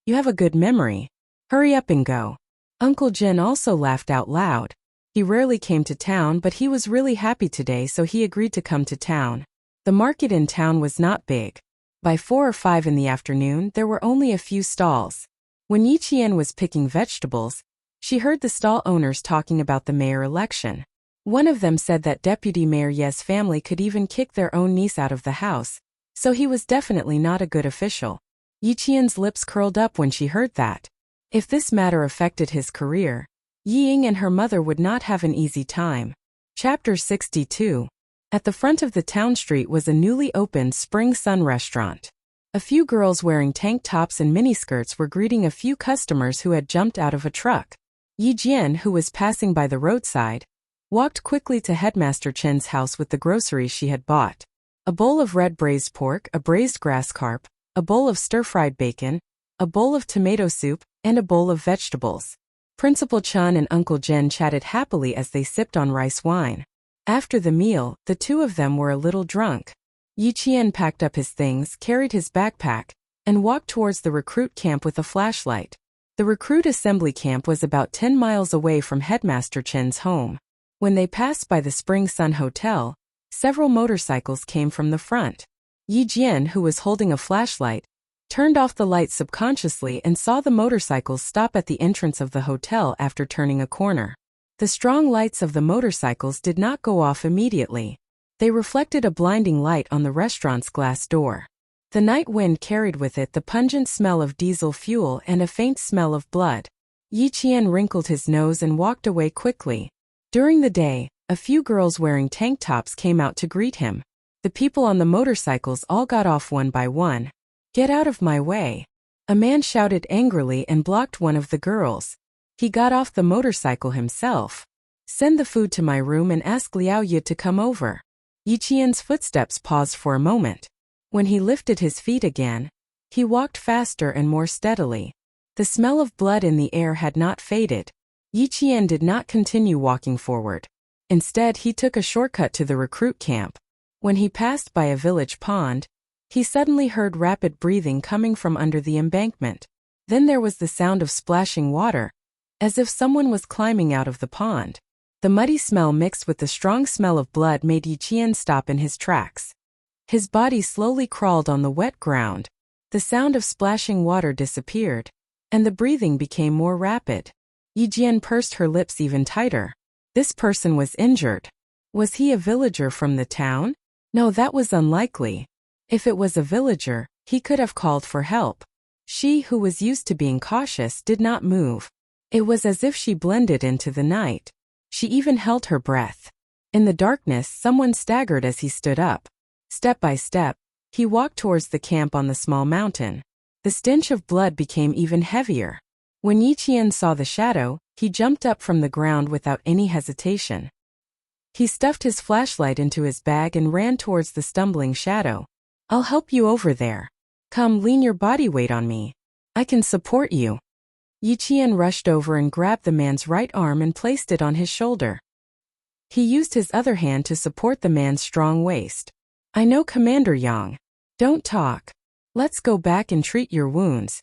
You have a good memory. Hurry up and go." Uncle Jin also laughed out loud. He rarely came to town, but he was really happy today, so he agreed to come to town. The market in town was not big. By 4 or 5 in the afternoon, there were only a few stalls. When Yi Qian was picking vegetables, she heard the stall owners talking about the mayor election. One of them said that Deputy Mayor Ye's family could even kick their own niece out of the house, so he was definitely not a good official. Yi Qian's lips curled up when she heard that. If this matter affected his career, Yi Ying and her mother would not have an easy time. Chapter 62. At the front of the town street was a newly opened Spring Sun restaurant. A few girls wearing tank tops and miniskirts were greeting a few customers who had jumped out of a truck. Yi Jian, who was passing by the roadside, walked quickly to Headmaster Chen's house with the groceries she had bought. A bowl of red braised pork, a braised grass carp, a bowl of stir-fried bacon, a bowl of tomato soup, and a bowl of vegetables. Principal Chen and Uncle Jen chatted happily as they sipped on rice wine. After the meal, the two of them were a little drunk. Yi Qian packed up his things, carried his backpack, and walked towards the recruit camp with a flashlight. The recruit assembly camp was about 10 miles away from Headmaster Chen's home. When they passed by the Spring Sun Hotel, several motorcycles came from the front. Yi Jian, who was holding a flashlight, turned off the light subconsciously and saw the motorcycles stop at the entrance of the hotel after turning a corner. The strong lights of the motorcycles did not go off immediately. They reflected a blinding light on the restaurant's glass door. The night wind carried with it the pungent smell of diesel fuel and a faint smell of blood. Yi Qian wrinkled his nose and walked away quickly. During the day, a few girls wearing tank tops came out to greet him. The people on the motorcycles all got off one by one. "Get out of my way!" A man shouted angrily and blocked one of the girls. He got off the motorcycle himself. "Send the food to my room and ask Liao Yu to come over." Yi Qian's footsteps paused for a moment. When he lifted his feet again, he walked faster and more steadily. The smell of blood in the air had not faded. Yi Qian did not continue walking forward. Instead, he took a shortcut to the recruit camp. When he passed by a village pond, he suddenly heard rapid breathing coming from under the embankment. Then there was the sound of splashing water, as if someone was climbing out of the pond. The muddy smell mixed with the strong smell of blood made Yi Qian stop in his tracks. His body slowly crawled on the wet ground. The sound of splashing water disappeared, and the breathing became more rapid. Yi Jian pursed her lips even tighter. This person was injured. Was he a villager from the town? No, that was unlikely. If it was a villager, he could have called for help. She, who was used to being cautious, did not move. It was as if she blended into the night. She even held her breath. In the darkness, someone staggered as he stood up. Step by step, he walked towards the camp on the small mountain. The stench of blood became even heavier. When Yi Qian saw the shadow, he jumped up from the ground without any hesitation. He stuffed his flashlight into his bag and ran towards the stumbling shadow. "I'll help you over there. Come, lean your body weight on me. I can support you." Yi Qian rushed over and grabbed the man's right arm and placed it on his shoulder. He used his other hand to support the man's strong waist. "I know Commander Yang. Don't talk. Let's go back and treat your wounds."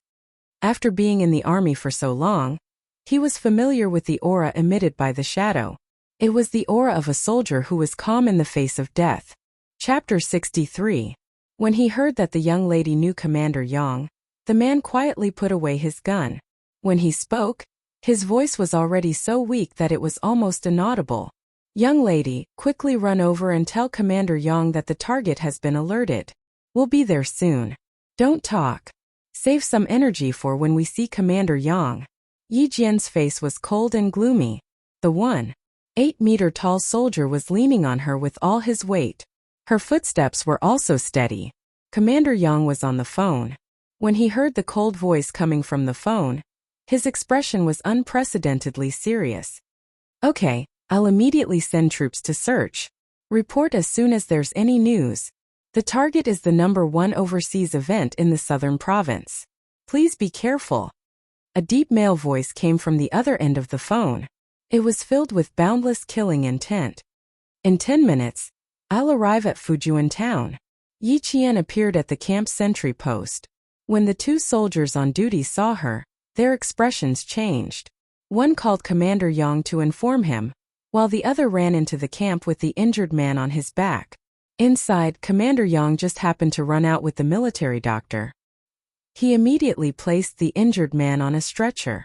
After being in the army for so long, he was familiar with the aura emitted by the shadow. It was the aura of a soldier who was calm in the face of death. Chapter 63. When he heard that the young lady knew Commander Yang, the man quietly put away his gun. When he spoke, his voice was already so weak that it was almost inaudible. "Young lady, quickly run over and tell Commander Yang that the target has been alerted. We'll be there soon. Don't talk. Save some energy for when we see Commander Yang." Yi Jian's face was cold and gloomy. The 1.8-meter tall soldier was leaning on her with all his weight. Her footsteps were also steady. Commander Yang was on the phone. When he heard the cold voice coming from the phone, his expression was unprecedentedly serious. "Okay, I'll immediately send troops to search. Report as soon as there's any news. The target is the #1 overseas event in the southern province. Please be careful." A deep male voice came from the other end of the phone. It was filled with boundless killing intent. In 10 minutes, I'll arrive at Fujian town. Yi Qian appeared at the camp sentry post. When the two soldiers on duty saw her, their expressions changed. One called Commander Yang to inform him, while the other ran into the camp with the injured man on his back. Inside, Commander Yang just happened to run out with the military doctor. He immediately placed the injured man on a stretcher.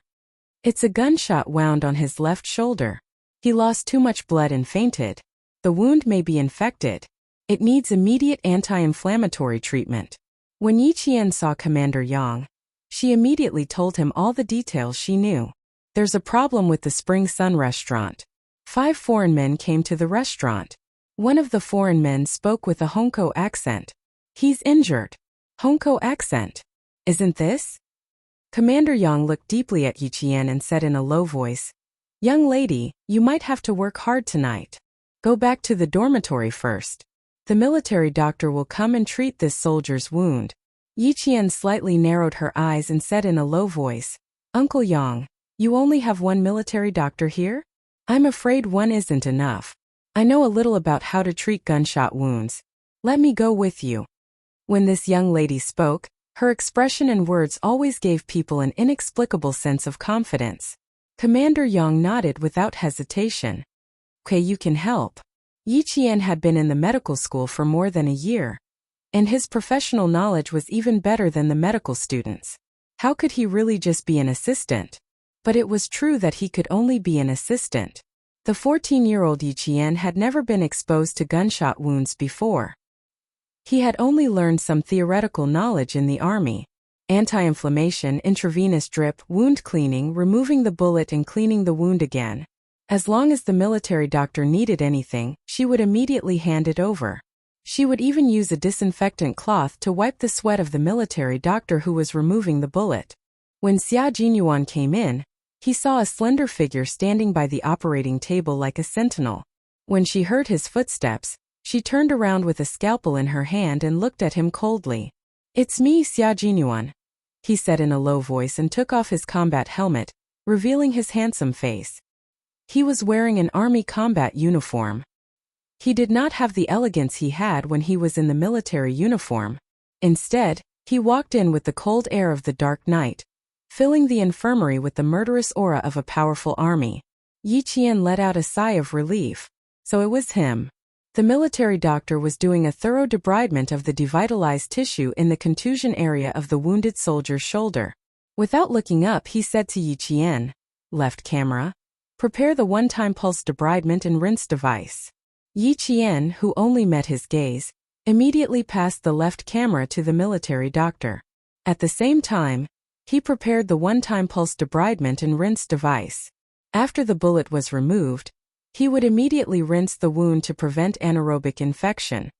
It's a gunshot wound on his left shoulder. He lost too much blood and fainted. The wound may be infected. It needs immediate anti-inflammatory treatment. When Yi Qian saw Commander Yang, she immediately told him all the details she knew. There's a problem with the Spring Sun restaurant. 5 foreign men came to the restaurant. One of the foreign men spoke with a Hongkou accent. He's injured. Hongkou accent. Isn't this? Commander Yang looked deeply at Yi Qian and said in a low voice, "Young lady, you might have to work hard tonight. Go back to the dormitory first. The military doctor will come and treat this soldier's wound." Yi Qian slightly narrowed her eyes and said in a low voice, "Uncle Yang, you only have one military doctor here? I'm afraid one isn't enough. I know a little about how to treat gunshot wounds. Let me go with you." When this young lady spoke, her expression and words always gave people an inexplicable sense of confidence. Commander Yang nodded without hesitation. "Okay, you can help." Yi Qian had been in the medical school for more than a year, and his professional knowledge was even better than the medical students. How could he really just be an assistant? But it was true that he could only be an assistant. The 14-year-old Yi Qian had never been exposed to gunshot wounds before. He had only learned some theoretical knowledge in the army. Anti-inflammation, intravenous drip, wound cleaning, removing the bullet and cleaning the wound again. As long as the military doctor needed anything, she would immediately hand it over. She would even use a disinfectant cloth to wipe the sweat of the military doctor who was removing the bullet. When Xia Jinyuan came in, he saw a slender figure standing by the operating table like a sentinel. When she heard his footsteps, she turned around with a scalpel in her hand and looked at him coldly. "It's me, Xia Jinyuan," he said in a low voice and took off his combat helmet, revealing his handsome face. He was wearing an army combat uniform. He did not have the elegance he had when he was in the military uniform. Instead, he walked in with the cold air of the dark night, filling the infirmary with the murderous aura of a powerful army. Yi Qian let out a sigh of relief. So it was him. The military doctor was doing a thorough debridement of the devitalized tissue in the contusion area of the wounded soldier's shoulder. Without looking up, he said to Yi Qian, "Left camera. Prepare the one-time pulse debridement and rinse device." Yi Qian, who only met his gaze, immediately passed the left camera to the military doctor. At the same time, he prepared the one-time pulse debridement and rinse device. After the bullet was removed, he would immediately rinse the wound to prevent anaerobic infection.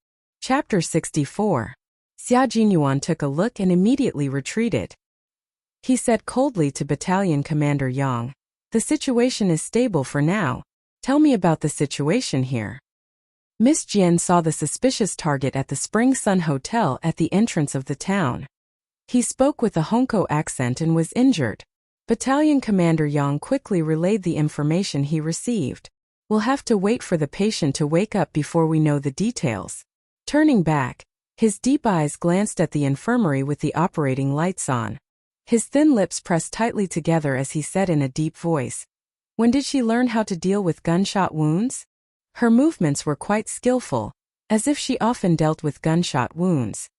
Chapter 64. Xia Jinyuan took a look and immediately retreated. He said coldly to Battalion Commander Yang, "The situation is stable for now. Tell me about the situation here." Miss Jian saw the suspicious target at the Spring Sun Hotel at the entrance of the town. He spoke with a Hongkou accent and was injured. Battalion Commander Yang quickly relayed the information he received. "We'll have to wait for the patient to wake up before we know the details." Turning back, his deep eyes glanced at the infirmary with the operating lights on. His thin lips pressed tightly together as he said in a deep voice, "When did she learn how to deal with gunshot wounds?" Her movements were quite skillful, as if she often dealt with gunshot wounds.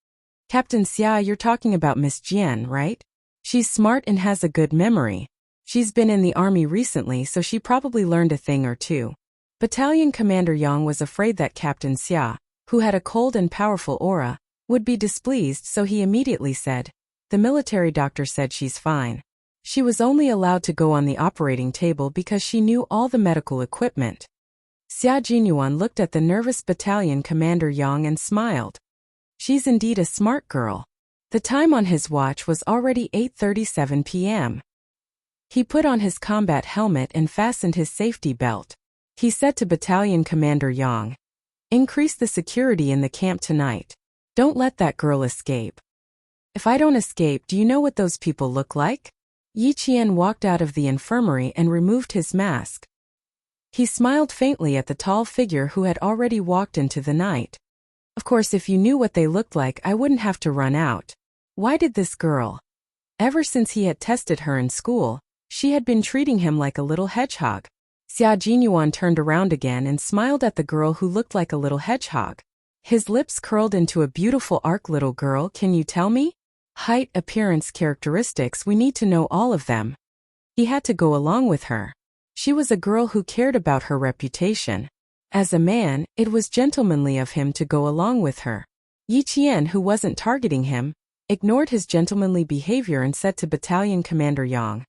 "Captain Xia, you're talking about Miss Jian, right? She's smart and has a good memory. She's been in the army recently, so she probably learned a thing or two." Battalion Commander Yang was afraid that Captain Xia, who had a cold and powerful aura, would be displeased, so he immediately said, "The military doctor said she's fine. She was only allowed to go on the operating table because she knew all the medical equipment." Xia Jinyuan looked at the nervous Battalion Commander Yang and smiled. She's indeed a smart girl. The time on his watch was already 8:37 p.m. He put on his combat helmet and fastened his safety belt. He said to Battalion Commander Yang, "Increase the security in the camp tonight. Don't let that girl escape." "If I don't escape, do you know what those people look like?" Yi Qian walked out of the infirmary and removed his mask. He smiled faintly at the tall figure who had already walked into the night. Of course, if you knew what they looked like, I wouldn't have to run out. Why did this girl? Ever since he had tested her in school, she had been treating him like a little hedgehog. Xia Jinyuan turned around again and smiled at the girl who looked like a little hedgehog. His lips curled into a beautiful arc. Little girl, can you tell me? Height, appearance, characteristics, we need to know all of them. He had to go along with her. She was a girl who cared about her reputation. As a man, it was gentlemanly of him to go along with her. Yi Qian, who wasn't targeting him, ignored his gentlemanly behavior and said to Battalion Commander Yang,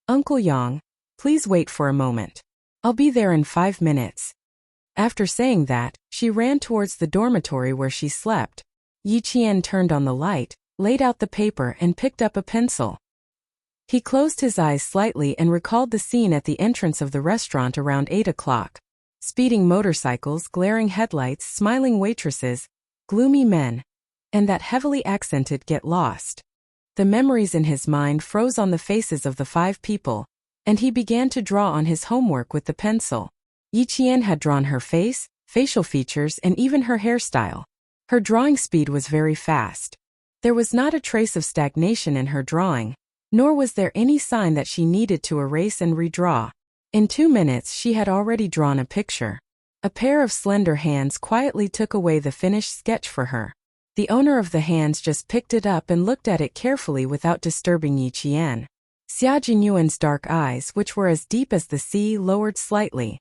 "Uncle Yang, please wait for a moment. I'll be there in 5 minutes." After saying that, she ran towards the dormitory where she slept. Yi Qian turned on the light, laid out the paper and picked up a pencil. He closed his eyes slightly and recalled the scene at the entrance of the restaurant around 8 o'clock. Speeding motorcycles, glaring headlights, smiling waitresses, gloomy men, and that heavily accented "get lost." The memories in his mind froze on the faces of the 5 people, and he began to draw on his homework with the pencil. Yi Qian had drawn her face, facial features, and even her hairstyle. Her drawing speed was very fast. There was not a trace of stagnation in her drawing, nor was there any sign that she needed to erase and redraw. In 2 minutes she had already drawn a picture. A pair of slender hands quietly took away the finished sketch for her. The owner of the hands just picked it up and looked at it carefully without disturbing Yi Qian. Xia Jinyuan's dark eyes, which were as deep as the sea, lowered slightly.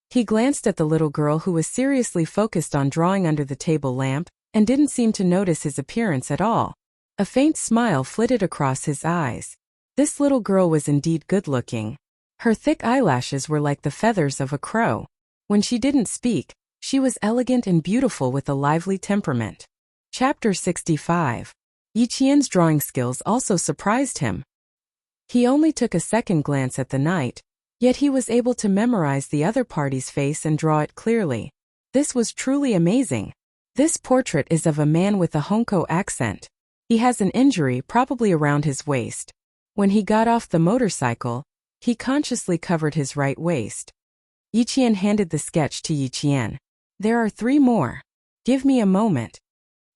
He glanced at the little girl who was seriously focused on drawing under the table lamp, and didn't seem to notice his appearance at all. A faint smile flitted across his eyes. This little girl was indeed good-looking. Her thick eyelashes were like the feathers of a crow. When she didn't speak, she was elegant and beautiful with a lively temperament. Chapter 65. Yi Qian's drawing skills also surprised him. He only took a second glance at the night, yet he was able to memorize the other party's face and draw it clearly. This was truly amazing. This portrait is of a man with a Hongkou accent. He has an injury probably around his waist. When he got off the motorcycle, he consciously covered his right waist. Yi Qian handed the sketch to Yi Qian. "There are 3 more. Give me a moment."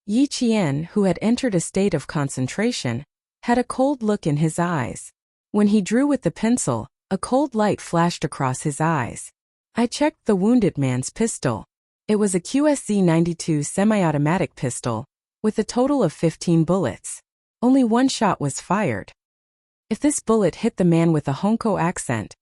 Yi Qian, who had entered a state of concentration, had a cold look in his eyes. When he drew with the pencil, a cold light flashed across his eyes. I checked the wounded man's pistol. It was a QSC-92 semi-automatic pistol, with a total of 15 bullets. Only 1 shot was fired. If this bullet hit the man with a Hongkou accent,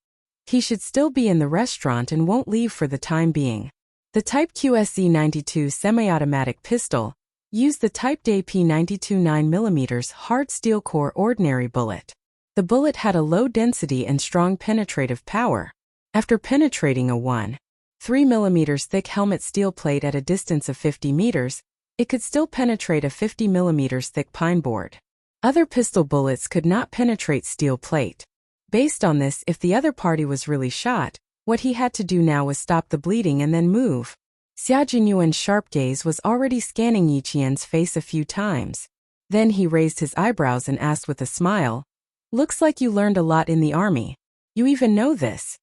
he should still be in the restaurant and won't leave for the time being. The Type QSC-92 semi-automatic pistol used the Type DA P92 9mm hard steel core ordinary bullet. The bullet had a low density and strong penetrative power. After penetrating a 1.3mm thick helmet steel plate at a distance of 50 meters, it could still penetrate a 50mm thick pine board. Other pistol bullets could not penetrate steel plate. Based on this, if the other party was really shot, what he had to do now was stop the bleeding and then move. Xia Jinyuan's sharp gaze was already scanning Yi Qian's face a few times. Then he raised his eyebrows and asked with a smile, "Looks like you learned a lot in the army. You even know this.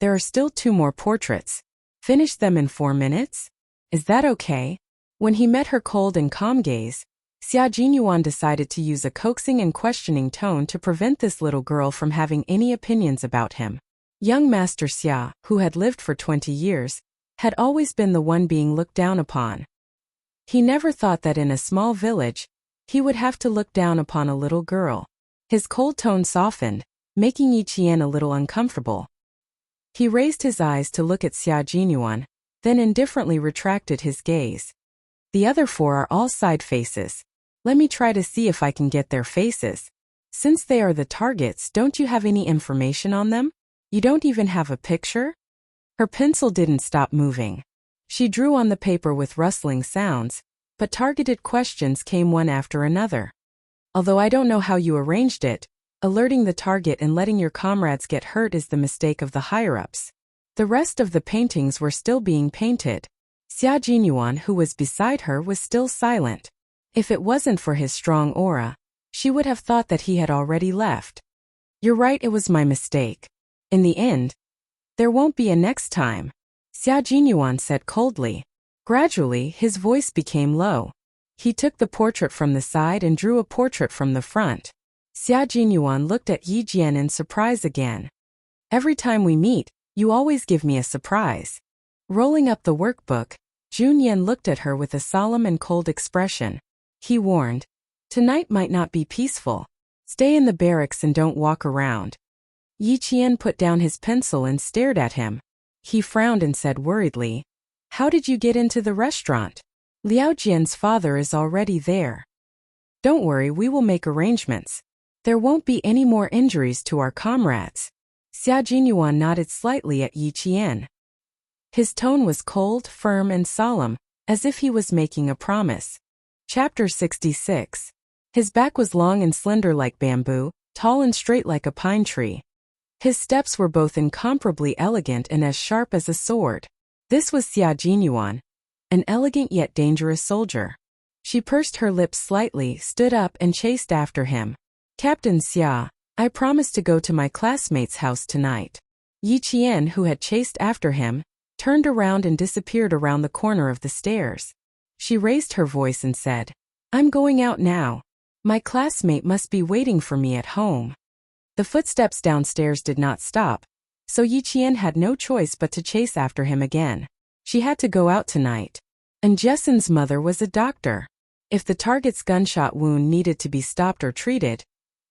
There are still 2 more portraits. Finish them in 4 minutes? Is that okay?" When he met her cold and calm gaze, Xia Jinyuan decided to use a coaxing and questioning tone to prevent this little girl from having any opinions about him. Young Master Xia, who had lived for 20 years, had always been the one being looked down upon. He never thought that in a small village, he would have to look down upon a little girl. His cold tone softened, making Yi Qian a little uncomfortable. He raised his eyes to look at Xia Jinyuan, then indifferently retracted his gaze. "The other 4 are all side faces. Let me try to see if I can get their faces. Since they are the targets, don't you have any information on them? You don't even have a picture?" Her pencil didn't stop moving. She drew on the paper with rustling sounds, but targeted questions came one after another. "Although I don't know how you arranged it, alerting the target and letting your comrades get hurt is the mistake of the higher-ups." The rest of the paintings were still being painted. Xia Jinyuan, who was beside her, was still silent. If it wasn't for his strong aura, she would have thought that he had already left. "You're right, it was my mistake. In the end, There won't be a next time, Xia Jinyuan said coldly. Gradually, his voice became low. He took the portrait from the side and drew a portrait from the front. Xia Jinyuan looked at Yi Jian in surprise again. Every time we meet, you always give me a surprise. Rolling up the workbook, Junyan looked at her with a solemn and cold expression. He warned, tonight might not be peaceful. Stay in the barracks and don't walk around. Yi Qian put down his pencil and stared at him. He frowned and said worriedly, how did you get into the restaurant? Liao Jian's father is already there. Don't worry, we will make arrangements. There won't be any more injuries to our comrades. Xia Jinyuan nodded slightly at Yi Qian. His tone was cold, firm and solemn, as if he was making a promise. Chapter 66. His back was long and slender like bamboo, tall and straight like a pine tree. His steps were both incomparably elegant and as sharp as a sword. This was Xia Jinyuan, an elegant yet dangerous soldier. She pursed her lips slightly, stood up and chased after him. Captain Xia, I promised to go to my classmate's house tonight. Yi Qian, who had chased after him, turned around and disappeared around the corner of the stairs. She raised her voice and said, I'm going out now. My classmate must be waiting for me at home. The footsteps downstairs did not stop, so Yi Qian had no choice but to chase after him again. She had to go out tonight. And Jessen's mother was a doctor. If the target's gunshot wound needed to be stopped or treated,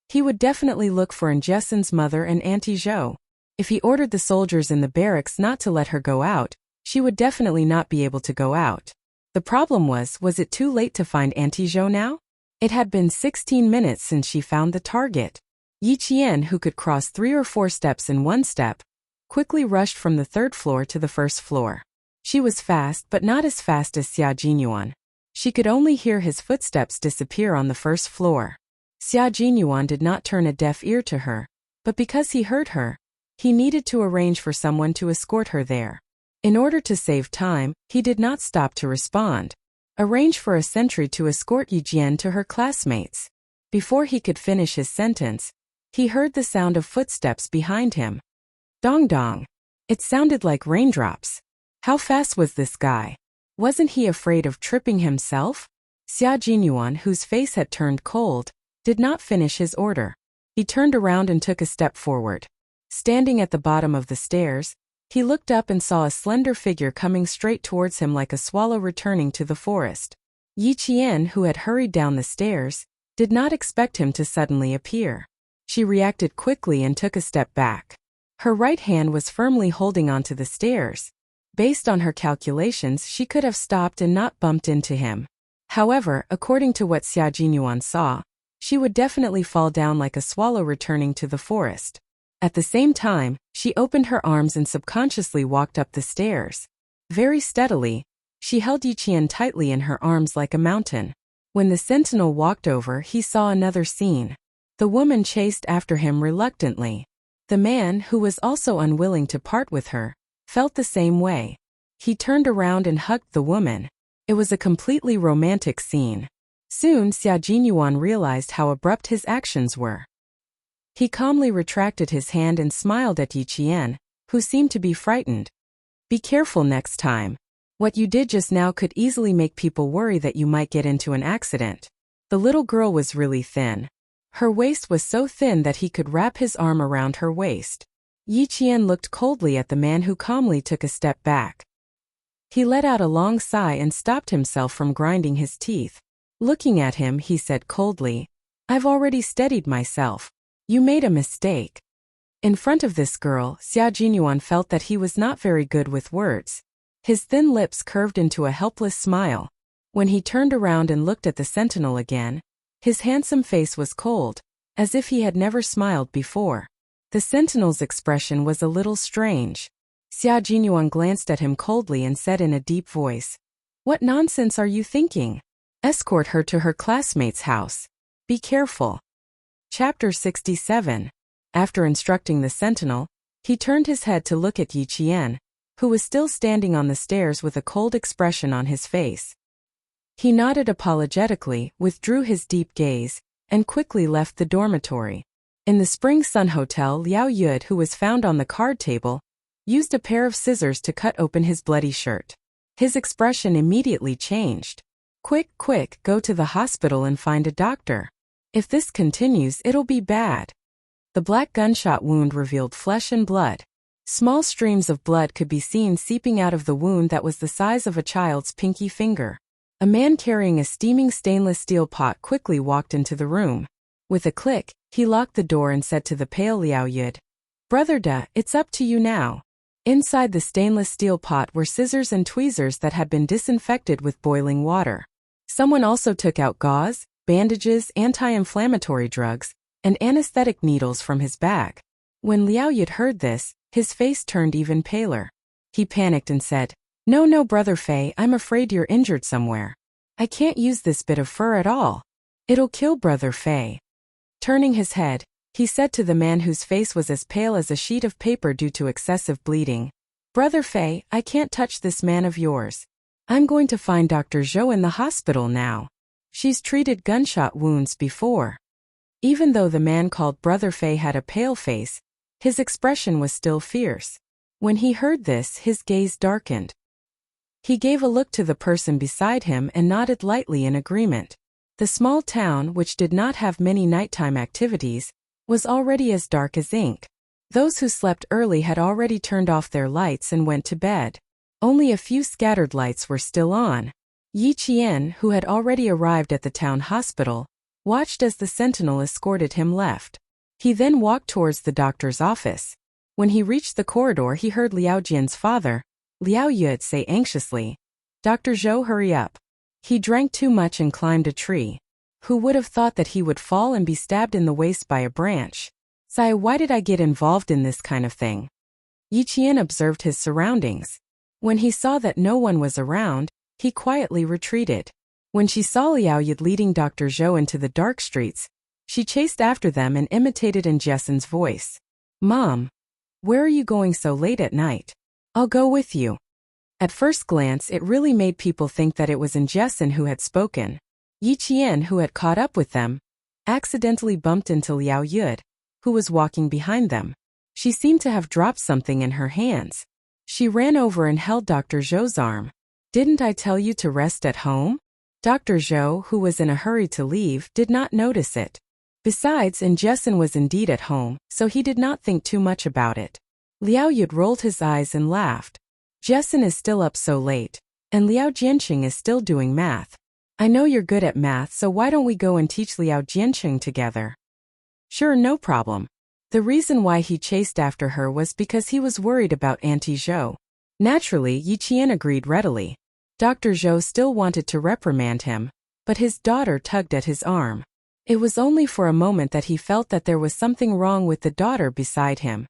he would definitely look for Jessen's mother and Auntie Zhou. If he ordered the soldiers in the barracks not to let her go out, she would definitely not be able to go out. The problem was it too late to find Auntie Zhou now? It had been 16 minutes since she found the target. Yi Qian, who could cross 3 or 4 steps in one step, quickly rushed from the 3rd floor to the 1st floor. She was fast but not as fast as Xia Jinyuan. She could only hear his footsteps disappear on the 1st floor. Xia Jinyuan did not turn a deaf ear to her, but because he heard her, he needed to arrange for someone to escort her there. In order to save time, he did not stop to respond. Arrange for a sentry to escort Yi Jian to her classmates. Before he could finish his sentence, he heard the sound of footsteps behind him. Dong dong. It sounded like raindrops. How fast was this guy? Wasn't he afraid of tripping himself? Xia Jinyuan, whose face had turned cold, did not finish his order. He turned around and took a step forward. Standing at the bottom of the stairs, he looked up and saw a slender figure coming straight towards him like a swallow returning to the forest. Yi Qian, who had hurried down the stairs, did not expect him to suddenly appear. She reacted quickly and took a step back. Her right hand was firmly holding onto the stairs. Based on her calculations, she could have stopped and not bumped into him. However, according to what Xia Jinyuan saw, she would definitely fall down like a swallow returning to the forest. At the same time, she opened her arms and subconsciously walked up the stairs. Very steadily, she held Yi Qian tightly in her arms like a mountain. When the sentinel walked over, he saw another scene. The woman chased after him reluctantly. The man, who was also unwilling to part with her, felt the same way. He turned around and hugged the woman. It was a completely romantic scene. Soon Xia Jinyuan realized how abrupt his actions were. He calmly retracted his hand and smiled at Yi Qian, who seemed to be frightened. Be careful next time. What you did just now could easily make people worry that you might get into an accident. The little girl was really thin. Her waist was so thin that he could wrap his arm around her waist. Yi Qian looked coldly at the man who calmly took a step back. He let out a long sigh and stopped himself from grinding his teeth. Looking at him, he said coldly, I've already steadied myself. You made a mistake. In front of this girl, Xia Jinyuan felt that he was not very good with words. His thin lips curved into a helpless smile. When he turned around and looked at the sentinel again, his handsome face was cold, as if he had never smiled before. The sentinel's expression was a little strange. Xia Jinyuan glanced at him coldly and said in a deep voice, What nonsense are you thinking? Escort her to her classmate's house. Be careful. Chapter 67. After instructing the sentinel, he turned his head to look at Yi Qian, who was still standing on the stairs with a cold expression on his face. He nodded apologetically, withdrew his deep gaze, and quickly left the dormitory. In the Spring Sun Hotel, Liao Yud, who was found on the card table, used a pair of scissors to cut open his bloody shirt. His expression immediately changed. Quick, quick, go to the hospital and find a doctor. If this continues, it'll be bad. The black gunshot wound revealed flesh and blood. Small streams of blood could be seen seeping out of the wound that was the size of a child's pinky finger. A man carrying a steaming stainless steel pot quickly walked into the room. With a click, he locked the door and said to the pale Liao Yud, "Brother Da, it's up to you now." Inside the stainless steel pot were scissors and tweezers that had been disinfected with boiling water. Someone also took out gauze, bandages, anti-inflammatory drugs, and anesthetic needles from his bag. When Liao Yud heard this, his face turned even paler. He panicked and said, No, Brother Fei, I'm afraid you're injured somewhere. I can't use this bit of fur at all. It'll kill Brother Fei." Turning his head, he said to the man whose face was as pale as a sheet of paper due to excessive bleeding, "Brother Fei, I can't touch this man of yours. I'm going to find Dr. Zhou in the hospital now. She's treated gunshot wounds before." Even though the man called Brother Fei had a pale face, his expression was still fierce. When he heard this, his gaze darkened. He gave a look to the person beside him and nodded lightly in agreement. The small town, which did not have many nighttime activities, was already as dark as ink. Those who slept early had already turned off their lights and went to bed. Only a few scattered lights were still on. Yi Qian, who had already arrived at the town hospital, watched as the sentinel escorted him left. He then walked towards the doctor's office. When he reached the corridor, he heard Liao Jian's father, Liao Yud, say anxiously, "Dr. Zhou, hurry up. He drank too much and climbed a tree. Who would have thought that he would fall and be stabbed in the waist by a branch? Sai, why did I get involved in this kind of thing?" Yi Qian observed his surroundings. When he saw that no one was around, he quietly retreated. When she saw Liao Yud leading Dr. Zhou into the dark streets, she chased after them and imitated in Jessen's voice. "Mom, where are you going so late at night? I'll go with you." At first glance, it really made people think that it was Jessen who had spoken. Yi Qian, who had caught up with them, accidentally bumped into Liao Yud, who was walking behind them. She seemed to have dropped something in her hands. She ran over and held Dr. Zhou's arm. "Didn't I tell you to rest at home?" Dr. Zhou, who was in a hurry to leave, did not notice it. Besides, Jessen was indeed at home, so he did not think too much about it. Liao Yud rolled his eyes and laughed. "Jessen is still up so late, and Liao Jianqing is still doing math. I know you're good at math, so why don't we go and teach Liao Jianqing together?" "Sure, no problem." The reason why he chased after her was because he was worried about Auntie Zhou. Naturally, Yi Qian agreed readily. Dr. Zhou still wanted to reprimand him, but his daughter tugged at his arm. It was only for a moment that he felt that there was something wrong with the daughter beside him.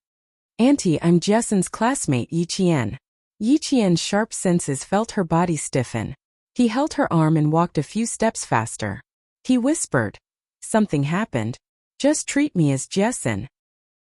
"Auntie, I'm Jessen's classmate, Yi Qian." Yi Qian's sharp senses felt her body stiffen. He held her arm and walked a few steps faster. He whispered, "Something happened. Just treat me as Jessen."